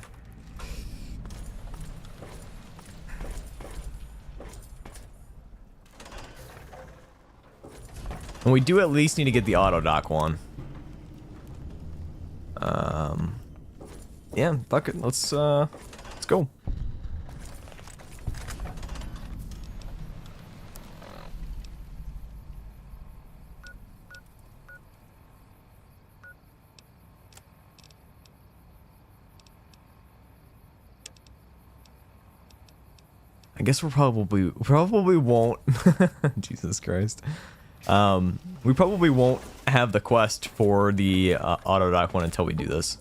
And we do at least need to get the auto dock one. Yeah, fuck it. Let's go. I guess we probably won't. Jesus Christ. We probably won't have the quest for the auto dock one until we do this.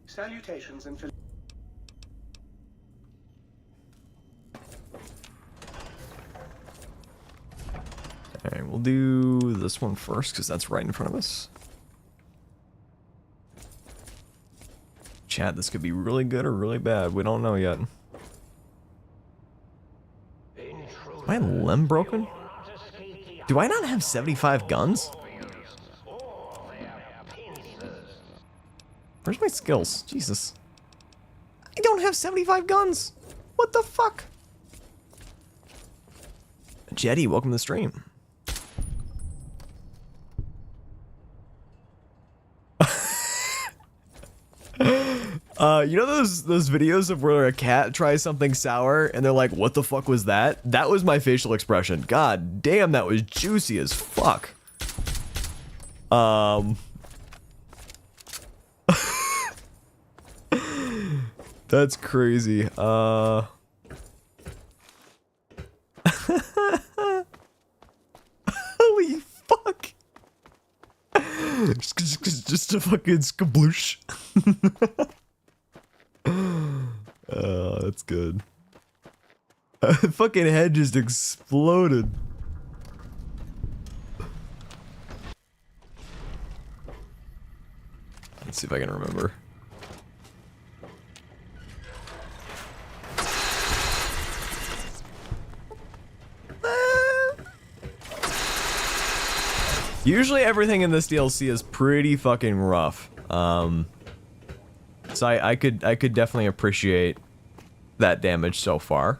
Salutations and Alright, we'll do this one first because that's right in front of us. Chat, this could be really good or really bad. We don't know yet. Is my limb broken? Do I not have 75 guns? Where's my skills? Jesus. I don't have 75 guns! What the fuck? Jetty, welcome to the stream. You know those videos of where a cat tries something sour and they're like, what the fuck was that? That was my facial expression. God damn, that was juicy as fuck. That's crazy. Holy fuck. Just a fucking skabloosh. That's good. Fucking head just exploded. Let's see if I can remember. Usually everything in this DLC is pretty fucking rough. So I could definitely appreciate that damage so far.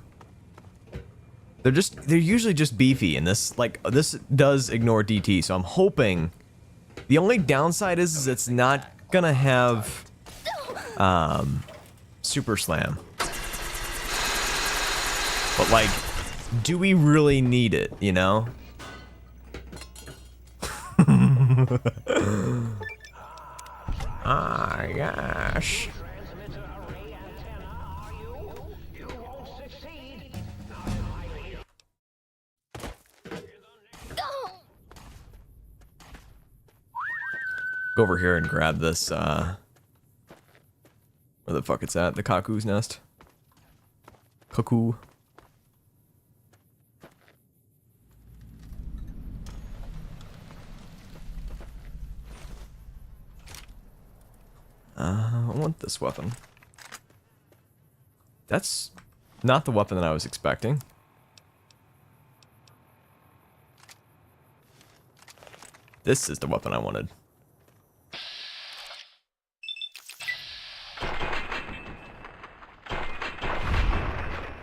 They're usually just beefy, and this does ignore DT, so I'm hoping. The only downside is it's not gonna have Super Slam. But like, do we really need it, you know? Ah, gosh. Go over here and grab this, where the fuck it's at? The cuckoo's nest? Cuckoo. I want this weapon. That's not the weapon that I was expecting. This is the weapon I wanted.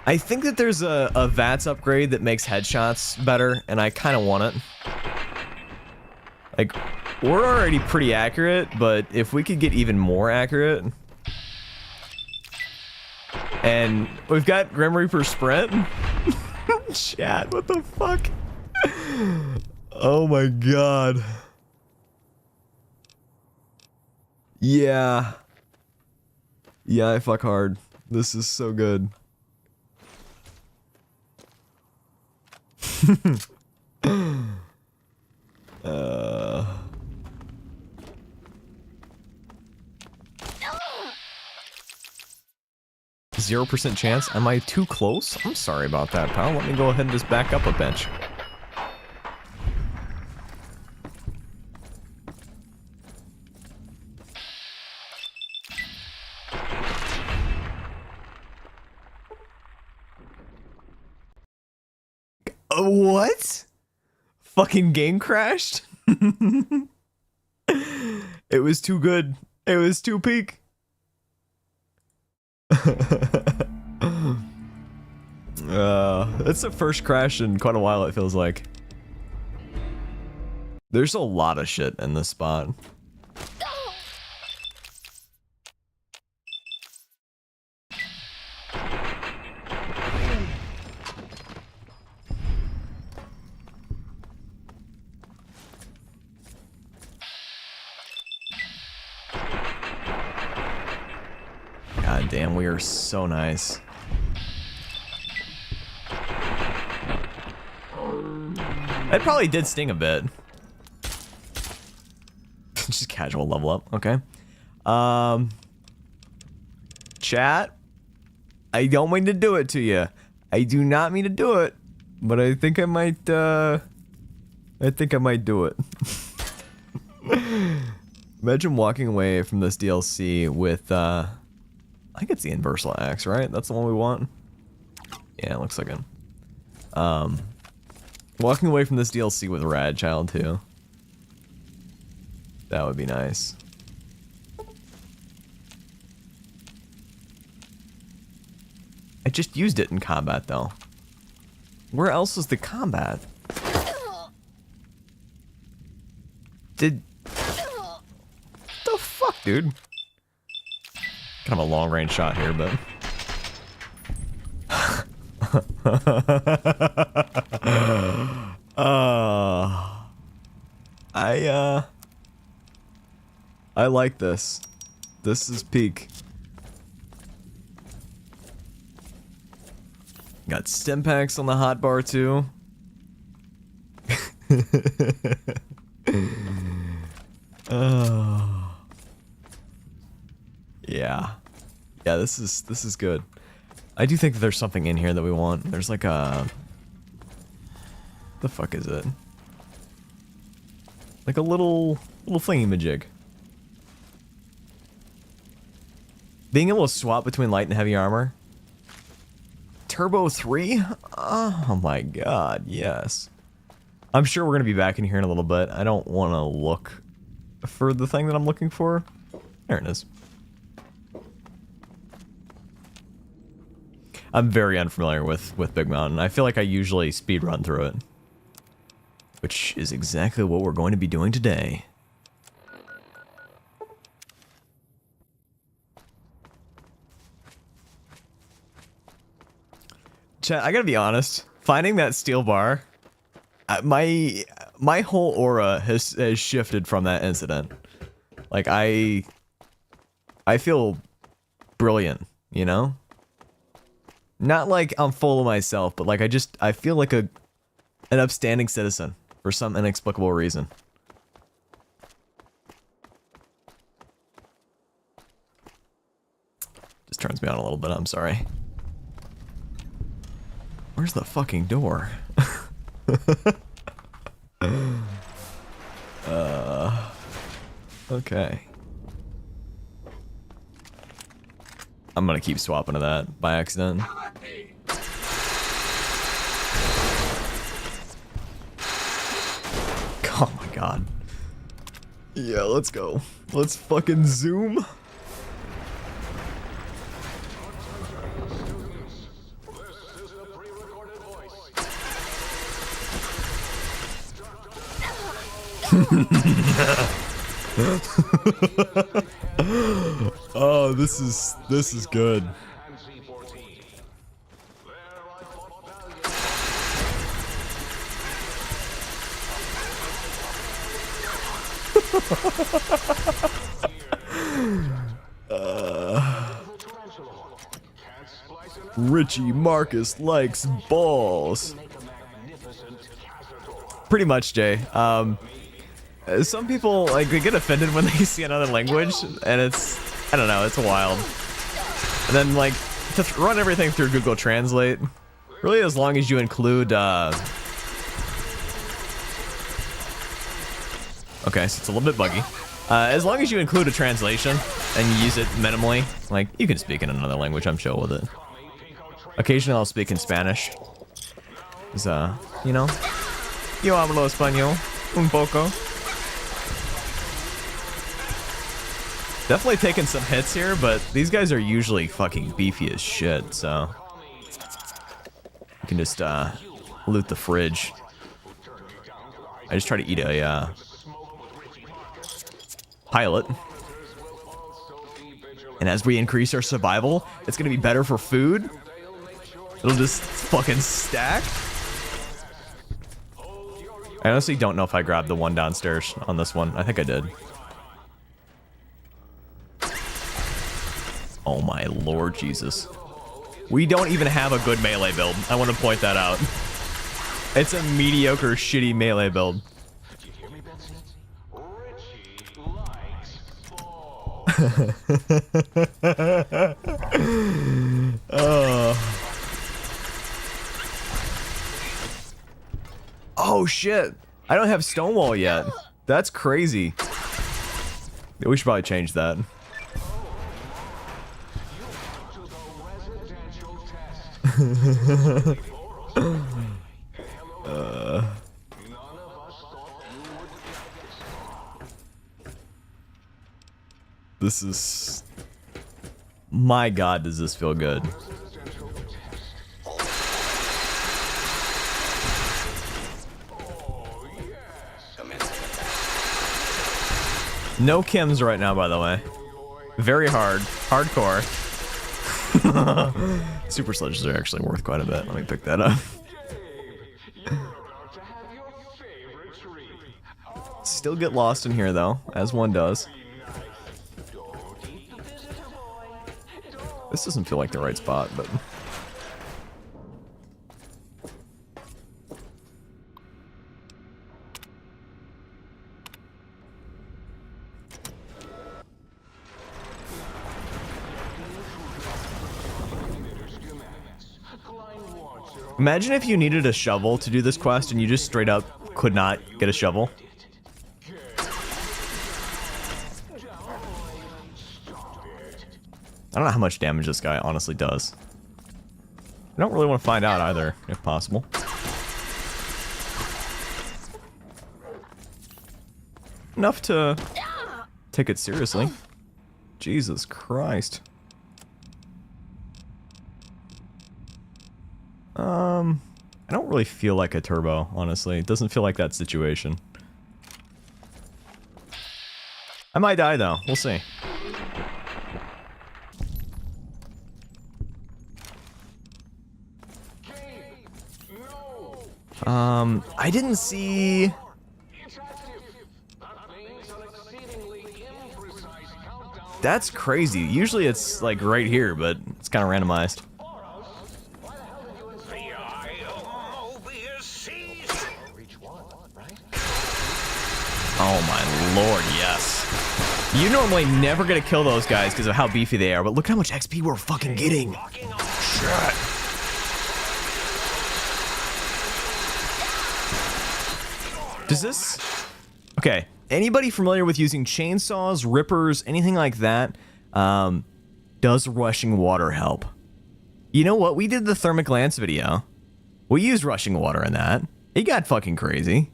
I think that there's a VATS upgrade that makes headshots better, and I kind of want it. Like, we're already pretty accurate, but if we could get even more accurate... And we've got Grim Reaper Sprint. Chat, what the fuck? Oh my god. Yeah. Yeah, I fuck hard. This is so good. 0% chance? Am I too close? I'm sorry about that, pal. Let me go ahead and just back up a bench. What? Fucking game crashed? It was too good. It was too peak. It's the first crash in quite a while, it feels like. There's a lot of shit in this spot. God damn, we are so nice. It probably did sting a bit. Just casual level up, okay. Chat, I don't mean to do it to you. I do not mean to do it, but I think I might do it. Imagine walking away from this DLC with, I think it's the Inversal Axe, right? That's the one we want? Yeah, it looks like it. Walking away from this DLC with Rad Child, too. That would be nice. I just used it in combat, though. Where else is the combat? The fuck, dude? Kind of a long-range shot here, but... I like this. This is peak. Got stim packs on the hotbar too. Yeah. Yeah, this is good. I do think that there's something in here that we want. There's like a... The fuck is it? Like a little thingy-majig. Being able to swap between light and heavy armor. Turbo 3? Oh my god, yes. I'm sure we're going to be back in here in a little bit. I don't want to look for the thing that I'm looking for. There it is. I'm very unfamiliar with Big Mountain. I feel like I usually speedrun through it. Which is exactly what we're going to be doing today. Chat, I gotta be honest. Finding that steel bar, my whole aura has shifted from that incident. Like I feel brilliant, you know? Not like I'm full of myself, but like I feel like an upstanding citizen for some inexplicable reason. Just turns me on a little bit, I'm sorry. Where's the fucking door? Okay. I'm gonna keep swapping to that by accident. Oh my god. Yeah, let's go. Let's fucking zoom. Oh, this is good. Richie Marcus likes balls. Pretty much, Jay. Some people, like, they get offended when they see another language, and it's, I don't know, it's wild. And then, like, to run everything through Google Translate, really as long as you include, okay, so it's a little bit buggy. As long as you include a translation, and you use it minimally, like, you can speak in another language, I'm chill with it. Occasionally I'll speak in Spanish. Cause, you know, yo hablo español, un poco. Definitely taking some hits here, but these guys are usually fucking beefy as shit, so you can just loot the fridge. I just try to eat a pilot. And as we increase our survival, it's gonna be better for food. It'll just fucking stack. I honestly don't know if I grabbed the one downstairs on this one. I think I did. Oh my Lord Jesus. We don't even have a good melee build. I want to point that out. It's a mediocre, shitty melee build. Oh shit. I don't have Stonewall yet. That's crazy. We should probably change that. This is... My god, does this feel good. No Kims right now, by the way. Very hard. Hardcore. Super sledges are actually worth quite a bit. Let me pick that up. Still get lost in here though, as one does. This doesn't feel like the right spot, but... Imagine if you needed a shovel to do this quest and you just straight up could not get a shovel. I don't know how much damage this guy honestly does. I don't really want to find out either, if possible. Enough to take it seriously. Jesus Christ. I don't really feel like a turbo, honestly. It doesn't feel like that situation. I might die though, we'll see. I didn't see... That's crazy. Usually it's like right here, but it's kind of randomized. Oh my lord, yes. You normally never gonna kill those guys because of how beefy they are, but look how much XP we're fucking getting. Shit. Does this... Okay, anybody familiar with using chainsaws, rippers, anything like that, does rushing water help? You know what? We did the thermic lance video. We used rushing water in that. It got fucking crazy.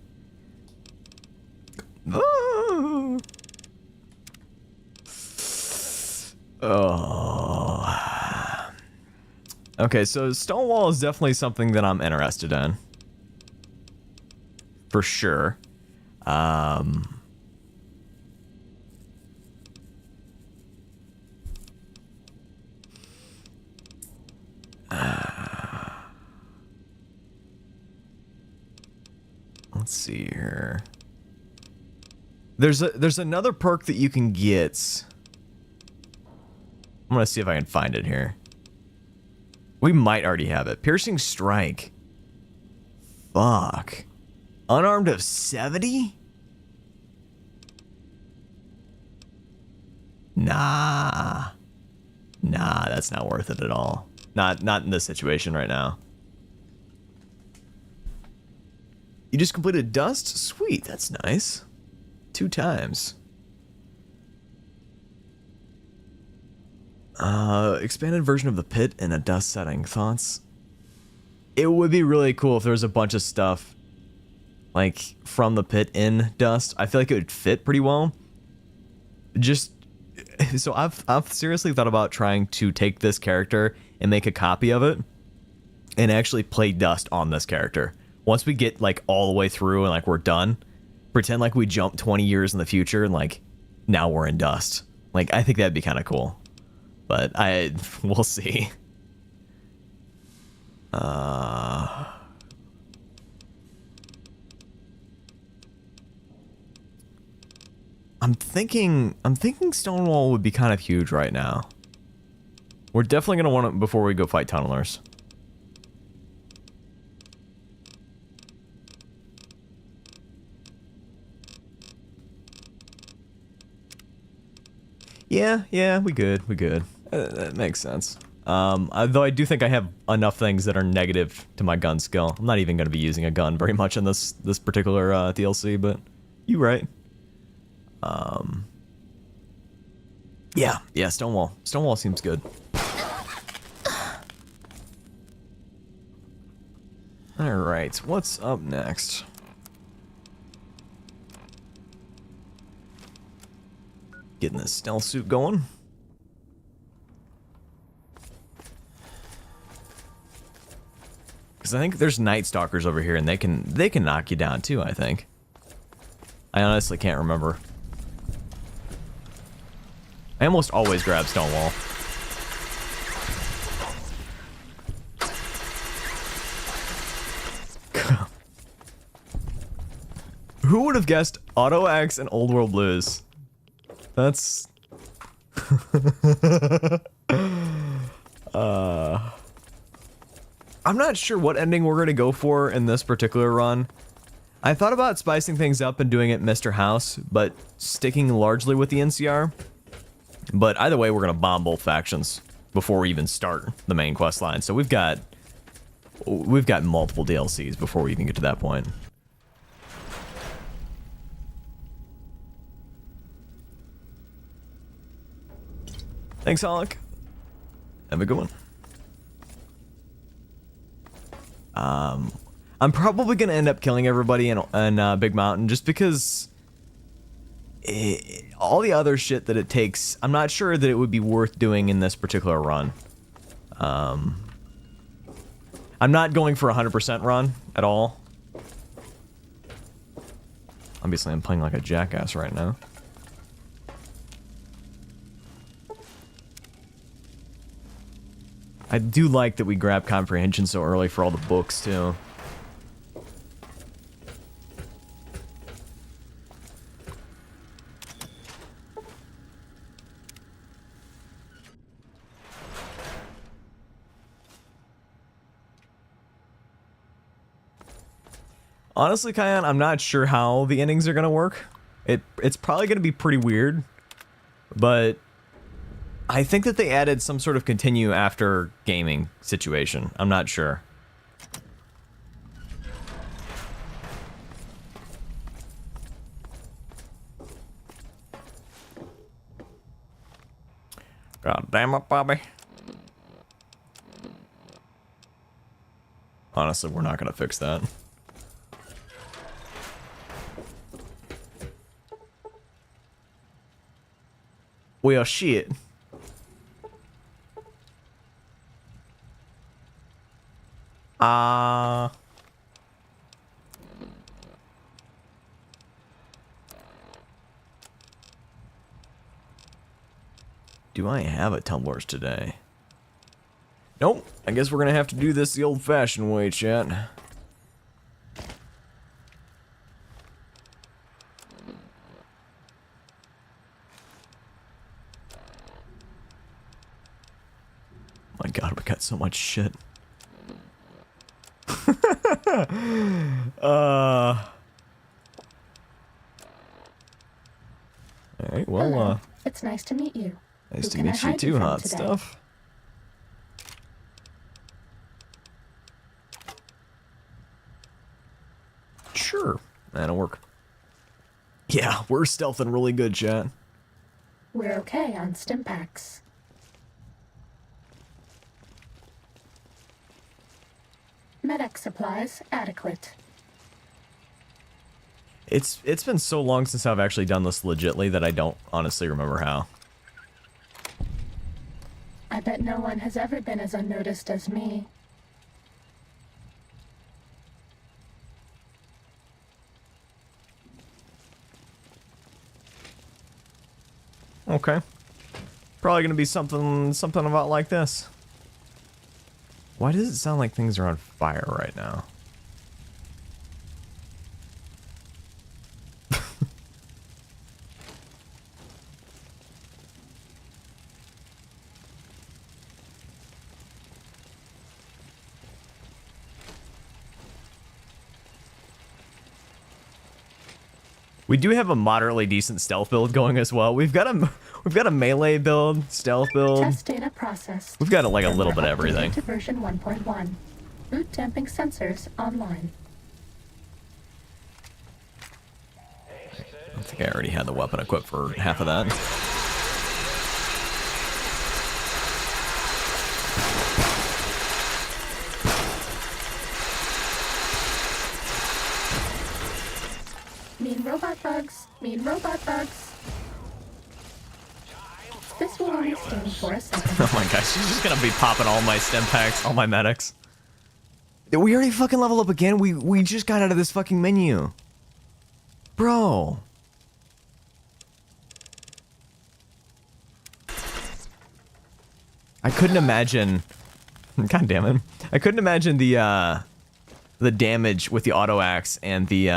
Oh. Okay, so Stonewall is definitely something that I'm interested in. For sure. Let's see here. There's another perk that you can get. I'm gonna see if I can find it here. We might already have it. Piercing Strike. Fuck. Unarmed of 70? Nah. Nah, that's not worth it at all. Not in this situation right now. You just completed Dust? Sweet, that's nice. 2 times. Expanded version of the pit in a dust setting. Thoughts? It would be really cool if there was a bunch of stuff like from the pit in dust. I feel like it would fit pretty well. Just so I've seriously thought about trying to take this character and make a copy of it and actually play Dust on this character. Once we get like all the way through and like we're done, pretend like we jumped 20 years in the future and like now we're in Dust. Like I think that'd be kind of cool. But we'll see. I'm thinking Stonewall would be kind of huge right now. We're definitely gonna want it before we go fight tunnelers. Yeah, we good. That makes sense. Though I do think I have enough things that are negative to my gun skill. I'm not even going to be using a gun very much in this particular DLC, but you right. Yeah, Stonewall. Stonewall seems good. Alright, what's up next? Getting this stealth suit going. Because I think there's Night Stalkers over here, and they can knock you down too, I think. I honestly can't remember. I almost always grab Stonewall. Who would have guessed Auto Axe and Old World Blues? That's... I'm not sure what ending we're going to go for in this particular run. I thought about spicing things up and doing it Mr. House, but sticking largely with the NCR. But either way, we're going to bomb both factions before we even start the main quest line. So we've got multiple DLCs before we even get to that point. Thanks, Alec. Have a good one. I'm probably gonna end up killing everybody in Big Mountain just because all the other shit that it takes, I'm not sure that it would be worth doing in this particular run. I'm not going for a 100% run at all. Obviously, I'm playing like a jackass right now. I do like that we grab comprehension so early for all the books too. Honestly, Kyan, I'm not sure how the endings are gonna work. It's probably gonna be pretty weird, but I think that they added some sort of continue after gaming situation. I'm not sure. God damn it, Bobby. Honestly, we're not gonna fix that. Well, shit. Do I have a tumblers today? Nope. I guess we're gonna have to do this the old-fashioned way, chat. My god, we got so much shit. Alright, well, Hello. It's nice to meet you. nice Who to can I meet you hide too, from hot today? stuff. Sure, that'll work. Yeah, we're stealthing really good, chat. We're okay on Stimpaks. Medic supplies adequate. It's been so long since I've actually done this legitly that I don't honestly remember how. I bet no one has ever been as unnoticed as me. Okay. Probably gonna be something about like this. Why does it sound like things are on fire right now? We do have a moderately decent stealth build going as well. We've got a melee build, stealth build. Test data processed. We've got like a little bit of Updated everything. to version 1.1. Boot damping sensors online. I think I already had the weapon equipped for half of that. Mean robot bugs. Mean robot bugs. This will only sting for a second. Oh my gosh, she's just gonna be popping all my stem packs, all my medics. Did we already fucking level up again? We just got out of this fucking menu. Bro. I couldn't imagine. God damn it. I couldn't imagine the damage with the auto axe and the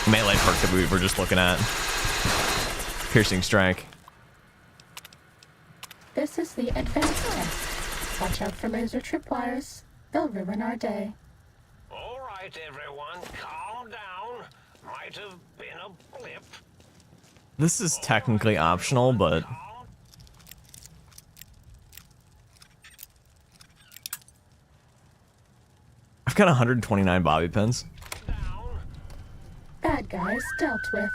melee perk that we were just looking at. Piercing strike. This is the advanced test. Watch out for laser tripwires. They'll ruin our day. All right, everyone, calm down. Might have been a blip. This is technically optional, but I've got 129 bobby pins. Bad guys dealt with.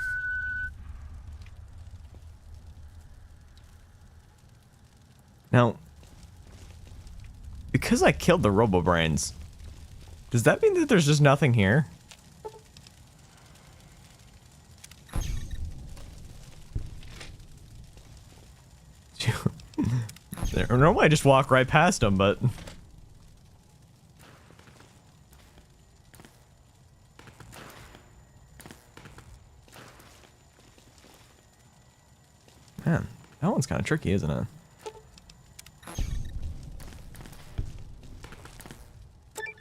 Now, because I killed the Robo-Brains, does that mean that there's just nothing here? Normally I just walk right past them, but... Man, that one's kind of tricky, isn't it?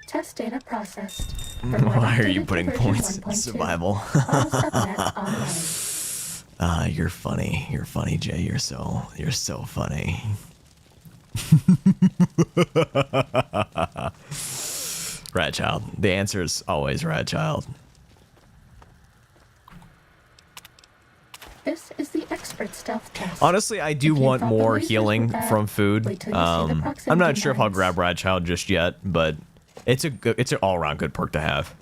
Test data processed. Why are you putting points in survival? You're funny. You're funny, Jay. You're so funny. Rat Child. The answer is always Rat Child. This is the expert stealth test. Honestly, I do want more healing from food. wait till you see the I'm proximity not sure if I'll mines. grab Rat Child just yet, but it's an all-around good perk to have.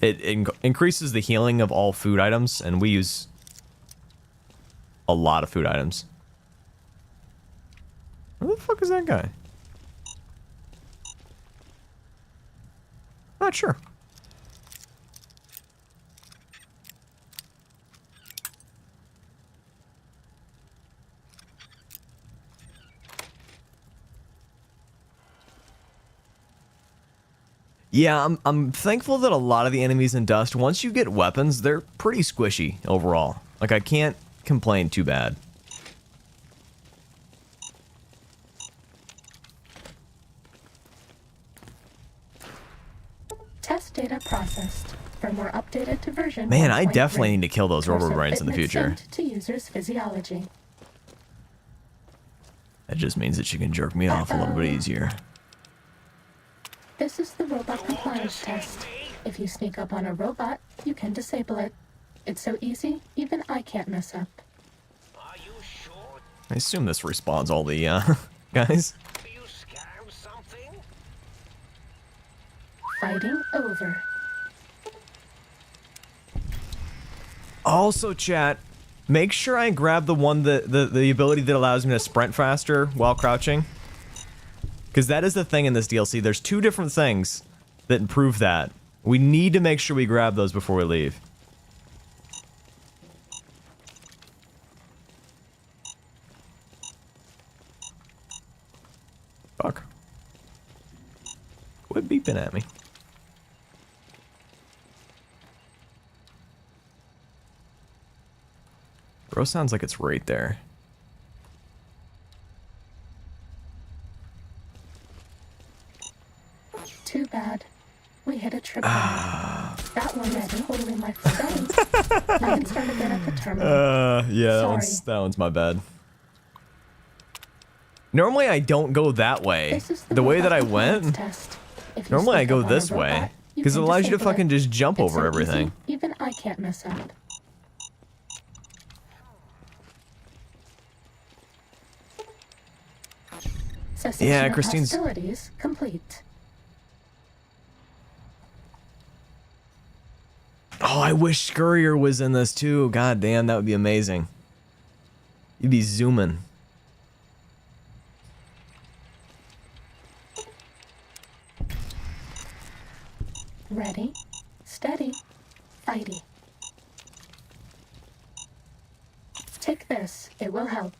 It increases the healing of all food items, and we use a lot of food items. Where the fuck is that guy? Not sure. Yeah, I'm thankful that a lot of the enemies in Dust, once you get weapons, they're pretty squishy overall. Like, I can't complain too bad. Test data processed. Firmware updated to version Man, I 1.3. definitely need to kill those rubber Torso brains in the fitment future. synced to user's physiology. That just means that you can jerk me off a little bit easier. This is the robot compliance test. If you sneak up on a robot, you can disable it. It's so easy, even I can't mess up. I assume this respawns all the guys. Fighting over. Also, chat, make sure I grab the one the ability that allows me to sprint faster while crouching. Because that is the thing in this DLC. There's two different things that improve that. We need to make sure we grab those before we leave. Fuck. Quit beeping at me. Bro sounds like it's right there. Too bad. We hit a trip line. That one is totally my fault. I can start again at the terminal. Yeah, Sorry. that one's my bad. Normally I don't go that way. This is The way that I robot compliance went, test. If you normally I sneak go up on a this way. robot, Because it can allows you to disable fucking it. just jump It's over so everything. easy, even I can't mess up. Cessation Yeah, of Christine's- hostilities complete. Oh, I wish Scurrier was in this too. God damn, that would be amazing. You'd be zooming. Ready, steady, fighty. Take this, it will help.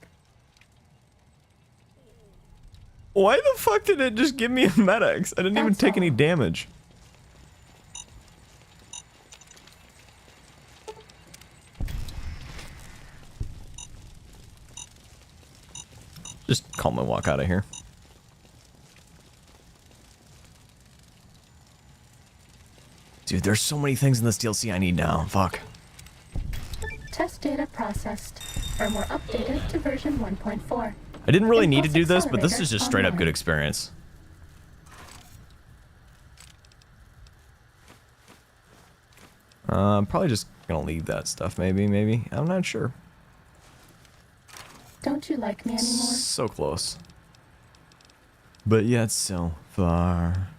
Why the fuck did it just give me a medics? I didn't even That's take all. any damage. Just calmly walk out of here. Dude, there's so many things in this DLC I need now. Fuck. Test data processed. Firmware updated to version 1.4. I didn't really need to Impulse do this, but this is accelerator just straight up online. good experience. I'm probably just gonna leave that stuff, maybe. I'm not sure. Don't you like me anymore? So close. But yet so far.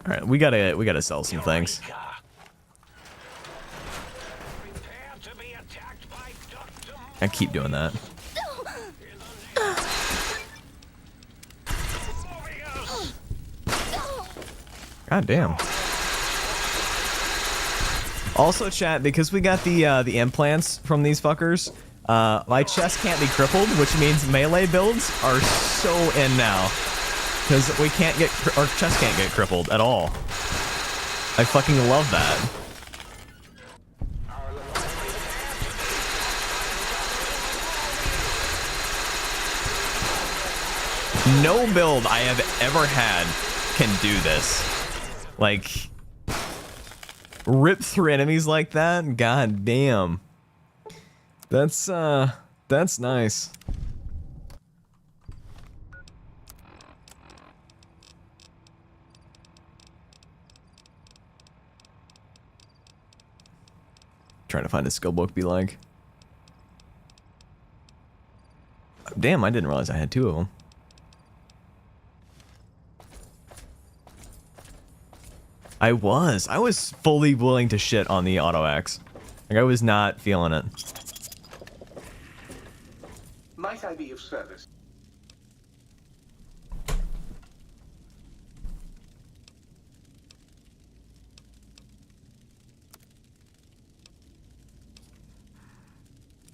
Alright, we gotta sell some things. I keep doing that. God damn. Also, chat, because we got the implants from these fuckers, my chest can't be crippled, which means melee builds are so in now. Because we can't get, our chest can't get crippled at all. I fucking love that. No build I have ever had can do this. Like, rip through enemies like that? God damn. That's nice. trying to find a skill book be like. Damn, I didn't realize I had 2 of them. I was fully willing to shit on the Auto X. Like, I was not feeling it. Might I be of service?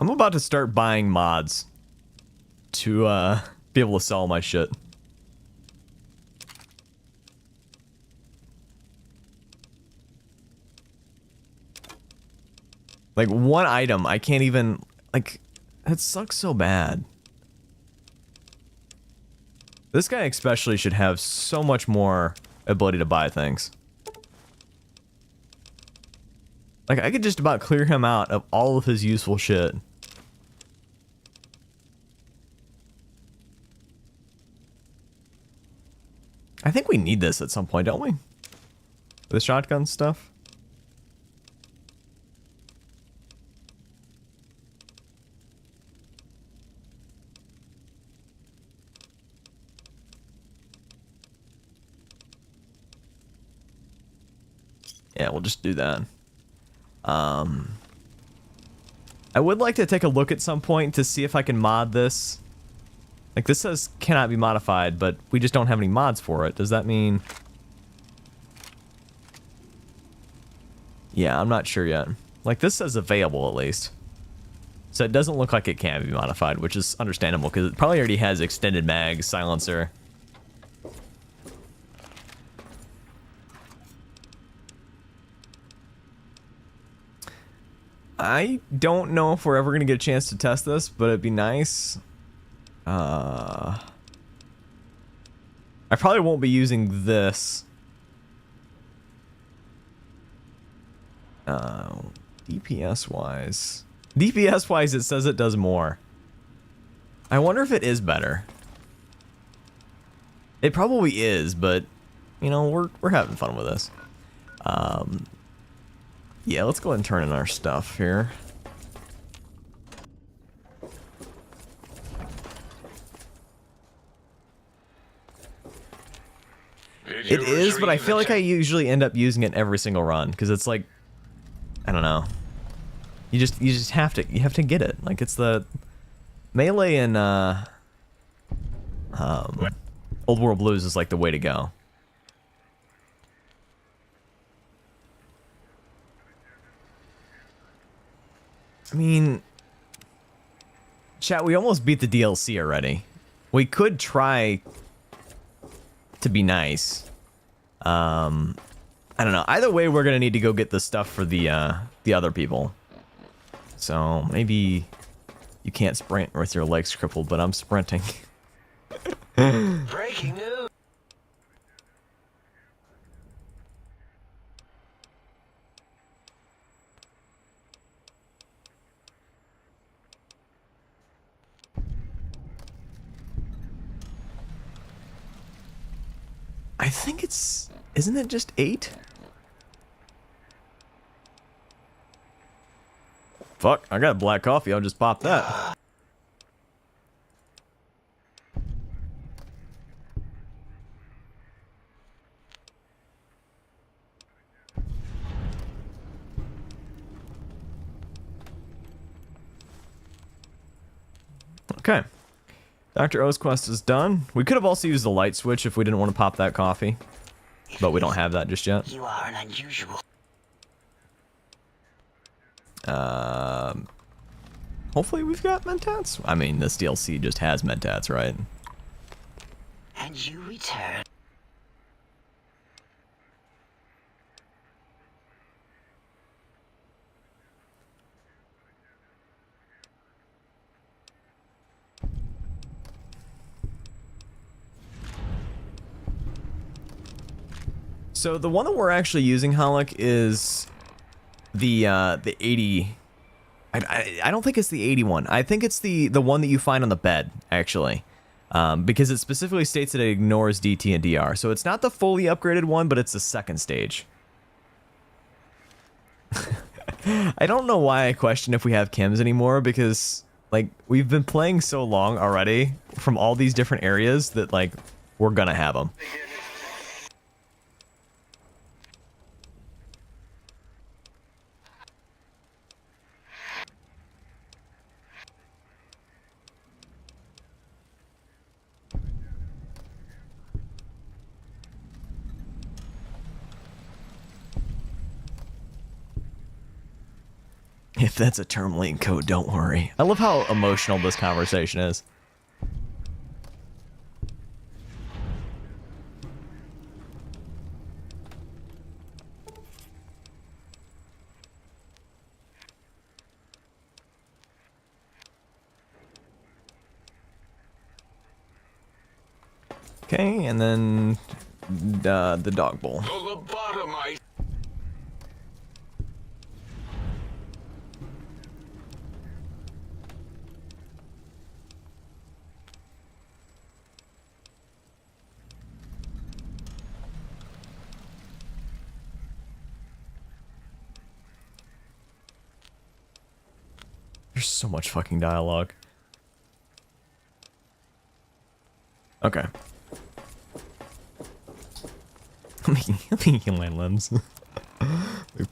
I'm about to start buying mods to be able to sell my shit. Like, one item, I can't even... Like, that sucks so bad. This guy especially should have so much more ability to buy things. Like, I could just about clear him out of all of his useful shit. I think we need this at some point, don't we? The shotgun stuff. Yeah, we'll just do that. I would like to take a look at some point to see if I can mod this. Like, this says cannot be modified, but we just don't have any mods for it. Does that mean... Yeah, I'm not sure yet. Like, this says available, at least. So it doesn't look like it can be modified, which is understandable, because it probably already has extended mag, silencer. I don't know if we're ever going to get a chance to test this, but it'd be nice. I probably won't be using this. DPS-wise. DPS-wise, it says it does more. I wonder if it is better. It probably is, but, you know, we're having fun with this. Yeah, let's go ahead and turn in our stuff here. It is, but I feel like I usually end up using it every single run because it's like, I don't know. You just have to get it. Like, it's the melee and Old World Blues is like the way to go. I mean, chat, we almost beat the DLC already. We could try to be nice. I don't know. Either way, we're gonna need to go get the stuff for the other people. So maybe you can't sprint with your legs crippled, but I'm sprinting. Breaking news. I think it's... Isn't it just 8? Fuck, I got black coffee. I'll just pop that. Okay. Dr. O's quest is done. We could have also used the light switch if we didn't want to pop that coffee. But we don't have that just yet. You are an unusual. Hopefully we've got mentats. I mean, this DLC just has mentats, right? And you return. So the one that we're actually using, Halleck, is the 80. I don't think it's the 81. I think it's the one that you find on the bed, actually, because it specifically states that it ignores DT and DR. So it's not the fully upgraded one, but it's the second stage. I don't know why I question if we have chems anymore, because like we've been playing so long already from all these different areas that like we're gonna have them. If that's a term link code, don't worry. I love how emotional this conversation is. Okay, and then the dog bowl. There's so much fucking dialogue. Okay. I'm making my limbs. My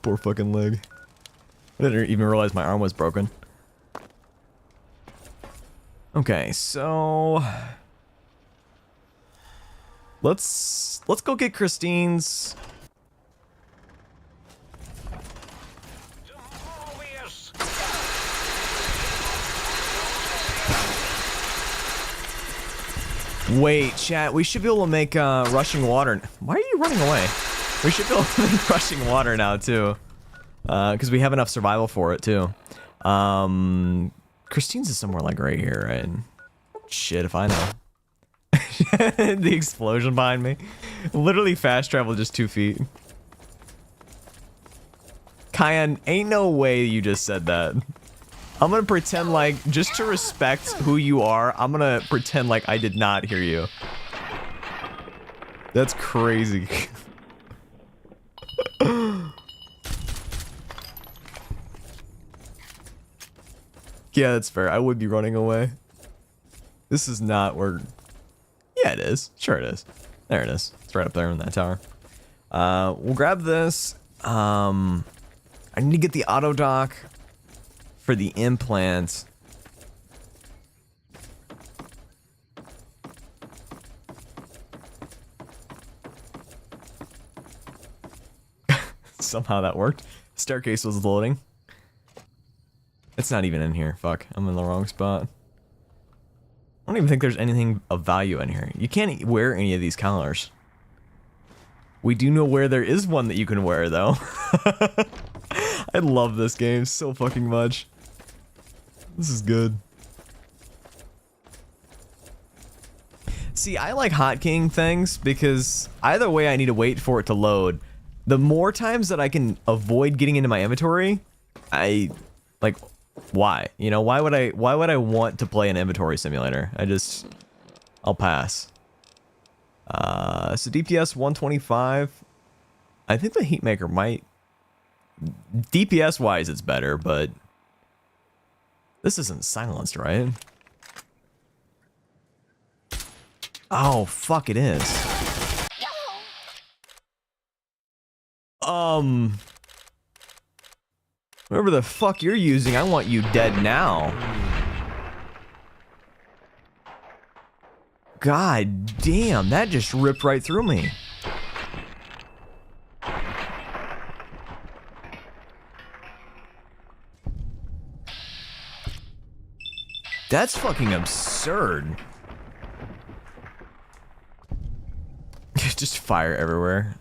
poor fucking leg. I didn't even realize my arm was broken. Okay, so let's go get Christine's. Wait, chat, we should be able to make rushing water. Why are you running away? We should be able to make rushing water now too. Because we have enough survival for it too. Christine's is somewhere like right here, right? Shit, if I know. The explosion behind me. Literally fast travel just 2 feet. Kyan, ain't no way you just said that. I'm gonna pretend like, just to respect who you are, I'm gonna pretend like I did not hear you. That's crazy. Yeah, that's fair. I would be running away. This is not where... Yeah, it is. Sure it is. There it is. It's right up there in that tower. We'll grab this. I need to get the auto dock for the implants. Somehow that worked. Staircase was loading. It's not even in here. Fuck, I'm in the wrong spot. I don't even think there's anything of value in here. You can't wear any of these collars. We do know where there is one that you can wear, though. I love this game so fucking much. This is good. See, I like hotking things because either way I need to wait for it to load. The more times that I can avoid getting into my inventory, I like, why? You know, why would I want to play an inventory simulator? I'll pass. So DPS 125. I think the Heatmaker might, DPS wise it's better, but this isn't silenced, right? Oh, fuck, it is. Whatever the fuck you're using, I want you dead now. God damn, that just ripped right through me. That's fucking absurd. Just fire everywhere.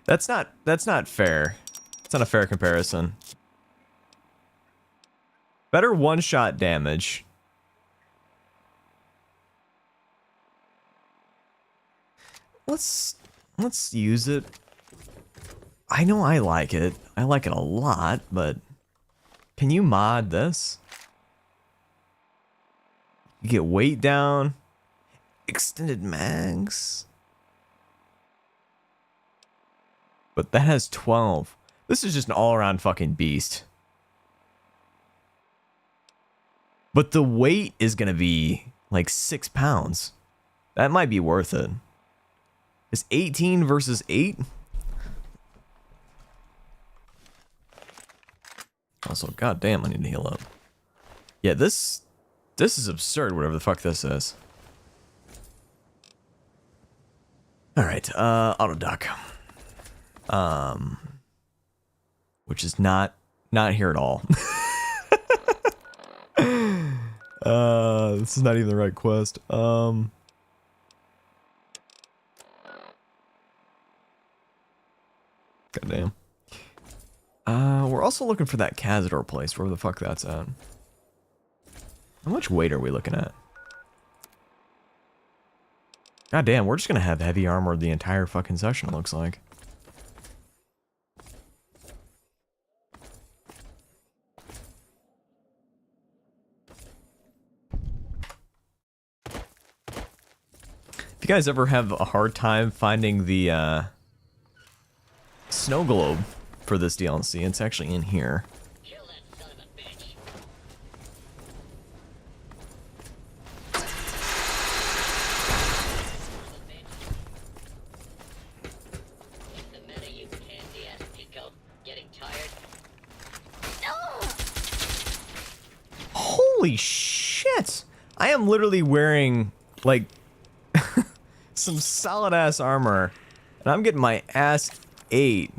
That's not fair. It's not a fair comparison. Better one-shot damage. Let's use it. I know I like it. I like it a lot, but can you mod this? You get weight down. extended mags. But that has 12. This is just an all-around fucking beast. But the weight is going to be like 6 pounds. That might be worth it. It's 18 versus 8. Also, goddamn, I need to heal up. Yeah, this is absurd, whatever the fuck this is. Alright, auto dock. Which is not here at all. This is not even the right quest. Goddamn. We're also looking for that Cazador place, wherever the fuck that's at. How much weight are we looking at? God damn, we're just gonna have heavy armor the entire fucking session, it looks like. If you guys ever have a hard time finding the snow globe for this DLC, it's actually in here. Holy shit! I am literally wearing, like, some solid ass armor, and I'm getting my ass ate.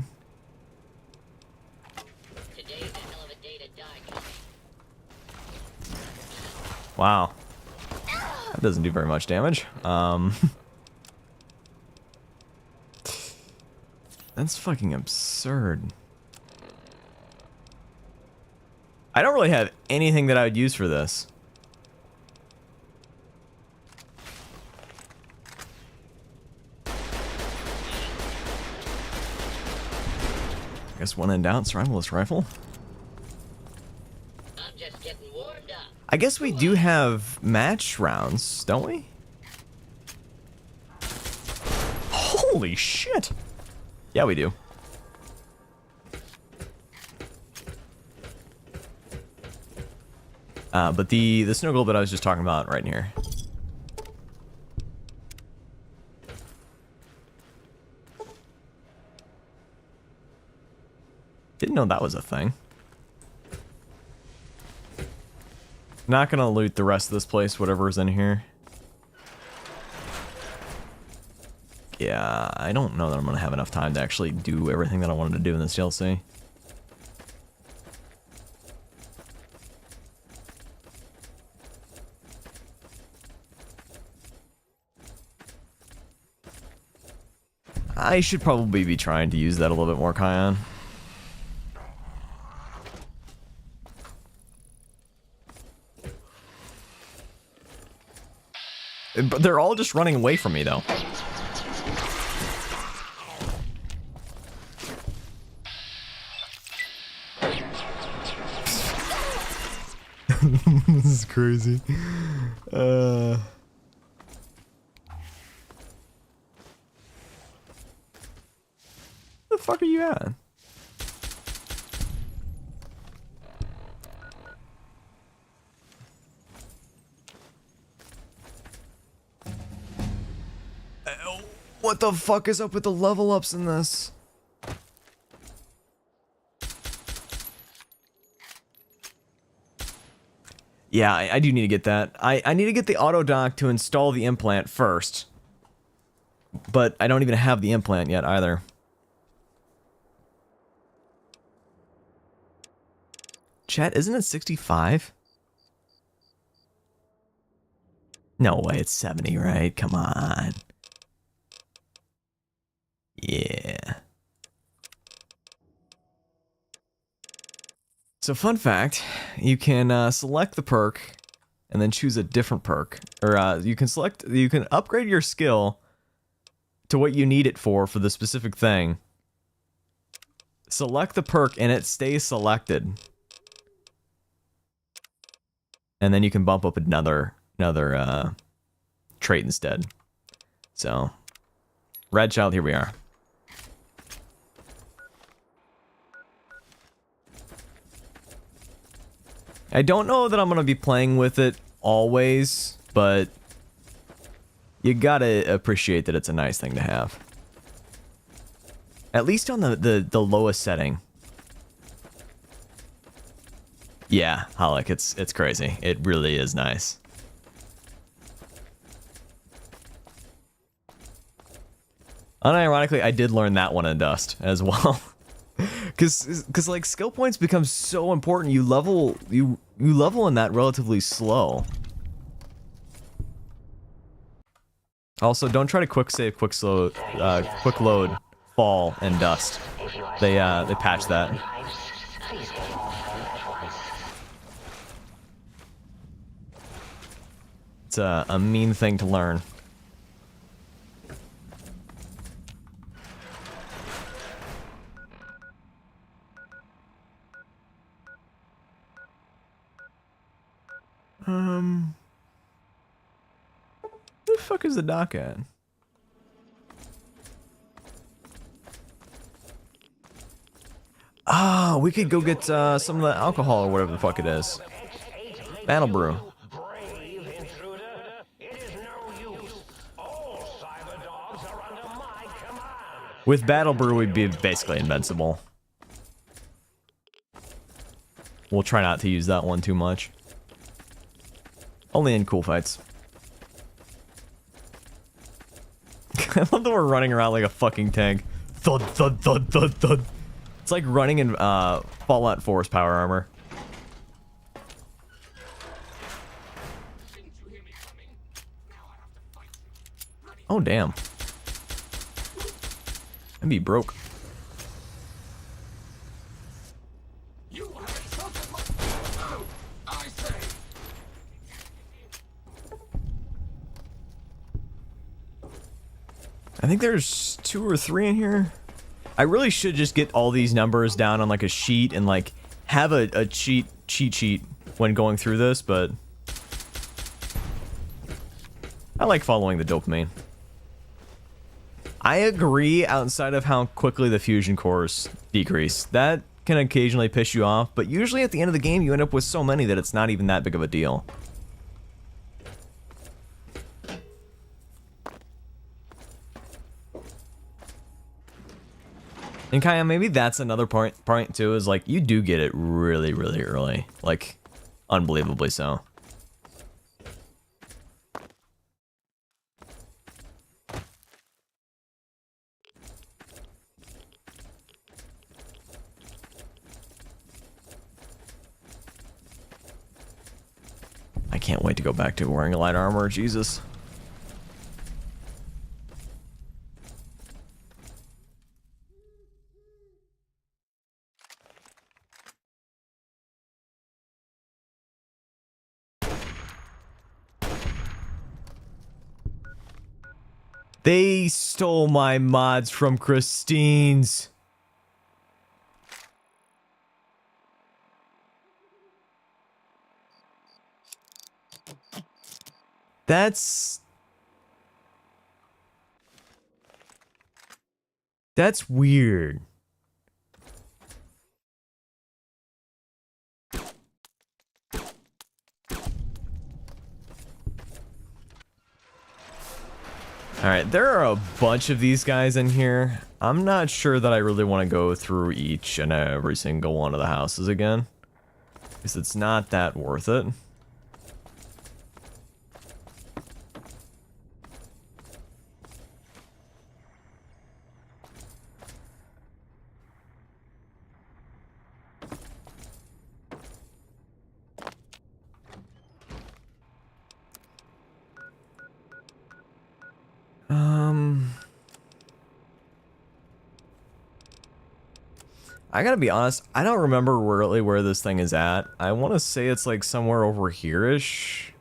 Wow. That doesn't do very much damage. That's fucking absurd. I don't really have anything that I would use for this. I guess when in doubt, survivalist rifle. I'm just getting warmed up. I guess we do have match rounds, don't we? Holy shit! Yeah, we do. But the snow globe that I was just talking about right in here. Didn't know that was a thing. Not gonna loot the rest of this place, whatever's in here. Yeah, I don't know that I'm gonna have enough time to actually do everything that I wanted to do in this DLC. I should probably be trying to use that a little bit more, Kion. But they're all just running away from me, though. This is crazy. The fuck are you at? What the fuck is up with the level ups in this? Yeah, I do need to get that. I need to get the auto dock to install the implant first. But I don't even have the implant yet either. Chat, isn't it 65? No way, it's 70, right? Come on. Yeah. So fun fact, you can select the perk and then choose a different perk. Or you can upgrade your skill to what you need it for the specific thing. Select the perk and it stays selected. And then you can bump up another trait instead. So, Red Child, here we are. I don't know that I'm going to be playing with it always, but you gotta appreciate that it's a nice thing to have. At least on the lowest setting. Yeah, Halleck, it's crazy. It really is nice. Unironically, I did learn that one in Dust as well. Cause like skill points become so important. You level in that relatively slow. Also, don't try to quick save, quick load, fall, and Dust. They patched that. It's a mean thing to learn. Where the fuck is the dock at? Ah, we could go get some of the alcohol or whatever the fuck it is. Battle brew. With Battle Brew, we'd be basically invincible. We'll try not to use that one too much. Only in cool fights. I love that we're running around like a fucking tank. Thud, thud, thud, thud, thud. It's like running in Fallout 4's power armor. Oh, damn. I'd be broke. I think there's 2 or 3 in here. I really should just get all these numbers down on like a sheet and like have a cheat sheet when going through this, but I like following the dopamine. I agree outside of how quickly the fusion cores decrease. That can occasionally piss you off, but usually at the end of the game you end up with so many that it's not even that big of a deal. And Kaya, maybe that's another point too, is like you do get it really, really early. Like, unbelievably so. I can't wait to go back to wearing a light armor, Jesus. They stole my mods from Christine's. That's weird. Alright, there are a bunch of these guys in here. I'm not sure that I really want to go through each and every single one of the houses again. Because it's not that worth it. I gotta be honest, I don't remember really where this thing is at. I want to say it's like somewhere over here-ish.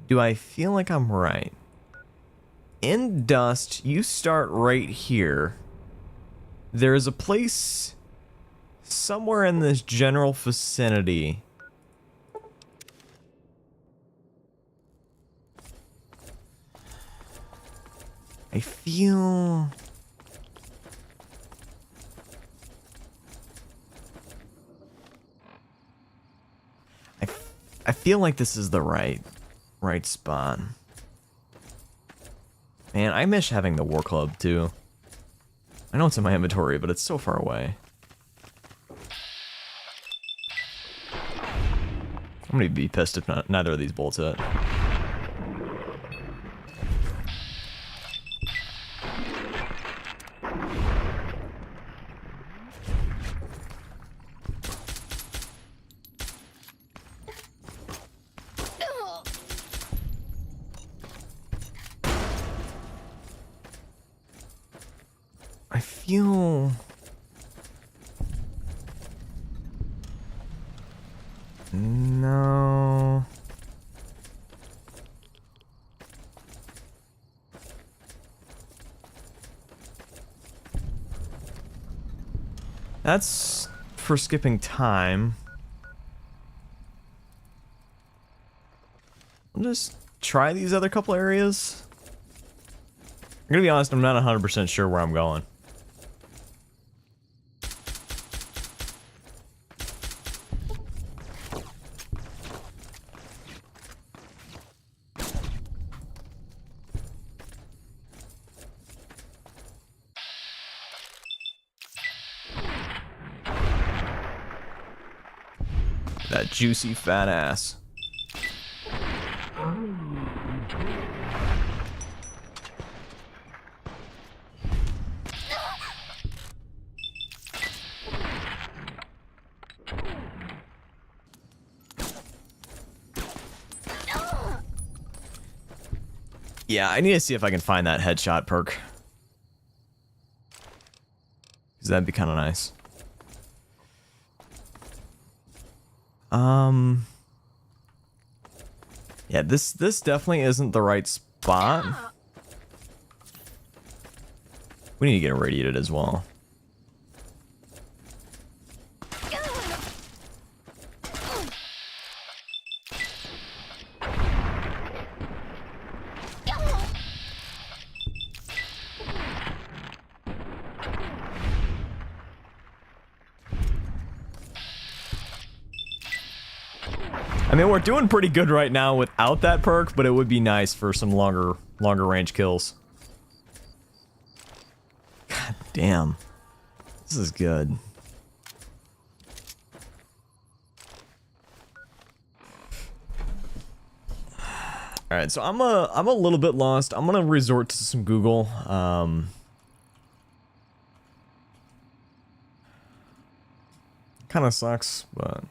Do I feel like I'm right? In Dust, you start right here. There's a place somewhere in this general vicinity. I feel... I feel like this is the right spot. Man, I miss having the war club too. I know it's in my inventory, but it's so far away. I'm gonna be pissed if neither of these bolts hit. I feel... No... That's for skipping time. I'll just try these other couple areas. I'm gonna be honest, I'm not 100% sure where I'm going. That juicy fat ass. Yeah, I need to see if I can find that headshot perk. Because that'd be kind of nice. Yeah, this definitely isn't the right spot. We need to get irradiated as well. I mean, we're doing pretty good right now without that perk, but it would be nice for some longer range kills. God damn. This is good. Alright, so I'm a little bit lost. I'm gonna resort to some Google. Kinda sucks, but...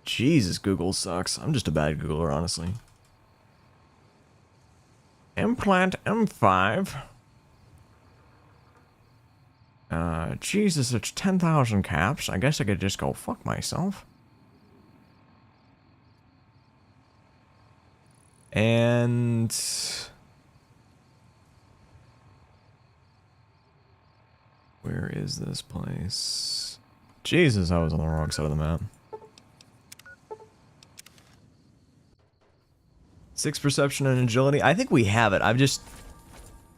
Jesus, Google sucks. I'm just a bad Googler, honestly. Implant M5. Jesus, it's 10,000 caps. I guess I could just go fuck myself. And... where is this place? Jesus, I was on the wrong side of the map. 6 perception and agility. I think we have it. I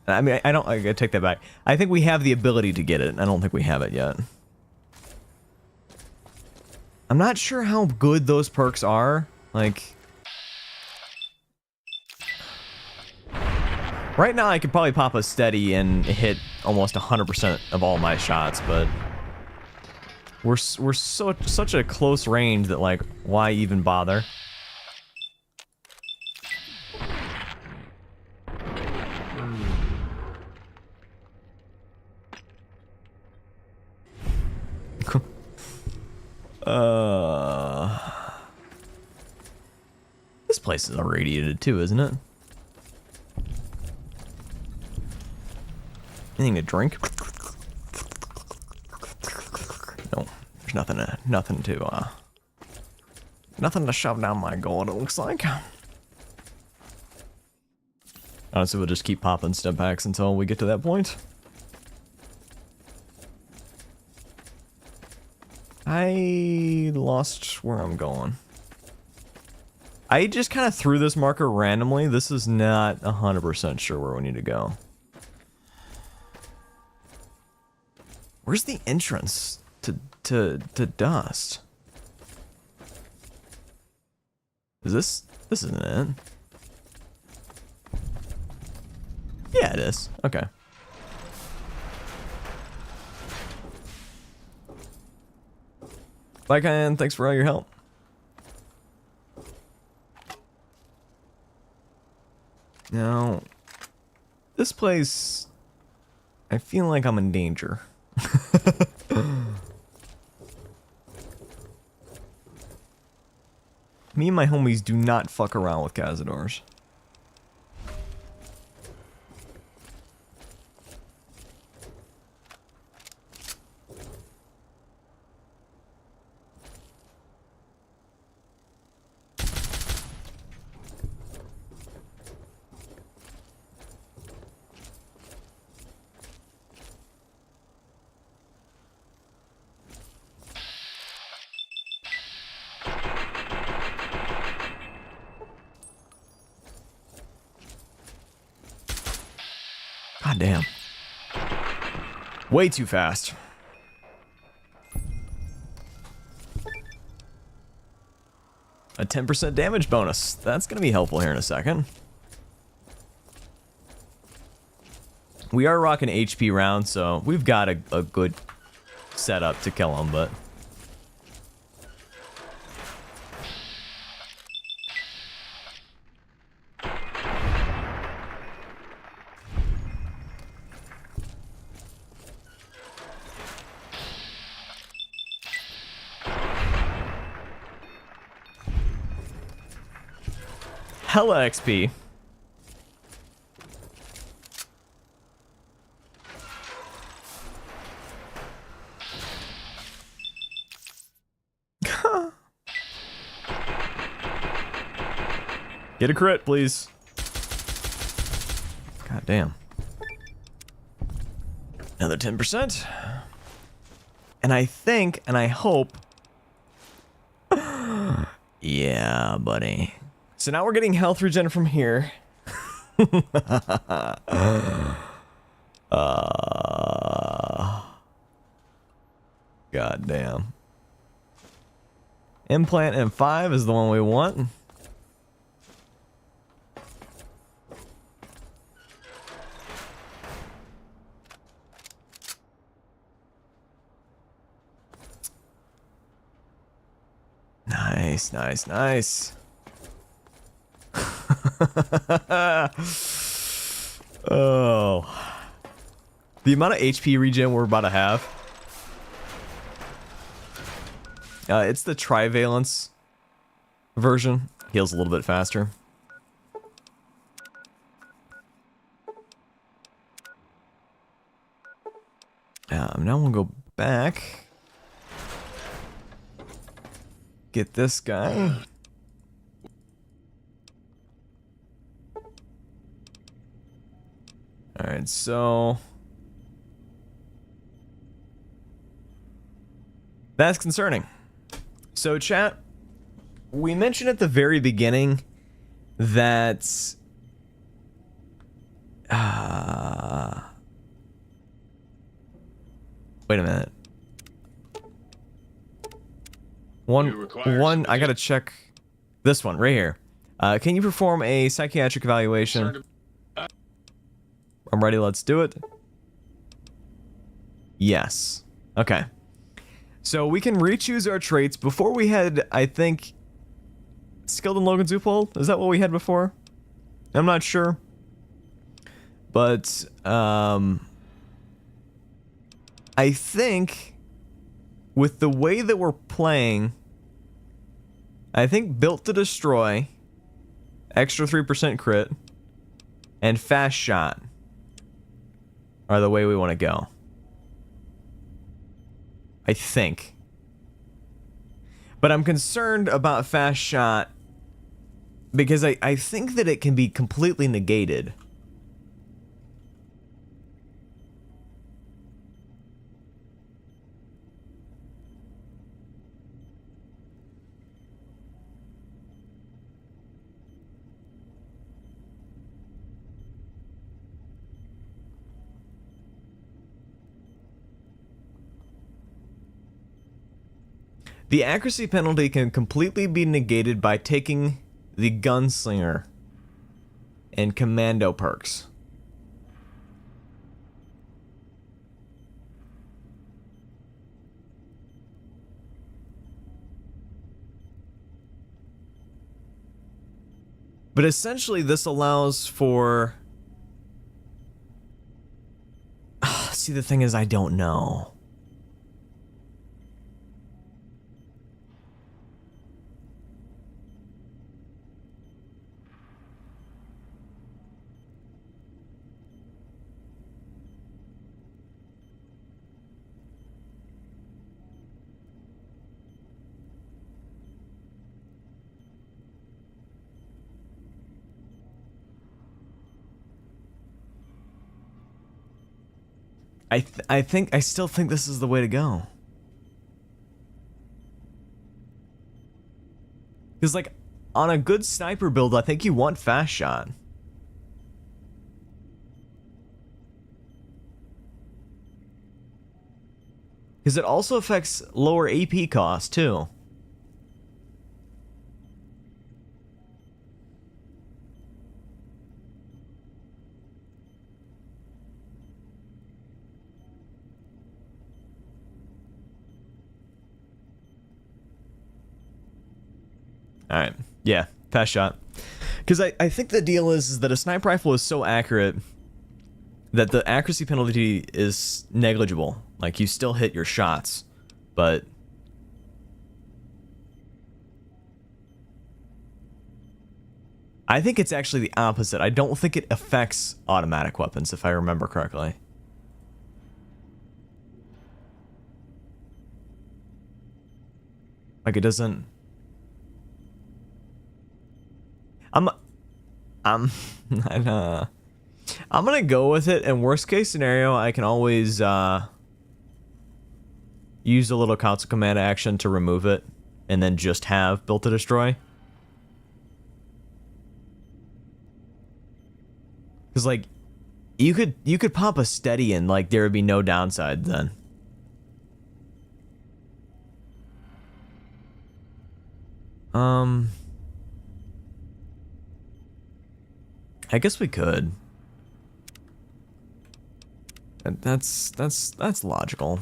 gotta take that back. I think we have the ability to get it. I don't think we have it yet. I'm not sure how good those perks are. Like... right now I could probably pop a steady and hit almost 100% of all my shots, but... we're such a close range that, like, why even bother? This place is irradiated too, isn't it? Anything to drink? No, there's nothing to shove down my gourd, it looks like. Honestly, we'll just keep popping step packs until we get to that point. I lost where I'm going. I just kind of threw this marker randomly. This is not 100% sure where we need to go. Where's the entrance to Dust? Is this isn't it? Yeah, it is. Okay. Bye, Kyan. Thanks for all your help. Now, this place, I feel like I'm in danger. Me and my homies do not fuck around with Cazadors. God damn. Way too fast. A 10% damage bonus. That's going to be helpful here in a second. We are rocking HP round, so we've got a good setup to kill him, but... Hella XP. Get a crit, please. God damn. Another 10%. And I think, and I hope... Yeah, buddy. So now we're getting health regen from here. God damn. Implant M5 is the one we want. Nice, nice, nice. Oh. The amount of HP regen we're about to have. It's the trivalence version. Heals a little bit faster. Now we'll go back. Get this guy. Alright, so... that's concerning. So, chat, we mentioned at the very beginning that... wait a minute. One, I gotta check this one right here. Can you perform a psychiatric evaluation? I'm ready, let's do it. Yes. Okay. So we can re-choose our traits. Before we had, I think, Skilled in Logan's Loophole? Is that what we had before? I'm not sure. But, I think, with the way that we're playing, I think Built to Destroy, extra 3% crit, and Fast Shot are the way we want to go. I think. But I'm concerned about Fast Shot because I think that it can be completely negated. The accuracy penalty can completely be negated by taking the gunslinger and commando perks. But essentially, this allows for... See, the thing is, I don't know. I still think this is the way to go. Because, like, on a good sniper build, I think you want fast shot. Because it also affects lower AP cost, too. Alright, yeah, fast shot. Because I think the deal is that a sniper rifle is so accurate that the accuracy penalty is negligible. Like, you still hit your shots, but... I think it's actually the opposite. I don't think it affects automatic weapons, if I remember correctly. Like, it doesn't... I'm gonna go with it, and worst case scenario, I can always use a little console command action to remove it, and then just have built to destroy. Because, like, you could pop a steady and, like, there would be no downside then. I guess we could. That's logical.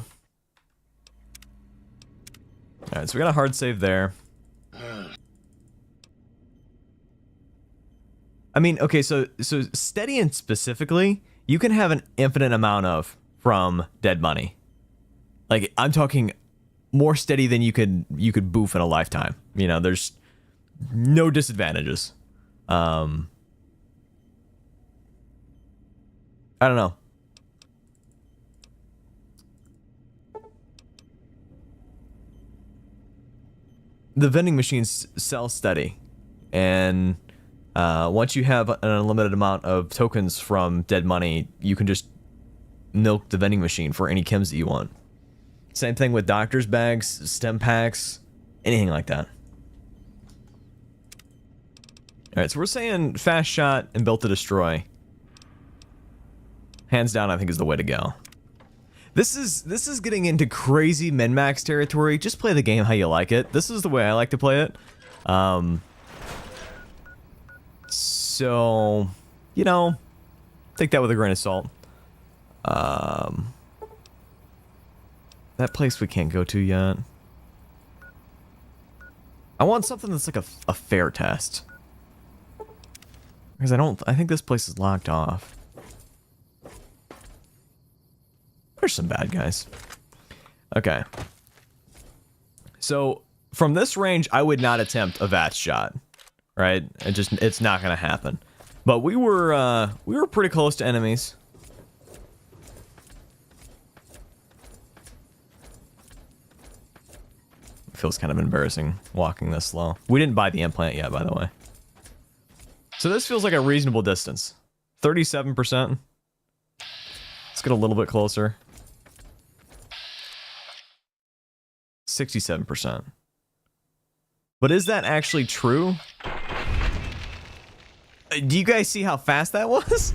Alright, so we got a hard save there. I mean, okay, so steady specifically, you can have an infinite amount of from dead money. Like, I'm talking more steady than you could boof in a lifetime. You know, there's no disadvantages. I don't know. The vending machines sell steady, and once you have an unlimited amount of tokens from dead money, you can just milk the vending machine for any chems that you want. Same thing with doctor's bags, stem packs, anything like that. Alright, so we're saying fast shot and built to destroy. Hands down, I think is the way to go. This is getting into crazy min-max territory. Just play the game how you like it. This is the way I like to play it. So, you know, take that with a grain of salt. That place we can't go to yet. I want something that's like a fair test. Because I think this place is locked off. There's some bad guys. Okay. So, from this range, I would not attempt a VATS shot. Right? It's not gonna happen. But we were pretty close to enemies. It feels kind of embarrassing walking this slow. We didn't buy the implant yet, by the way. So this feels like a reasonable distance. 37%. Let's get a little bit closer. 67%. But is that actually true? Do you guys see how fast that was?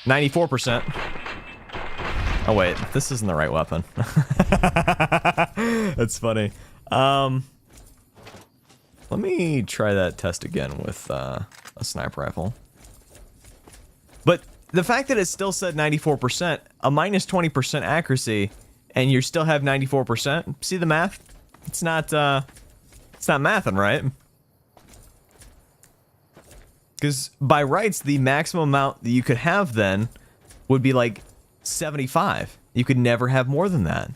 94%. Oh wait, this isn't the right weapon. That's funny. Let me try that test again with a sniper rifle. But the fact that it still said 94%, a minus 20% accuracy, and you still have 94%, see the math? It's not mathing, right? Because by rights, the maximum amount that you could have then would be like 75. You could never have more than that.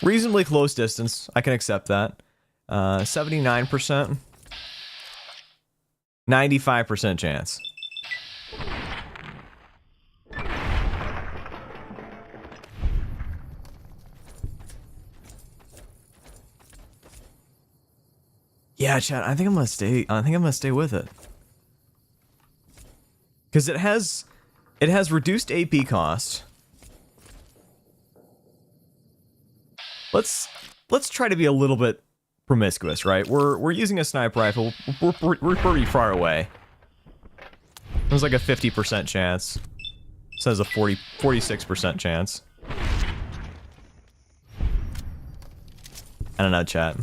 Reasonably close distance. I can accept that. 79%. 95% chance. Yeah, chat. I think I'm gonna stay with it. Because it has reduced AP cost. Let's try to be a little bit promiscuous, right? We're using a sniper rifle. We're pretty far away. There's like a 50% chance. It says a 46% chance. I don't know, chat.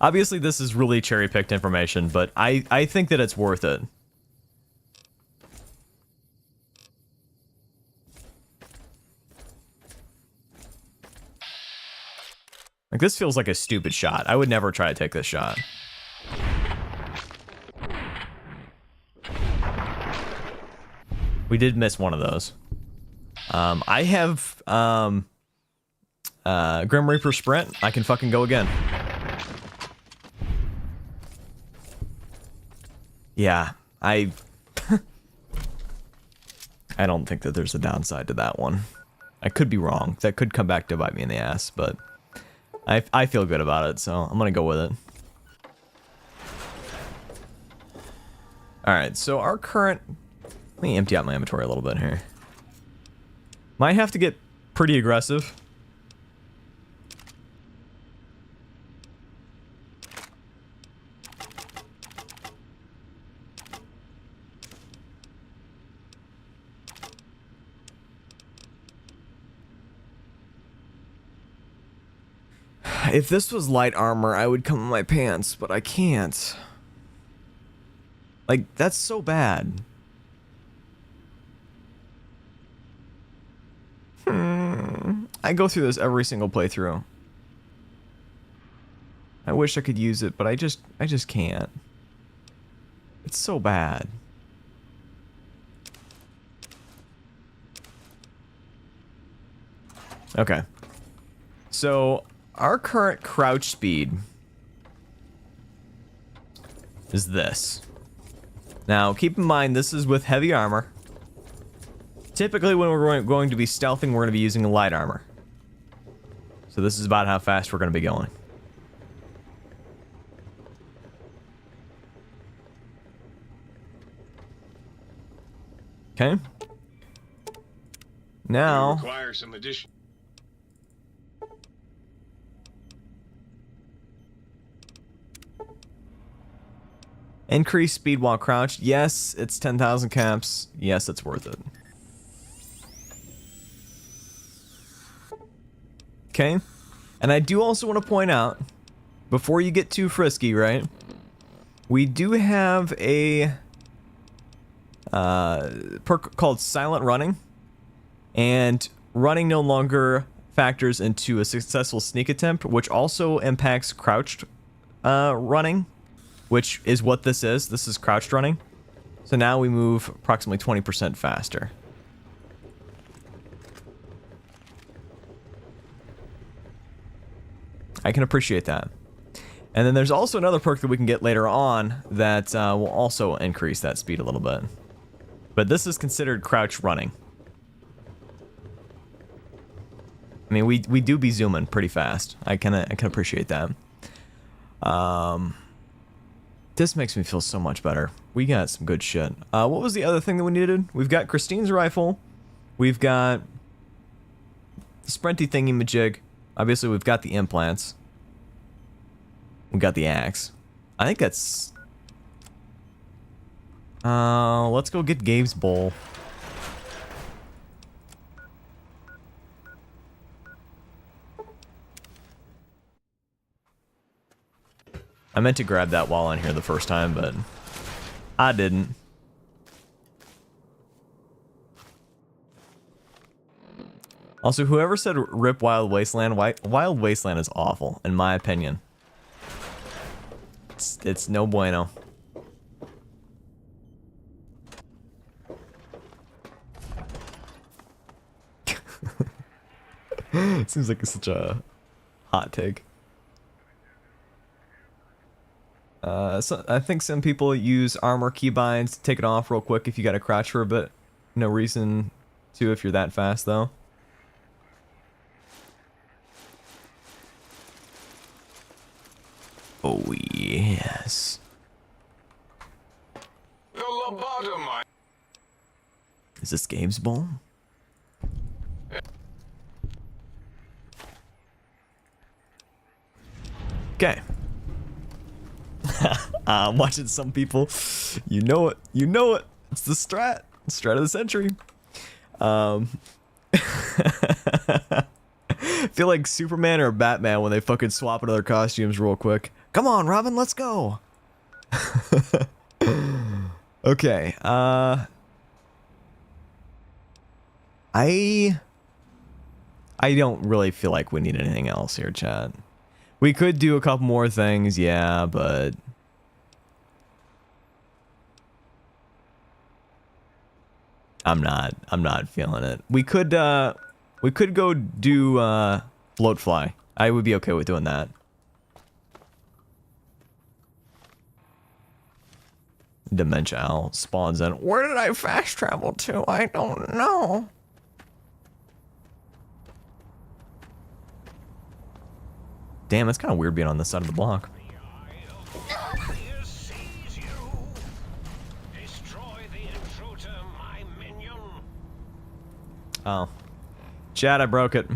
Obviously, this is really cherry-picked information, but I think that it's worth it. Like, this feels like a stupid shot. I would never try to take this shot. We did miss one of those. I have Grim Reaper Sprint. I can fucking go again. Yeah, I don't think that there's a downside to that one. I could be wrong. That could come back to bite me in the ass, but I feel good about it, so I'm gonna go with it. Alright, so our current... Let me empty out my inventory a little bit here. Might have to get pretty aggressive. If this was light armor, I would come in my pants, but I can't. Like, that's so bad. I go through this every single playthrough. I wish I could use it, but I just can't. It's so bad. Okay. So, our current crouch speed is this. Now, keep in mind, this is with heavy armor. Typically, when we're going to be stealthing, we're going to be using light armor. So this is about how fast we're going to be going. Okay. Now... require some addition. Increase speed while crouched. Yes, it's 10,000 caps. Yes, it's worth it. Okay. And I do also want to point out, before you get too frisky, right? We do have a perk called Silent Running. And running no longer factors into a successful sneak attempt, which also impacts crouched running. Which is what this is. This is crouched running. So now we move approximately 20% faster. I can appreciate that. And then there's also another perk that we can get later on that will also increase that speed a little bit. But this is considered crouch running. I mean, we do be zooming pretty fast. I can appreciate that. This makes me feel so much better. We got some good shit. What was the other thing that we needed? We've got Christine's rifle. We've got the sprinty thingy-majig. Obviously, we've got the implants. We got the axe. I think that's... let's go get Gabe's bowl. I meant to grab that while on here the first time, but I didn't. Also, whoever said rip Wild Wasteland, Wild Wasteland is awful, in my opinion. It's no bueno. Seems like such a hot take. So I think some people use armor keybinds to take it off real quick if you gotta crouch for a bit. No reason to if you're that fast, though. Oh, yes. The lobotomy. Is this Gabe's bowl? Okay. I'm watching some people. You know it. You know it. It's the strat. Strat of the century. Feel like Superman or Batman when they fucking swap into their costumes real quick. Come on, Robin, let's go. Okay. I don't really feel like we need anything else here, chat. We could do a couple more things, yeah, but I'm not feeling it. We could go do float fly. I would be okay with doing that. Dementia Owl spawns in. Where did I fast travel to? I don't know. Damn, it's kind of weird being on this side of the block. Oh. Chad, I broke it.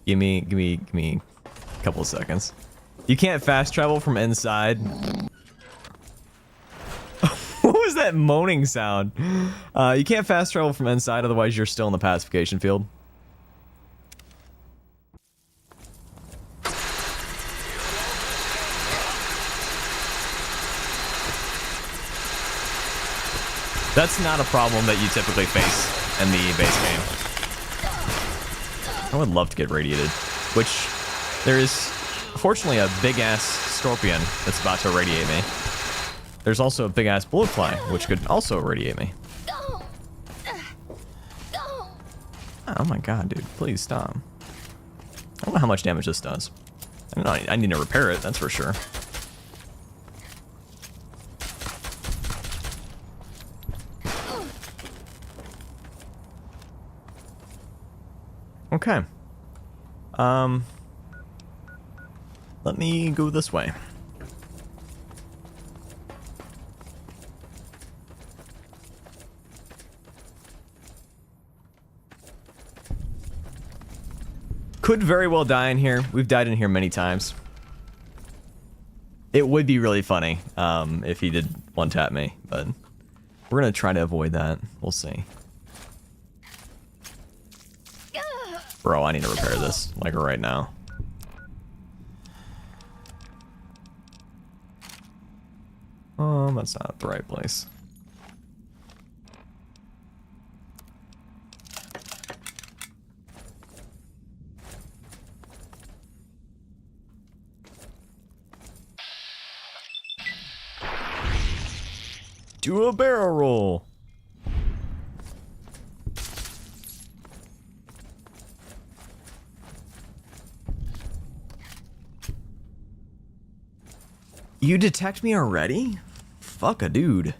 Give me a couple of seconds. You can't fast travel from inside. What was that moaning sound? You can't fast travel from inside, otherwise you're still in the pacification field. That's not a problem that you typically face in the base game. I would love to get radiated, which there is fortunately a big-ass scorpion that's about to irradiate me. There's also a big-ass bullet fly, which could also irradiate me. Oh my god, dude, please stop. I don't know how much damage this does. I need to repair it, that's for sure. Okay. Let me go this way. Could very well die in here. We've died in here many times. It would be really funny if he did one-tap me, but we're gonna try to avoid that. We'll see. Bro, I need to repair this, like right now. That's not the right place. Do a barrel roll. You detect me already? Fuck a dude.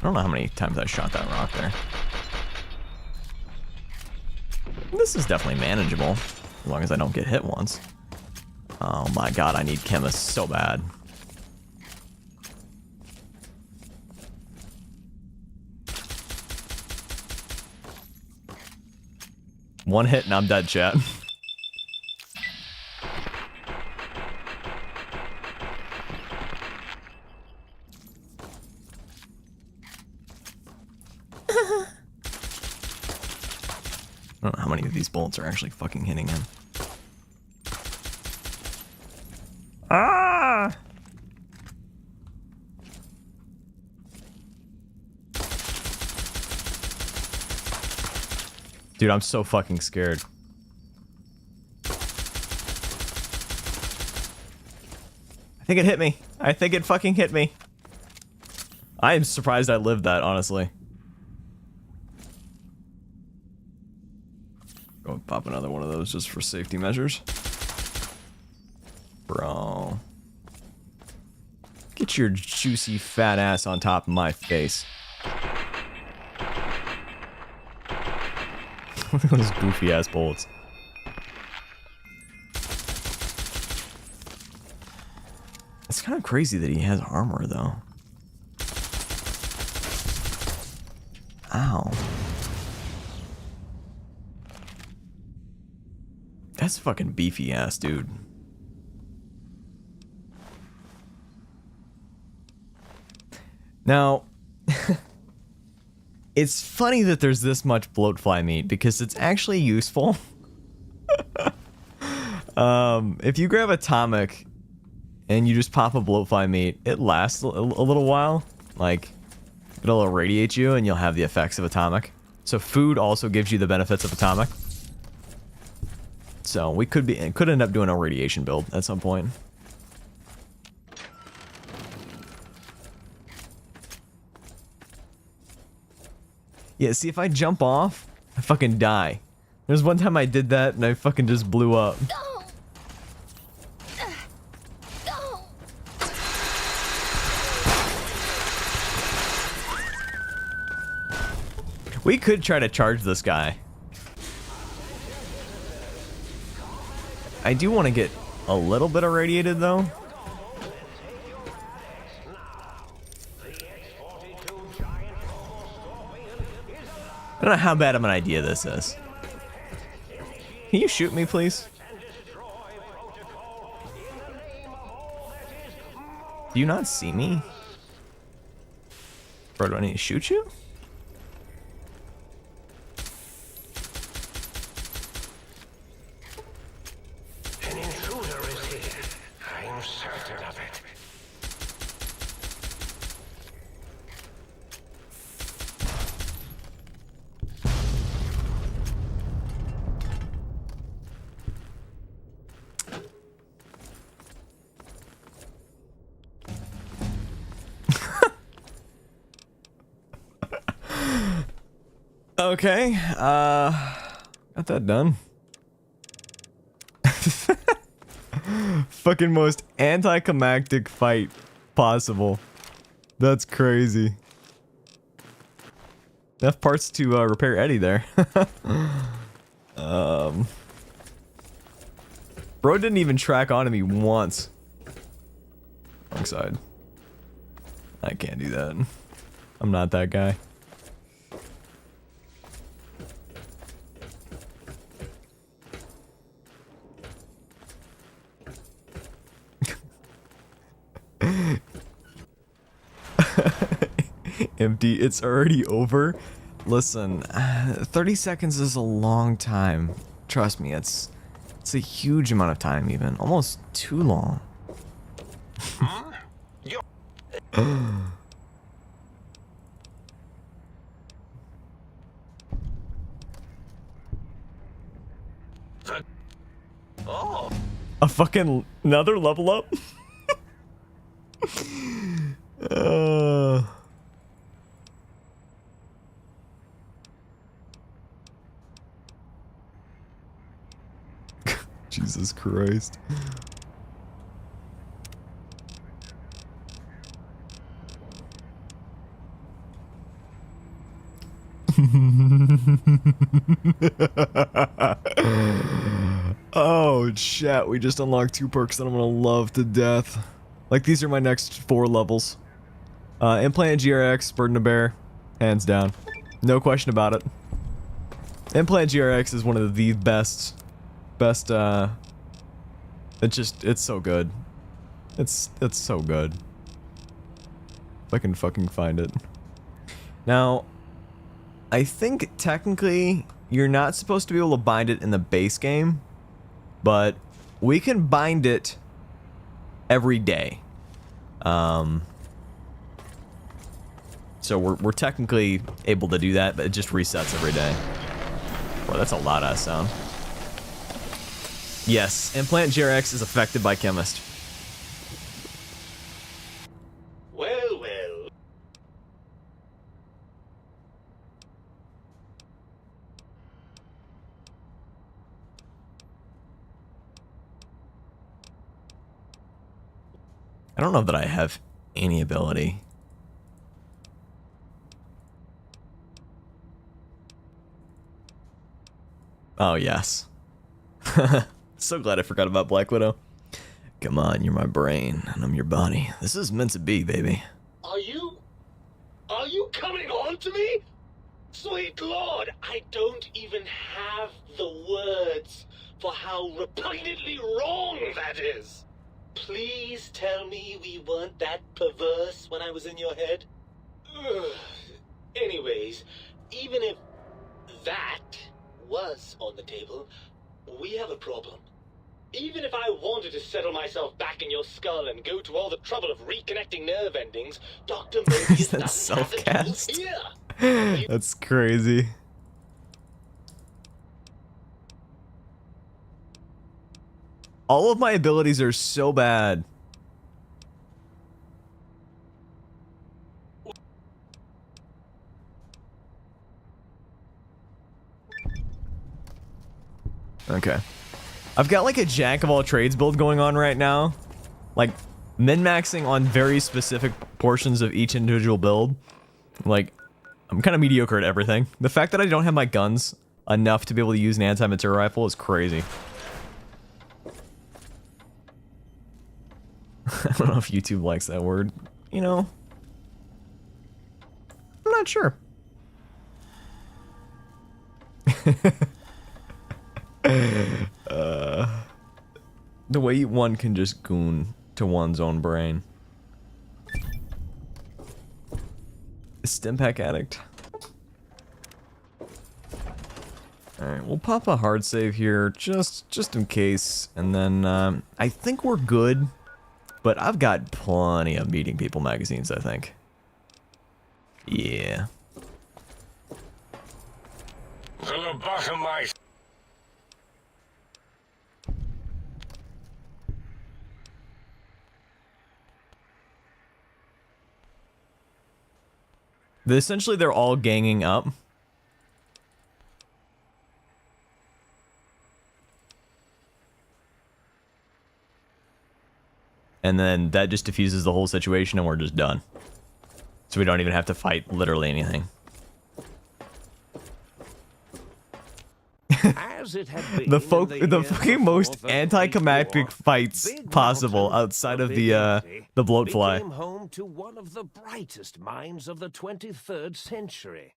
don't know how many times I shot that rock there. This is definitely manageable, as long as I don't get hit once. Oh my god, I need chemists so bad. One hit and I'm dead, chat. I don't know how many of these bullets are actually fucking hitting him. Ah! Dude, I'm so fucking scared. I think it hit me. I think it fucking hit me. I am surprised I lived that, honestly. Go and pop another one of those just for safety measures. Bro. Get your juicy fat ass on top of my face. Look at those goofy ass bullets. It's kind of crazy that he has armor though. Ow. That's fucking beefy ass, dude. Now, it's funny that there's this much bloatfly meat because it's actually useful. If you grab atomic and you just pop a bloatfly meat, it lasts a little while. Like, it'll irradiate you and you'll have the effects of atomic. So food also gives you the benefits of atomic. So we could end up doing a radiation build at some point. Yeah, see, if I jump off, I fucking die. There's one time I did that and I fucking just blew up. We could try to charge this guy. I do want to get a little bit irradiated though. I don't know how bad of an idea this is. Can you shoot me, please? Do you not see me? Bro, do I need to shoot you? An intruder is here. I'm certain of it. Okay, got that done. Fucking most anticlimactic fight possible. That's crazy. Enough parts to repair Eddie there. Bro didn't even track onto me once. Wrong side. I can't do that. I'm not that guy. Empty, it's already over. Listen, 30 seconds is a long time. Trust me, it's a huge amount of time even. Almost too long. A fucking another level up? Jesus Christ. Oh, chat. We just unlocked 2 perks that I'm going to love to death. Like, these are my next 4 levels. Implant GRX, Burden to Bear. Hands down. No question about it. Implant GRX is one of the best, it's so good. It's so good. If I can fucking find it. Now, I think technically you're not supposed to be able to bind it in the base game, but we can bind it every day. So we're technically able to do that, but it just resets every day. Boy, that's a lot of sound. Yes, Implant GRX is affected by Chemist. Well, well. I don't know that I have any ability. Oh, yes. So glad I forgot about Black Widow. Come on, you're my brain, and I'm your body. This is meant to be, baby. Are you coming on to me? Sweet Lord, I don't even have the words for how repugnantly wrong that is. Please tell me we weren't that perverse when I was in your head. Ugh. Anyways, even if that was on the table, we have a problem. Even if I wanted to settle myself back in your skull and go to all the trouble of reconnecting nerve endings, Dr. Mobius doesn't have the tools here. That's crazy. All of my abilities are so bad. Okay. I've got like a jack of all trades build going on right now. Like min-maxing on very specific portions of each individual build. Like, I'm kind of mediocre at everything. The fact that I don't have my guns enough to be able to use an anti-material rifle is crazy. I don't know if YouTube likes that word. You know, I'm not sure. The way one can just goon to one's own brain. Stimpack addict. Alright, we'll pop a hard save here just in case, and then I think we're good, but I've got plenty of meeting people magazines, I think. Yeah. To the bottom, my... Essentially, they're all ganging up. And then that just diffuses the whole situation and we're just done. So we don't even have to fight literally anything. As it had been The fucking most anticlimactic fights possible outside of the bloatfly. Became home to one of the brightest minds of the 23rd century.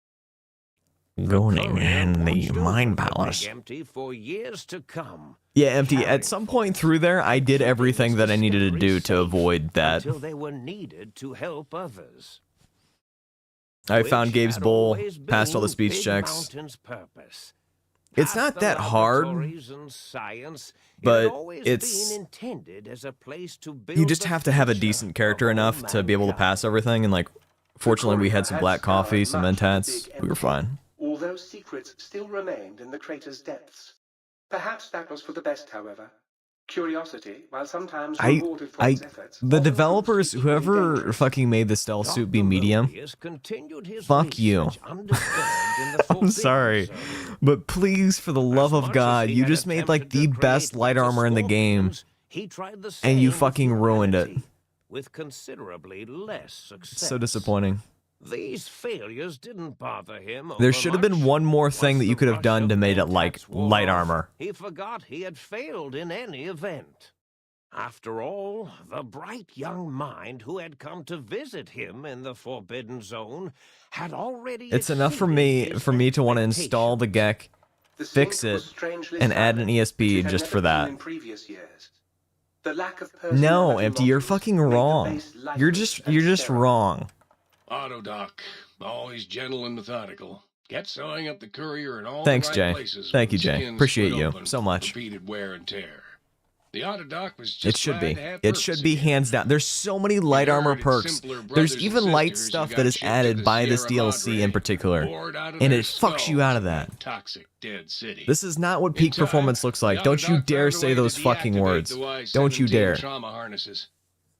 Going in the Mind Palace. Empty for years to come. Yeah, empty. At some point through there, I did everything that I needed to do to avoid that. Until they were needed to help others. I found Gabe's bowl, passed all the speech checks. It's not that hard, but it's... You just have to have a decent character enough to be able to pass everything, and like, fortunately we had some black coffee, some mentats, we were fine. Although secrets still remained in the crater's depths. Perhaps that was for the best, however. Curiosity, while sometimes rewarded for its efforts... The developers, whoever fucking made the stealth suit be medium, fuck you. I'm sorry, but please, for the love of God, you just made like the best light armor in the game, and you fucking ruined it. With considerably less success. So disappointing. These failures didn't bother him. There should have been one more thing that you could have done to made it like light armor. He forgot he had failed in any event. After all, the bright young mind who had come to visit him in the Forbidden Zone had already. It's enough for me to want to install the GEC, fix it, and add an ESP just for that. No, Empty, you're fucking wrong. You're just wrong. Autodoc, always gentle and methodical. Get sewing up the courier in all Thanks, the Jay. right places. Thank you, when Jay. skin's Appreciate split you open so from much. Repeated wear and tear. The Autodoc was just It should be. glad to have It purpose should be again. hands down. There's so many light armor Inherited perks. simpler brothers There's and even light sisters stuff who that got is shipped to added the by this Sierra DLC Madre, in particular, bored out of and their it fucks you skulls out of in that. Toxic dead city. This is not what peak In time, performance looks like. the Don't you Autodoc dare found a say way to those fucking deactivate words. the Don't you Y-17 dare. trauma harnesses,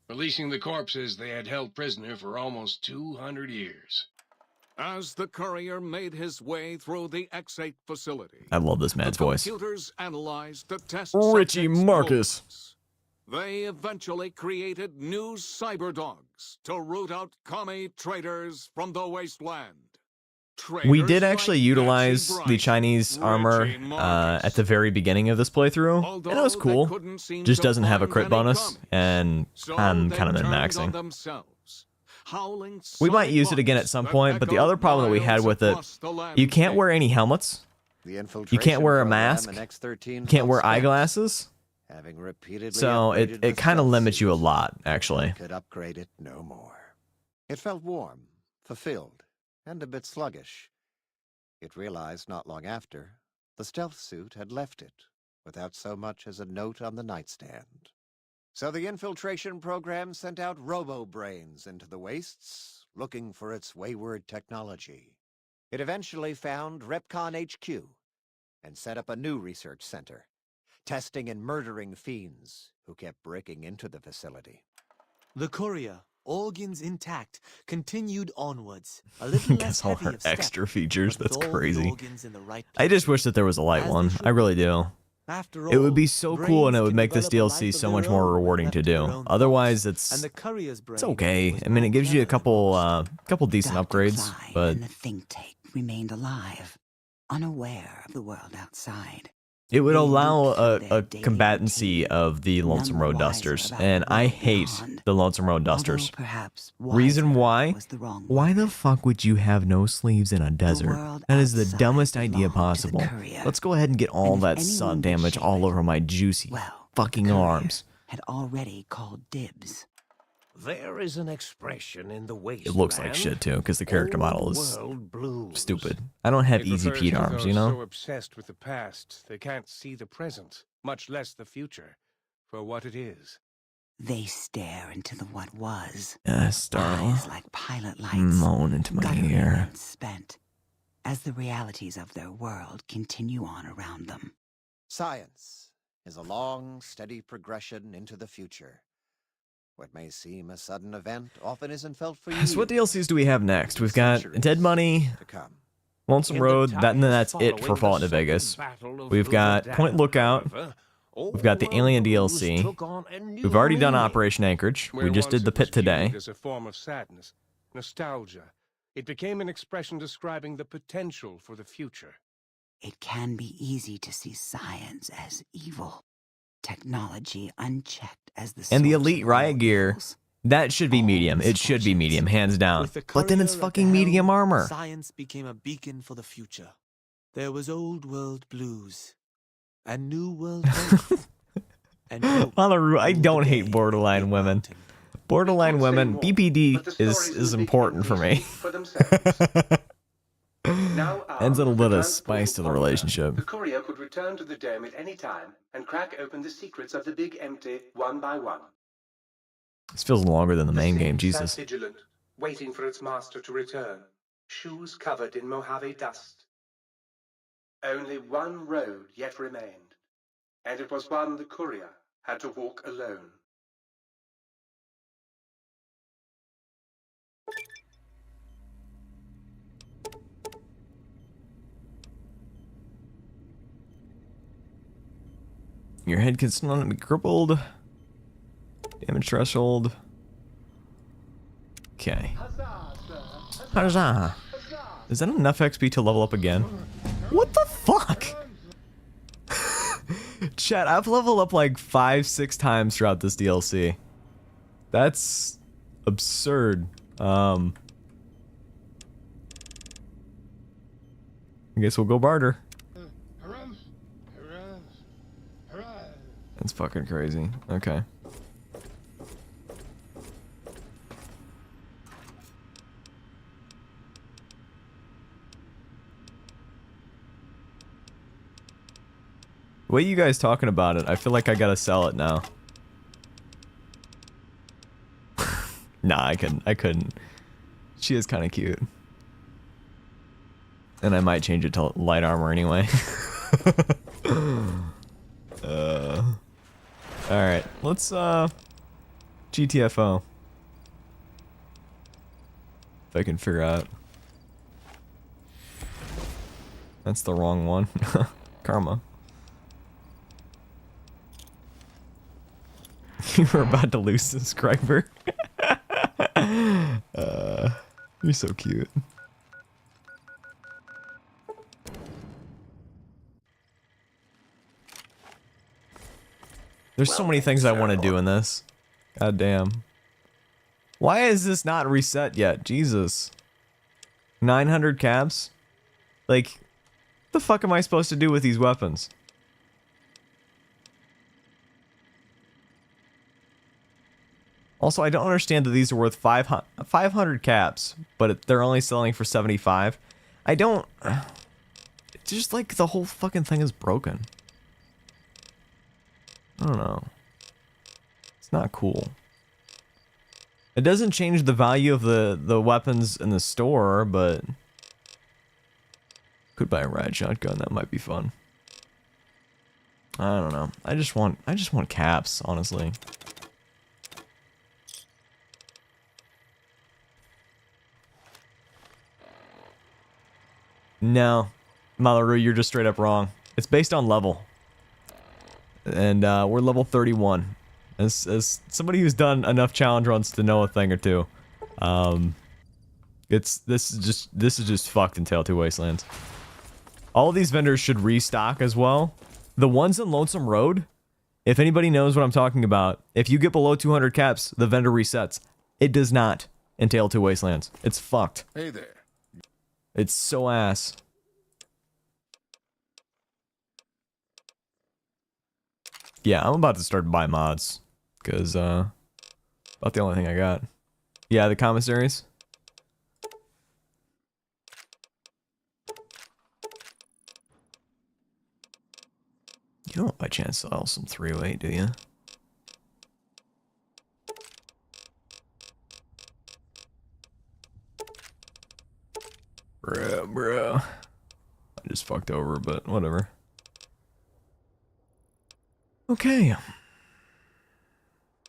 releasing the corpses they had held prisoner for almost 200 years. As the courier made his way through the X8 facility, I love this man's voice. computers analyzed the test Richie subject's Marcus. movements. They eventually created new cyber dogs to root out commie traders from the wasteland. We did actually utilize the Chinese armor at the very beginning of this playthrough, and it was cool. Just doesn't have a crit bonus, and I'm kind of min-maxing. We might use it again at some point, but the other problem that we had with it, you can't wear any helmets, you can't wear a mask, you can't wear eyeglasses, so it kind of limits you a lot, actually. Could upgrade it no more. It felt warm, fulfilled, and a bit sluggish. It realized not long after the stealth suit had left it without so much as a note on the nightstand. So the infiltration program sent out robo-brains into the wastes, looking for its wayward technology. It eventually found Repcon HQ and set up a new research center, testing and murdering fiends who kept breaking into the facility. The courier, organs intact, continued onwards. A little less Guess all heavy her of step, extra features. but That's with all the crazy. organs in the right I just wish that there was a light one. I really do. After It would all, be so cool, and it would make this develop a DLC life so of much their more own when rewarding left to to their do. own Otherwise, and it's the courier's it's brain okay. was I mean, it gives you a more couple decent upgrades, but and the think tank remained alive, unaware of the world outside. it would allow a combatancy of the Lonesome Road Dusters, and I hate the Lonesome Road Dusters. Reason why? Why the fuck would you have no sleeves in a desert? That is the dumbest idea possible. Let's go ahead and get all that sun damage all over my juicy fucking arms. Had already called dibs. There is an expression in the wasteland. It looks like shit too, because the character model is Old-world blues. stupid. I don't have easy Pete arms, you So know? obsessed with the past, they can't see the present, much less the future, for what it is. They stare into the what was. Yes, darling. Eyes like pilot lights. Moan into my guttering ear. and spent, as the realities of their world continue on around them. Science is a long, steady progression into the future. What may seem a sudden event often isn't felt for years. So what DLCs do we have next? We've got Dead Money, Lonesome Road, and then that's it for Fallout New Vegas. We've got Point Lookout. We've got the Alien DLC. We've already done Operation Anchorage. We just did the Pit today. As a form of sadness, nostalgia, it became an expression describing the potential for the future. It can be easy to see science as evil, technology unchecked as the And the source Elite of Riot all gear, evils. that should be medium. It should be medium, hands down. With the But then it's courier at fucking the medium helm, armor. Science became a beacon for the future. There was old world blues and new world hope. And hope I don't hate borderline women. Borderline women, BPD is important for me. Adds a little bit of spice to the relationship. The courier could return to the dome at any time and crack open the secrets of the Big Empty one by one. This feels longer than the main game, Sat Jesus. vigilant, waiting for its master to return, shoes covered in Mojave dust. Only one road yet remained, and it was one the courier had to walk alone. Your head can still be crippled. Damage threshold. Okay. Huzzah. Is that enough XP to level up again? What the fuck? Chat, I've leveled up like 5-6 times throughout this DLC. That's absurd. I guess we'll go barter. That's fucking crazy. Okay. The way you guys talking about it, I feel like I gotta sell it now. Nah, I couldn't. She is kind of cute. And I might change it to light armor anyway. Alright, let's GTFO. If I can figure out. That's the wrong one. Karma. You were about to lose subscriber. You're so cute. There's so many things I want to do in this. God damn. Why is this not reset yet? Jesus. 900 caps? Like, what the fuck am I supposed to do with these weapons? Also, I don't understand that these are worth 500 caps, but they're only selling for 75. I don't... It's just like the whole fucking thing is broken. I don't know. It's not cool. It doesn't change the value of the weapons in the store, but... Could buy a ride shotgun, that might be fun. I don't know. I just want caps, honestly. No, Malaru, you're just straight up wrong. It's based on level. And we're level 31. As somebody who's done enough challenge runs to know a thing or two. This is just fucked in Tale 2 Wastelands. All of these vendors should restock as well. The ones in Lonesome Road, if anybody knows what I'm talking about, if you get below 200 caps, the vendor resets. It does not in Tale 2 Wastelands. It's fucked. Hey there. It's so ass. Yeah, I'm about to start to buy mods. Because, about the only thing I got. Yeah, the commissaries. You don't by chance sell some 308, do you? Bro. I just fucked over, but whatever. Okay.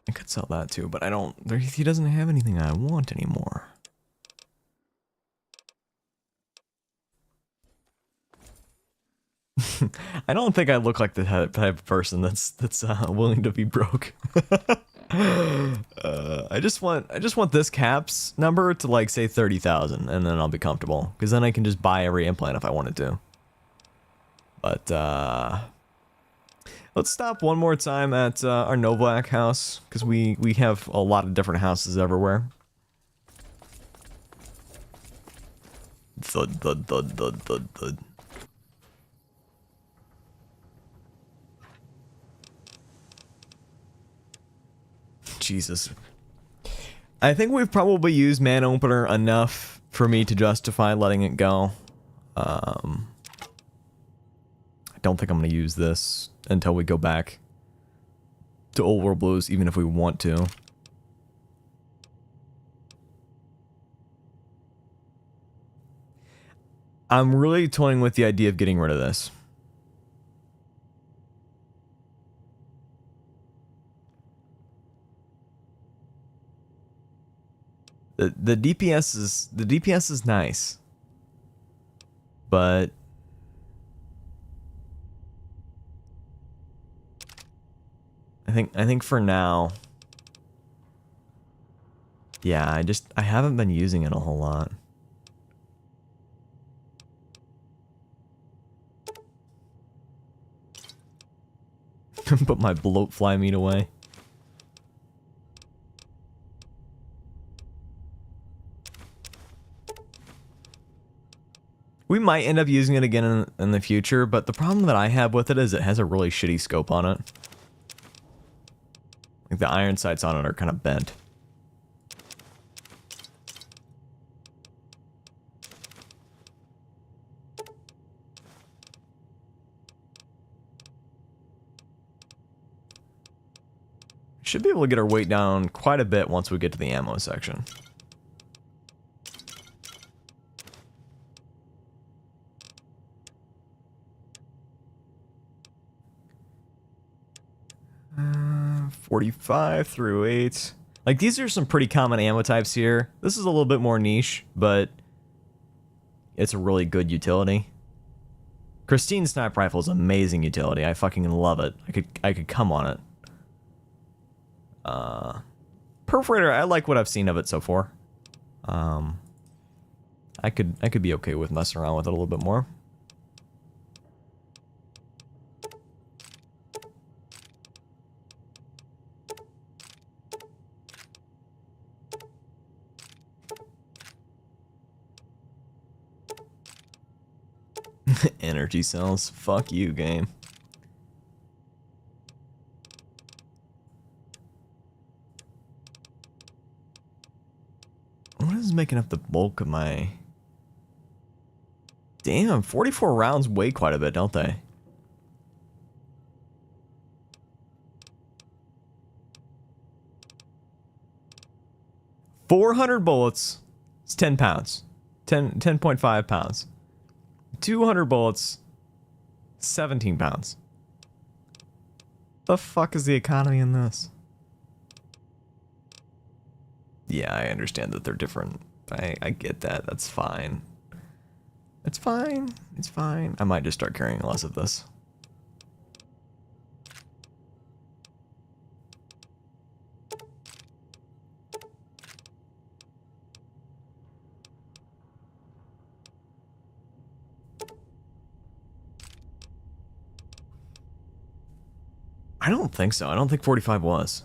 I could sell that too, but I don't... He doesn't have anything I want anymore. I don't think I look like the type of person that's willing to be broke. I just want this caps number to like say 30,000, and then I'll be comfortable, because then I can just buy every implant if I wanted to. But let's stop one more time at our Novak house, because we have a lot of different houses everywhere. Thud. Jesus. I think we've probably used Man Opener enough for me to justify letting it go. I don't think I'm going to use this until we go back to Old World Blues, even if we want to. I'm really toying with the idea of getting rid of this. The DPS is nice, but I think for now, yeah, I haven't been using it a whole lot. Put my bloat fly meat away. We might end up using it again in the future, but the problem that I have with it is it has a really shitty scope on it. Like the iron sights on it are kind of bent. Should be able to get our weight down quite a bit once we get to the ammo section. Uh, 45 through 8. Like, these are some pretty common ammo types here. This is a little bit more niche, but it's a really good utility. Christine Sniper Rifle is amazing utility. I fucking love it. I could come on it. Perforator, I like what I've seen of it so far. I could be okay with messing around with it a little bit more. Energy cells. Fuck you, game. What is making up the bulk of my... Damn, 44 rounds weigh quite a bit, don't they? $400 bullets. It's 10 pounds. 10.5 pounds. 200 bullets. 17 pounds. The fuck is the economy in this? Yeah, I understand that they're different. I get that. That's fine. It's fine. It's fine. I might just start carrying less of this. I don't think so. I don't think 45 was.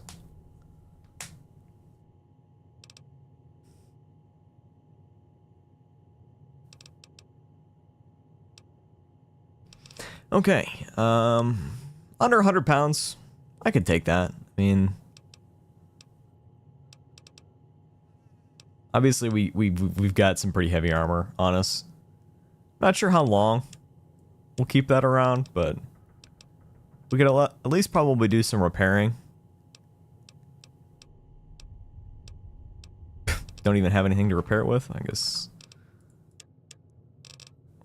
Okay, under 100 pounds, I could take that. I mean, obviously we've got some pretty heavy armor on us. Not sure how long we'll keep that around, but we could at least probably do some repairing. Don't even have anything to repair it with, I guess.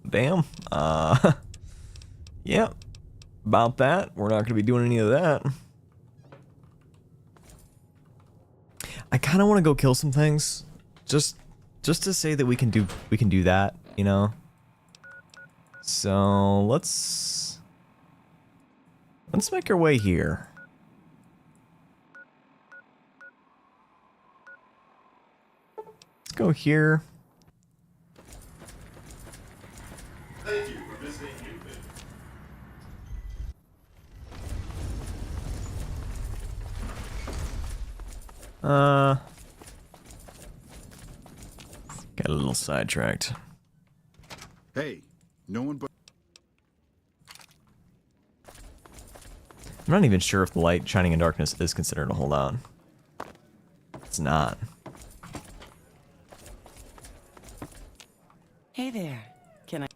Damn. Yeah, about that. We're not going to be doing any of that. I kind of want to go kill some things, just to say that we can do that, you know. So let's make our way here. Let's go here. Thank you for visiting Pitt. Got a little sidetracked. Hey, no one but... I'm not even sure if the light shining in darkness is considered a holdout. It's not. Hey there. Can I...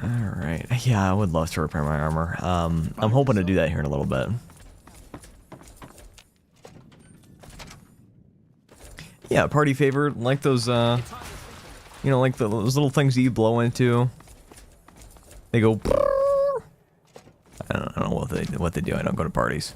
Alright. Yeah, I would love to repair my armor. I'm hoping to do that here in a little bit. Yeah, party favor, like those, you know, like those little things that you blow into. They go... I don't know what they do. I don't go to parties.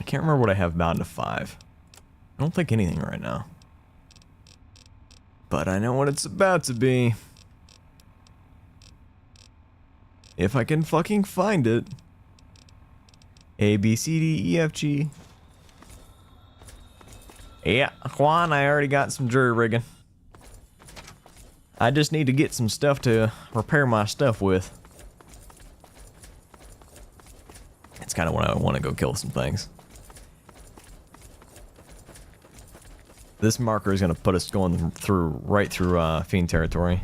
can't remember what I have bound to 5. I don't think anything right now. But I know what it's about to be. If I can fucking find it. A, B, C, D, E, F, G. Yeah, Juan, I already got some jury rigging. I just need to get some stuff to repair my stuff with. It's kind of when I want to go kill some things. This marker is going to put us going through, right through Fiend territory.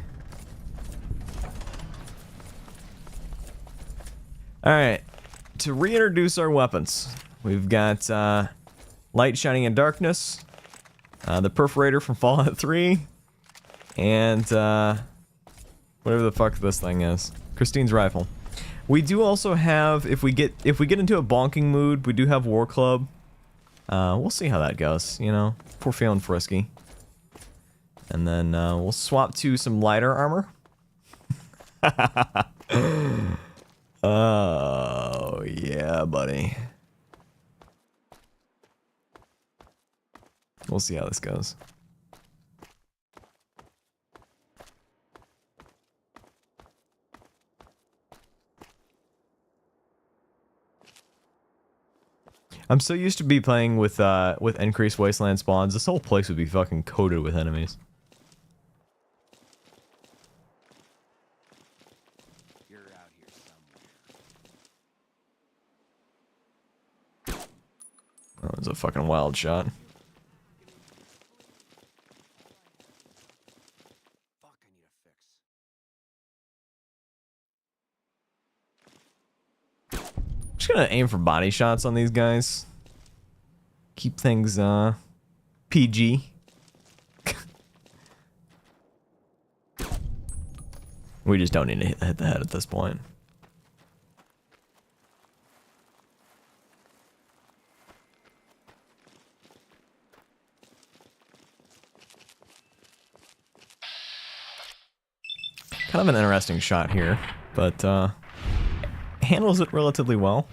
Alright, to reintroduce our weapons, we've got Light Shining in Darkness, the Perforator from Fallout 3, and whatever the fuck this thing is, Christine's Rifle. We do also have, if we get into a bonking mood, we do have War Club. We'll see how that goes, you know. If we're feeling frisky. And then we'll swap to some lighter armor. Oh, yeah, buddy. We'll see how this goes. I'm so used to be playing with increased wasteland spawns. This whole place would be fucking coated with enemies. You're out here somewhere. That was a fucking wild shot. Just gonna aim for body shots on these guys. Keep things PG. We just don't need to hit the head at this point. Kind of an interesting shot here, but handles it relatively well.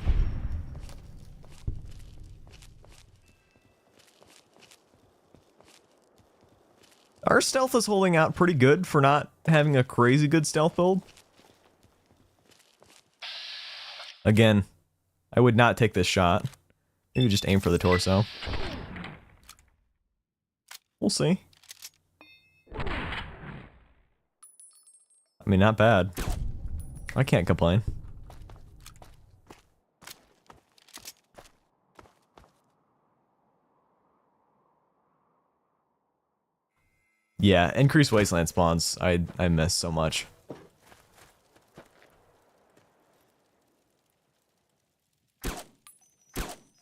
Our stealth is holding out pretty good for not having a crazy good stealth build. Again, I would not take this shot. Maybe just aim for the torso. We'll see. I mean, not bad. I can't complain. Yeah, increased wasteland spawns. I miss so much.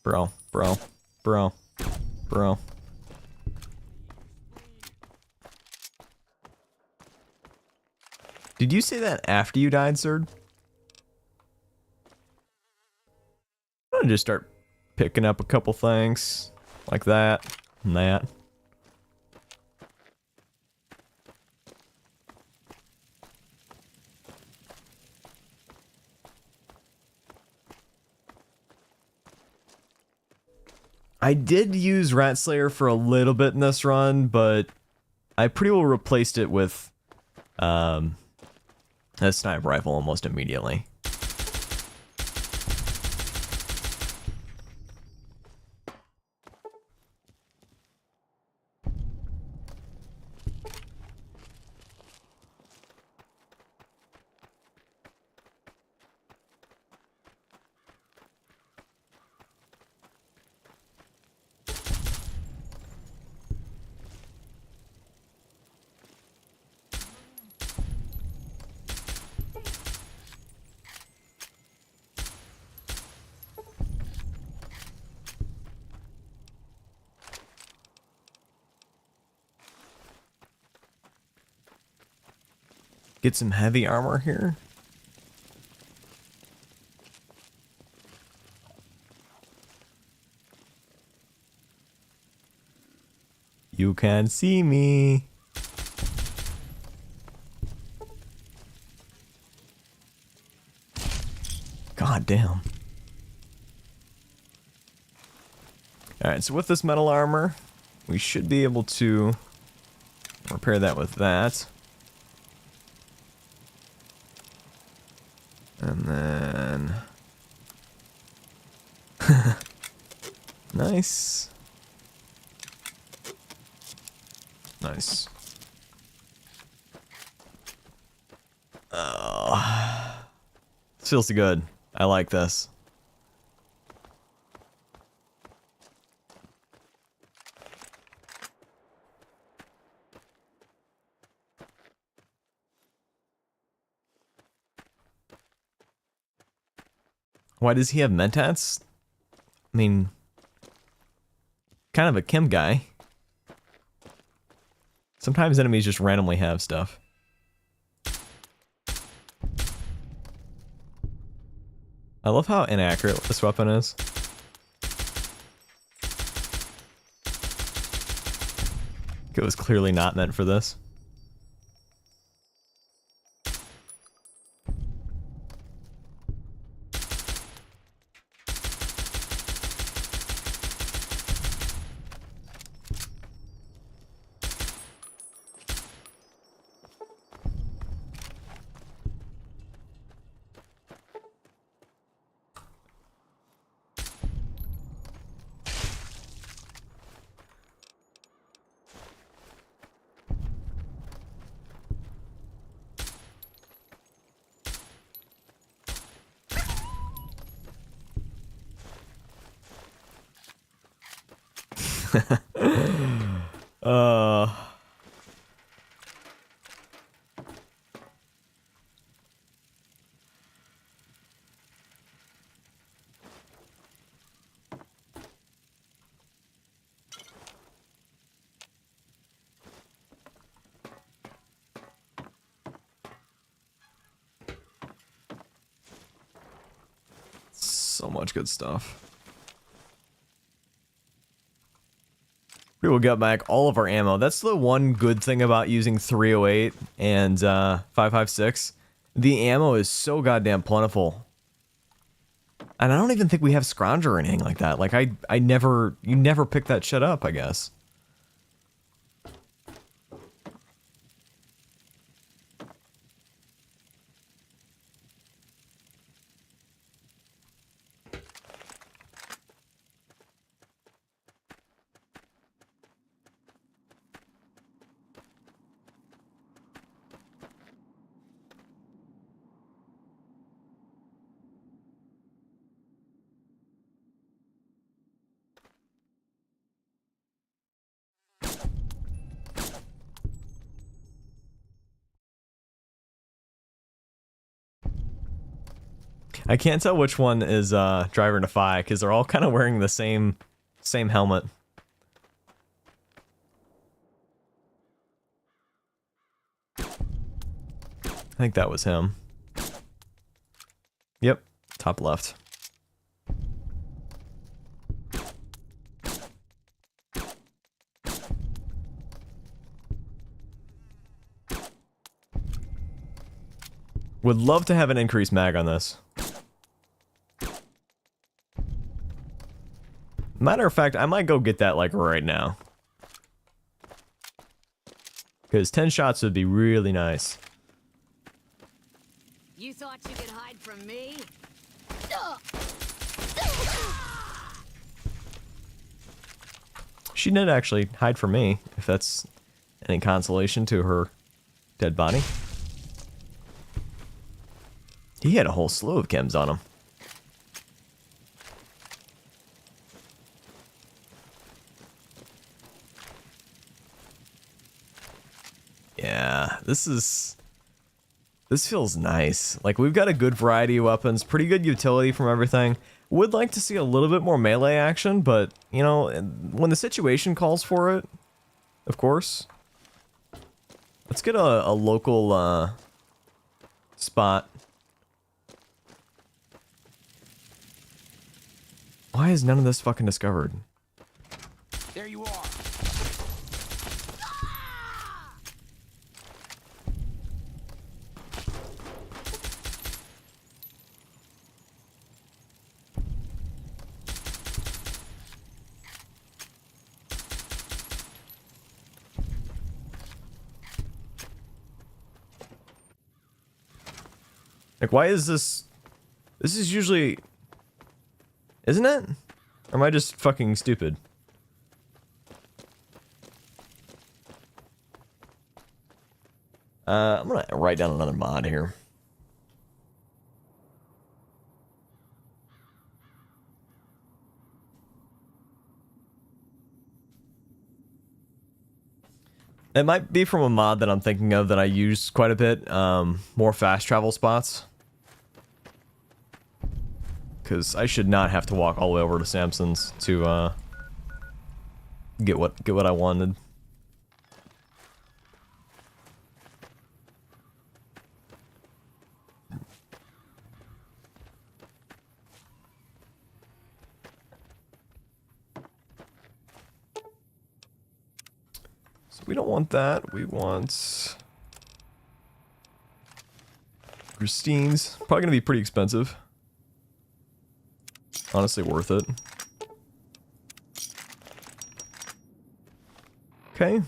Bro. Did you say that after you died, Sir? I'm gonna just start picking up a couple things like that and that. I did use Rat Slayer for a little bit in this run, but I pretty well replaced it with a sniper rifle almost immediately. Get some heavy armor here. You can see me. God damn. Alright, so with this metal armor, we should be able to repair that with that. And then... nice. Nice. Oh, this feels good. I like this. Why does he have mentats? I mean, kind of a chem guy. Sometimes enemies just randomly have stuff. I love how inaccurate this weapon is. It was clearly not meant for this. uh... So much good stuff. We will get back all of our ammo. That's the one good thing about using 308 and 556. The ammo is so goddamn plentiful. And I don't even think we have scrounger or anything like that. Like, you never pick that shit up, I guess. I can't tell which one is Driver Defy because they're all kind of wearing the same helmet. I think that was him. Yep, top left. Would love to have an increased mag on this. Matter of fact, I might go get that like right now. Because 10 shots would be really nice. You thought you could hide from me? She did actually hide from me, if that's any consolation to her dead body. He had a whole slew of chems on him. Yeah, this feels nice. Like, we've got a good variety of weapons, pretty good utility from everything. Would like to see a little bit more melee action, but, you know, when the situation calls for it, of course. Let's get a local, spot. Why is none of this fucking discovered? There you are. Like, why is this... This is usually... Isn't it? Or am I just fucking stupid? I'm gonna write down another mod here. It might be from a mod that I'm thinking of that I use quite a bit. More fast travel spots. Because I should not have to walk all the way over to Samson's to get what I wanted. So we don't want that. We want Christine's. Probably gonna be pretty expensive. Honestly, worth it. Okay.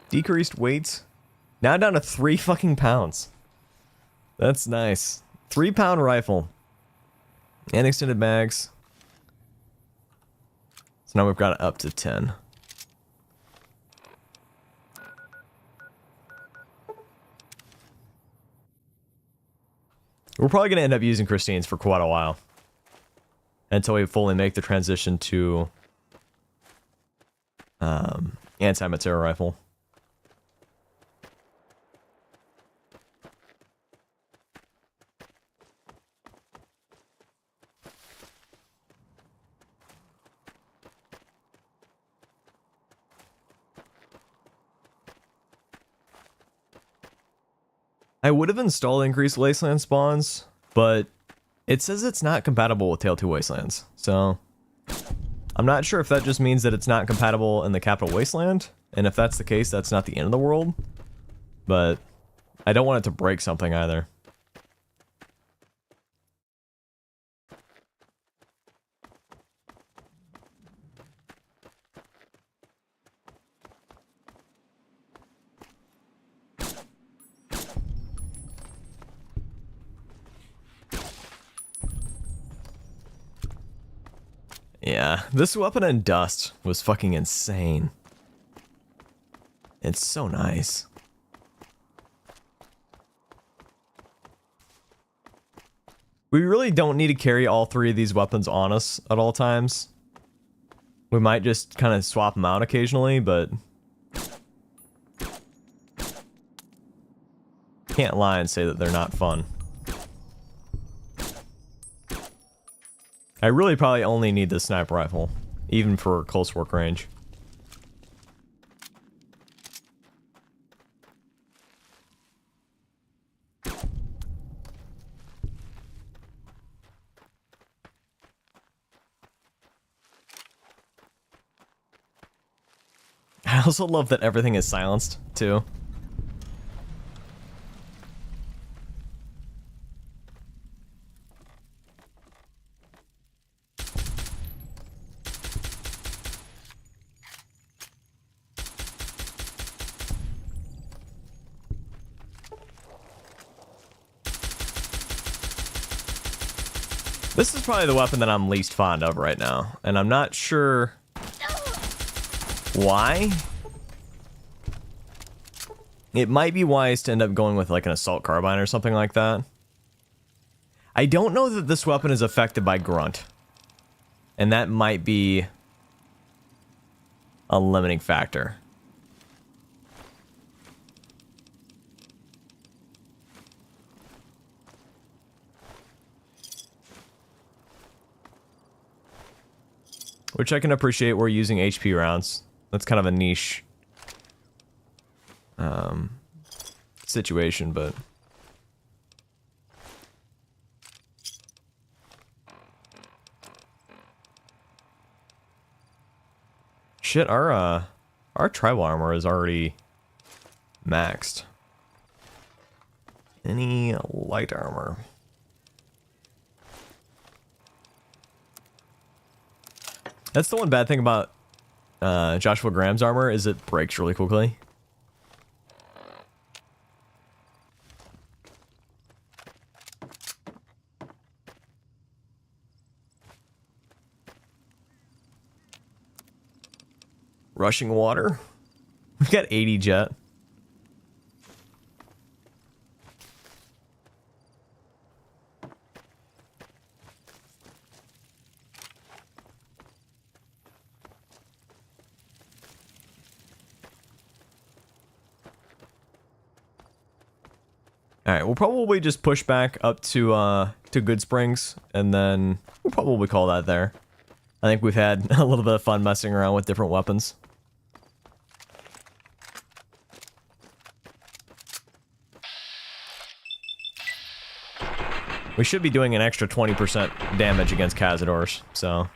Decreased weight. Now down to 3 fucking pounds. That's nice. 3-pound rifle. And extended mags. So now we've got it up to 10. We're probably going to end up using Christine's for quite a while. Until we fully make the transition to anti-material rifle. I would have installed increased wasteland spawns, but it says it's not compatible with Tale 2 Wastelands, so I'm not sure if that just means that it's not compatible in the Capital Wasteland, and if that's the case, that's not the end of the world, but I don't want it to break something either. Yeah, this weapon in Dust was fucking insane. It's so nice. We really don't need to carry all 3 of these weapons on us at all times. We might just kind of swap them out occasionally, but can't lie and say that they're not fun. I really probably only need the sniper rifle, even for close work range. I also love that everything is silenced, too. This is probably the weapon that I'm least fond of right now, and I'm not sure why. It might be wise to end up going with like an assault carbine or something like that. I don't know that this weapon is affected by grunt, and that might be a limiting factor. Which I can appreciate, we're using HP rounds. That's kind of a niche situation, but shit, our tribal armor is already maxed. Any light armor? That's the one bad thing about Joshua Graham's armor, is it breaks really quickly. Rushing water. We've got 80 jet. Alright, we'll probably just push back up to Good Springs, and then we'll probably call that there. I think we've had a little bit of fun messing around with different weapons. We should be doing an extra 20% damage against Cazadors, so...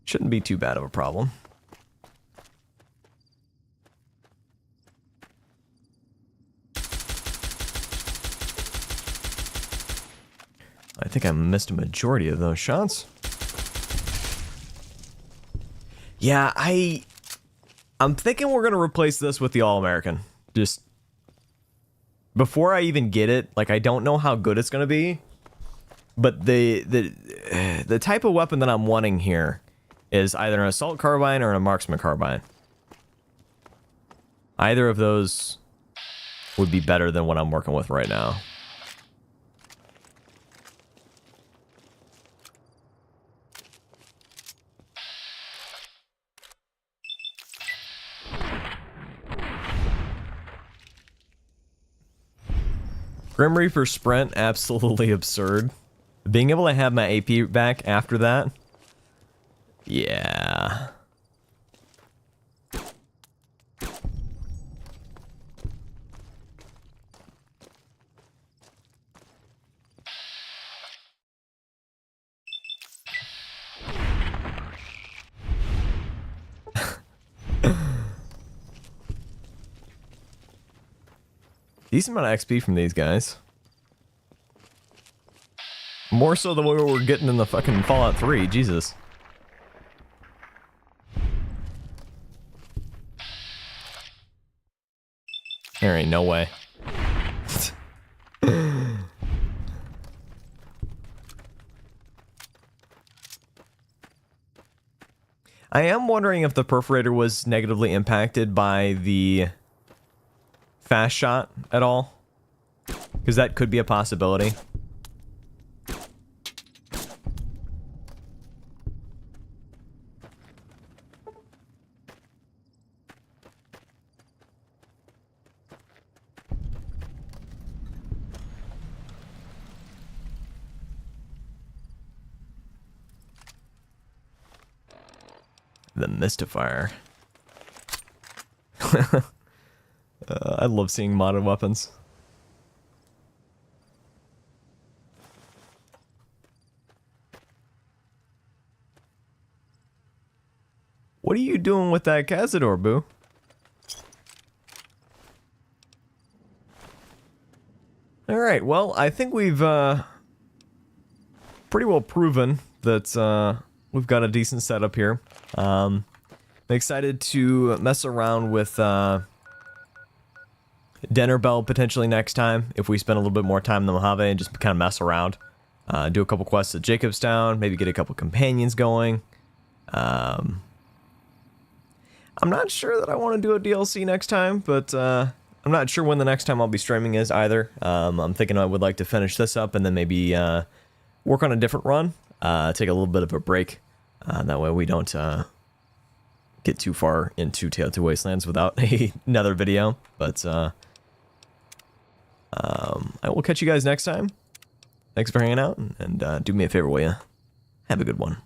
shouldn't be too bad of a problem. I think I missed a majority of those shots. Yeah, I'm thinking we're gonna replace this with the All-American. Just before I even get it, like, I don't know how good it's gonna be, but the type of weapon that I'm wanting here is either an assault carbine or a marksman carbine. Either of those would be better than what I'm working with right now. Grim Reaper sprint, absolutely absurd. Being able to have my AP back after that, yeah. Decent amount of XP from these guys. More so than what we were getting in the fucking Fallout 3, Jesus. There ain't no way. I am wondering if the perforator was negatively impacted by the fast shot at all, because that could be a possibility. The Mystifier. I love seeing modded weapons. What are you doing with that Cazador, boo? Alright, well, I think we've pretty well proven that we've got a decent setup here. I'm excited to mess around with Dinner Bell potentially next time, if we spend a little bit more time in the Mojave and just kind of mess around. Do a couple quests at Jacobstown, maybe get a couple companions going. I'm not sure that I want to do a DLC next time, but I'm not sure when the next time I'll be streaming is either. I'm thinking I would like to finish this up and then maybe work on a different run, take a little bit of a break. That way we don't get too far into Tale to Wastelands without another video. But I will catch you guys next time. Thanks for hanging out, and do me a favor, will ya? Have a good one.